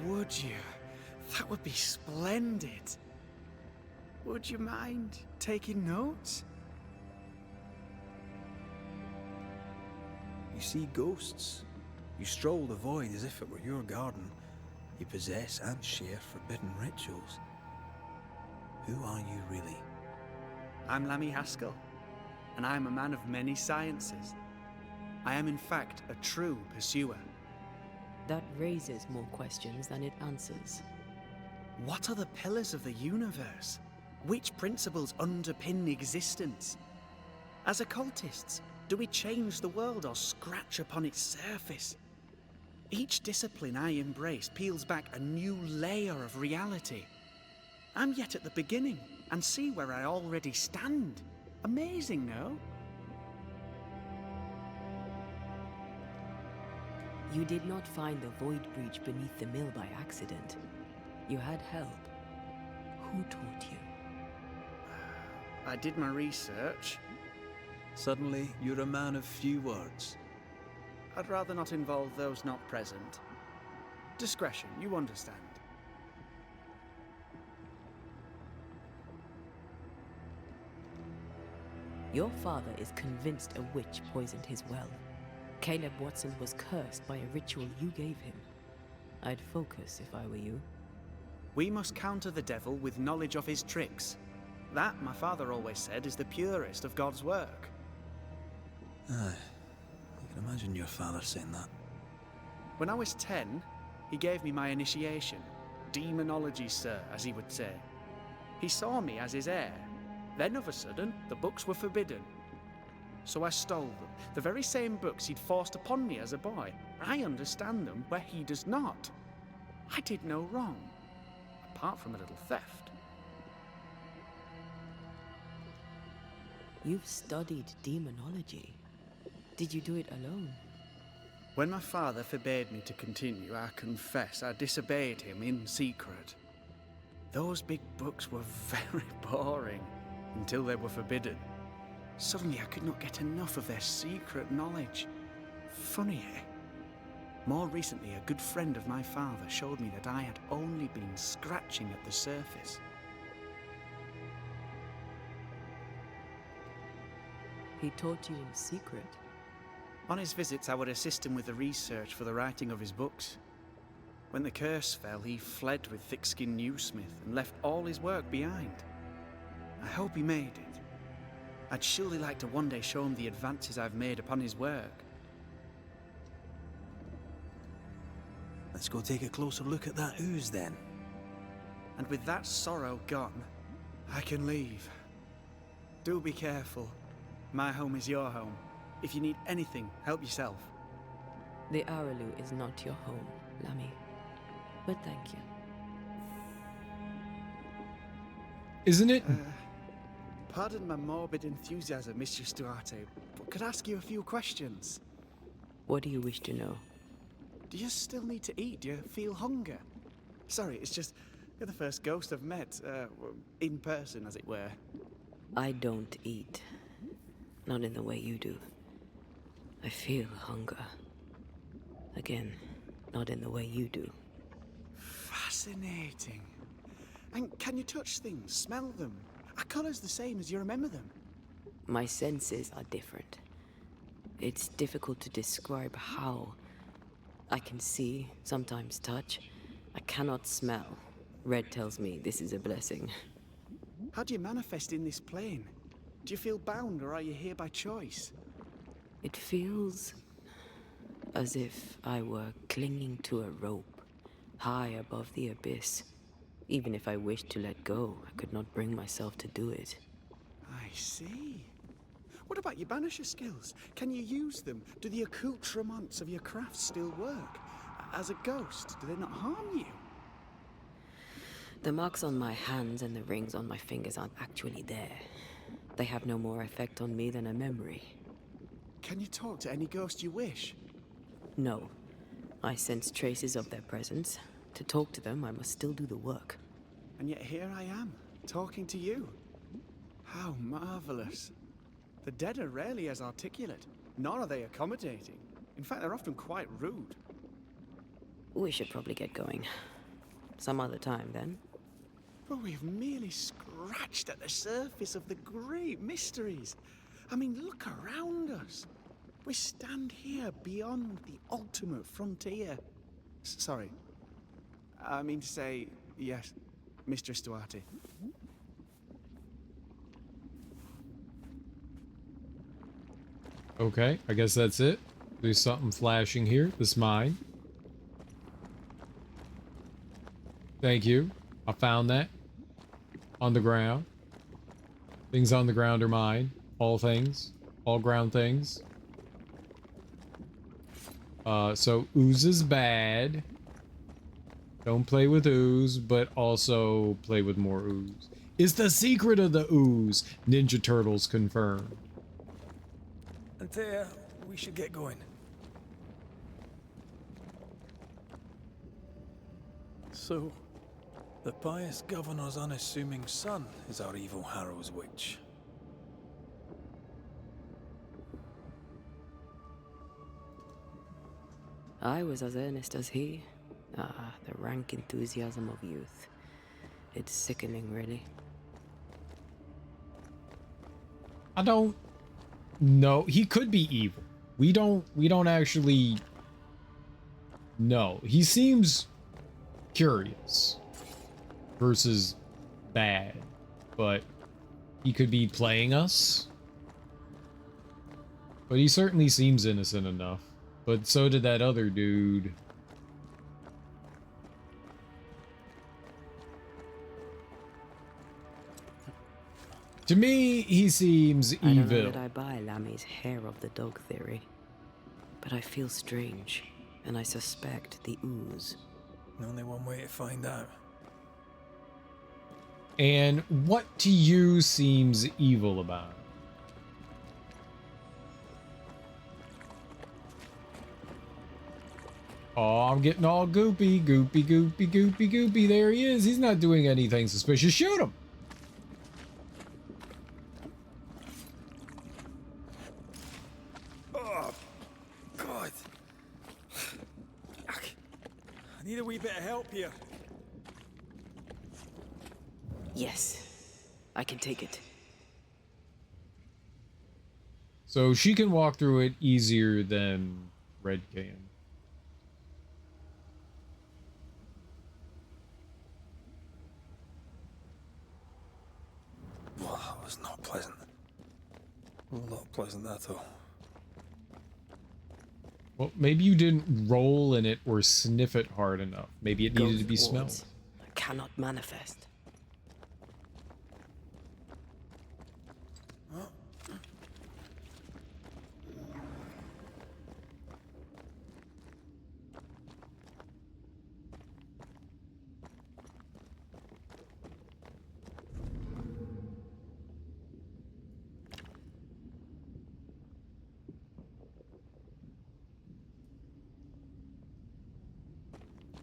Would you? That would be splendid. Would you mind taking notes? You see ghosts. You stroll the Void as if it were your garden. You possess and share forbidden rituals. Who are you really? I'm Lammy Haskell, and I am a man of many sciences. I am in fact a true pursuer. That raises more questions than it answers. What are the pillars of the universe? Which principles underpin existence? As occultists, do we change the world or scratch upon its surface? Each discipline I embrace peels back a new layer of reality. I'm yet at the beginning, and see where I already stand. Amazing, no? You did not find the void breach beneath the mill by accident. You had help. Who taught you? I did my research. Suddenly, you're a man of few words. I'd rather not involve those not present. Discretion, you understand. Your father is convinced a witch poisoned his well. Caleb Watson was cursed by a ritual you gave him. I'd focus if I were you. We must counter the devil with knowledge of his tricks. That, my father always said, is the purest of God's work. Aye. I can imagine your father saying that. When I was 10, he gave me my initiation. Demonology, sir, as he would say. He saw me as his heir. Then, of a sudden, the books were forbidden. So I stole them. The very same books he'd forced upon me as a boy. I understand them where he does not. I did no wrong, apart from a little theft. You've studied demonology. Did you do it alone? When my father forbade me to continue, I confess I disobeyed him in secret. Those big books were very boring until they were forbidden. Suddenly I could not get enough of their secret knowledge. Funny, eh? More recently, a good friend of my father showed me that I had only been scratching at the surface. He taught you in secret. On his visits, I would assist him with the research for the writing of his books. When the curse fell, he fled with thick-skinned Newsmith and left all his work behind. I hope he made it. I'd surely like to one day show him the advances I've made upon his work. Let's go take a closer look at that ooze then. And with that sorrow gone, I can leave. Do be careful. My home is your home. If you need anything, help yourself. The Araloo is not your home, Lammy. But thank you. Isn't it? Pardon my morbid enthusiasm, Mistress Duarte, but could I ask you a few questions? What do you wish to know? Do you still need to eat? Do you feel hunger? Sorry, it's just, you're the first ghost I've met, in person, as it were. I don't eat. Not in the way you do. I feel hunger. Again, not in the way you do. Fascinating. And can you touch things, smell them? Are colours the same as you remember them? My senses are different. It's difficult to describe how. I can see, sometimes touch. I cannot smell. Red tells me this is a blessing. How do you manifest in this plane? Do you feel bound, or are you here by choice? It feels as if I were clinging to a rope, high above the abyss. Even if I wished to let go, I could not bring myself to do it. I see. What about your Banisher skills? Can you use them? Do the accoutrements of your craft still work? As a ghost, do they not harm you? The marks on my hands and the rings on my fingers aren't actually there. They have no more effect on me than a memory. Can you talk to any ghost you wish? No. I sense traces of their presence. To talk to them, I must still do the work. And yet here I am, talking to you. How marvelous. The dead are rarely as articulate, nor are they accommodating. In fact, they're often quite rude. We should probably get going. Some other time, then. But we've merely scratched at the surface of the great mysteries. I mean, look around us. We stand here beyond the ultimate frontier. Sorry. I mean to say, yes, Mistress Duarte. Okay, I guess that's it. There's something flashing here. This mine. Thank you. I found that. On the ground. Things on the ground are mine. All things. All ground things. So ooze is bad. Don't play with ooze, but also play with more ooze. It's the secret of the ooze. Ninja Turtles confirmed. Antea, we should get going. So, the pious governor's unassuming son is our evil Harrow's witch. I was as earnest as he. Ah, the rank enthusiasm of youth. It's sickening, really. I don't know. He could be evil. We don't actually know. He seems curious versus bad, but he could be playing us. But he certainly seems innocent enough. But so did that other dude. To me, he seems evil. I don't know that I buy Lammy's hair of the dog theory, but I feel strange, and I suspect the ooze. Only one way to find out. And what to you seems evil about him? Oh, I'm getting all goopy, goopy, goopy, goopy, goopy. There he is. He's not doing anything suspicious. Shoot him. Oh, God. I need a wee bit of help here. Yes, I can take it. So she can walk through it easier than Red can. Well, that was not pleasant. Well, not pleasant at all. Well, maybe you didn't roll in it or sniff it hard enough. Maybe it needed to be smelled. Cannot manifest.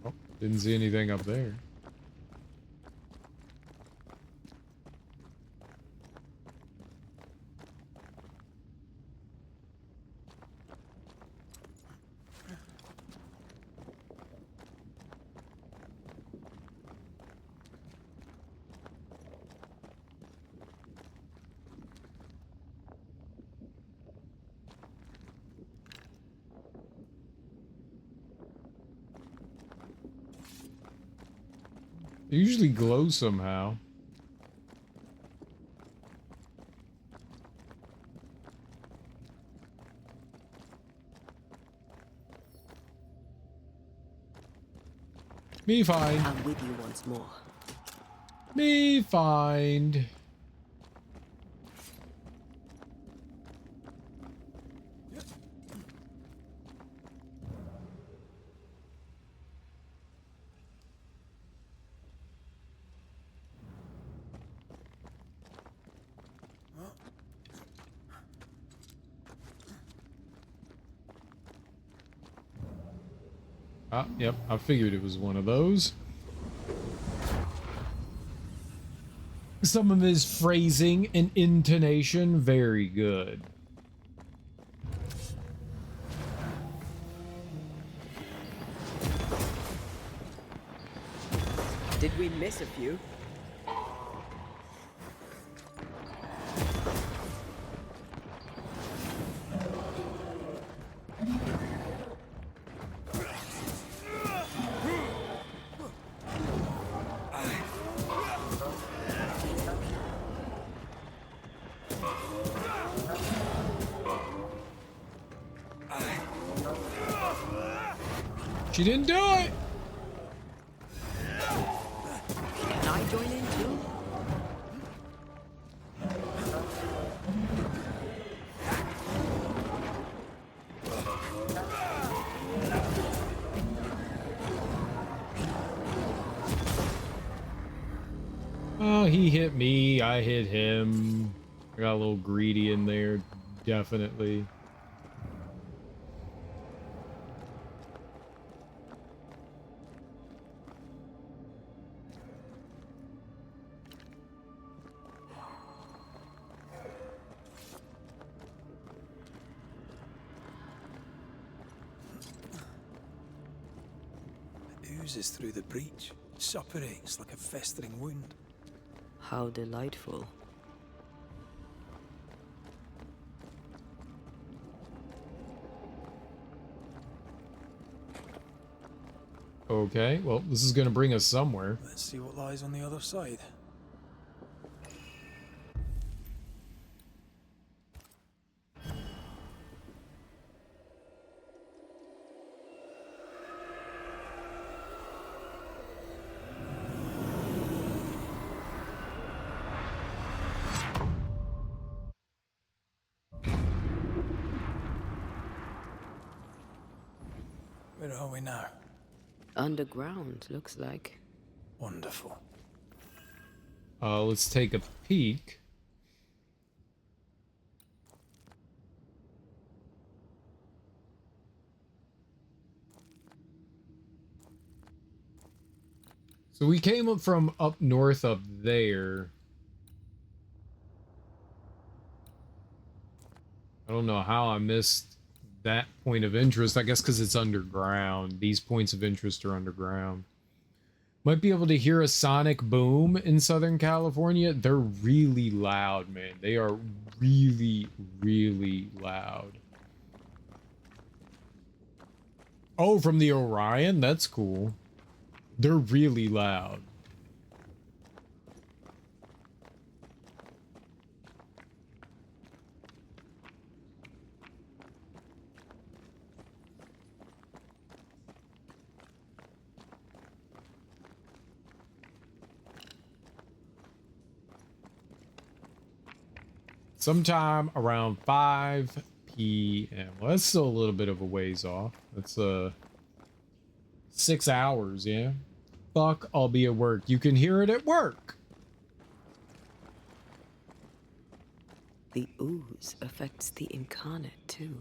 Oh, didn't see anything up there. They usually glow somehow. Me fine. I'm with you once more. Me find. Ah, yep, I figured it was one of those. Some of his phrasing and intonation, very good. Did we miss a few? She didn't do it! Can I join in too? Oh, he hit me, I hit him. I got a little greedy in there, definitely. oozes through the breach, suppurates like a festering wound. How delightful. Okay, well, this is going to bring us somewhere. Let's see what lies on the other side. Where are we now? Underground, looks like. Wonderful. Let's take a peek. So we came up from up north up there. I don't know how I missed that point of interest. I guess because it's underground. These points of interest are underground. Might be able to hear a sonic boom in Southern California. They're really loud, man. They are really, really loud. Oh, from the Orion? That's cool. They're really loud. Sometime around 5 p.m. Well, that's still a little bit of a ways off. That's 6 hours, yeah. Fuck, I'll be at work. You can hear it at work. The ooze affects the incarnate too.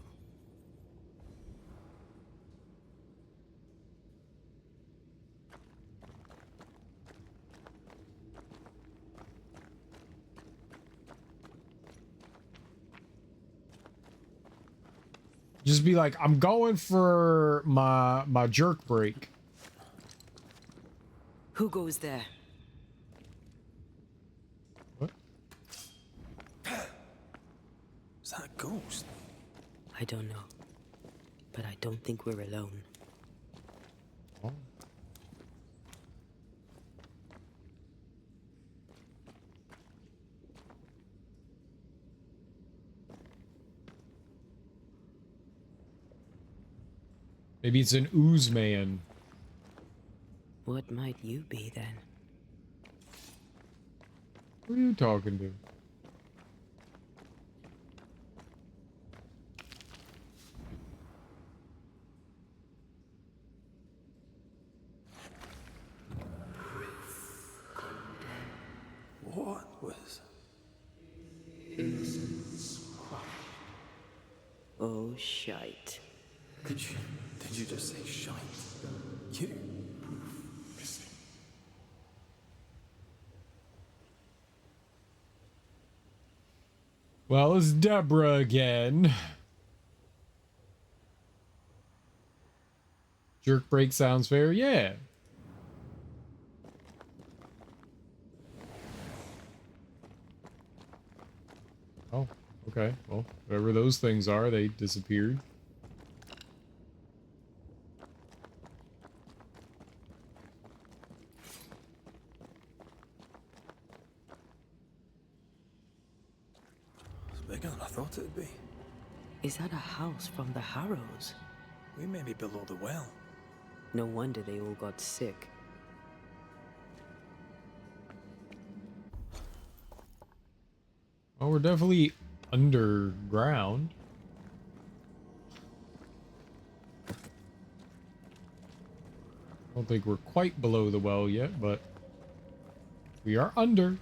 Just be like, I'm going for my jerk break. Who goes there? What? Is that a ghost? I don't know. But I don't think we're alone. Oh. Maybe it's an ooze man. What might you be then? Who are you talking to? What was... Oh, shite. Did you just say shite? You... Well, it's Deborah again. Jerk break sounds fair, yeah. Oh, okay. Well, whatever those things are, they disappeared. It's bigger than I thought it'd be. Is that a house from the Harrows? We may be below the well. No wonder they all got sick. Well, we're definitely underground. I don't think we're quite below the well yet, but we are under.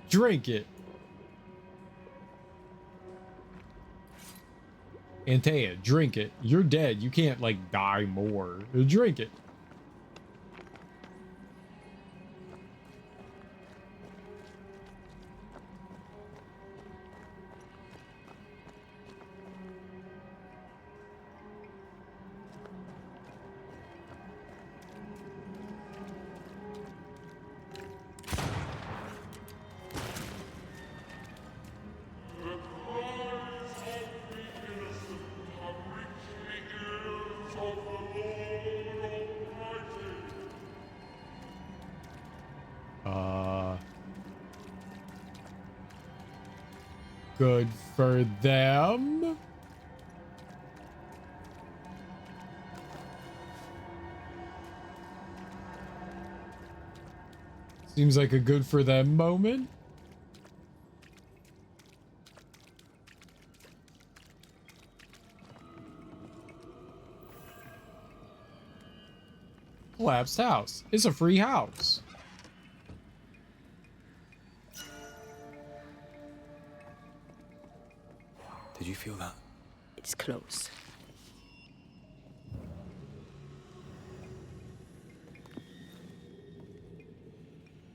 Drink it. Antea, drink it. You're dead. You can't, like, die more. Drink it. Good for them. Seems like a good for them moment. Collapsed house. It's a free house. Did you feel that? It's close.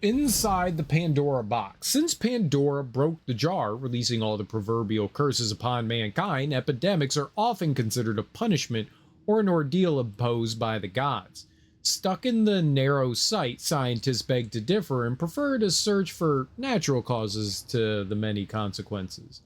Inside the Pandora box. Since Pandora broke the jar, releasing all the proverbial curses upon mankind, epidemics are often considered a punishment or an ordeal imposed by the gods. Stuck in the narrow sight, scientists beg to differ and prefer to search for natural causes to the many consequences.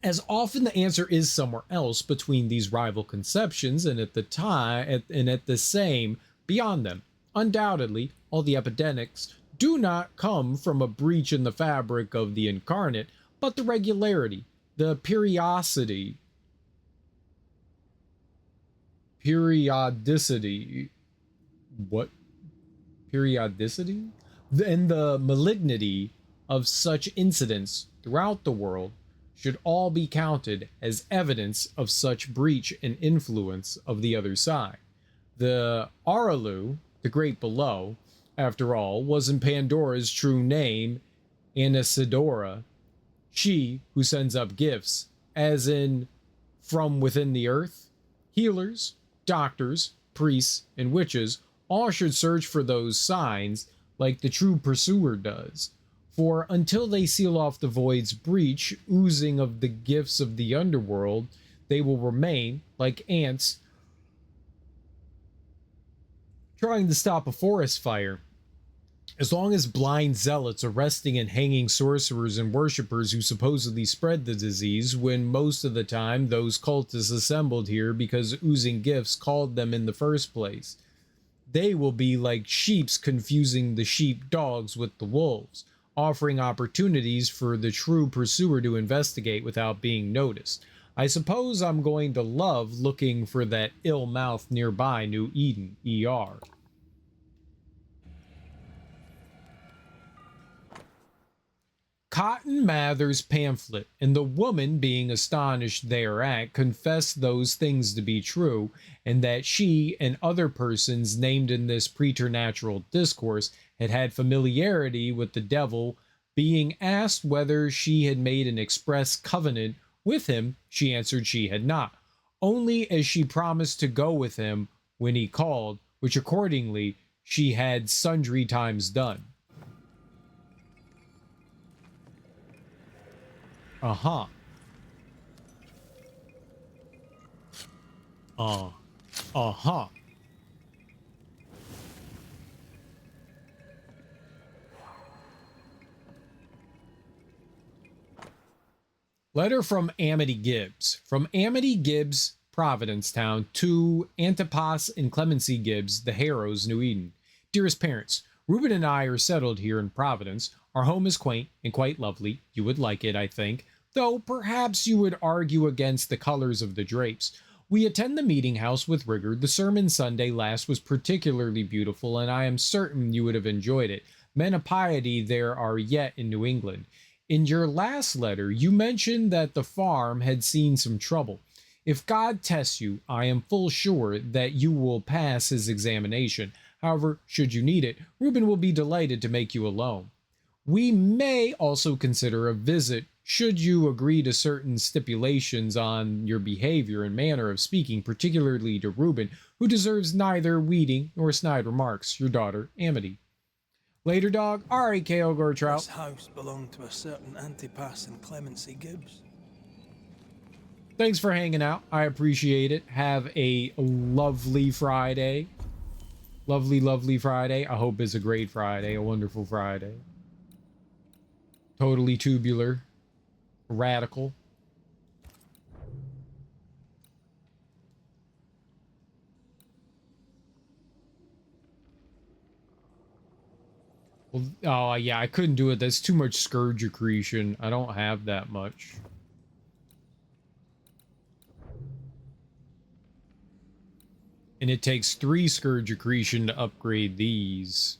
As often the answer is somewhere else between these rival conceptions and at the same beyond them. Undoubtedly, all the epidemics do not come from a breach in the fabric of the incarnate, but the regularity, the periodicity, what? Periodicity? And the malignity of such incidents throughout the world should all be counted as evidence of such breach and influence of the other side. The Aralu, the Great Below, after all, wasn't Pandora's true name, Anisidora, she who sends up gifts, as in from within the earth. Healers, doctors, priests, and witches all should search for those signs like the true pursuer does. For until they seal off the void's breach, oozing of the gifts of the underworld, they will remain, like ants, trying to stop a forest fire. As long as blind zealots arresting and hanging sorcerers and worshippers who supposedly spread the disease, when most of the time those cultists assembled here because oozing gifts called them in the first place, they will be like sheeps confusing the sheep dogs with the wolves, offering opportunities for the true pursuer to investigate without being noticed. I suppose I'm going to love looking for that ill mouth nearby New Eden, ER. Cotton Mather's pamphlet, and the woman, being astonished thereat, confessed those things to be true, and that she and other persons named in this preternatural discourse had had familiarity with the devil. Being asked whether she had made an express covenant with him, she answered she had not, only as she promised to go with him when he called, which accordingly she had sundry times done. Uh-huh. Uh-huh. Letter from Amity Gibbs. From Amity Gibbs, Providencetown, to Antipas and Clemency Gibbs, the Harrows, New Eden. Dearest parents, Reuben and I are settled here in Providence. Our home is quaint and quite lovely. You would like it, I think, though perhaps you would argue against the colors of the drapes. We attend the meeting house with rigor. The sermon Sunday last was particularly beautiful, and I am certain you would have enjoyed it. Men of piety there are yet in New England. In your last letter, you mentioned that the farm had seen some trouble. If God tests you, I am full sure that you will pass his examination. However, should you need it, Reuben will be delighted to make you a loan. We may also consider a visit should you agree to certain stipulations on your behavior and manner of speaking, particularly to Reuben, who deserves neither weeding nor snide remarks. Your daughter, Amity. Later, dog. All right, K.O. Gortrout. This house belonged to a certain Antipas and Clemency Gibbs. Thanks for hanging out. I appreciate it. Have a lovely Friday. Lovely, lovely Friday. I hope it's a great Friday, a wonderful Friday. Totally tubular. Radical. Well, oh yeah, I couldn't do it. That's too much scourge accretion. I don't have that much. And it takes 3 scourge accretion to upgrade these.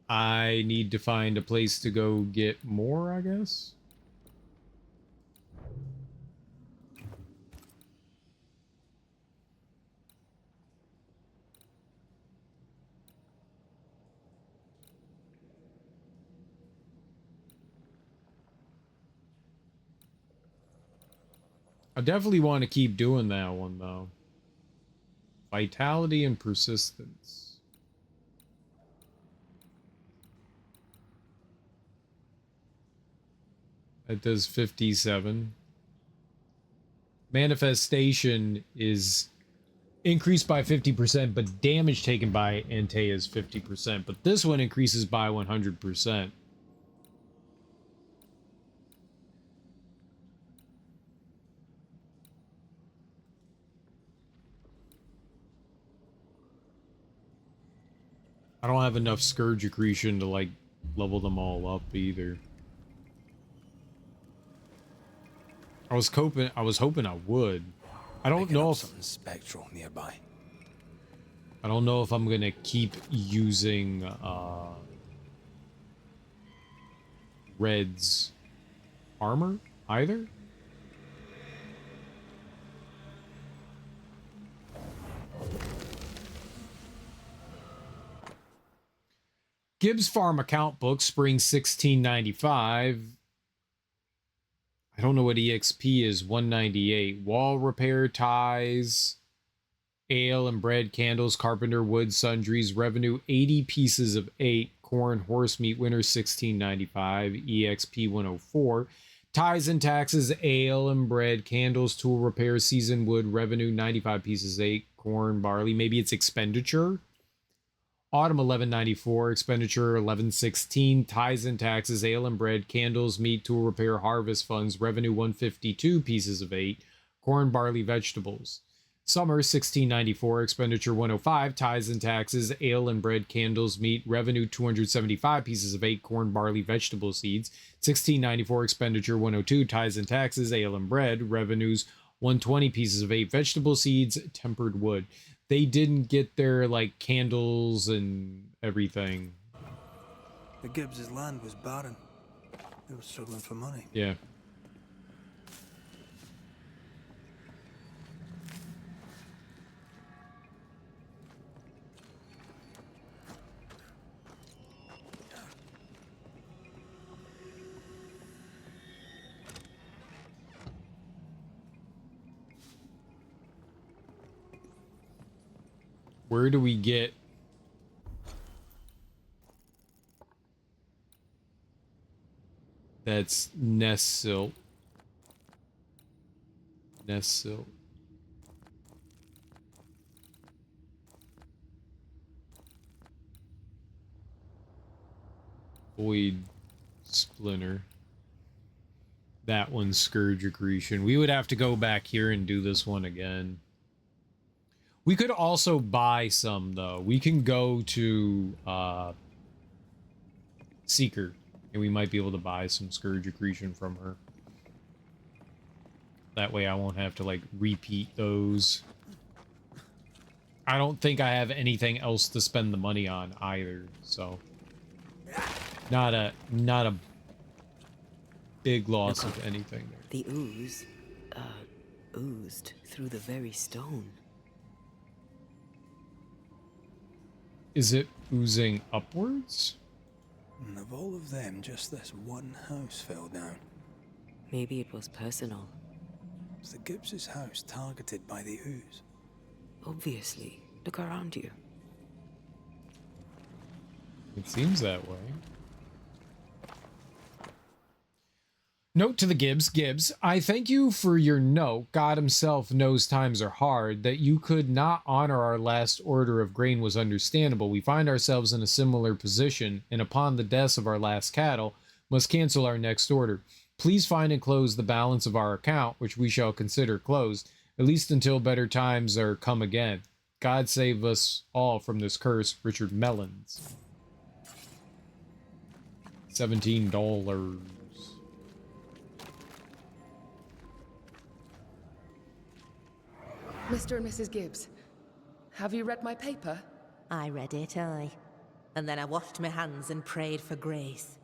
I need to find a place to go get more, I guess. I definitely want to keep doing that one, though. Vitality and persistence. That does 57. Manifestation is increased by 50%, but damage taken by Antea is 50%. But this one increases by 100%. I don't have enough scourge accretion to like level them all up either. I was hoping I would. I don't know if something spectral nearby. I don't know if I'm gonna keep using Red's armor either. Gibbs Farm account book, spring 1695. I don't know what EXP is. 198. Wall repair, ties, ale and bread, candles, carpenter, wood, sundries. Revenue 80 pieces of 8. Corn, horse meat, winter 1695. EXP 104. Ties and taxes, ale and bread, candles, tool repair, seasoned wood. Revenue 95 pieces 8. Corn, barley. Maybe it's expenditure. Autumn 1194, expenditure 1116, ties and taxes, ale and bread, candles, meat, tool repair, harvest funds, revenue 152 pieces of 8, corn, barley, vegetables. Summer 1694, expenditure 105, ties and taxes, ale and bread, candles, meat, revenue 275 pieces of 8, corn, barley, vegetable seeds. 1694, expenditure 102, ties and taxes, ale and bread, revenues 120 pieces of 8, vegetable seeds, tempered wood. They didn't get their, like, candles and everything. The Gibbs' land was barren. They were struggling for money. Yeah. Where do we get that's nest silt? Nest silt. Void splinter. That one's scourge accretion. We would have to go back here and do this one again. We could also buy some, though. We can go to Seeker, and we might be able to buy some scourge accretion from her. That way I won't have to, like, repeat those. I don't think I have anything else to spend the money on either, so... Not a big loss of anything there. The ooze, oozed through the very stone. Is it oozing upwards? And of all of them, just this one house fell down. Maybe it was personal. Was the Gibbs' house targeted by the ooze? Obviously. Look around you. It seems that way. Note to the Gibbs. Gibbs, I thank you for your note. God himself knows times are hard. That you could not honor our last order of grain was understandable. We find ourselves in a similar position, and upon the deaths of our last cattle, must cancel our next order. Please find and close the balance of our account, which we shall consider closed, at least until better times are come again. God save us all from this curse. Richard Mellons. $17. Mr. and Mrs. Gibbs, have you read my paper? I read it, aye. And then I washed my hands and prayed for grace.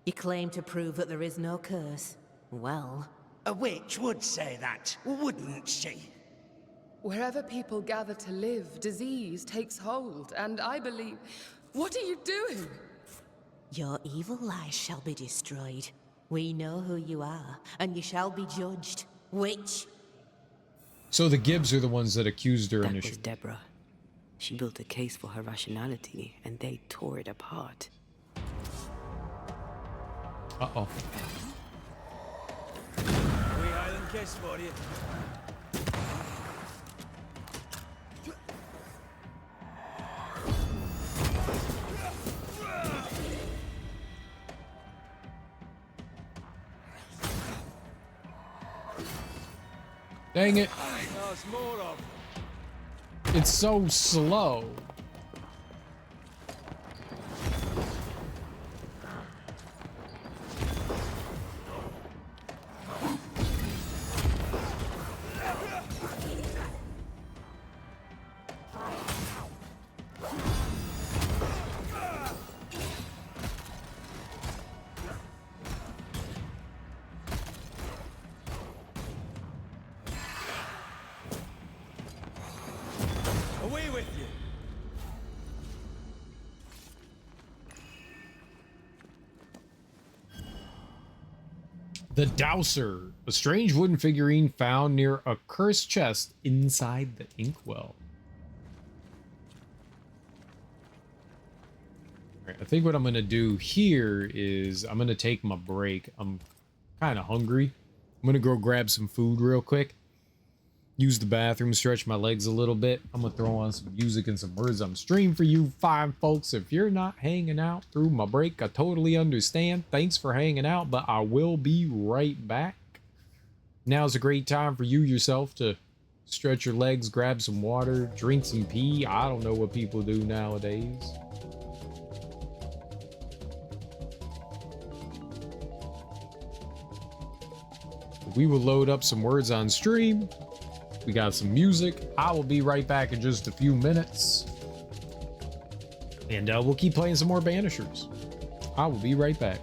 You claim to prove that there is no curse. Well... A witch would say that, wouldn't she? Wherever people gather to live, disease takes hold, and I believe... What are you doing? Your evil lies shall be destroyed. We know who you are, and you shall be judged. Witch! So the Gibbs are the ones that accused her initially. That was Deborah. She built a case for her rationality, and they tore it apart. Uh-oh. We Highland kiss for you. Dang it. It's so slow. Away with you! The Dowser, a strange wooden figurine found near a cursed chest inside the inkwell. All right, I think what I'm going to do here is I'm going to take my break. I'm kind of hungry. I'm going to go grab some food real quick. Use the bathroom, stretch my legs a little bit. I'm going to throw on some music and some words on stream for you fine folks. If you're not hanging out through my break, I totally understand. Thanks for hanging out, but I will be right back. Now's a great time for you yourself to stretch your legs, grab some water, drink some pee. I don't know what people do nowadays. We will load up some words on stream. We got some music. I will be right back in just a few minutes. And we'll keep playing some more Banishers. I will be right back.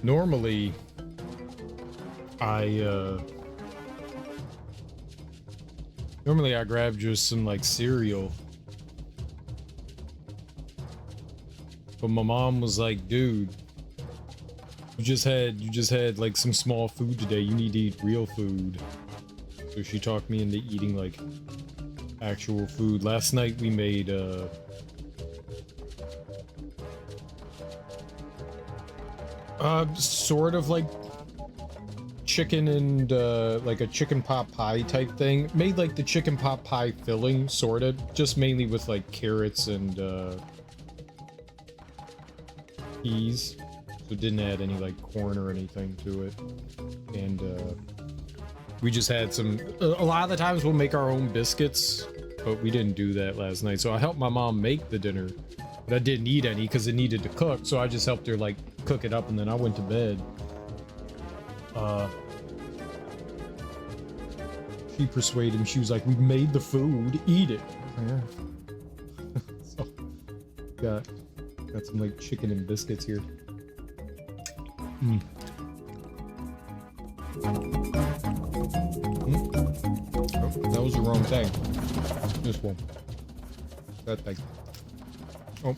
Normally, normally I grab just some like cereal. But my mom was like, dude, you just had like some small food today. You need to eat real food. So she talked me into eating like actual food. Last night we made sort of like chicken and like a chicken pot pie type thing. Made like the chicken pot pie filling, sort of, just mainly with like carrots and peas. So didn't add any like corn or anything to it. And we just had some, a lot of the times we'll make our own biscuits, but we didn't do that last night. So I helped my mom make the dinner, but I didn't eat any because it needed to cook. So I just helped her like cook it up, and then I went to bed. She persuaded him. She was like, "We made the food, eat it." Yeah. So got some like chicken and biscuits here. Mm. Oh, that was the wrong thing. This one. That thing. Oh.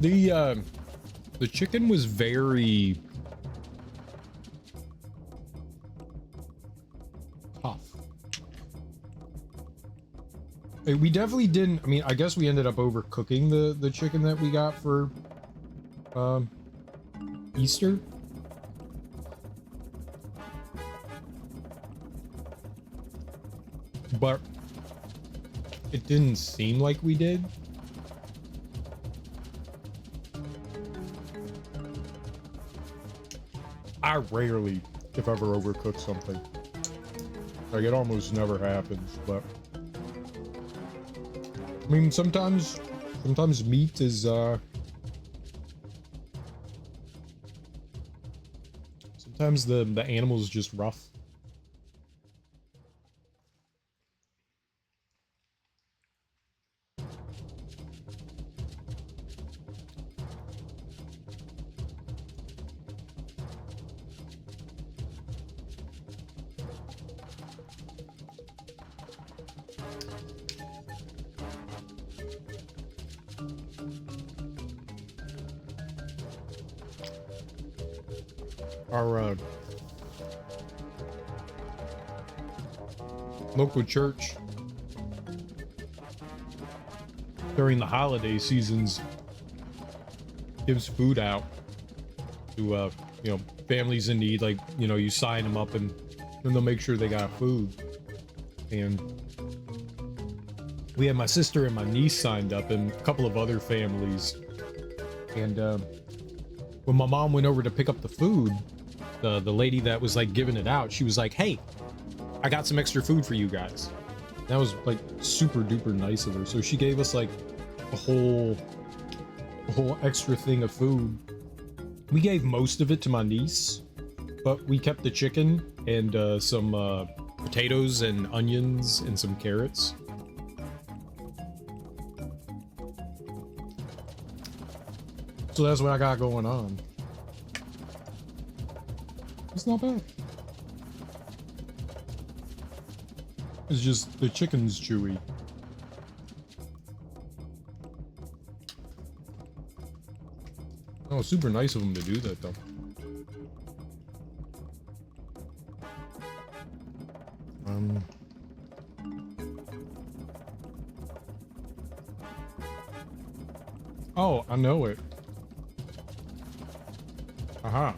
The chicken was very tough. We definitely didn't, I mean, I guess we ended up overcooking the chicken that we got for Easter. But it didn't seem like we did. I rarely, if ever, overcook something. Like, it almost never happens, but I mean, sometimes meat is sometimes the animal's just rough. Our local church during the holiday seasons gives food out to you know, families in need. Like, you know, you sign them up and they'll make sure they got food. And we had my sister and my niece signed up and a couple of other families. And when my mom went over to pick up the food, the lady that was like giving it out, she was like, hey, I got some extra food for you guys. That was like super duper nice of her. So she gave us like a whole extra thing of food. We gave most of it to my niece, but we kept the chicken and some potatoes and onions and some carrots. So that's what I got going on. It's not bad. It's just the chicken's chewy. Oh, super nice of them to do that though. Oh, I know it. Aha.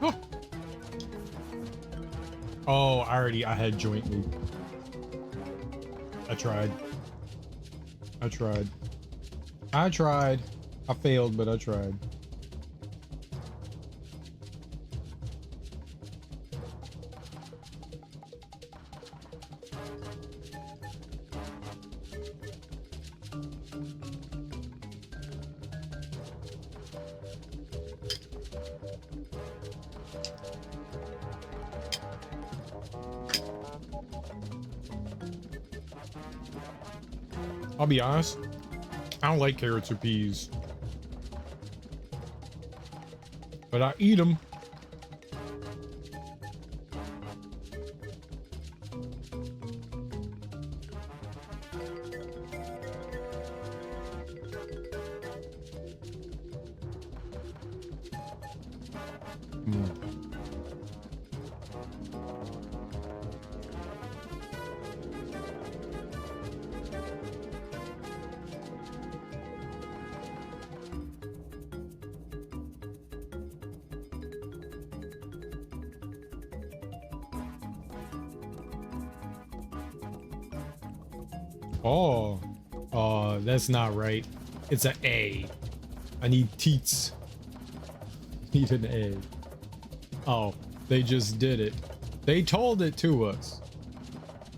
Oh. Oh, I had jointly. I tried. I failed, but I tried. I'll be honest, I don't like carrots or peas, but I eat them. Oh, that's not right. It's an A. I need teats. Need an A. Oh, they just did it. They told it to us.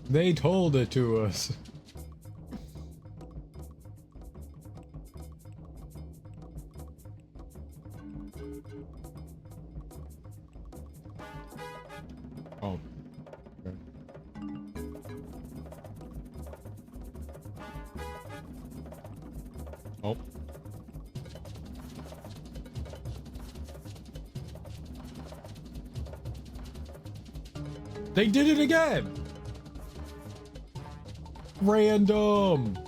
They told it to us. Oh. Okay. Oh. They did it again! Random!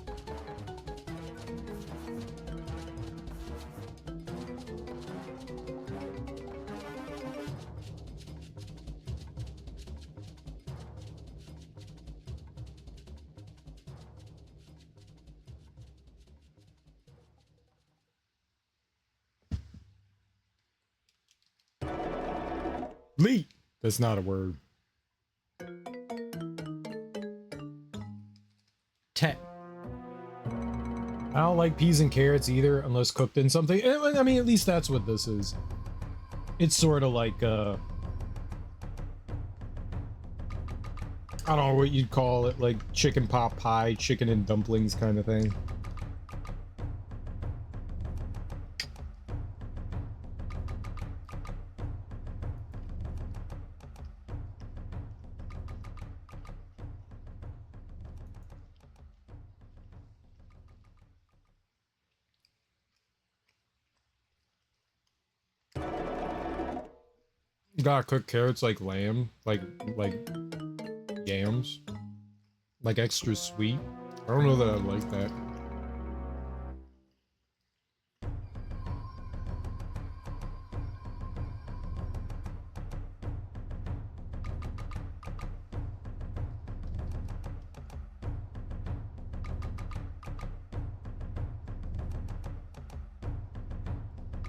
Lee! That's not a word. I don't like peas and carrots either, unless cooked in something. I mean, at least that's what this is. It's sort of like, I don't know what you'd call it, like chicken pot pie, chicken and dumplings kind of thing. You gotta cook carrots like lamb, like yams, like extra sweet. I don't know that I like that.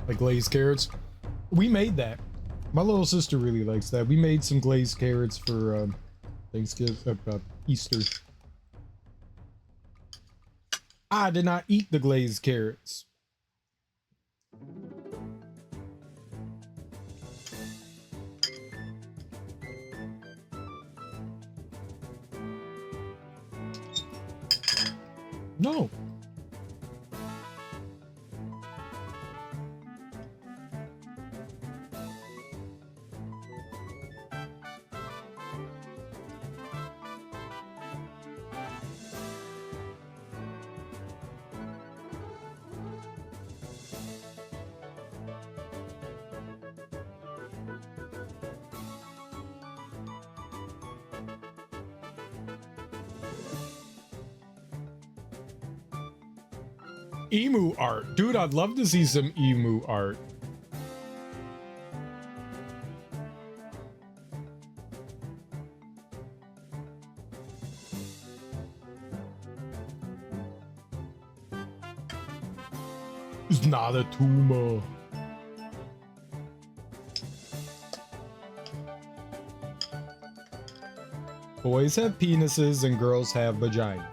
Like glazed carrots. We made that. My little sister really likes that. We made some glazed carrots for Thanksgiving, Easter. I did not eat the glazed carrots. No. Emu art. Dude, I'd love to see some emu art. It's not a tumor. Boys have penises and girls have vaginas.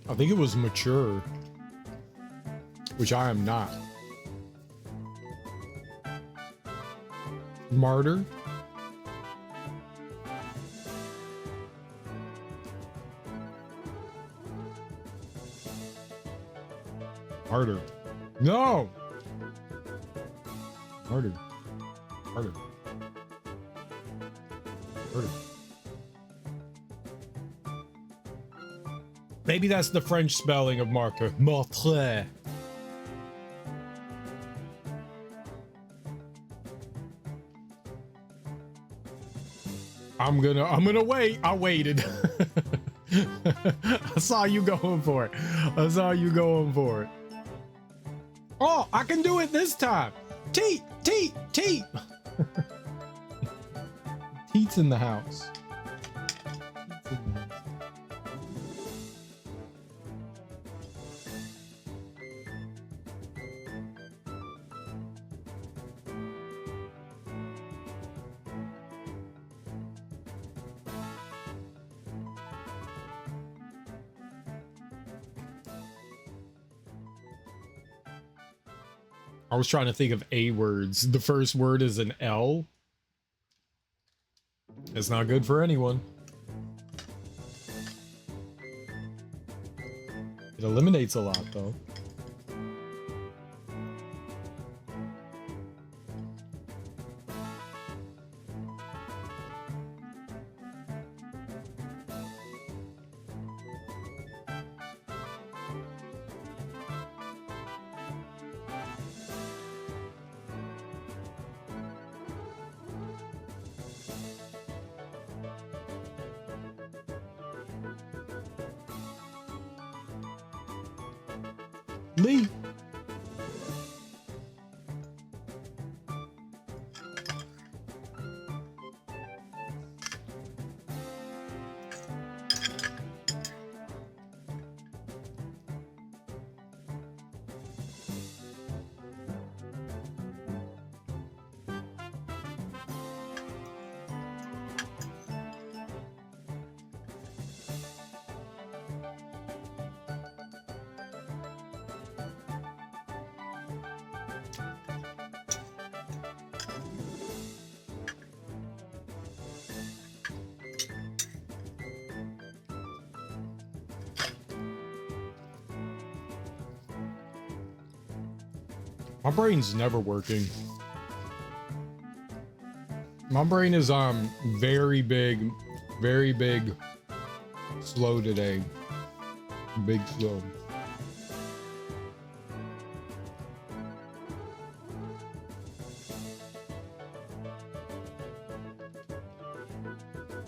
I think it was mature, which I am not. Martyr. Martyr. No! Martyr. Martyr. Martyr. Maybe that's the French spelling of martyr. Martyr. I'm gonna wait. I waited. I saw you going for it. I saw you going for it. Oh, I can do it this time. Teat, teat, teat. Teat's in the house. I was trying to think of A words. The first word is an L. It's not good for anyone. It eliminates a lot, though. Lee. My brain's never working. My brain is very big slow today. Big slow.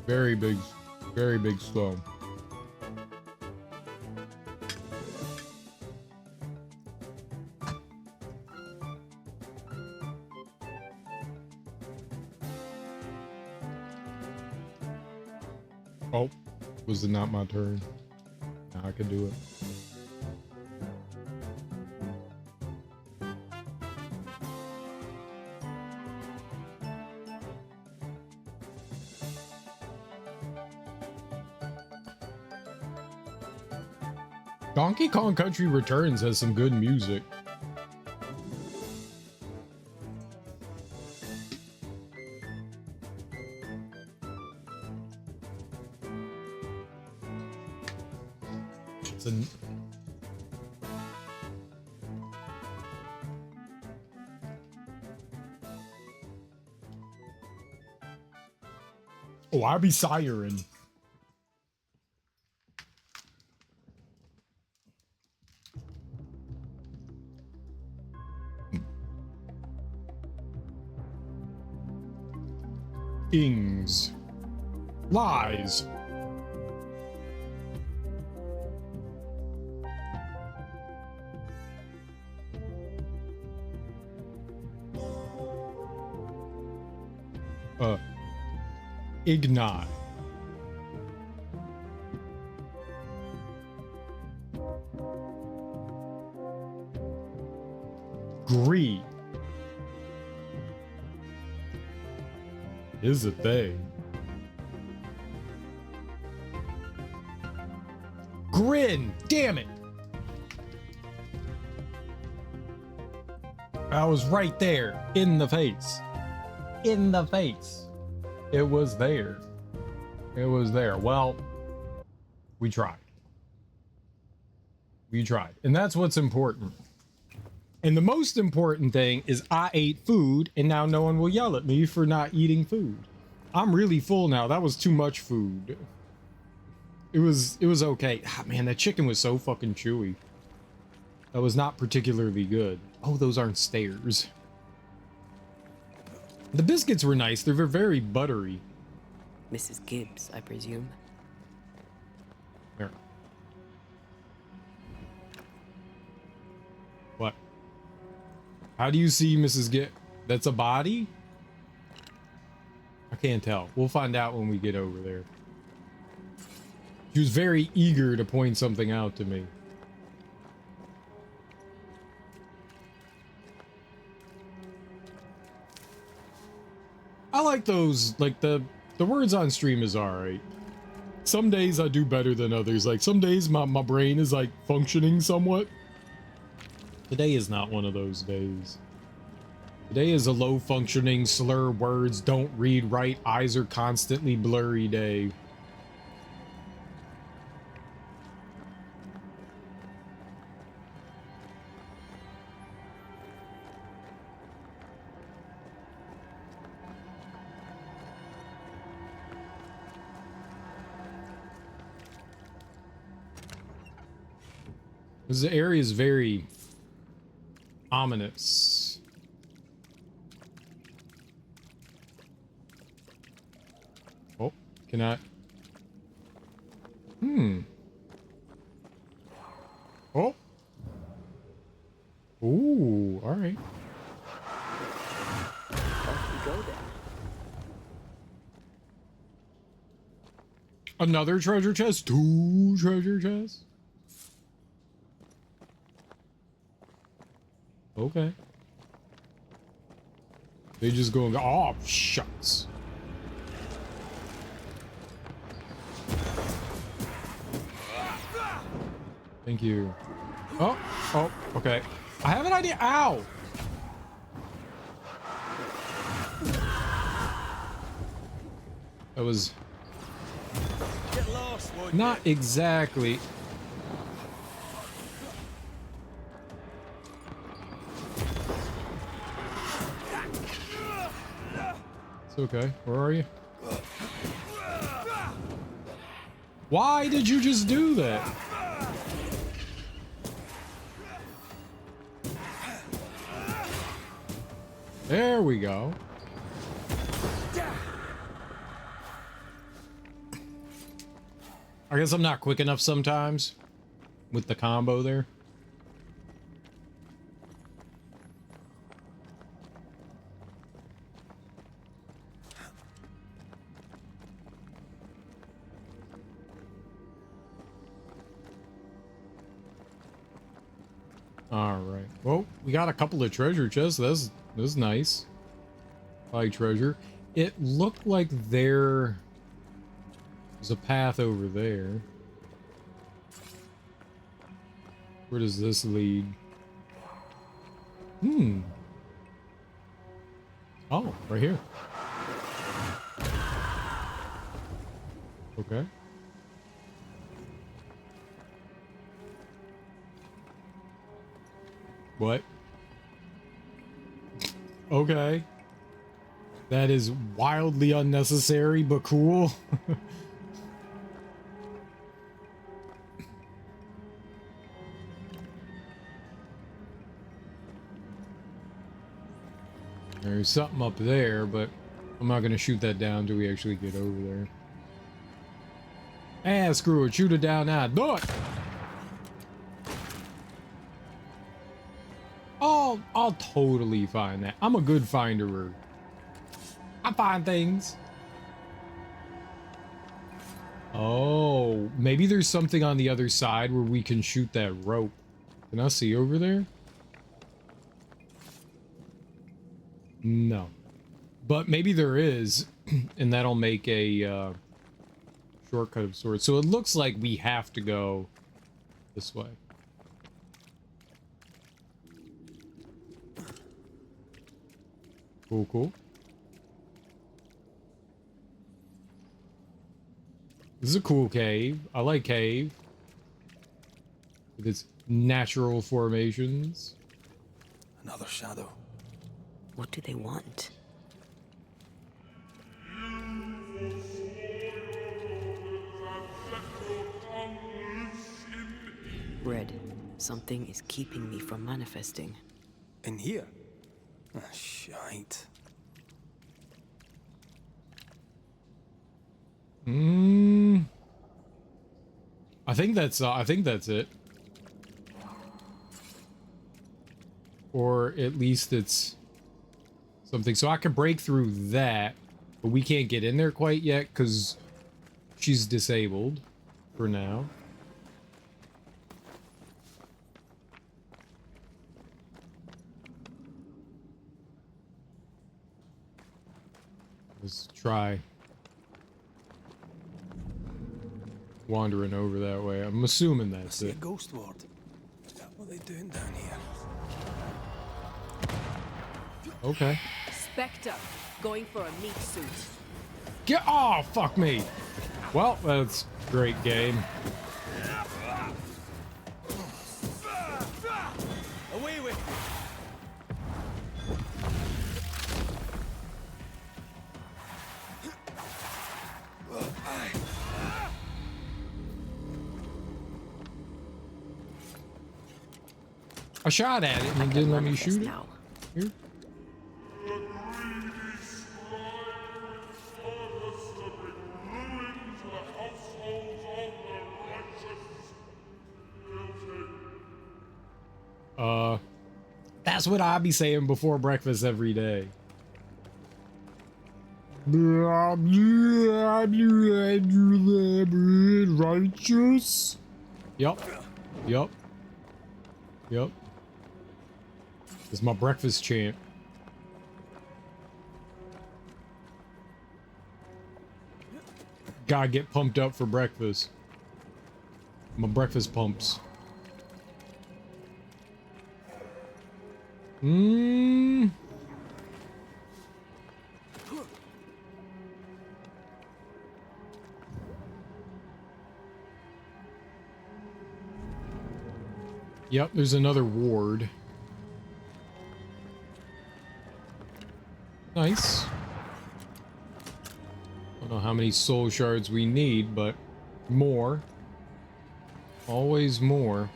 Very big slow. Oh, was it not my turn? Now I can do it. Donkey Kong Country Returns has some good music. It's an oh, I be siren. Ings. Lies. Ignite. Greed is a thing. Grin, damn it. I was right there in the face. In the face. It was there. It was there. Well, we tried. We tried. And that's what's important. And the most important thing is I ate food and now no one will yell at me for not eating food. I'm really full now. That was too much food. It was okay. Ah, man, that chicken was so fucking chewy. That was not particularly good. Oh, those aren't stairs. The biscuits were nice. They're very buttery. Mrs. Gibbs, I presume. Here. What? How do you see Mrs. Gibbs? That's a body? I can't tell. We'll find out when we get over there. She was very eager to point something out to me. I like those, like the words on stream is alright. Some days I do better than others. Like some days my brain is like functioning somewhat. Today is not one of those days. Today is a low functioning, slur words, don't read right, eyes are constantly blurry day. This area is very ominous. Oh, can I? Oh. Ooh, all right. Off we go then. Another treasure chest? 2 treasure chests? Okay. They just go and go, oh, shucks. Thank you. Oh, okay. I have an idea. Ow! That was not exactly. It's okay. Where are you? Why did you just do that? There we go. I guess I'm not quick enough sometimes with the combo there. All right. Well, we got a couple of treasure chests. That's nice. High treasure. It looked like there's a path over there. Where does this lead? Hmm. Oh, right here. Okay. What? Okay. That is wildly unnecessary, but cool. There's something up there, but I'm not gonna shoot that down until we actually get over there. Ah, screw it. Shoot it down now. Do it! Oh, I'll totally find that. I'm a good finderer. I find things. Oh, maybe there's something on the other side where we can shoot that rope. Can I see over there? No. But maybe there is, and that'll make a shortcut of sorts. So it looks like we have to go this way. Cool, cool. This is a cool cave. I like cave. With its natural formations. Another shadow. What do they want? Red, something is keeping me from manifesting. In here? Ah, shite. I think that's it. Or at least it's something. So I can break through that, but we can't get in there quite yet because she's disabled for now. Let's try wandering over that way. I'm assuming that's I see it. a ghost ward. What are they doing down here? Okay. Spectre, going for a meat suit. Get off! Fuck me! Well, that's great game. Away with I shot at it and it didn't let me shoot it. Now. Here. That's what I be saying before breakfast every day. Righteous? Yup. Yup. Yup. It's my breakfast chant. Gotta get pumped up for breakfast. My breakfast pumps. Yep, there's another ward. Nice. Don't know how many soul shards we need, but more. Always more.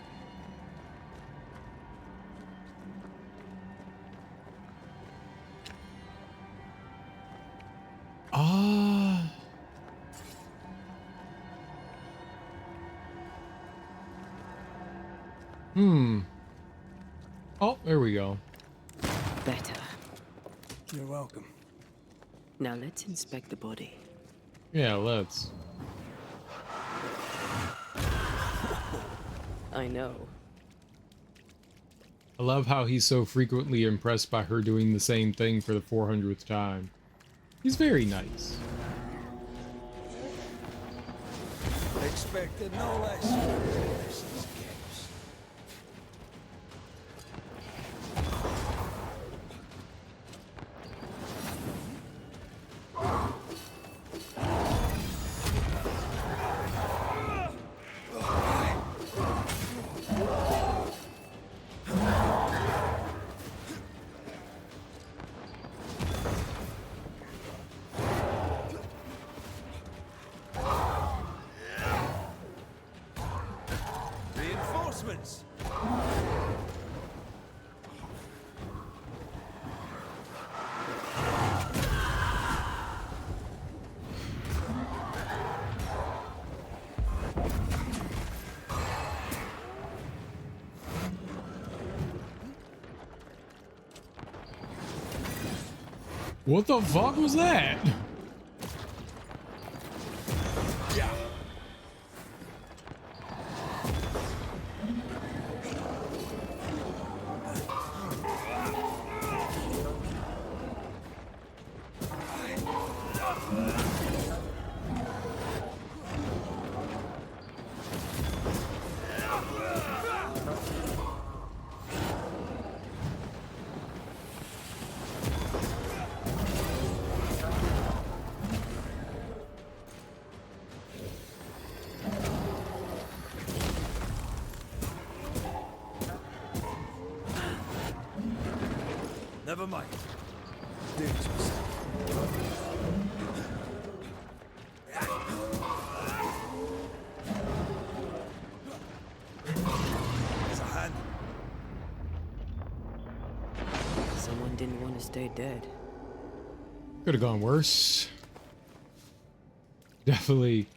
Ah. Oh, there we go. Better. You're welcome. Now let's inspect the body. Yeah, let's. I know. I love how he's so frequently impressed by her doing the same thing for the 400th time. He's very nice. Expected no less. Reinforcements. What the fuck was that? Never mind. There's a hand. Someone didn't want to stay dead. Could have gone worse. Definitely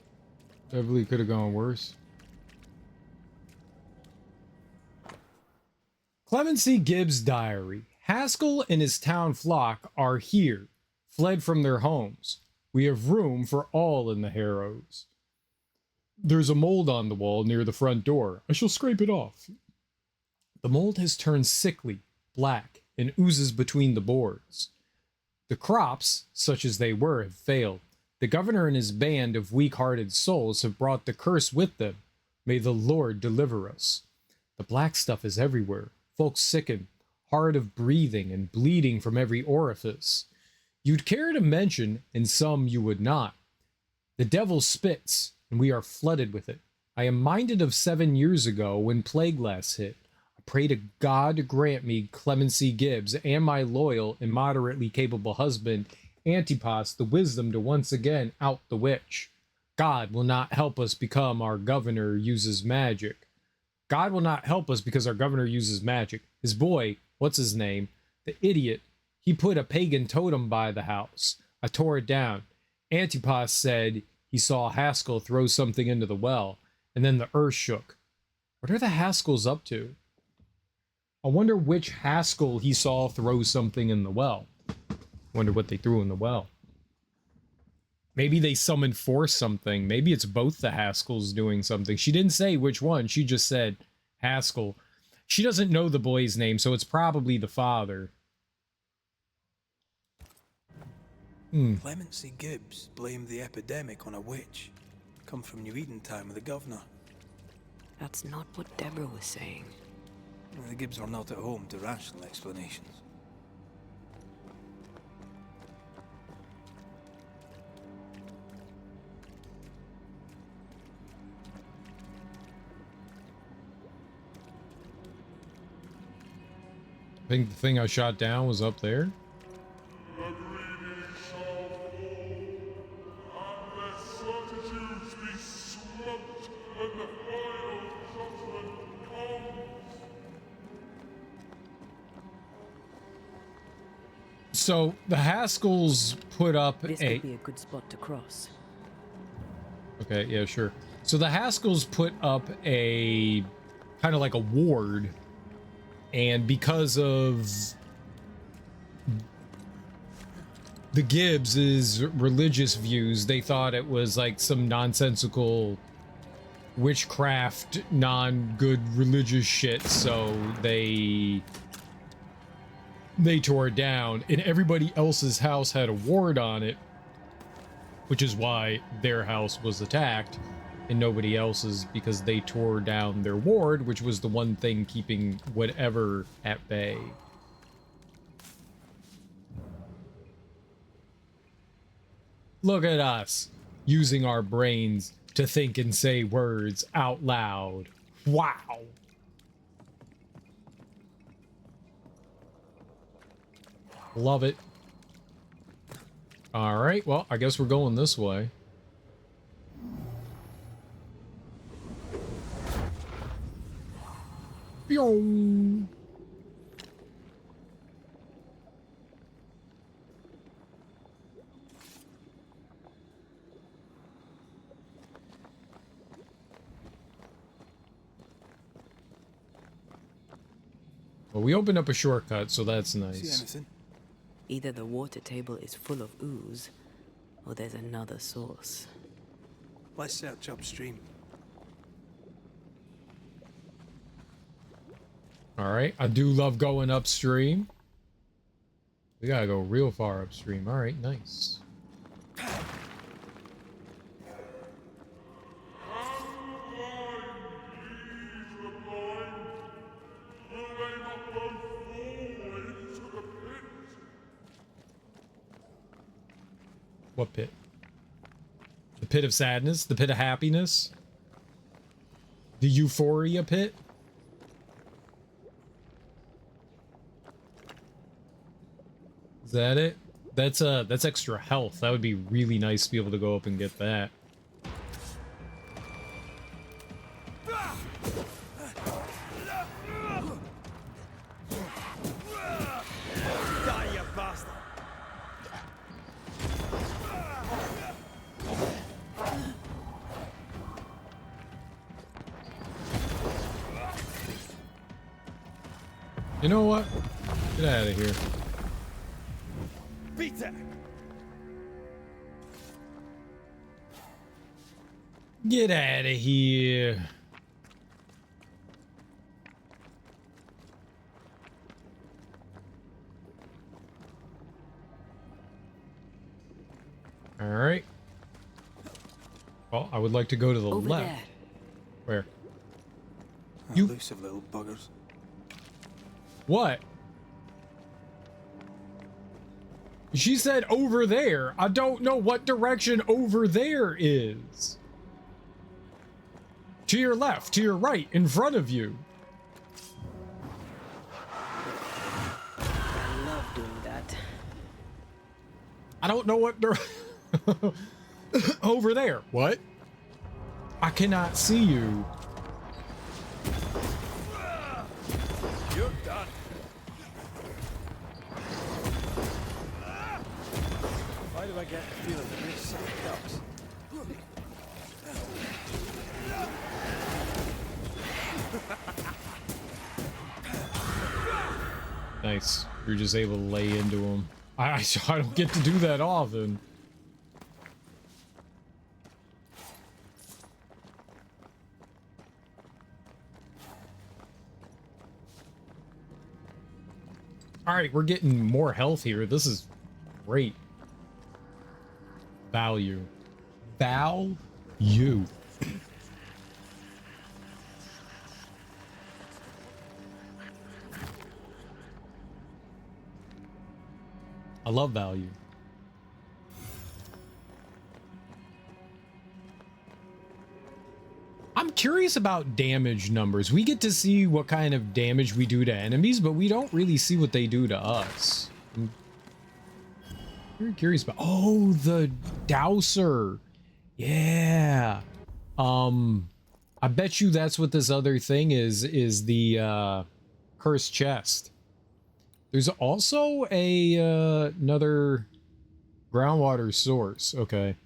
could have gone worse. Clemency Gibbs' diary. Haskell and his town flock are here, fled from their homes. We have room for all in the Harrows. There's a mold on the wall near the front door. I shall scrape it off. The mold has turned sickly, black, and oozes between the boards. The crops, such as they were, have failed. The governor and his band of weak-hearted souls have brought the curse with them. May the Lord deliver us. The black stuff is everywhere. Folks sicken, hard of breathing and bleeding from every orifice. You'd care to mention, and some you would not. The devil spits, and we are flooded with it. I am minded of 7 years ago when plague last hit. I pray to God to grant me Clemency Gibbs and my loyal and moderately capable husband, Antipas, the wisdom to once again out the witch. God will not help us become our governor uses magic. God will not help us because our governor uses magic. His boy, what's his name? The idiot. He put a pagan totem by the house. I tore it down. Antipas said he saw Haskell throw something into the well, and then the earth shook. What are the Haskells up to? I wonder which Haskell he saw throw something in the well. Wonder what they threw in the well. Maybe they summoned forth something. Maybe it's both the Haskells doing something. She didn't say which one. She just said Haskell. She doesn't know the boy's name, so it's probably the father. Clemency Gibbs blamed the epidemic on a witch. Come from New Eden time with the governor. That's not what Deborah was saying. The Gibbs are not at home to rational explanations. I think the thing I shot down was up there. So the Haskells put up This could be a good spot to cross. Okay, yeah, sure. So the Haskells put up a kind of like a ward, and because of the Gibbs' religious views, they thought it was like some nonsensical witchcraft, non-good religious shit, so they tore it down, and everybody else's house had a ward on it, which is why their house was attacked and nobody else's, because they tore down their ward, which was the one thing keeping whatever at bay. Look at us using our brains to think and say words out loud. Wow. Love it. All right, well, I guess we're going this way. Pew. Well, we opened up a shortcut, so that's nice. See anything? Either the water table is full of ooze, or there's another source. Let's search upstream. All right, I do love going upstream. We gotta go real far upstream. All right, nice. What pit? The pit of sadness? The pit of happiness? The euphoria pit? Is that it? That's extra health. That would be really nice to be able to go up and get that. You know what? Get out of here. Peter! Get out of here. All right. Well, I would like to go to the Over left. there. Where? You elusive little buggers. What? She said over there. I don't know what direction over there is. To your left, to your right, in front of you. I love doing that. I don't know what over there. What? I cannot see you. You're done. Why do I get the feeling that this sucks? Nice. You're just able to lay into him. I don't get to do that often. All right, we're getting more health here. This is great. Value. Value. I love value. I'm curious about damage numbers. We get to see what kind of damage we do to enemies, but we don't really see what they do to us. I'm very curious about... Oh, the Dowser. Yeah. I bet you that's what this other thing is the cursed chest. There's also another groundwater source. Okay.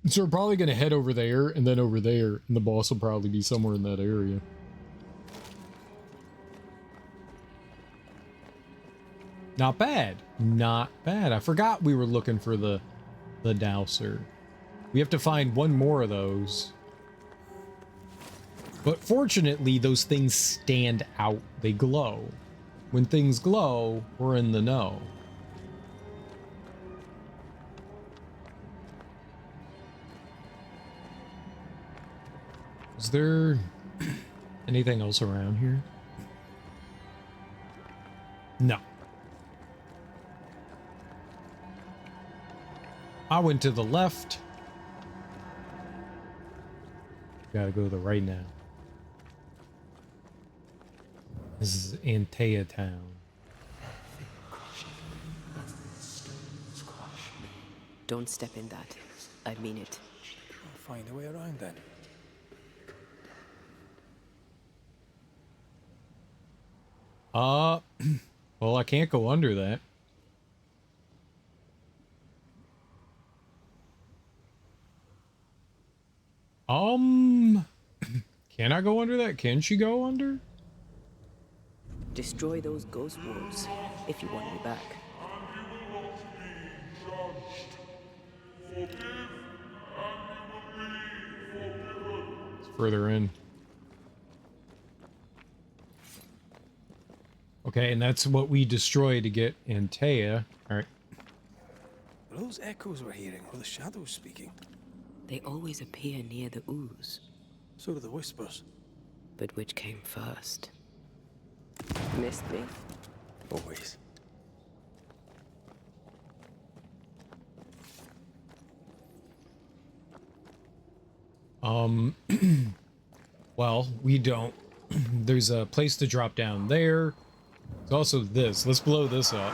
So we're probably going to head over there and then over there, and the boss will probably be somewhere in that area. Not bad. Not bad. I forgot we were looking for the Dowser. We have to find one more of those. But fortunately, those things stand out. They glow. When things glow, we're in the know. Is there anything else around here? No. I went to the left. Gotta go to the right now. This is Antea Town. Don't step in that. I mean it. I'll find a way around then. Well, I can't go under that. Can I go under that? Can she go under? Destroy those ghost wolves if you want me back. It's further in. Okay, and that's what we destroy to get Antea. All right. Were those echoes we're hearing, or the shadows speaking? They always appear near the ooze. So do the whispers. But which came first? Missed me? Always. Well, we don't. There's a place to drop down there. There's also this. Let's blow this up.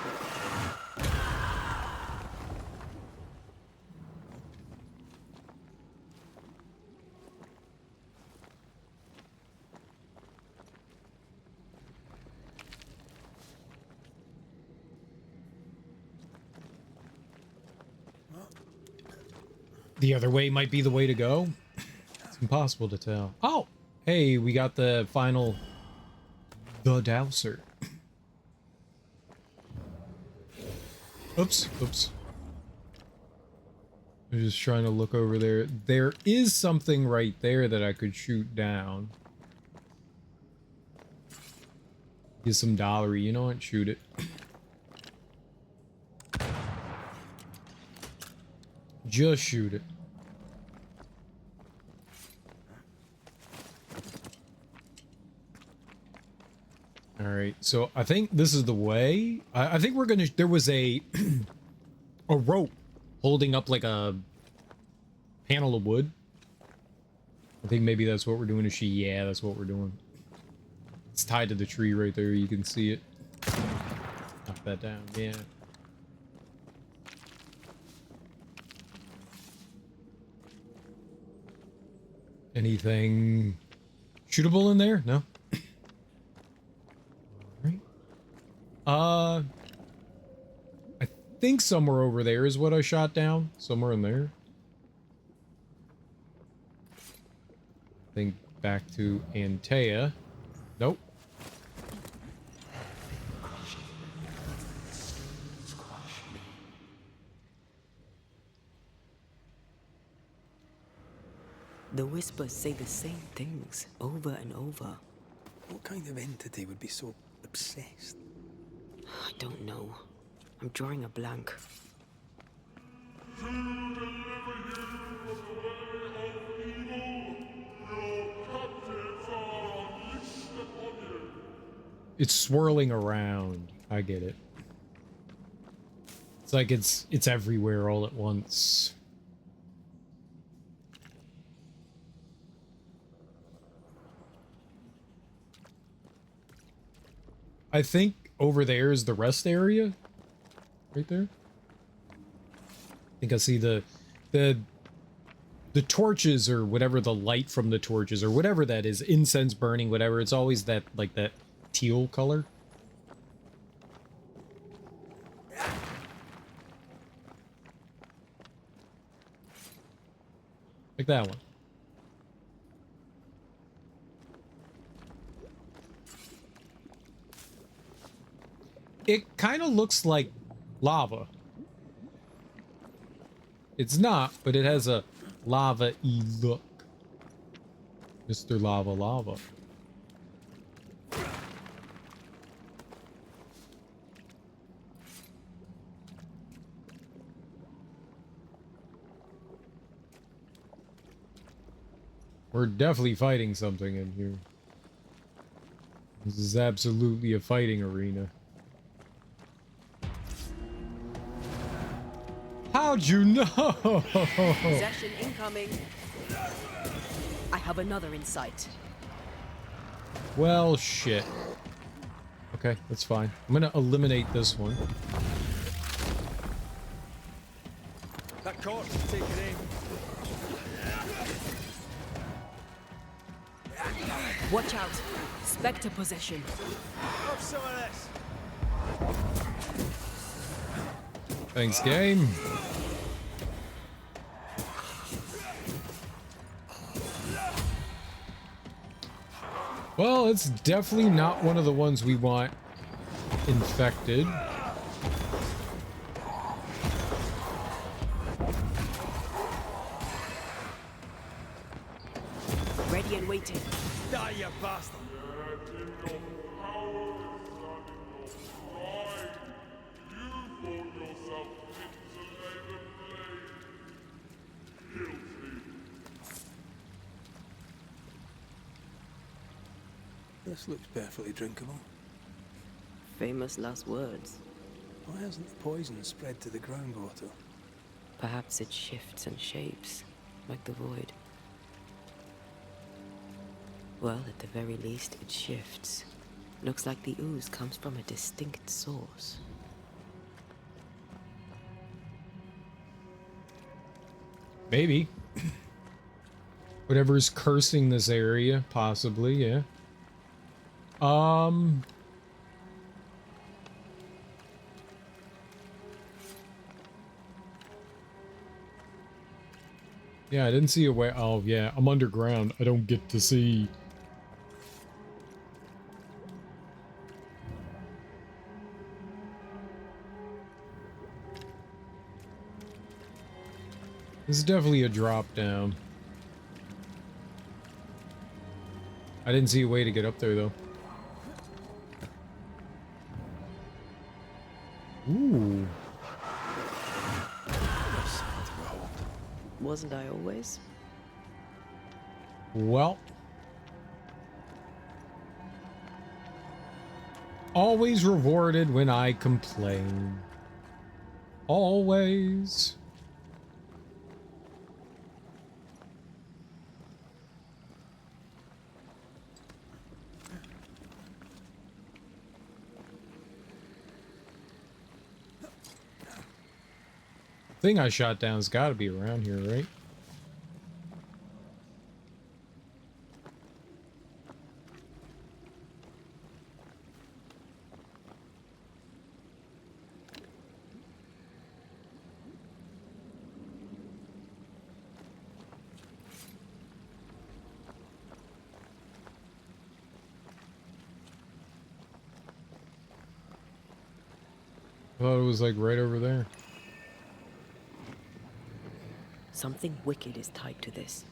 The other way might be the way to go. It's impossible to tell. Oh, hey, we got the final The Dowser. Oops. I'm just trying to look over there. There is something right there that I could shoot down. Get some dollary. You know what? Shoot it. Just shoot it. All right, so I think this is the way. I think we're gonna. There was a a rope holding up like a panel of wood. I think maybe that's what we're doing. Is she? Yeah, that's what we're doing. It's tied to the tree right there. You can see it. Knock that down. Yeah. Anything shootable in there? No. All right. I think somewhere over there is what I shot down. Somewhere in there. I think back to Antea. Nope. The whispers say the same things over and over. What kind of entity would be so obsessed? I don't know. I'm drawing a blank. It's swirling around. I get it. It's like it's everywhere all at once. I think over there is the rest area. Right there. I think I see the torches or whatever, the light from the torches or whatever that is, incense burning, whatever. It's always that, like that teal color. Like that one. It kind of looks like lava. It's not, but it has a lava-y look. Mr. Lava Lava. We're definitely fighting something in here. This is absolutely a fighting arena. How'd you know? Possession incoming. I have another in sight. Well, shit. Okay, that's fine. I'm gonna eliminate this one. That corpse is taking aim. Watch out. Spectre possession. Have some of this. Thanks, game. Well, it's definitely not one of the ones we want infected. Ready and waiting. Die, you bastard. This looks perfectly drinkable. Famous last words. Why hasn't the poison spread to the groundwater? Perhaps it shifts and shapes, like the void. Well, at the very least, it shifts. Looks like the ooze comes from a distinct source. Maybe. Whatever's cursing this area, possibly, yeah. Yeah, I didn't see a way. Oh, yeah, I'm underground. I don't get to see. This is definitely a drop down. I didn't see a way to get up there, though. Ooh. Wasn't I always? Well. Always rewarded when I complain. Always. Thing I shot down's got to be around here, right? I thought it was like right over there. Something wicked is tied to this.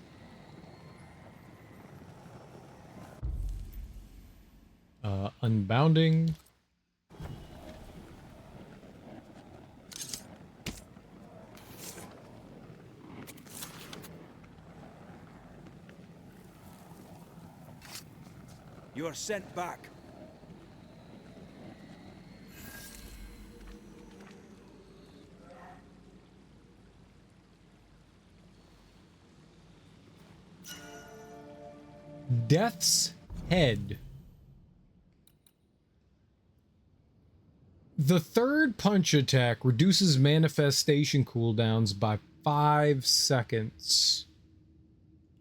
Unbounding. You are sent back. Death's Head. The third punch attack reduces manifestation cooldowns by 5 seconds.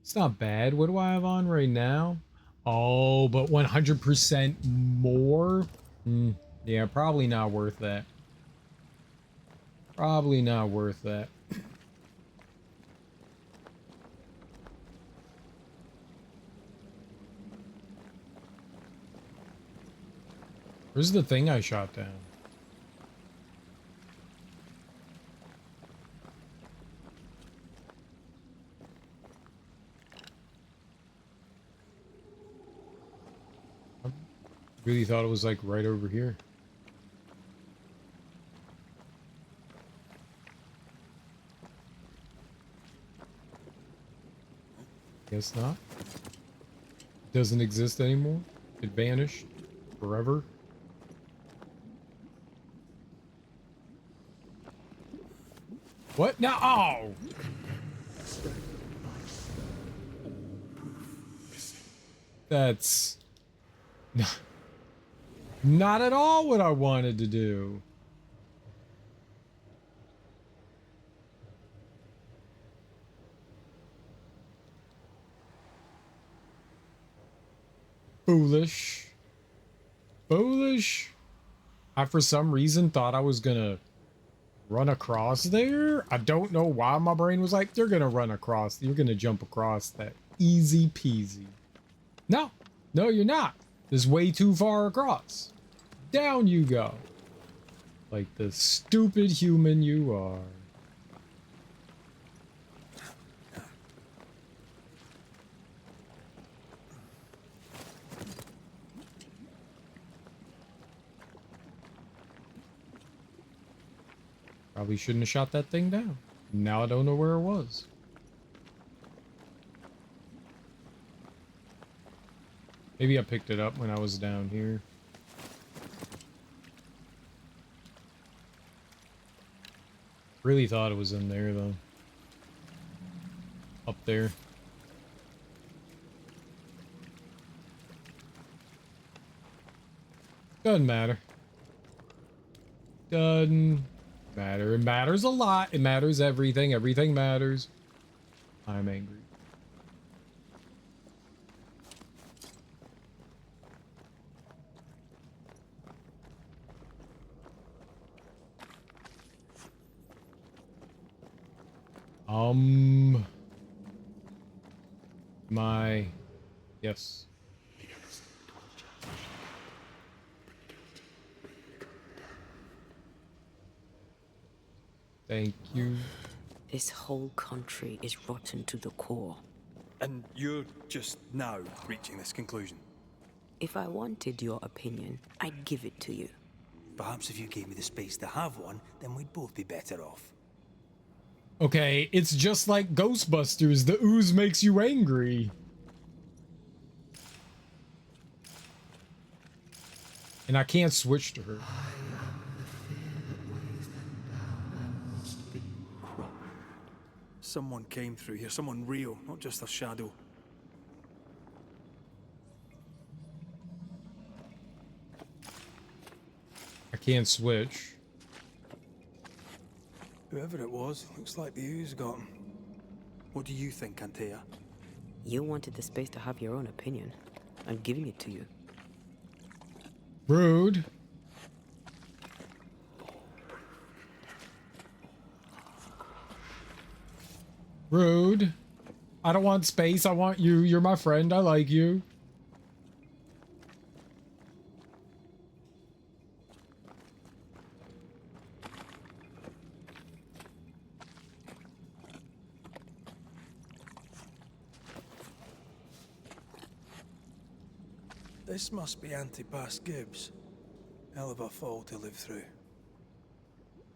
It's not bad. What do I have on right now? Oh, but 100% more? Yeah, probably not worth that. Probably not worth that. Where's the thing I shot down? Really thought it was like right over here. Guess not. Doesn't exist anymore. It vanished forever. What? No! Oh! That's not at all what I wanted to do. Foolish. Foolish. I, for some reason, thought I was gonna run across there. I don't know why my brain was like, you're gonna run across. You're gonna jump across that. Easy peasy. No. No, you're not. It's way too far across. Down you go. Like the stupid human you are. Probably shouldn't have shot that thing down. Now I don't know where it was. Maybe I picked it up when I was down here. Really thought it was in there though. Up there. Doesn't matter. Doesn't matter. It matters a lot. It matters everything. Everything matters. I'm angry. Yes. Thank you. This whole country is rotten to the core. And you're just now reaching this conclusion? If I wanted your opinion, I'd give it to you. Perhaps if you gave me the space to have one, then we'd both be better off. Okay, it's just like Ghostbusters. The ooze makes you angry. And I can't switch to her. Someone came through here, someone real, not just a shadow. I can't switch. Whoever it was, looks like the ooze got him. What do you think, Antea? You wanted the space to have your own opinion. I'm giving it to you. Rude. Rude. I don't want space. I want you. You're my friend. I like you. This must be Antipas Gibbs. Hell of a fall to live through.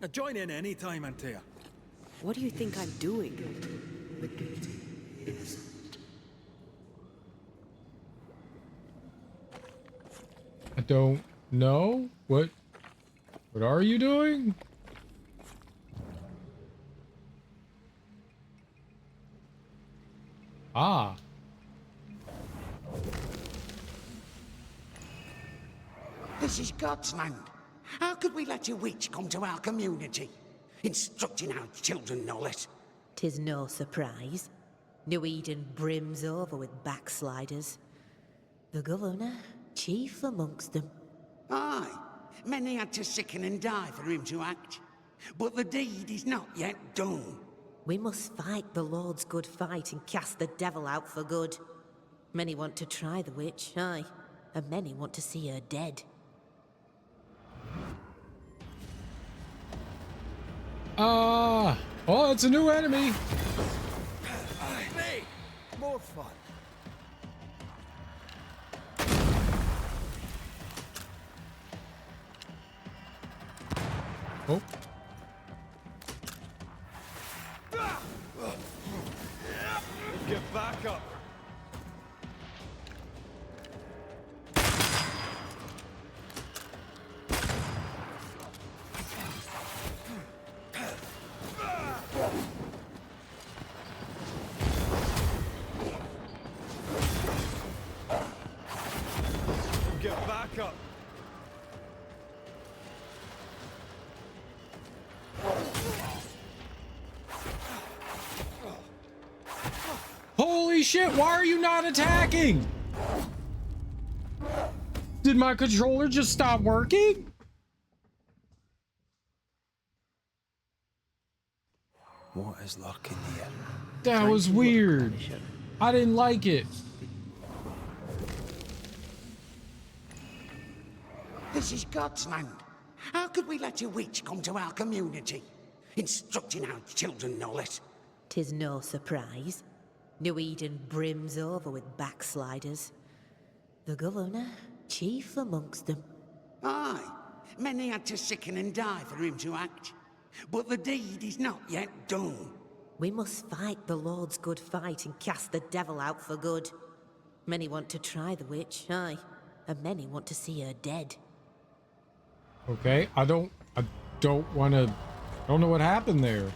Now join in any time, Antea. What do you think I'm doing? I don't know. What are you doing? Ah. This is God's land. How could we let a witch come to our community? Instructing our children, no less. 'Tis no surprise. New Eden brims over with backsliders. The governor, chief amongst them. Aye, many had to sicken and die for him to act. But the deed is not yet done. We must fight the Lord's good fight and cast the devil out for good. Many want to try the witch, aye, and many want to see her dead. Oh, it's a new enemy. Hey, more fun. Oh. Get back up. Get back up. Holy shit, why are you not attacking? Did my controller just stop working? What is lurking here? That was weird. I didn't like it. This is God's land. How could we let a witch come to our community? Instructing our children, no less. 'Tis no surprise. New Eden brims over with backsliders. The governor, chief amongst them. Aye, many had to sicken and die for him to act. But the deed is not yet done. We must fight the Lord's good fight and cast the devil out for good. Many want to try the witch, aye, and many want to see her dead. Okay, I don't want to, I don't know what happened there.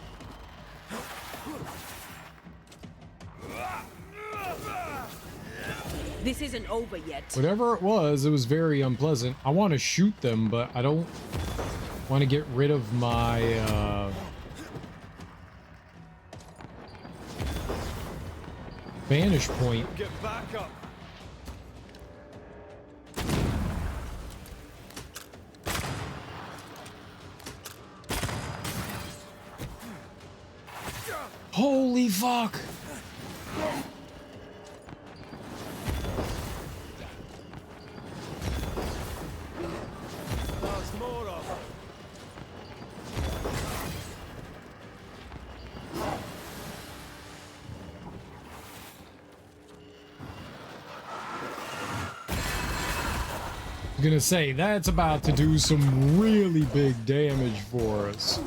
This isn't over yet. Whatever it was very unpleasant. I want to shoot them, but I don't want to get rid of my, banish point. Get back up. Holy fuck! There's more of them. I'm gonna say, that's about to do some really big damage for us.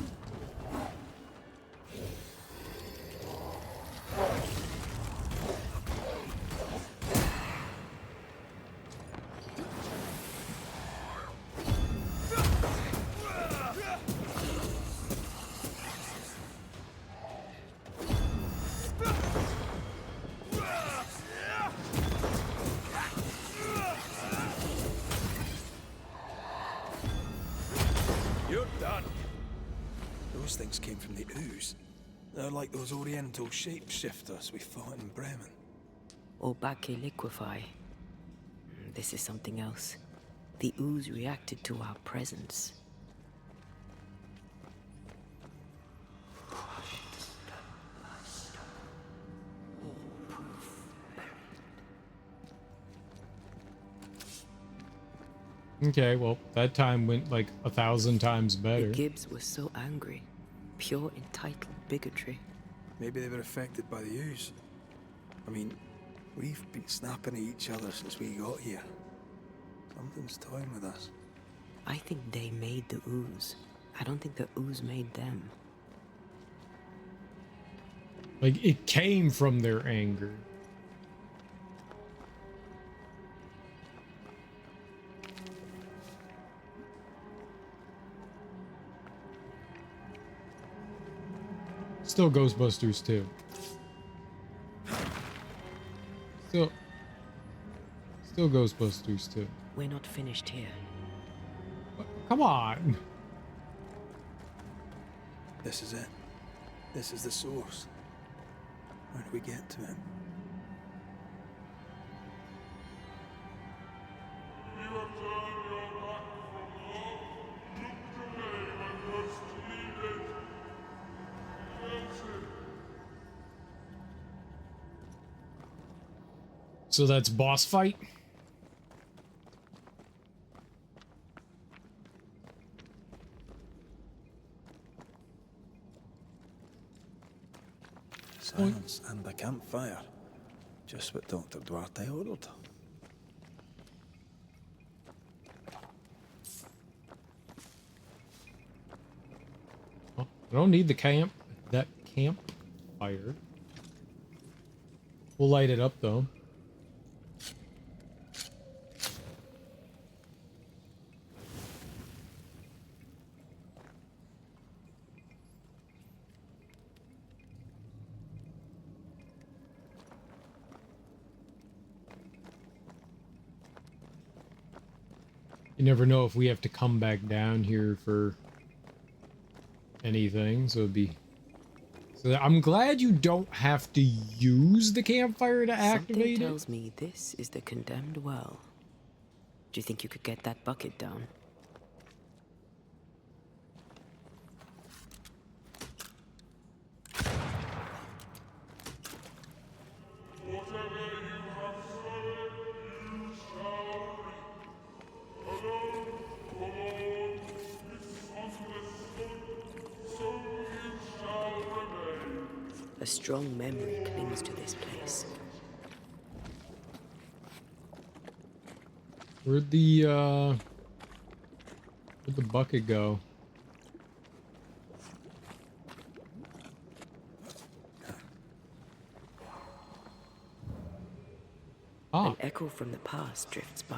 You're done. Those things came from the ooze. They're like those oriental shapeshifters we fought in Bremen. Obake liquefy. This is something else. The ooze reacted to our presence. Okay, well, that time went like 1,000 times better. The Gibbs were so angry. Pure entitled bigotry. Maybe they were affected by the ooze. I mean, we've been snapping at each other since we got here. Something's toying with us. I think they made the ooze. I don't think the ooze made them. Like, it came from their anger. Still Ghostbusters 2. Still Ghostbusters 2. We're not finished here. Come on. This is it. This is the source. Where do we get to it? So that's boss fight? Silence and a campfire. Just what Dr. Duarte ordered. I don't need that campfire. We'll light it up though. You never know if we have to come back down here for anything, so it'd be... So I'm glad you don't have to use the campfire to activate Something it. tells me this is the condemned well. Do you think you could get that bucket down? A strong memory clings to this place. Where'd the bucket go? An echo from the past drifts by.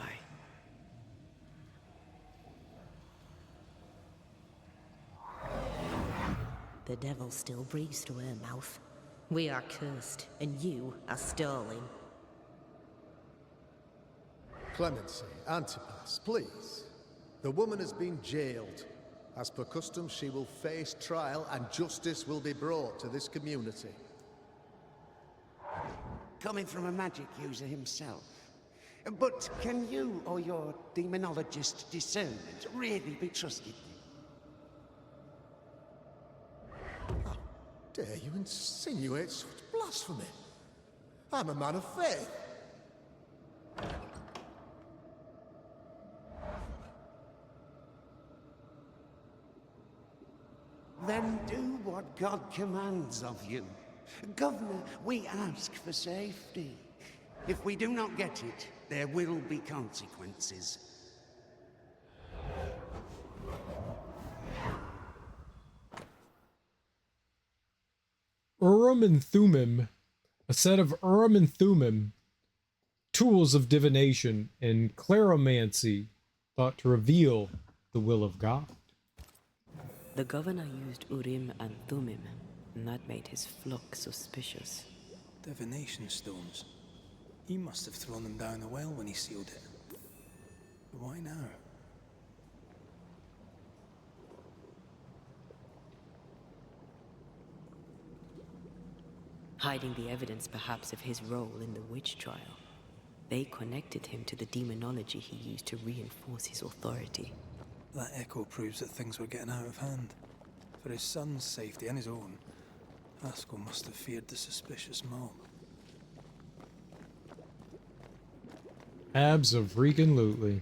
The devil still breathes through her mouth. We are cursed, and you are stolen. Clemency, Antipas, please. The woman has been jailed. As per custom, she will face trial and justice will be brought to this community. Coming from a magic user himself. But can you or your demonologist discernment really be trusted? How dare you insinuate such blasphemy? I'm a man of faith. Then do what God commands of you. Governor, we ask for safety. If we do not get it, there will be consequences. Urim and Thummim, a set of Urim and Thummim, tools of divination and cleromancy, thought to reveal the will of God. The governor used Urim and Thummim, and that made his flock suspicious. Divination stones. He must have thrown them down the well when he sealed it. But why now? Hiding the evidence perhaps of his role in the witch trial. They connected him to the demonology he used to reinforce his authority. That echo proves that things were getting out of hand. For his son's safety and his own, Haskell must have feared the suspicious mob. Abso-freaking-lutely.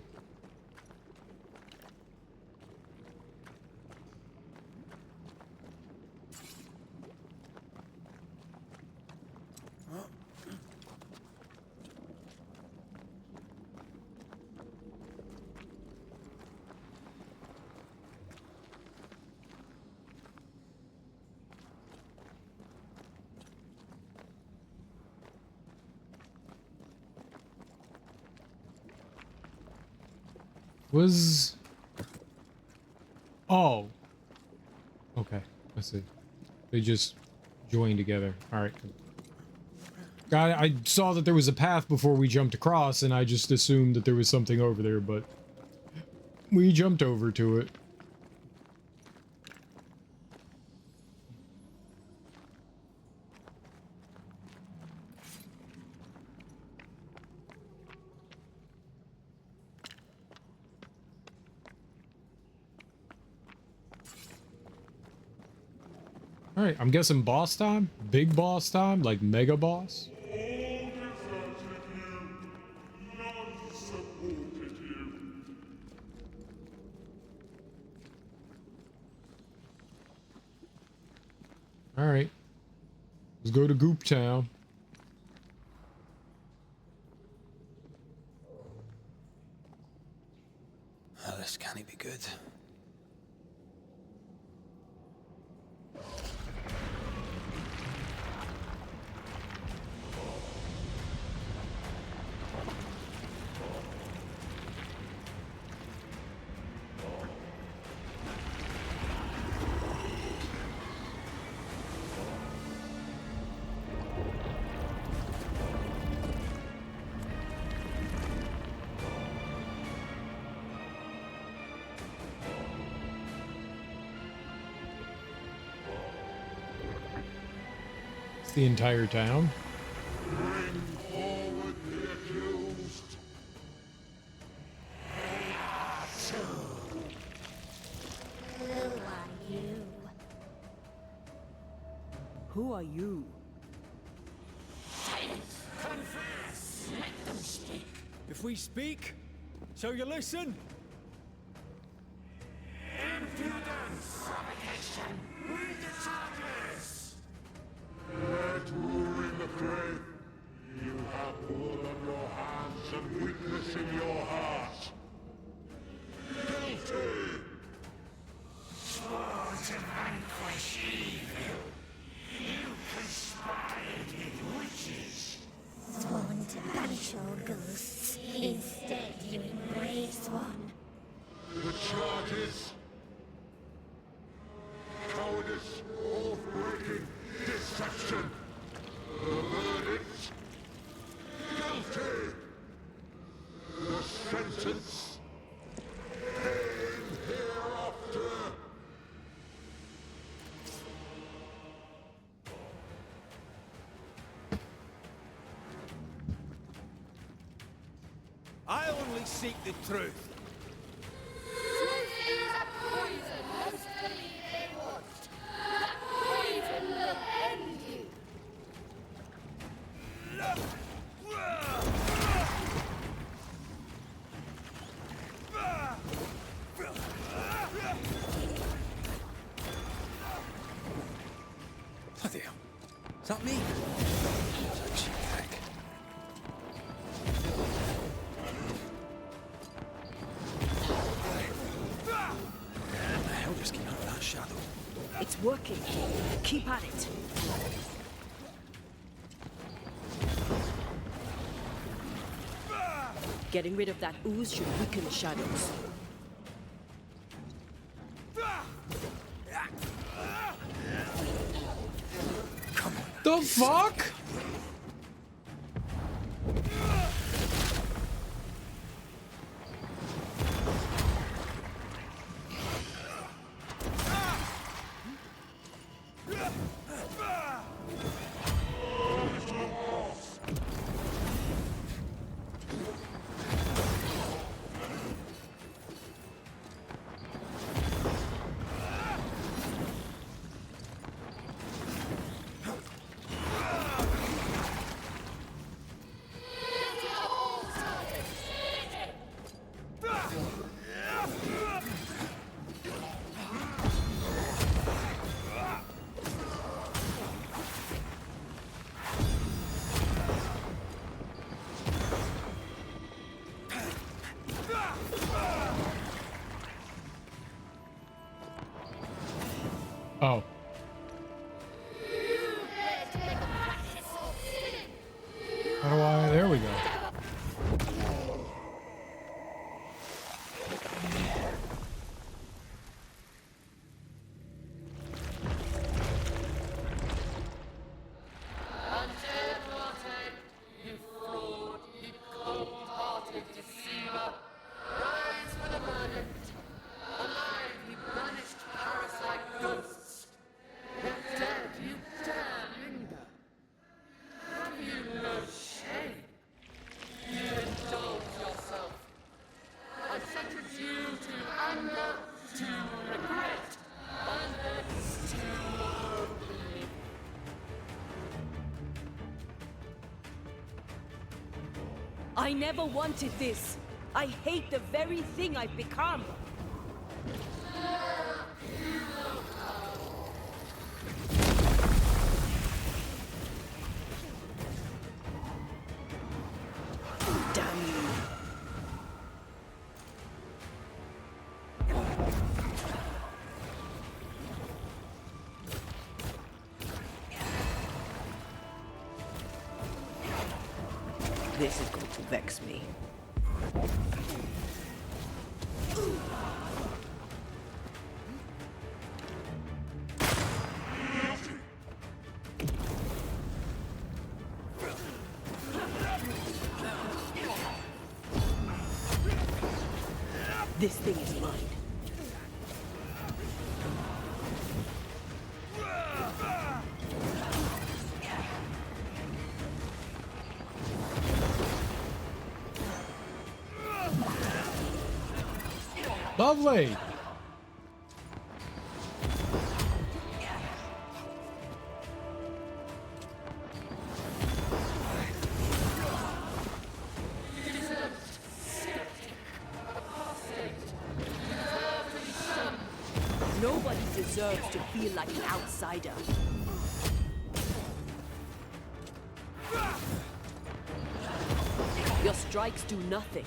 Was... Oh. Okay, I see. They just joined together. Alright. I saw that there was a path before we jumped across, and I just assumed that there was something over there, but we jumped over to it. Alright, I'm guessing boss time? Big boss time? Like mega boss? Alright. Let's go to Goop Town. Oh, this can't be good. The entire town? Bring forward the accused. Who are you? Confess! Let them speak. If we speak, shall you listen? Impudence! Provocation! Read the charges! Let ruling the faith. You have blood on your hands and weakness in your heart. Guilty! Swore to vanquish evil. You conspired with witches. Sworn to banish all ghosts. Instead, you embrace one. The charges: cowardice, oath-breaking, deception. The verdict: guilty. The sentence: pain hereafter. I only seek the truth. Truth is a poison most believe they want. That poison will end you. Bloody hell. Is that me? Cheap heck. How the hell just came out of that shadow? It's working. Keep at it. Getting rid of that ooze should weaken the shadows. The fuck? Oh. How do I? There we go. You fraud, you cold-hearted deceiver. Rise for the verdict. Alive, you banished parasite ghosts. If dead, you dare linger. Have you no shame? You indulge yourself. I sentence you to anger, to regret, and thence to oblivion. I never wanted this. I hate the very thing I've become. Damn you. This is going to vex me. This thing is mine. Lovely. Nobody deserves to feel like an outsider. Your strikes do nothing.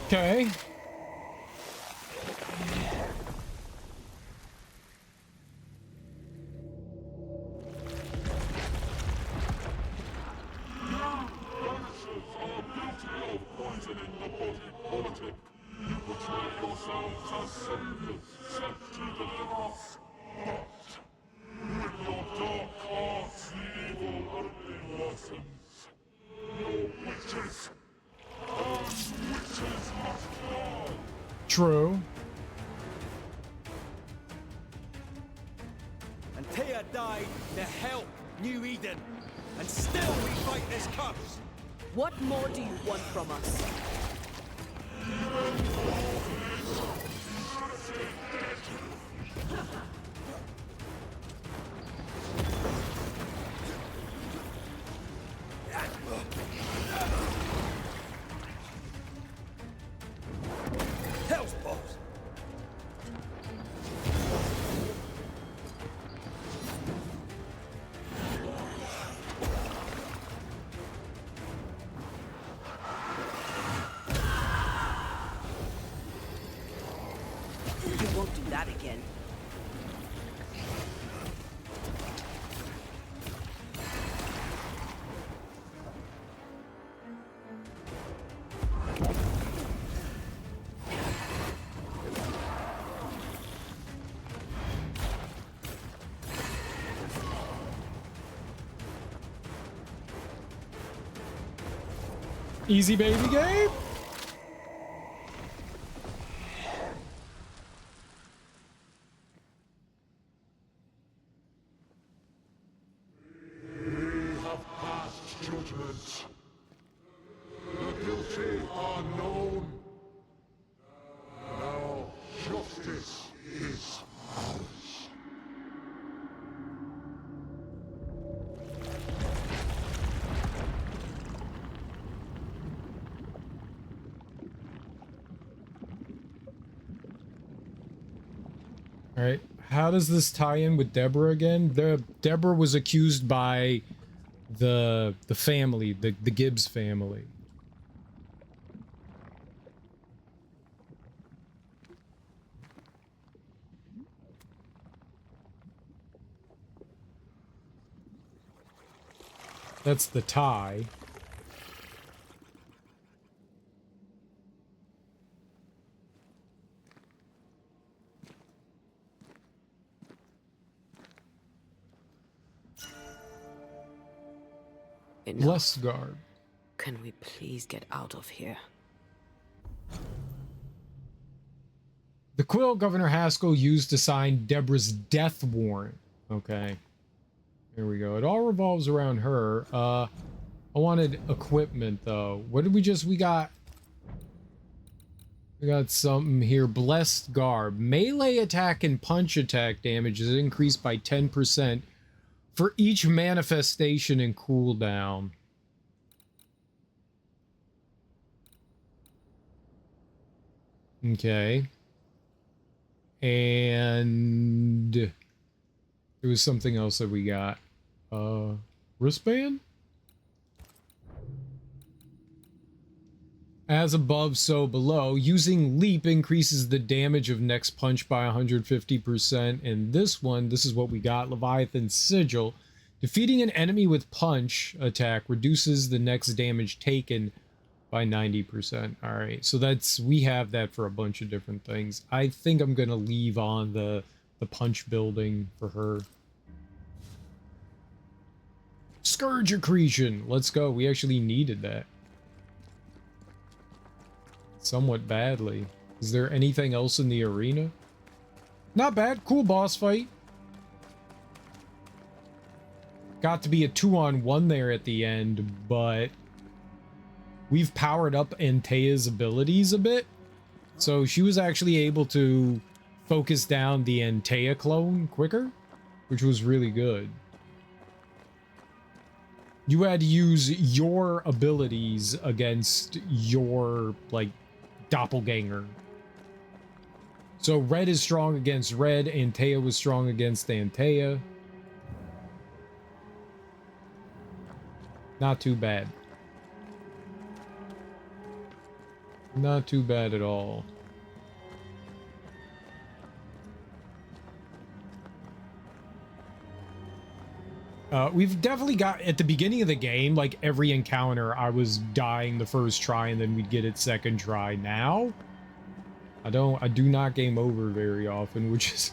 Okay. True. And Tia died to help New Eden. And still we fight this curse. What more do you want from us? Hell's balls. You won't do that again. Easy baby game. We have passed judgment. The guilty are known. Now justice is ours. All right. How does this tie in with Deborah again? Deborah was accused by the family, the Gibbs family. That's the tie. Blessed garb. Can we please get out of here? The quill Governor Haskell used to sign Deborah's death warrant. Okay. Here we go. It all revolves around her. I wanted equipment though. What did we got something here. Blessed garb. Melee attack and punch attack damage is increased by 10% for each manifestation and cooldown. Okay. And there was something else that we got. Wristband? As above, so below. Using leap increases the damage of next punch by 150%. And this one, this is what we got. Leviathan Sigil. Defeating an enemy with punch attack reduces the next damage taken by 90%. Alright, so we have that for a bunch of different things. I think I'm going to leave on the the punch building for her. Scourge accretion. Let's go. We actually needed that. Somewhat badly. Is there anything else in the arena? Not bad. Cool boss fight. Got to be a 2-on-1 there at the end, but we've powered up Antea's abilities a bit. So she was actually able to focus down the Antea clone quicker, which was really good. You had to use your abilities against your, like, doppelganger. So Red is strong against Red, Antea was strong against Antea. Not too bad. Not too bad at all. We've definitely got, at the beginning of the game, like every encounter, I was dying the first try and then we'd get it second try. Now, I do not game over very often, which is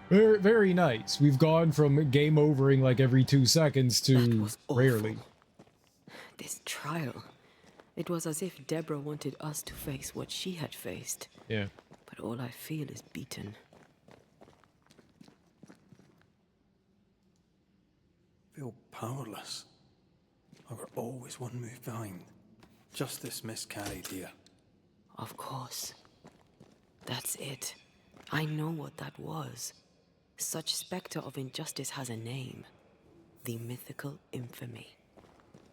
very, very nice. We've gone from game overing like every 2 seconds to rarely. This trial. It was as if Deborah wanted us to face what she had faced. Yeah. But all I feel is beaten. Feel powerless. I were always one move behind. Justice miscarried here. Of course. That's it. I know what that was. Such specter of injustice has a name. The mythical infamy.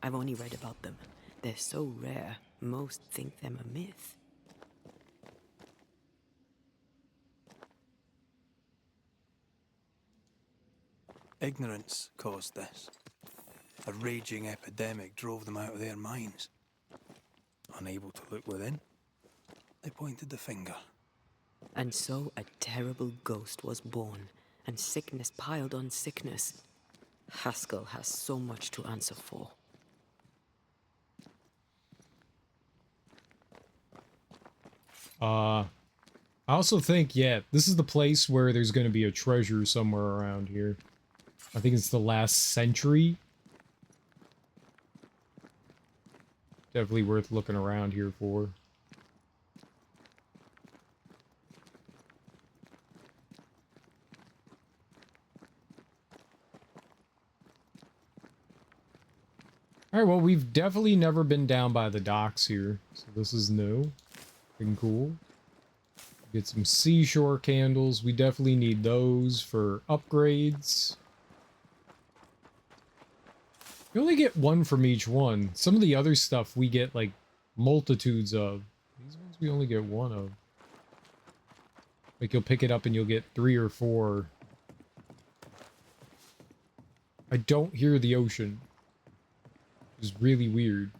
I've only read about them. They're so rare, most think them a myth. Ignorance caused this. A raging epidemic drove them out of their minds. Unable to look within, they pointed the finger. And so a terrible ghost was born, and sickness piled on sickness. Haskell has so much to answer for. I also think, yeah, this is the place where there's going to be a treasure somewhere around here. I think it's the last century. Definitely worth looking around here for. Alright, well, we've definitely never been down by the docks here, so this is new and cool. Get some seashore candles. We definitely need those for upgrades. You only get one from each one. Some of the other stuff we get, like, multitudes of. These ones we only get one of. Like, you'll pick it up and you'll get 3 or 4. I don't hear the ocean. Which is really weird.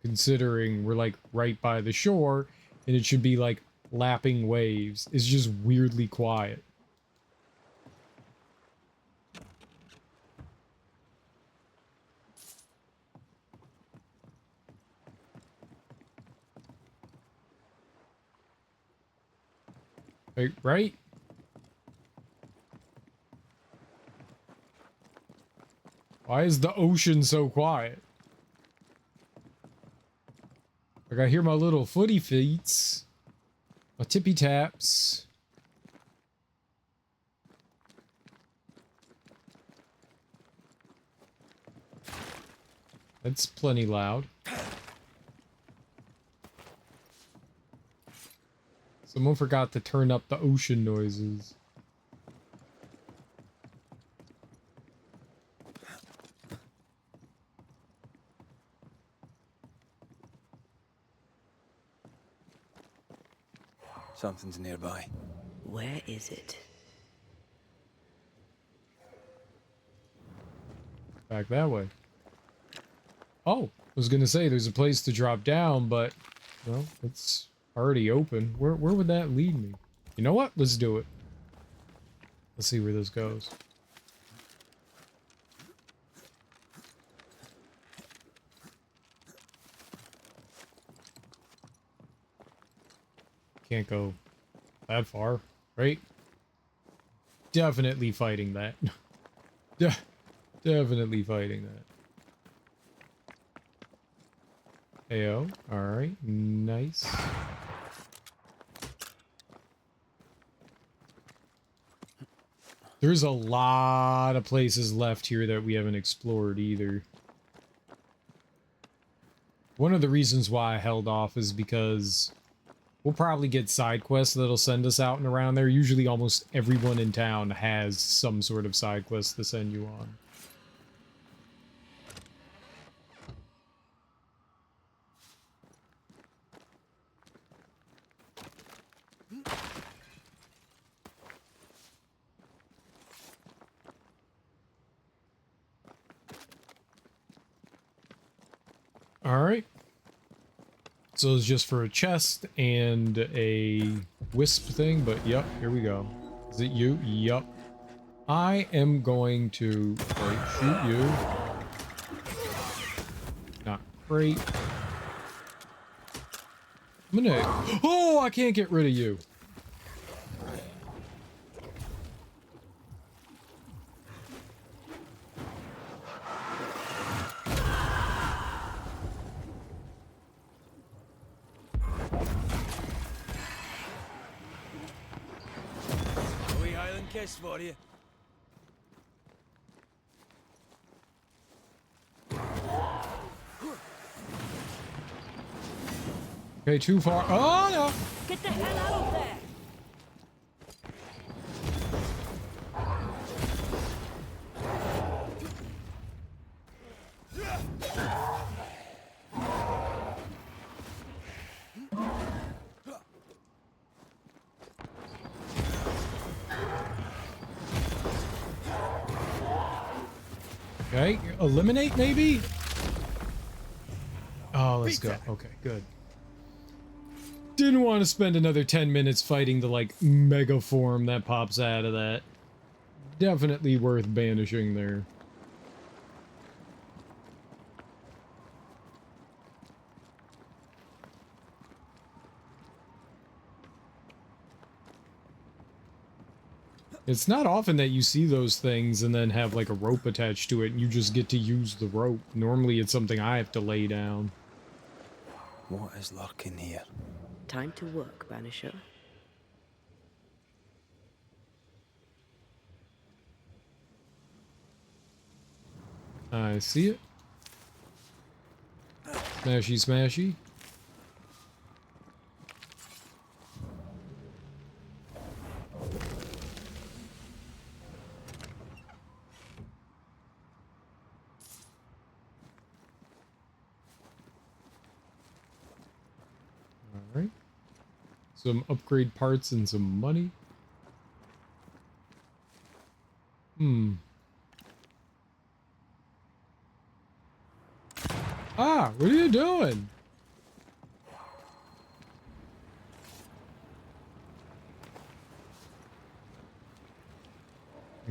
Considering we're, like, right by the shore, and it should be, like, lapping waves. It's just weirdly quiet. Right? Why is the ocean so quiet? Like, I hear my little footy feets. My tippy taps. That's plenty loud. Someone forgot to turn up the ocean noises. Something's nearby. Where is it? Back that way. Oh, I was gonna say there's a place to drop down, but well, it's already open. Where would that lead me? You know what? Let's do it. Let's see where this goes. Can't go that far, right? definitely fighting that. Definitely fighting that. Ayo. Alright. Nice. There's a lot of places left here that we haven't explored either. One of the reasons why I held off is because we'll probably get side quests that'll send us out and around there. Usually almost everyone in town has some sort of side quest to send you on. Alright. So it's just for a chest and a wisp thing, but yep, here we go. Is it you? Yup. I am going to shoot you. Not great. I'm gonna... Oh, I can't get rid of you. Kiss for you. Okay, too far. Oh no! Get the hell out of there! Okay, eliminate maybe? Oh, let's go. Okay, good. Didn't want to spend another 10 minutes fighting the, like, mega form that pops out of that. Definitely worth banishing there. It's not often that you see those things and then have like a rope attached to it and you just get to use the rope. Normally it's something I have to lay down. What is lurking here? Time to work, Banisher. I see it. Smashy, smashy. Alright. Some upgrade parts and some money. Ah, what are you doing?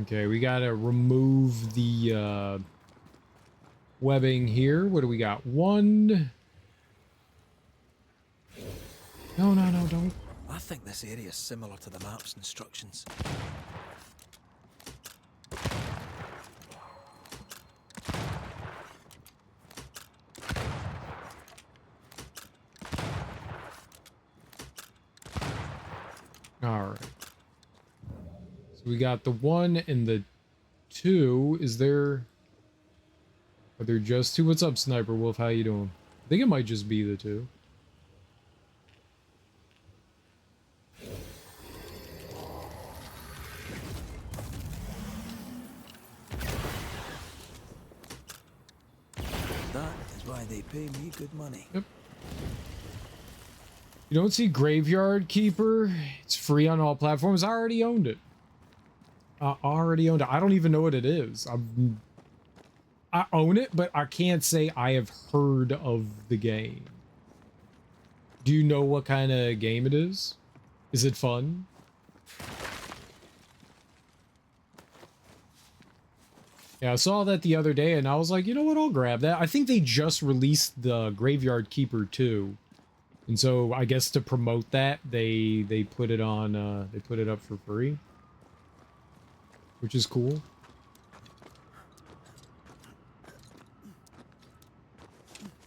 Okay, we gotta remove the webbing here. What do we got? One. No, no, no, don't. I think this area is similar to the map's instructions. Alright. So we got the 1 and the 2. Is there... Are there just 2? What's up, Sniper Wolf? How you doing? I think it might just be the 2. That is why they pay me good money. Yep. You don't see Graveyard Keeper? It's free on all platforms. I already owned it. I already owned it. I don't even know what it is. I own it, but I can't say I have heard of the game. Do you know what kind of game it is? Is it fun? Yeah, I saw that the other day and I was like, you know what, I'll grab that. I think they just released the Graveyard Keeper 2. And so I guess to promote that, they put it on they put it up for free. which is cool.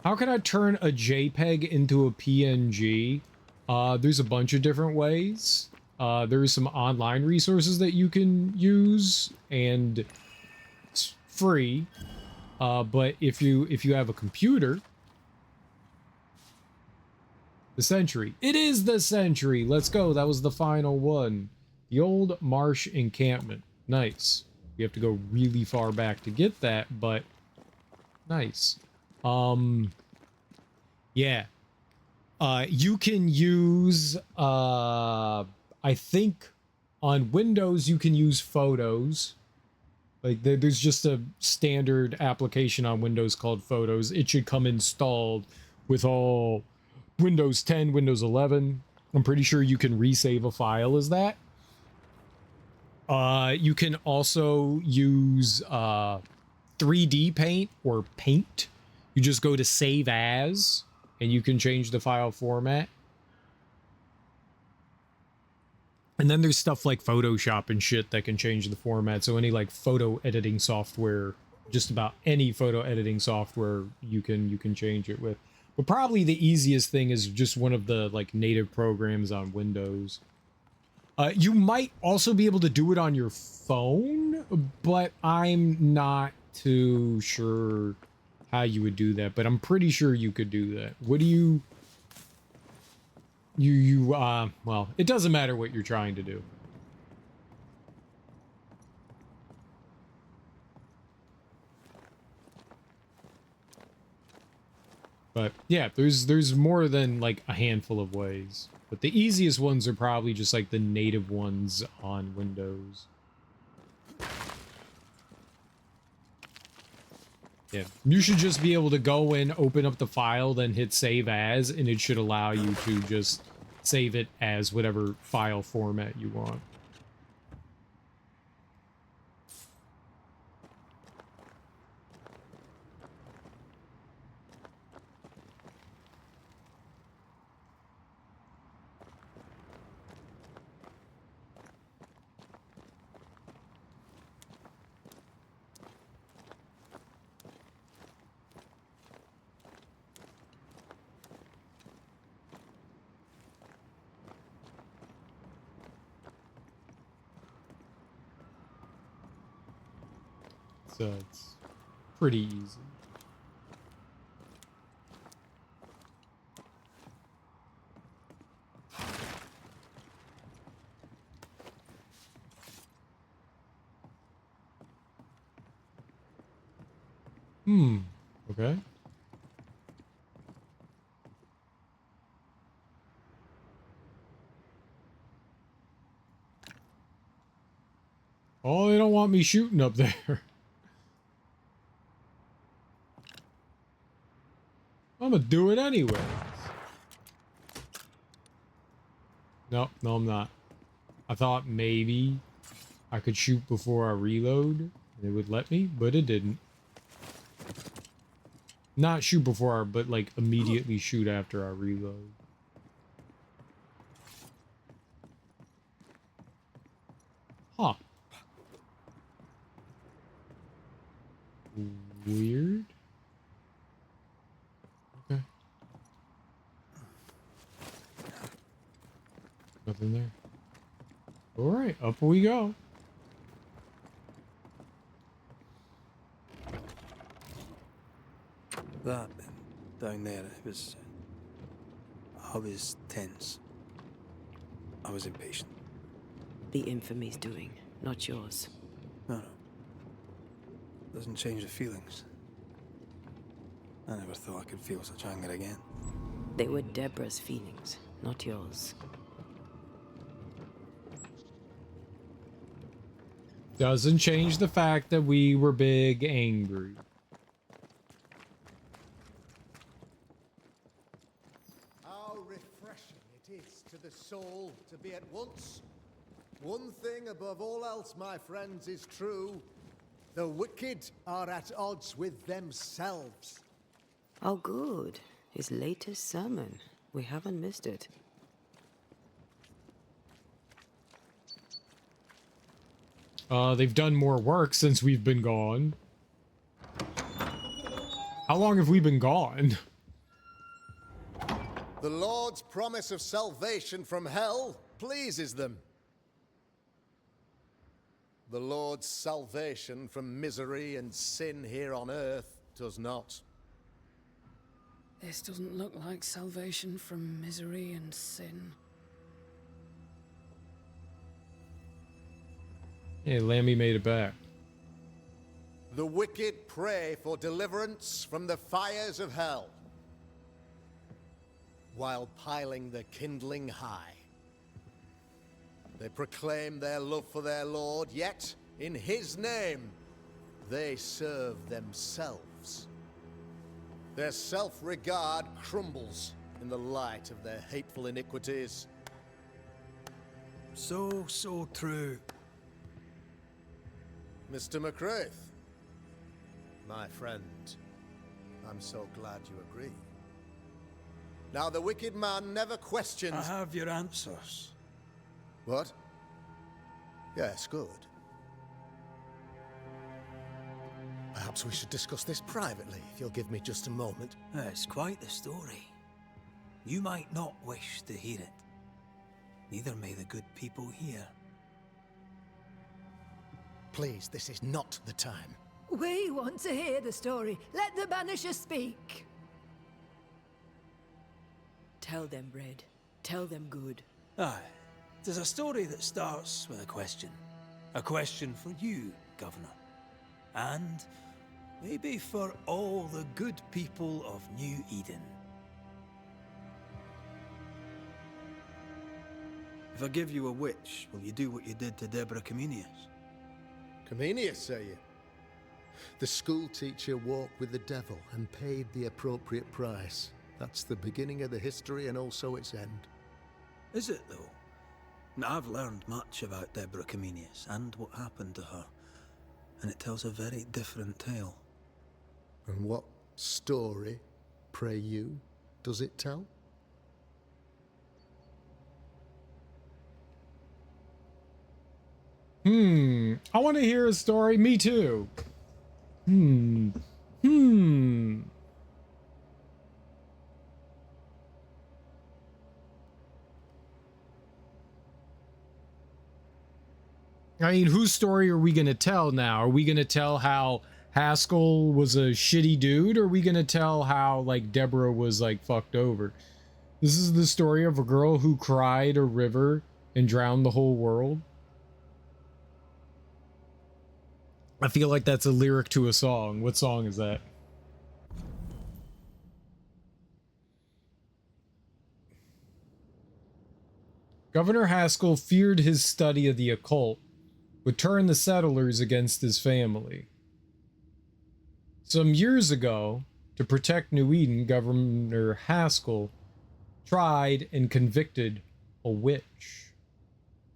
How can I turn a JPEG into a PNG? There's a bunch of different ways. There's some online resources that you can use, and it's free. But if you have a computer, the Sentry. It is the Sentry. Let's go. That was the final one. The old marsh encampment. Nice. You have to go really far back to get that, but nice. Yeah. You can use, I think on Windows you can use Photos. Like, there's just a standard application on Windows called Photos. It should come installed with all Windows 10, Windows 11. I'm pretty sure you can resave a file as that. You can also use 3D Paint or Paint. You just go to Save As, and you can change the file format. And then there's stuff like Photoshop and shit that can change the format. So any like photo editing software, just about any photo editing software, you can change it with. But probably the easiest thing is just one of the like native programs on Windows. You might also be able to do it on your phone, but I'm not too sure how you would do that. But I'm pretty sure you could do that. What do you... well, it doesn't matter what you're trying to do. But yeah, there's more than like a handful of ways. But the easiest ones are probably just like the native ones on Windows. Yeah, you should just be able to go in, open up the file, then hit save as, and it should allow you to just save it as whatever file format you want. So it's pretty easy. Okay. Oh, they don't want me shooting up there. I'm gonna do it anyways. No, I'm not. I thought maybe I could shoot before I reload and it would let me, but it didn't. Not shoot before, but like immediately shoot after I reload. Huh. Weird. Okay. Nothing there. Alright, up we go. That, down there, I was tense. I was impatient. The infamy's doing, not yours. No. Doesn't change the feelings. I never thought I could feel such anger again. They were Deborah's feelings, not yours. Doesn't change the fact that we were big angry. How refreshing it is to the soul to be at once. One thing above all else, my friends, is true. The wicked are at odds with themselves. Oh, good. His latest sermon. We haven't missed it. They've done more work since we've been gone. How long have we been gone? The Lord's promise of salvation from hell pleases them. The Lord's salvation from misery and sin here on earth does not. This doesn't look like salvation from misery and sin. Hey, Lammy made it back. The wicked pray for deliverance from the fires of hell, while piling the kindling high. They proclaim their love for their Lord, yet, in his name, they serve themselves. Their self-regard crumbles in the light of their hateful iniquities. So true. Mr. McCraith, my friend, I'm so glad you agree. Now, the wicked man never questions... I have your answers. What? Yes, good. Perhaps we should discuss this privately, if you'll give me just a moment. It's quite the story. You might not wish to hear it. Neither may the good people here. Please, this is not the time. We want to hear the story. Let the Banishers speak. Tell them, Red. Tell them good. Aye. There's a story that starts with a question. A question for you, Governor. And maybe for all the good people of New Eden. If I give you a witch, will you do what you did to Deborah Comenius? Comenius, say you? The school teacher walked with the devil and paid the appropriate price. That's the beginning of the history and also its end. Is it, though? Now, I've learned much about Deborah Comenius and what happened to her, and it tells a very different tale. And what story, pray you, does it tell? I want to hear a story. Me too. I mean, whose story are we going to tell now? Are we going to tell how Haskell was a shitty dude? Or are we going to tell how, like, Deborah was, like, fucked over? This is the story of a girl who cried a river and drowned the whole world. I feel like that's a lyric to a song. What song is that? Governor Haskell feared his study of the occult would turn the settlers against his family. Some years ago, to protect New Eden, Governor Haskell tried and convicted a witch.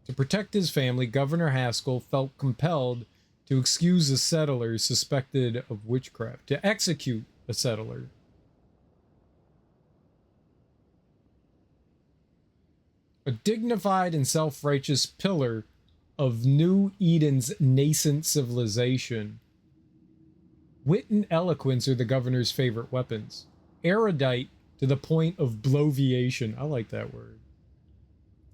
To protect his family, Governor Haskell felt compelled to excuse a settler suspected of witchcraft, to execute a settler. A dignified and self-righteous pillar of New Eden's nascent civilization. Wit and eloquence are the governor's favorite weapons. Erudite to the point of bloviation. I like that word.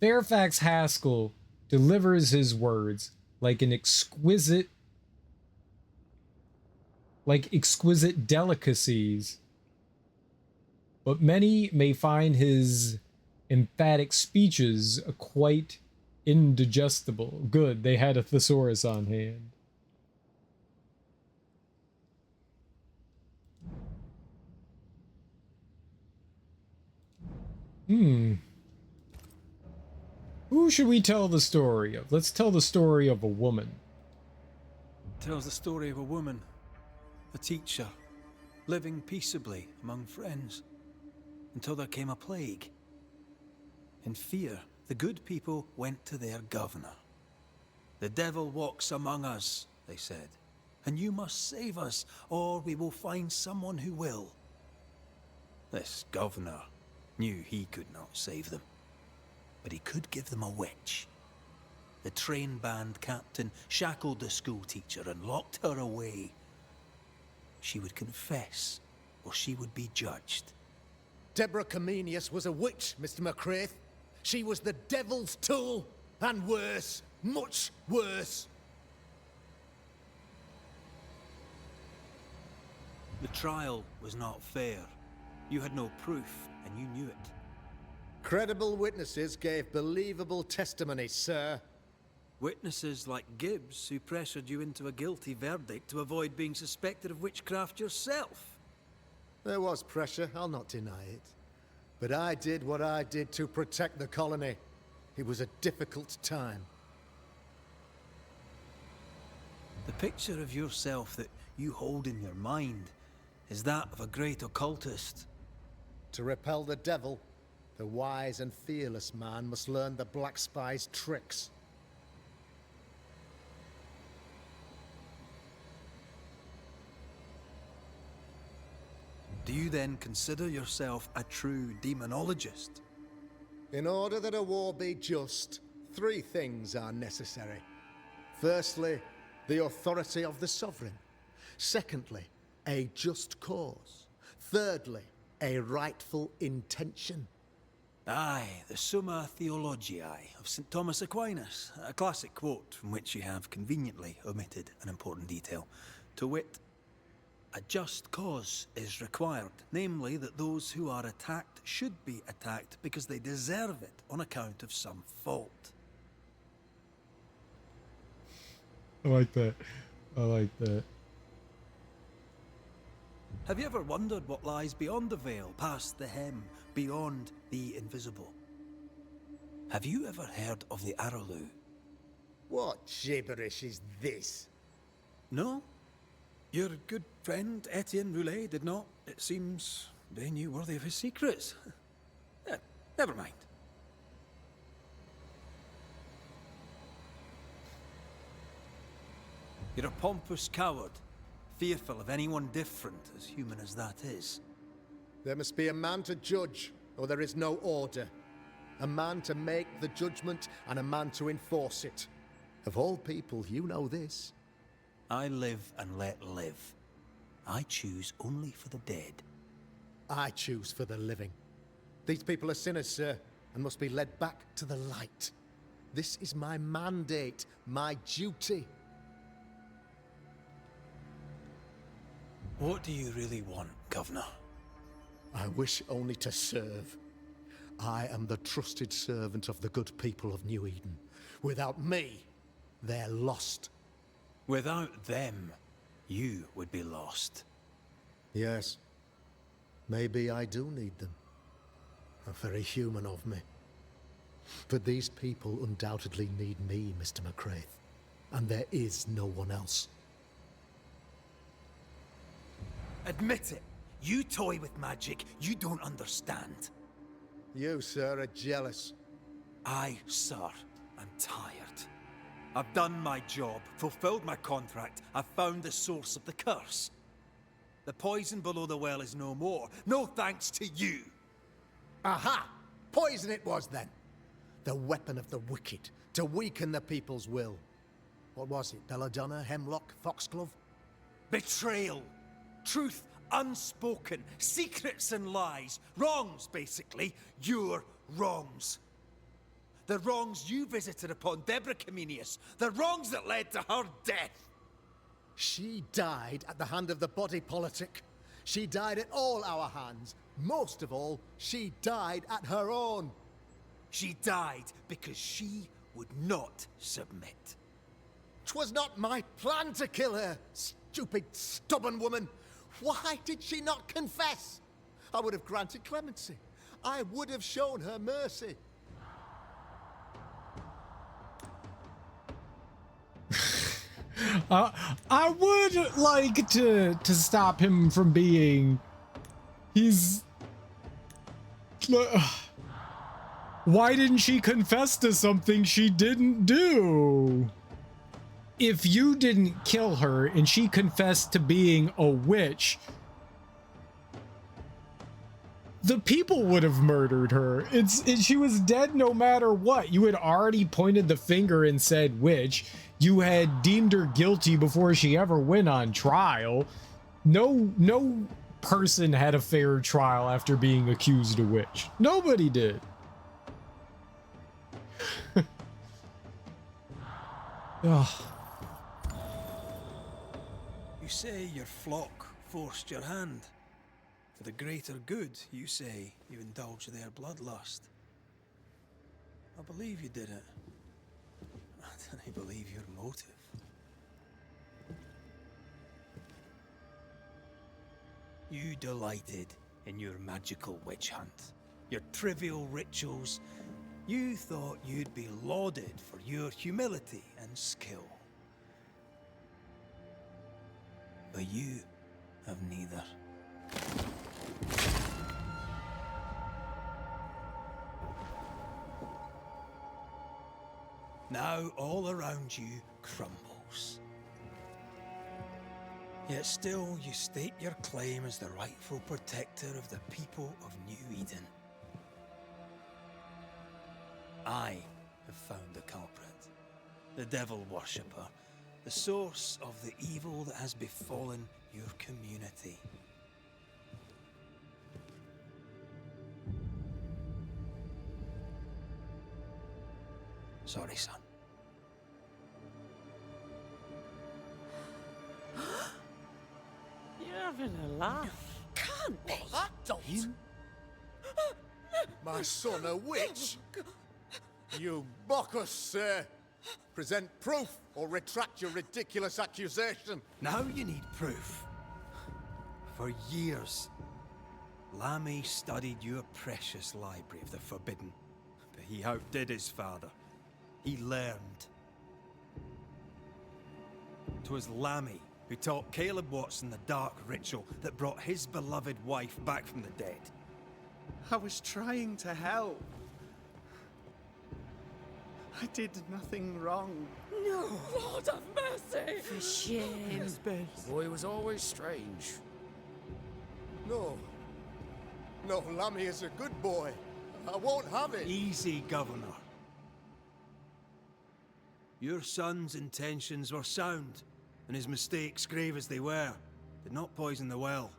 Fairfax Haskell delivers his words like exquisite delicacies, but many may find his emphatic speeches quite indigestible. Good, they had a thesaurus on hand. Who should we tell the story of? Let's tell the story of a woman. It tells the story of a woman, a teacher, living peaceably among friends, until there came a plague. In fear, the good people went to their governor. "The devil walks among us," they said, "and you must save us, or we will find someone who will." This governor knew he could not save them, but he could give them a witch. The train band captain shackled the schoolteacher and locked her away. She would confess, or she would be judged. Deborah Comenius was a witch, Mr. McCraith. She was the devil's tool, and worse, much worse. The trial was not fair. You had no proof, and you knew it. Credible witnesses gave believable testimony, sir. Witnesses like Gibbs, who pressured you into a guilty verdict to avoid being suspected of witchcraft yourself. There was pressure, I'll not deny it. But I did what I did to protect the colony. It was a difficult time. The picture of yourself that you hold in your mind is that of a great occultist. To repel the devil, the wise and fearless man must learn the Black Spy's tricks. Do you then consider yourself a true demonologist? In order that a war be just, 3 things are necessary. Firstly, the authority of the sovereign. Secondly, a just cause. Thirdly, a rightful intention. Aye, the Summa Theologiae of St. Thomas Aquinas, a classic quote from which you have conveniently omitted an important detail. To wit, a just cause is required, namely that those who are attacked should be attacked because they deserve it on account of some fault. I like that. I like that. Have you ever wondered what lies beyond the veil, past the hem, beyond the invisible? Have you ever heard of the Araloo? What gibberish is this? No? Your good friend Etienne Roulet did not. It seems they knew worthy of his secrets. Never mind. You're a pompous coward, fearful of anyone different, as human as that is. There must be a man to judge, or there is no order. A man to make the judgment, and a man to enforce it. Of all people, you know this. I live and let live. I choose only for the dead. I choose for the living. These people are sinners, sir, and must be led back to the light. This is my mandate, my duty. What do you really want, Governor? I wish only to serve. I am the trusted servant of the good people of New Eden. Without me, they're lost. Without them, you would be lost. Yes. Maybe I do need them. How very human of me. But these people undoubtedly need me, Mr. McCraith. And there is no one else. Admit it. You toy with magic you don't understand. You, sir, are jealous. I, sir, am tired. I've done my job, fulfilled my contract, I've found the source of the curse. The poison below the well is no more, no thanks to you. Aha! Poison it was then. The weapon of the wicked, to weaken the people's will. What was it, belladonna, hemlock, foxglove? Betrayal. Truth unspoken, secrets and lies. Wrongs, basically. Your wrongs. The wrongs you visited upon Deborah Comenius. The wrongs that led to her death. She died at the hand of the body politic. She died at all our hands. Most of all, she died at her own. She died because she would not submit. 'Twas not my plan to kill her, stupid, stubborn woman. Why did she not confess? I would have granted clemency. I would have shown her mercy. I would like to stop him from being... He's... Why didn't she confess to something she didn't do? If you didn't kill her and she confessed to being a witch, The people would have murdered her. She was dead no matter what. You had already pointed the finger and said witch. You had deemed her guilty before she ever went on trial. No person had a fair trial after being accused of witch. Nobody did. Ugh. You say your flock forced your hand. For the greater good, you say you indulged their bloodlust. I believe you did it. I don't believe your motive. You delighted in your magical witch hunt, your trivial rituals. You thought you'd be lauded for your humility and skill. But you have neither. Now all around you crumbles. Yet still you state your claim as the rightful protector of the people of New Eden. I have found the culprit, the devil worshipper, the source of the evil that has befallen your community. Sorry, son. You're having a laugh. Can't be. That don't. My son a witch? You mock us, sir. Present proof or retract your ridiculous accusation. Now you need proof. For years, Lammy studied your precious library of the forbidden, but he outdid his father. He learned. 'Twas Lammy who taught Caleb Watson the dark ritual that brought his beloved wife back from the dead. I was trying to help. I did nothing wrong. No! Lord have mercy! For shame. The boy was always strange. No. No, Lammy is a good boy. I won't have it. Easy, Governor. Your son's intentions were sound, and his mistakes, grave as they were, did not poison the well.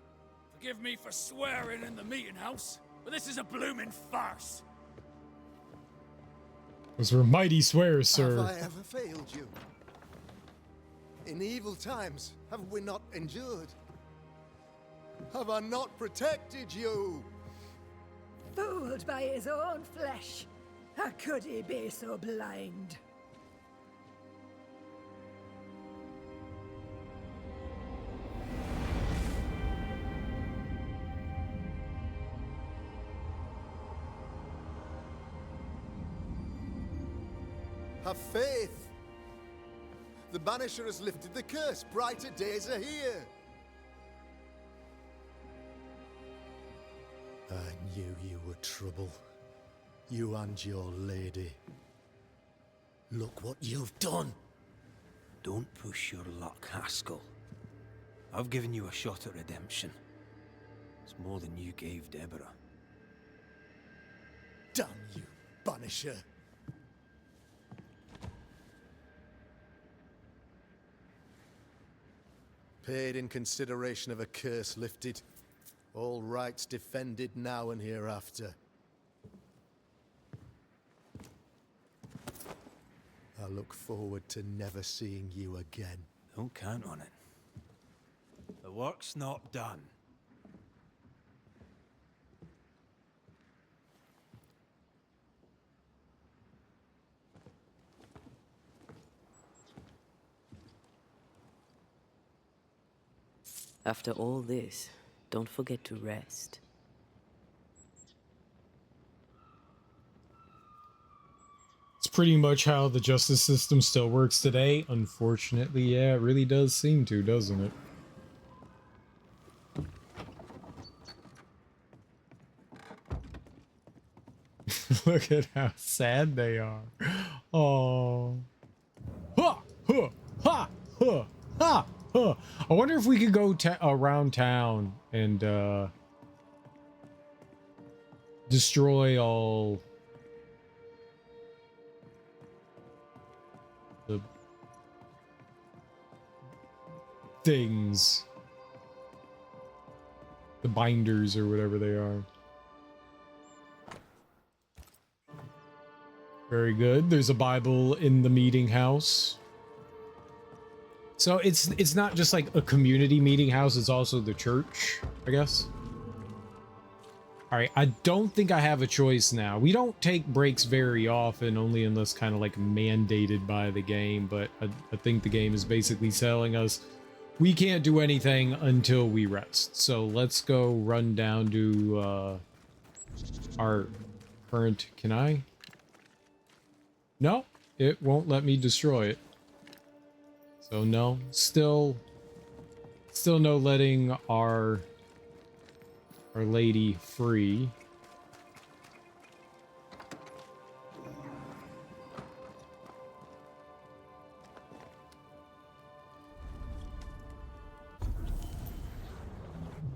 Forgive me for swearing in the meeting house, but this is a blooming farce. Those were mighty swears, sir. Have I ever failed you? In evil times, have we not endured? Have I not protected you? Fooled by his own flesh. How could he be so blind? Have faith. The Banisher has lifted the curse. Brighter days are here. I knew you were trouble. You and your lady. Look what you've done. Don't push your luck, Haskell. I've given you a shot at redemption. It's more than you gave Deborah. Damn you, Banisher. Paid in consideration of a curse lifted. All rights defended now and hereafter. I look forward to never seeing you again. Don't count on it. The work's not done. After all this, don't forget to rest. It's pretty much how the justice system still works today. Unfortunately, yeah, it really does seem to, doesn't it? Look at how sad they are. Oh. Ha! Ha! Ha! Ha! Ha! Huh. I wonder if we could go around town and destroy all the things. The binders or whatever they are. Very good. There's a Bible in the meeting house. So it's not just like a community meeting house, it's also the church, I guess. All right, I don't think I have a choice now. We don't take breaks very often, only unless kind of like mandated by the game, but I think the game is basically telling us we can't do anything until we rest. So let's go run down to our current... Can I? No, it won't let me destroy it. So no, still no letting our lady free.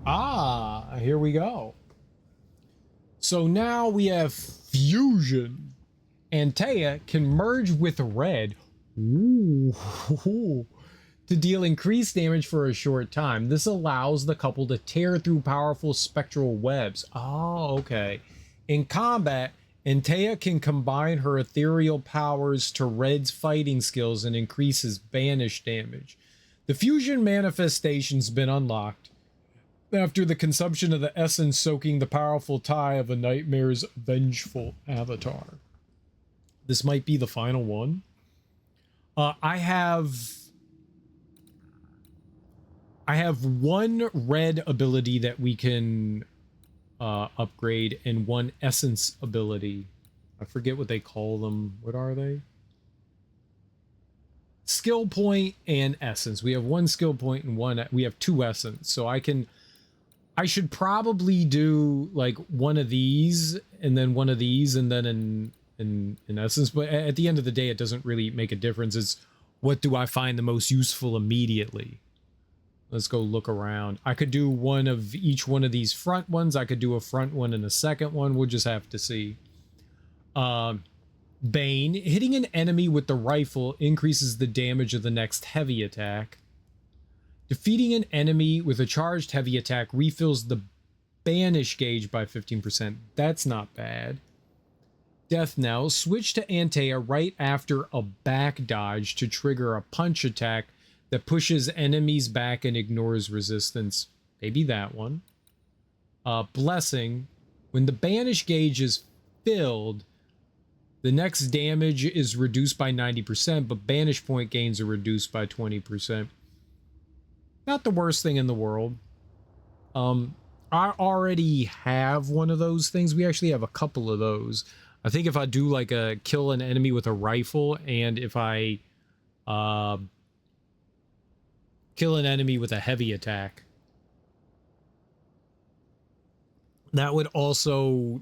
Ah, here we go. So now we have fusion. Antea can merge with red. Ooh. To deal increased damage for a short time. This allows the couple to tear through powerful spectral webs. Oh, okay. In combat, Antea can combine her ethereal powers to Red's fighting skills and increases banish damage. The fusion manifestation's been unlocked after the consumption of the essence soaking the powerful tie of a nightmare's vengeful avatar. This might be the final one. I have one red ability that we can upgrade and one essence ability. I forget what they call them. What are they? Skill point and essence. We have one skill point and we have two essence. So I should probably do like one of these and then one of these and then in essence. But at the end of the day, it doesn't really make a difference. It's what do I find the most useful immediately? Let's go look around. I could do one of each one of these front ones. I could do a front one and a second one. We'll just have to see. Bane. Hitting an enemy with the rifle increases the damage of the next heavy attack. Defeating an enemy with a charged heavy attack refills the banish gauge by 15%. That's not bad. Death Knell. Switch to Antea right after a back dodge to trigger a punch attack that pushes enemies back and ignores resistance. Maybe that one. Blessing. When the banish gauge is filled, the next damage is reduced by 90%, but banish point gains are reduced by 20%. Not the worst thing in the world. I already have one of those things. We actually have a couple of those. I think if I do like a kill an enemy with a rifle and if I kill an enemy with a heavy attack, that would also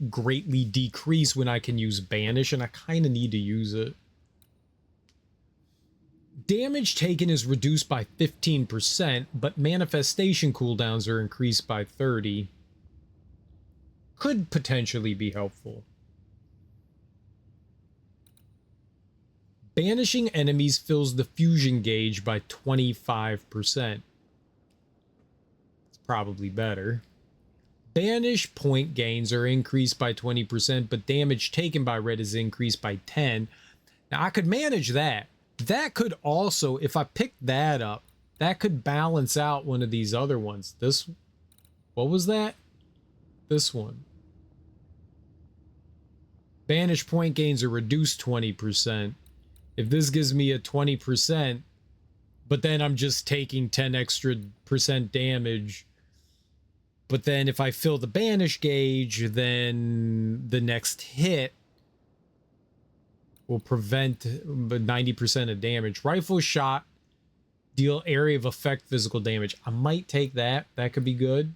greatly decrease when I can use banish, and I kind of need to use it. Damage taken is reduced by 15%, but manifestation cooldowns are increased by 30. Could potentially be helpful. Banishing enemies fills the fusion gauge by 25%. It's probably better. Banish point gains are increased by 20%, but damage taken by red is increased by 10. Now, I could manage that. That could also, if I pick that up, that could balance out one of these other ones. This, what was that? This one. Banish point gains are reduced 20%. If this gives me a 20%, but then I'm just taking 10 extra % damage. But then if I fill the banish gauge, then the next hit will prevent 90% of damage. Rifle shot, deal area of effect physical damage. I might take that. That could be good.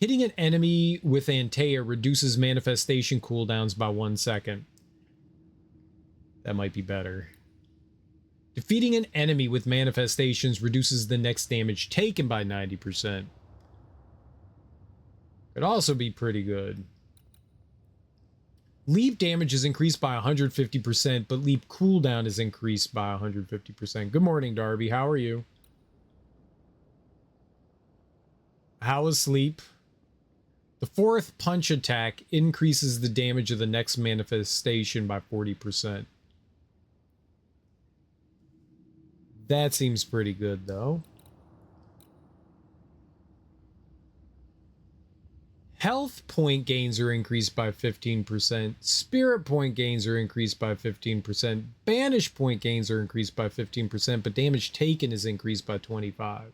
Hitting an enemy with Antea reduces manifestation cooldowns by 1 second. That might be better. Defeating an enemy with manifestations reduces the next damage taken by 90%. Could also be pretty good. Leap damage is increased by 150%, but leap cooldown is increased by 150%. Good morning, Darby. How are you? How is sleep? The fourth punch attack increases the damage of the next manifestation by 40%. That seems pretty good, though. Health point gains are increased by 15%. Spirit point gains are increased by 15%. Banish point gains are increased by 15%, but damage taken is increased by 25%.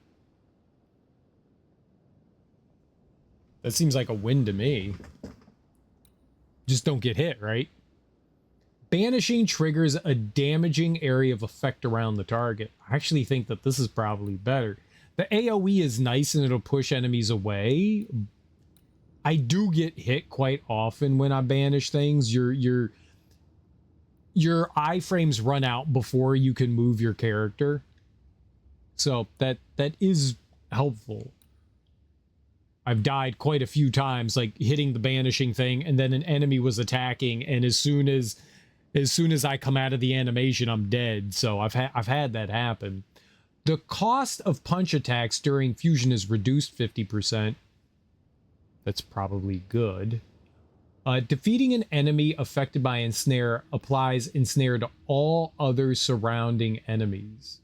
That seems like a win to me. Just don't get hit, right? Banishing triggers a damaging area of effect around the target. I actually think that this is probably better. The AoE is nice and it'll push enemies away. I do get hit quite often when I banish things. Your iframes run out before you can move your character. So that is helpful. I've died quite a few times, like hitting the banishing thing, and then an enemy was attacking, and as soon as I come out of the animation, I'm dead. So I've had that happen. The cost of punch attacks during fusion is reduced 50%. That's probably good. Defeating an enemy affected by ensnare applies ensnare to all other surrounding enemies.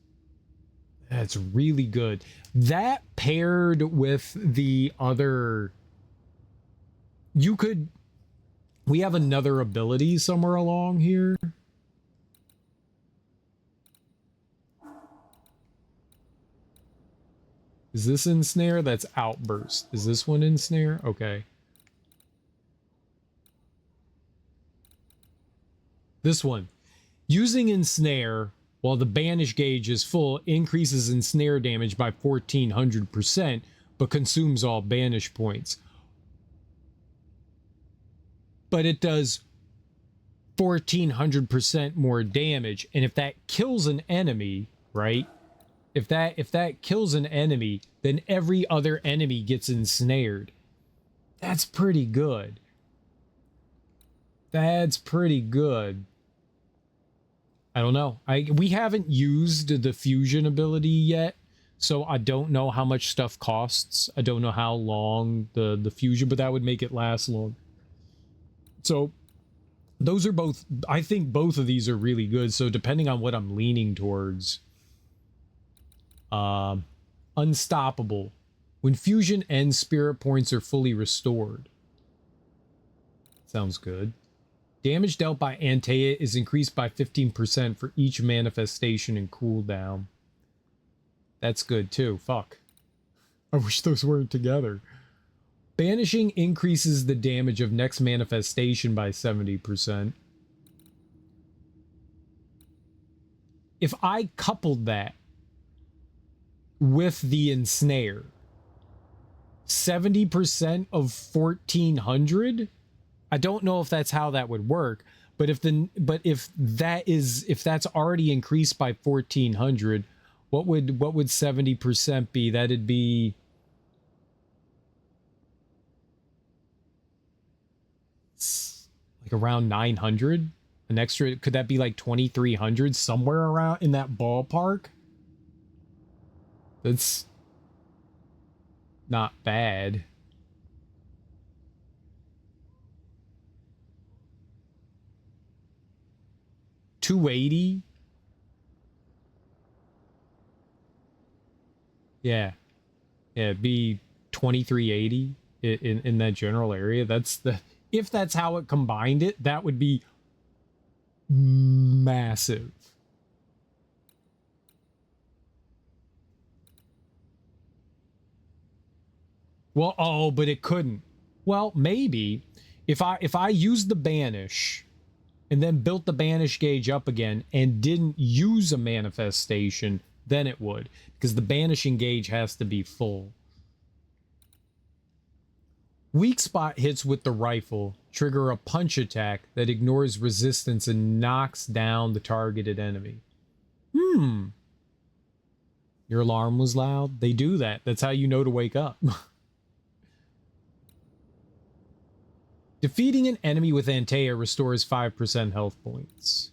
That's really good. That paired with the other... We have another ability somewhere along here. Is this ensnare? That's outburst. Is this one ensnare? Okay. This one. Using ensnare while the banish gauge is full increases ensnare damage by 1400%, but consumes all banish points. But it does 1400% more damage, and if that kills an enemy, right? If that kills an enemy, then every other enemy gets ensnared. That's pretty good. That's pretty good. I don't know. We haven't used the fusion ability yet, so I don't know how much stuff costs. I don't know how long the fusion, but that would make it last long. So those are both, I think both of these are really good. So depending on what I'm leaning towards, unstoppable. When fusion ends, spirit points are fully restored. Sounds good. Damage dealt by Antea is increased by 15% for each manifestation and cooldown. That's good too. Fuck. I wish those weren't together. Banishing increases the damage of next manifestation by 70%. If I coupled that with the ensnare, 70% of 1400, I don't know if that's how that would work, but if that's already increased by 1400, what would 70% be? That'd be like around 900. An extra, could that be like 2300, somewhere around in that ballpark? That's not bad. $280. Yeah, it'd be 2380 in that general area. That's the, if that's how it combined it, that would be massive. Well, oh, but it couldn't. Well, maybe if I used the banish and then built the banish gauge up again and didn't use a manifestation, then it would, because the banishing gauge has to be full. Weak spot hits with the rifle trigger a punch attack that ignores resistance and knocks down the targeted enemy. Your alarm was loud? They do that. That's how you know to wake up. Defeating an enemy with Antea restores 5% health points.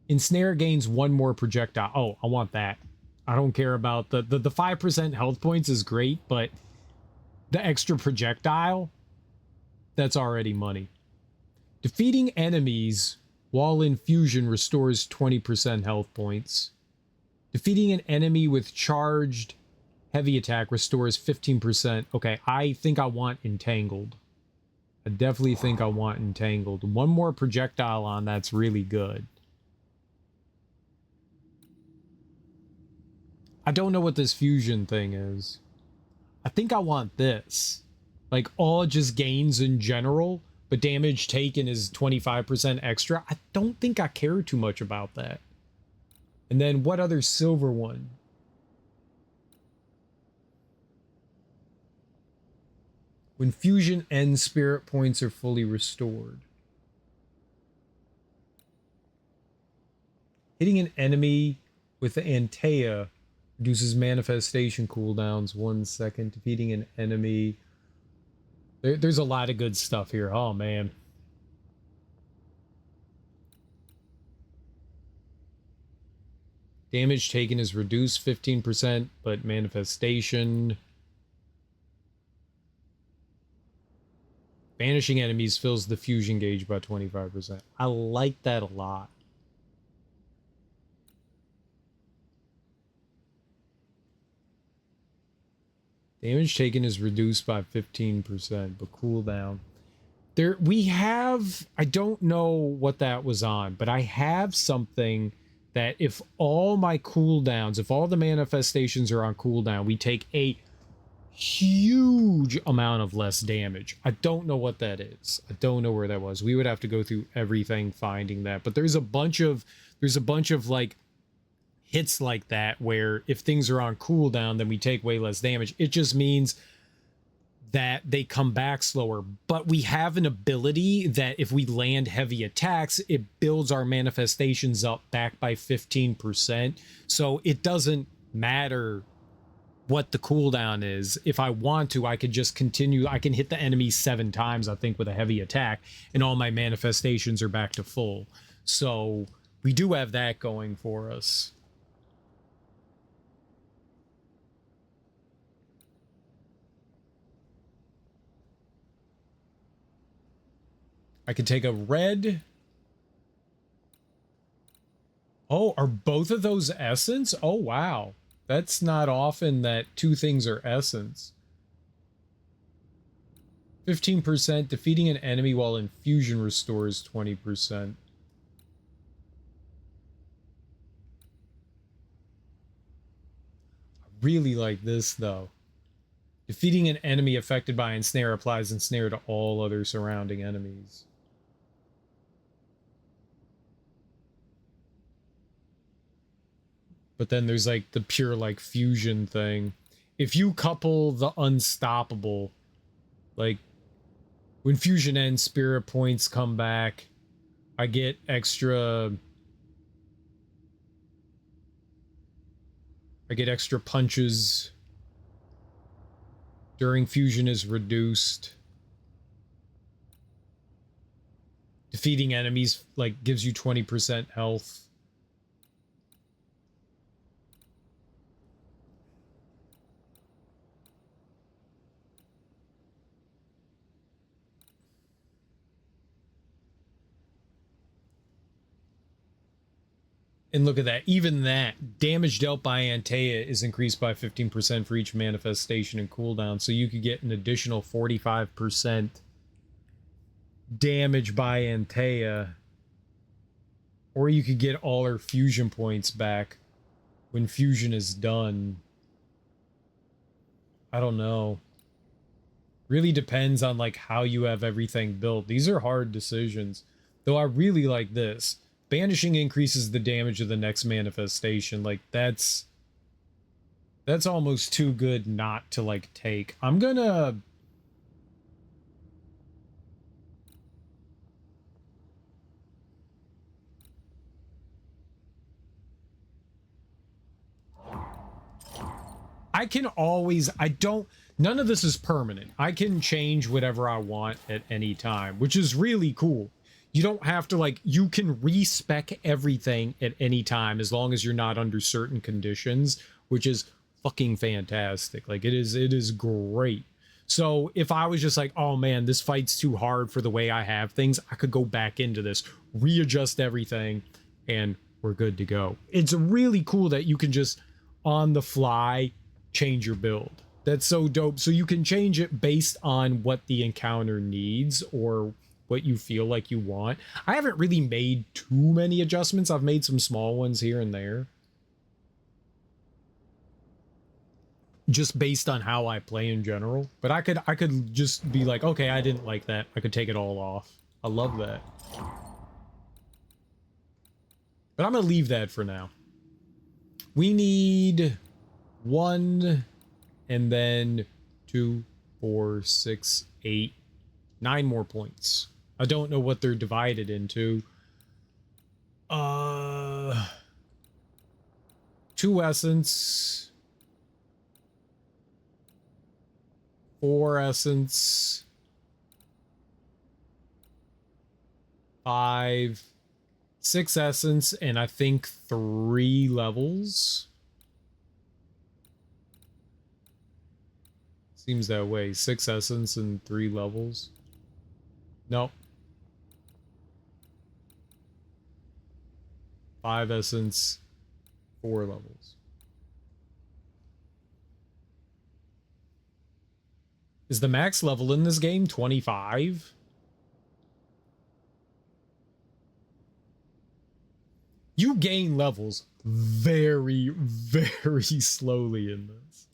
Ensnare gains 1 more projectile. Oh, I want that. I don't care about the 5% health points is great, but the extra projectile, that's already money. Defeating enemies while in fusion restores 20% health points. Defeating an enemy with charged heavy attack restores 15%. Okay, I think I want Entangled. I definitely think I want Entangled. 1 more projectile on that's really good. I don't know what this fusion thing is. I think I want this. Like, all just gains in general, but damage taken is 25% extra. I don't think I care too much about that. And then what other silver one? When fusion ends, spirit points are fully restored. Hitting an enemy with the Antea reduces manifestation cooldowns 1 second. Defeating an enemy. There's a lot of good stuff here. Oh, man. Damage taken is reduced 15%, but manifestation. Banishing enemies fills the fusion gauge by 25%. I like that a lot. Damage taken is reduced by 15%, but cooldown. There we have, I don't know what that was on, but I have something that if all my cooldowns, if all the manifestations are on cooldown, we take a huge amount of less damage. I don't know what that is. I don't know where that was. We would have to go through everything finding that, but there's a bunch of like hits like that where if things are on cooldown, then we take way less damage. It just means that they come back slower, but we have an ability that if we land heavy attacks, it builds our manifestations up back by 15%. So it doesn't matter what the cooldown is. If I want to, I could just continue. I can hit the enemy 7 times, I think, with a heavy attack, and all my manifestations are back to full. So we do have that going for us. I could take a red. Oh, are both of those essence? Oh, wow. That's not often that 2 things are essence. 15%. Defeating an enemy while in fusion restores 20%. I really like this, though. Defeating an enemy affected by ensnare applies ensnare to all other surrounding enemies. But then there's like the pure like fusion thing. If you couple the unstoppable, like when fusion ends, spirit points come back. I get extra punches. During fusion is reduced. Defeating enemies like gives you 20% health. And look at that. Even that damage dealt by Antea is increased by 15% for each manifestation and cooldown. So you could get an additional 45% damage by Antea. Or you could get all her fusion points back when fusion is done. I don't know. Really depends on like how you have everything built. These are hard decisions. Though I really like this. Banishing increases the damage of the next manifestation. Like, that's almost too good not to, like, take. I'm gonna... I can always... I don't... None of this is permanent. I can change whatever I want at any time, which is really cool. You don't have to, like, you can respec everything at any time as long as you're not under certain conditions, which is fucking fantastic. Like, it is great. So if I was just like, oh man, this fight's too hard for the way I have things, I could go back into this, readjust everything, and we're good to go. It's really cool that you can just on the fly change your build. That's so dope. So you can change it based on what the encounter needs or what you feel like you want. I haven't really made too many adjustments. I've made some small ones here and there, just based on how I play in general. But I could just be like, okay, I didn't like that. I could take it all off. I love that. But I'm gonna leave that for now. We need 1 and then 2, 4, 6, 8, 9 more points. I don't know what they're divided into. 2 essence, 4 essence, 5, 6 essence, and I think 3 levels. Seems that way. 6 essence and 3 levels. Nope. 5 essence, 4 levels. Is the max level in this game 25? You gain levels very, very slowly in this.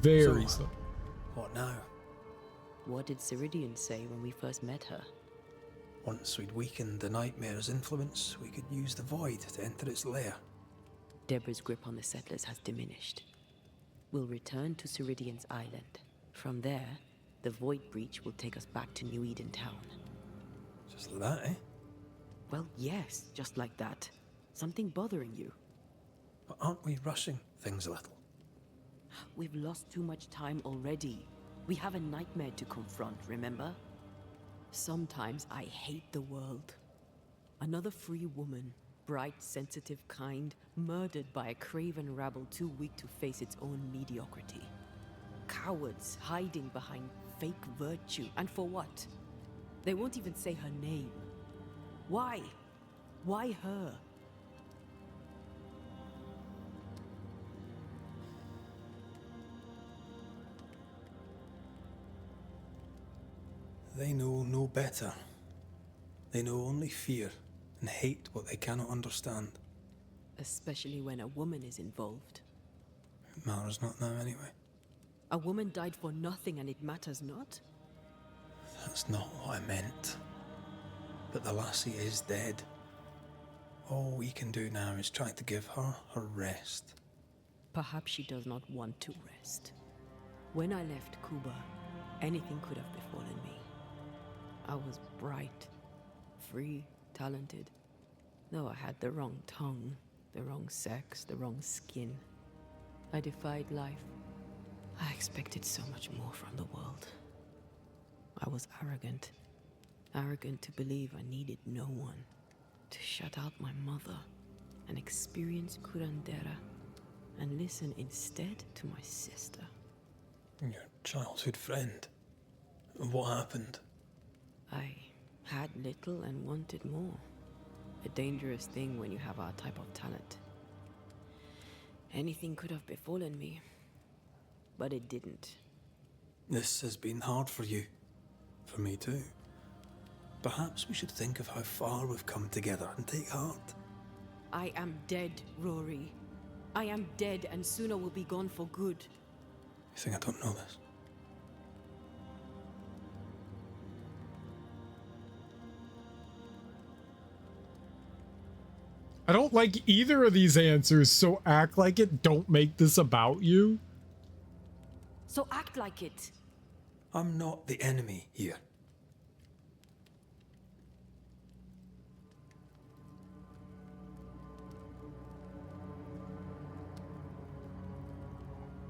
Very slow. What now? What did Ceridian say when we first met her? Once we'd weakened the nightmare's influence, we could use the void to enter its lair. Deborah's grip on the settlers has diminished. We'll return to Ceridian's island. From there, the void breach will take us back to New Eden Town. Just like that, eh? Well, yes, just like that. Something bothering you. But aren't we rushing things a little? We've lost too much time already. We have a nightmare to confront, remember? Sometimes I hate the world. Another free woman, bright, sensitive, kind, murdered by a craven rabble too weak to face its own mediocrity. Cowards hiding behind fake virtue. And for what? They won't even say her name. Why? Why her? They know no better. They know only fear and hate what they cannot understand. Especially when a woman is involved. It matters not now anyway. A woman died for nothing and it matters not? That's not what I meant. But the lassie is dead. All we can do now is try to give her her rest. Perhaps she does not want to rest. When I left Cuba, anything could have befallen me. I was bright, free, talented. Though I had the wrong tongue, the wrong sex, the wrong skin. I defied life. I expected so much more from the world. I was arrogant. Arrogant to believe I needed no one. To shut out my mother and experience curandera and listen instead to my sister. Your childhood friend. What happened? I had little and wanted more. A dangerous thing when you have our type of talent. Anything could have befallen me, but it didn't. This has been hard for you. For me too. Perhaps we should think of how far we've come together and take heart. I am dead, Rory. I am dead, and sooner will be gone for good. You think I don't know this? I don't like either of these answers, so act like it. Don't make this about you. So act like it. I'm not the enemy here.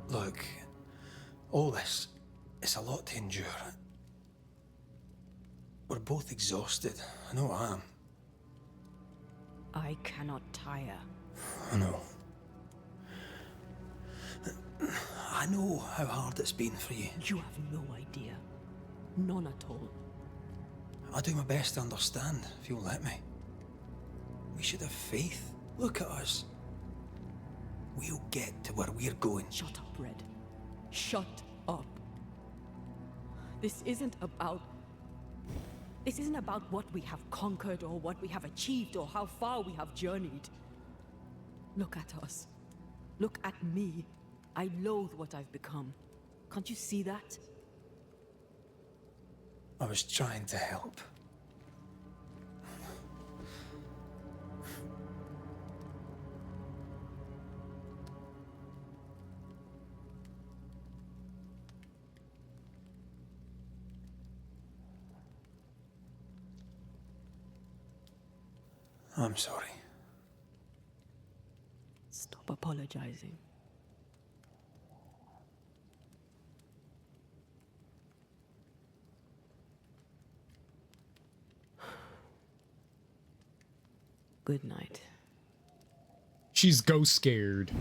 Look, All this, it's a lot to endure. We're both exhausted. I know I am. I cannot tire. I know. I know how hard it's been for you. You have no idea. None at all. I'll do my best to understand, if you'll let me. We should have faith. Look at us. We'll get to where we're going. Shut up, Red. Shut up. This isn't about what we have conquered or what we have achieved or how far we have journeyed. Look at us. Look at me. I loathe what I've become. Can't you see that? I was trying to help. I'm sorry. Stop apologizing. Good night. She's ghost scared.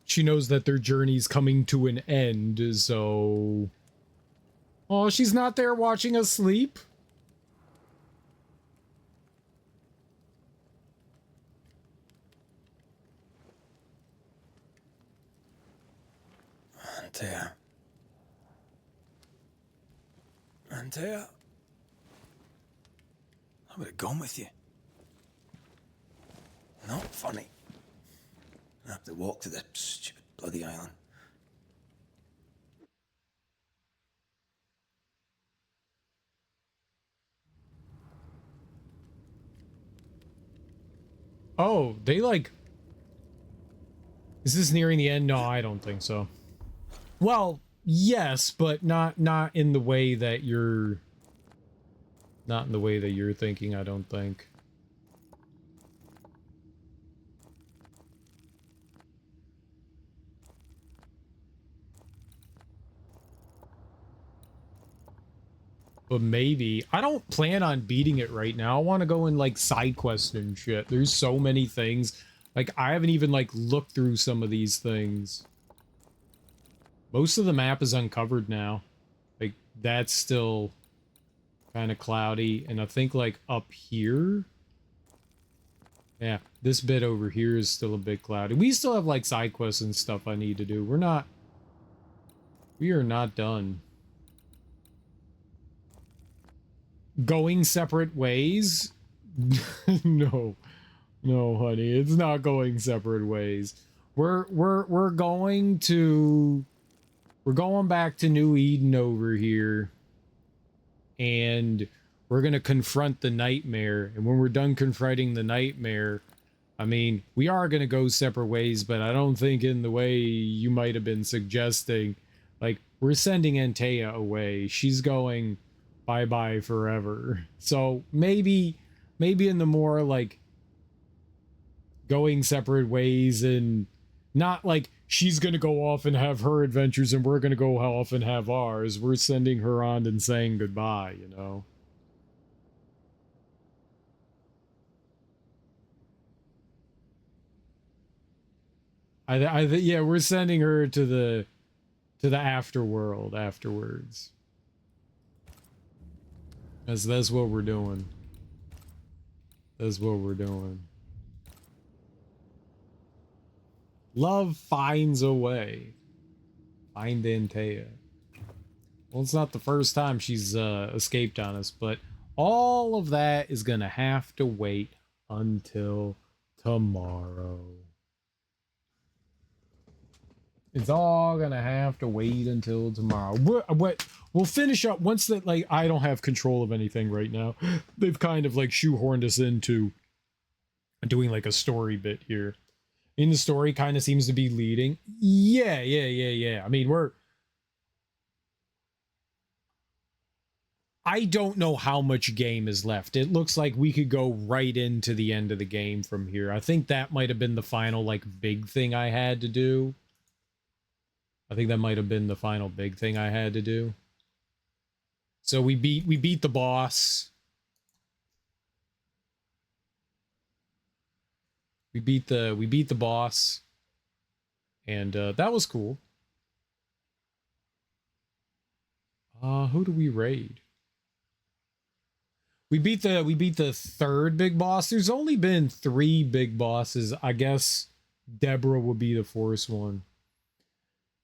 She knows that their journey's coming to an end, so... Oh, she's not there watching us sleep? Antea, I would have gone with you. Not funny. I have to walk to the stupid bloody island. Oh, they like... Is this nearing the end? No, I don't think so. Well, yes, but not in the way that you're... Not in the way that you're thinking, I don't think. But maybe. I don't plan on beating it right now. I want to go and like side quest and shit. There's so many things. Like I haven't even like looked through some of these things. Most of the map is uncovered now. Like that's still kind of cloudy. And I think like up here. Yeah, this bit over here is still a bit cloudy. We still have like side quests and stuff I need to do. We are not done. Going separate ways? No, honey, it's not going separate ways. We're going back to New Eden over here, and we're gonna confront the nightmare. And when we're done confronting the nightmare, I mean, we are gonna go separate ways, but I don't think in the way you might have been suggesting. Like we're sending Antea away. She's going bye-bye forever. So maybe in the more like going separate ways and not like she's gonna go off and have her adventures and we're gonna go off and have ours. We're sending her on and saying goodbye, you know. Yeah, we're sending her to the afterworld afterwards. That's what we're doing. That's what we're doing. Love finds a way. Find Antea. Well, it's not the first time she's escaped on us, but all of that is gonna have to wait until tomorrow. It's all gonna have to wait until tomorrow. We'll finish up once that, like, I don't have control of anything right now. They've kind of like shoehorned us into doing like a story bit here. And the story kind of seems to be leading. Yeah. I mean, I don't know how much game is left. It looks like we could go right into the end of the game from here. I think that might have been the final, like, big thing I had to do. I think that might have been the final big thing I had to do. So we beat the boss. We beat the boss. And that was cool. Who do we raid? We beat the third big boss. There's only been 3 big bosses. I guess Deborah would be the fourth one.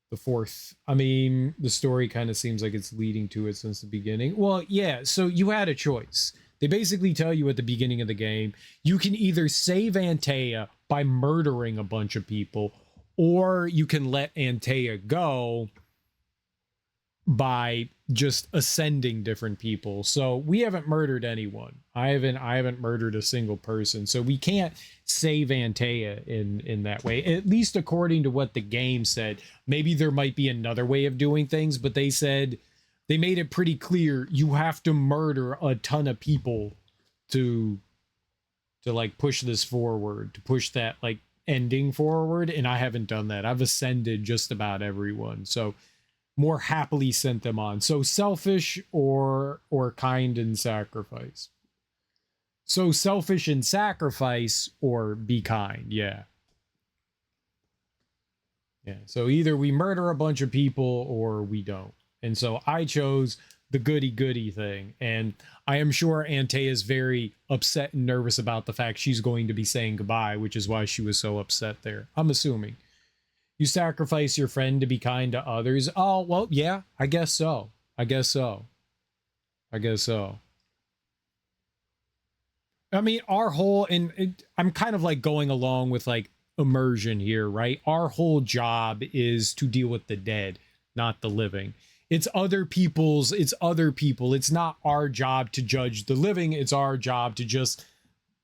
The fourth. I mean, the story kind of seems like it's leading to it since the beginning. Well, yeah, so you had a choice. They basically tell you at the beginning of the game, you can either save Antea by murdering a bunch of people, or you can let Antea go by just ascending different people. So we haven't murdered anyone. I haven't murdered a single person. So we can't save Antea in that way. At least according to what the game said. Maybe there might be another way of doing things, but they said they made it pretty clear you have to murder a ton of people to like push this forward, to push that like ending forward, and I haven't done that. I've ascended just about everyone. So more happily sent them on. So selfish or kind and sacrifice. So selfish and sacrifice or be kind. Yeah. Yeah. So either we murder a bunch of people or we don't. And so I chose the goody thing. And I am sure Antea is very upset and nervous about the fact she's going to be saying goodbye, which is why she was so upset there. I'm assuming. You sacrifice your friend to be kind to others. Oh, well, yeah, I guess so. I guess so. I mean, our whole, and I'm kind of like going along with like immersion here, right? Our whole job is to deal with the dead, not the living. It's other people. It's not our job to judge the living. It's our job to just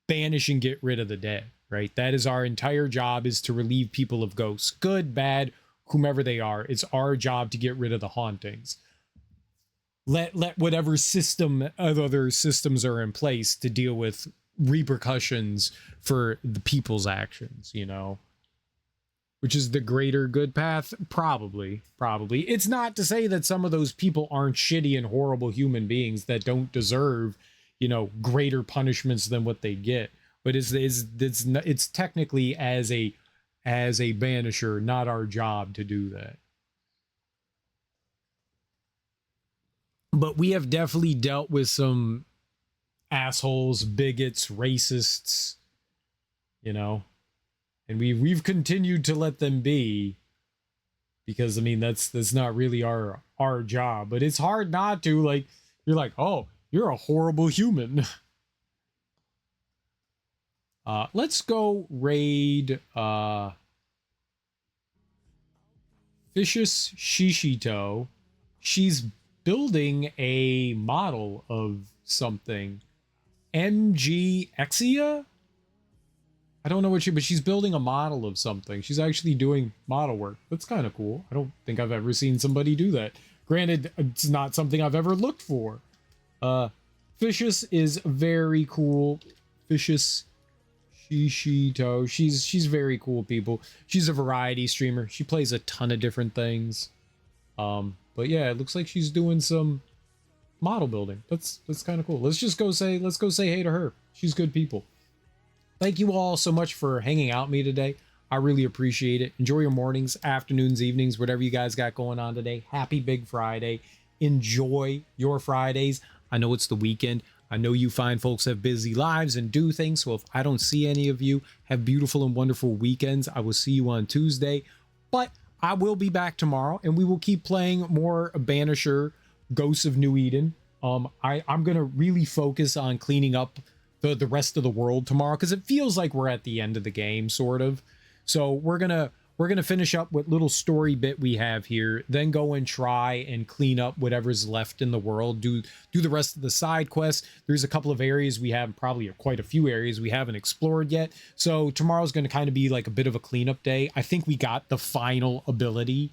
banish and get rid of the dead. Right? That is our entire job, is to relieve people of ghosts. Good, bad, whomever they are. It's our job to get rid of the hauntings. Let whatever system, other systems are in place to deal with repercussions for the people's actions, you know? Which is the greater good path? Probably. It's not to say that some of those people aren't shitty and horrible human beings that don't deserve, you know, greater punishments than what they get. But it's technically as a banisher, not our job to do that. But we have definitely dealt with some assholes, bigots, racists, you know, and we've continued to let them be, because I mean that's not really our job. But it's hard not to, like, you're like, oh, you're a horrible human. Let's go raid Vicious Shishito. She's building a model of something. MG Exia? I don't know what but she's building a model of something. She's actually doing model work. That's kind of cool. I don't think I've ever seen somebody do that. Granted, it's not something I've ever looked for. Vicious is very cool. Vicious Shishito. She's very cool, people. She's a variety streamer. She plays a ton of different things. But yeah, it looks like she's doing some model building. That's kind of cool. Let's go say hey to her. She's good people. Thank you all so much for hanging out with me today. I really appreciate it. Enjoy your mornings, afternoons, evenings, whatever you guys got going on today. Happy Big Friday. Enjoy your Fridays. I know it's the weekend. I know you fine folks have busy lives and do things. So if I don't see any of you, have beautiful and wonderful weekends. I will see you on Tuesday. But I will be back tomorrow, and we will keep playing more Banisher, Ghosts of New Eden. I'm going to really focus on cleaning up the rest of the world tomorrow, because it feels like we're at the end of the game, sort of. So we're gonna finish up what little story bit we have here, then go and try and clean up whatever's left in the world, do the rest of the side quests. There's a couple of areas we have, probably quite a few areas we haven't explored yet. So tomorrow's going to kind of be like a bit of a cleanup day. I think we got the final ability.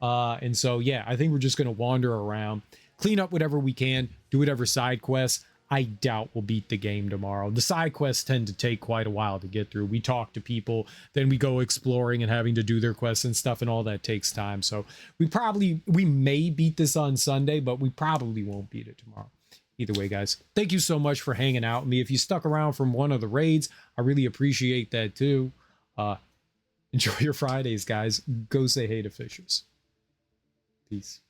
And so, yeah, I think we're just going to wander around. clean up whatever we can, do whatever side quests. I doubt we'll beat the game tomorrow. The side quests tend to take quite a while to get through. We talk to people, then we go exploring and having to do their quests and stuff, and all that takes time. So we may beat this on Sunday, but we probably won't beat it tomorrow. Either way, guys, thank you so much for hanging out with me. If you stuck around from one of the raids, I really appreciate that too. Enjoy your Fridays, guys. Go say hey to Fishers. Peace.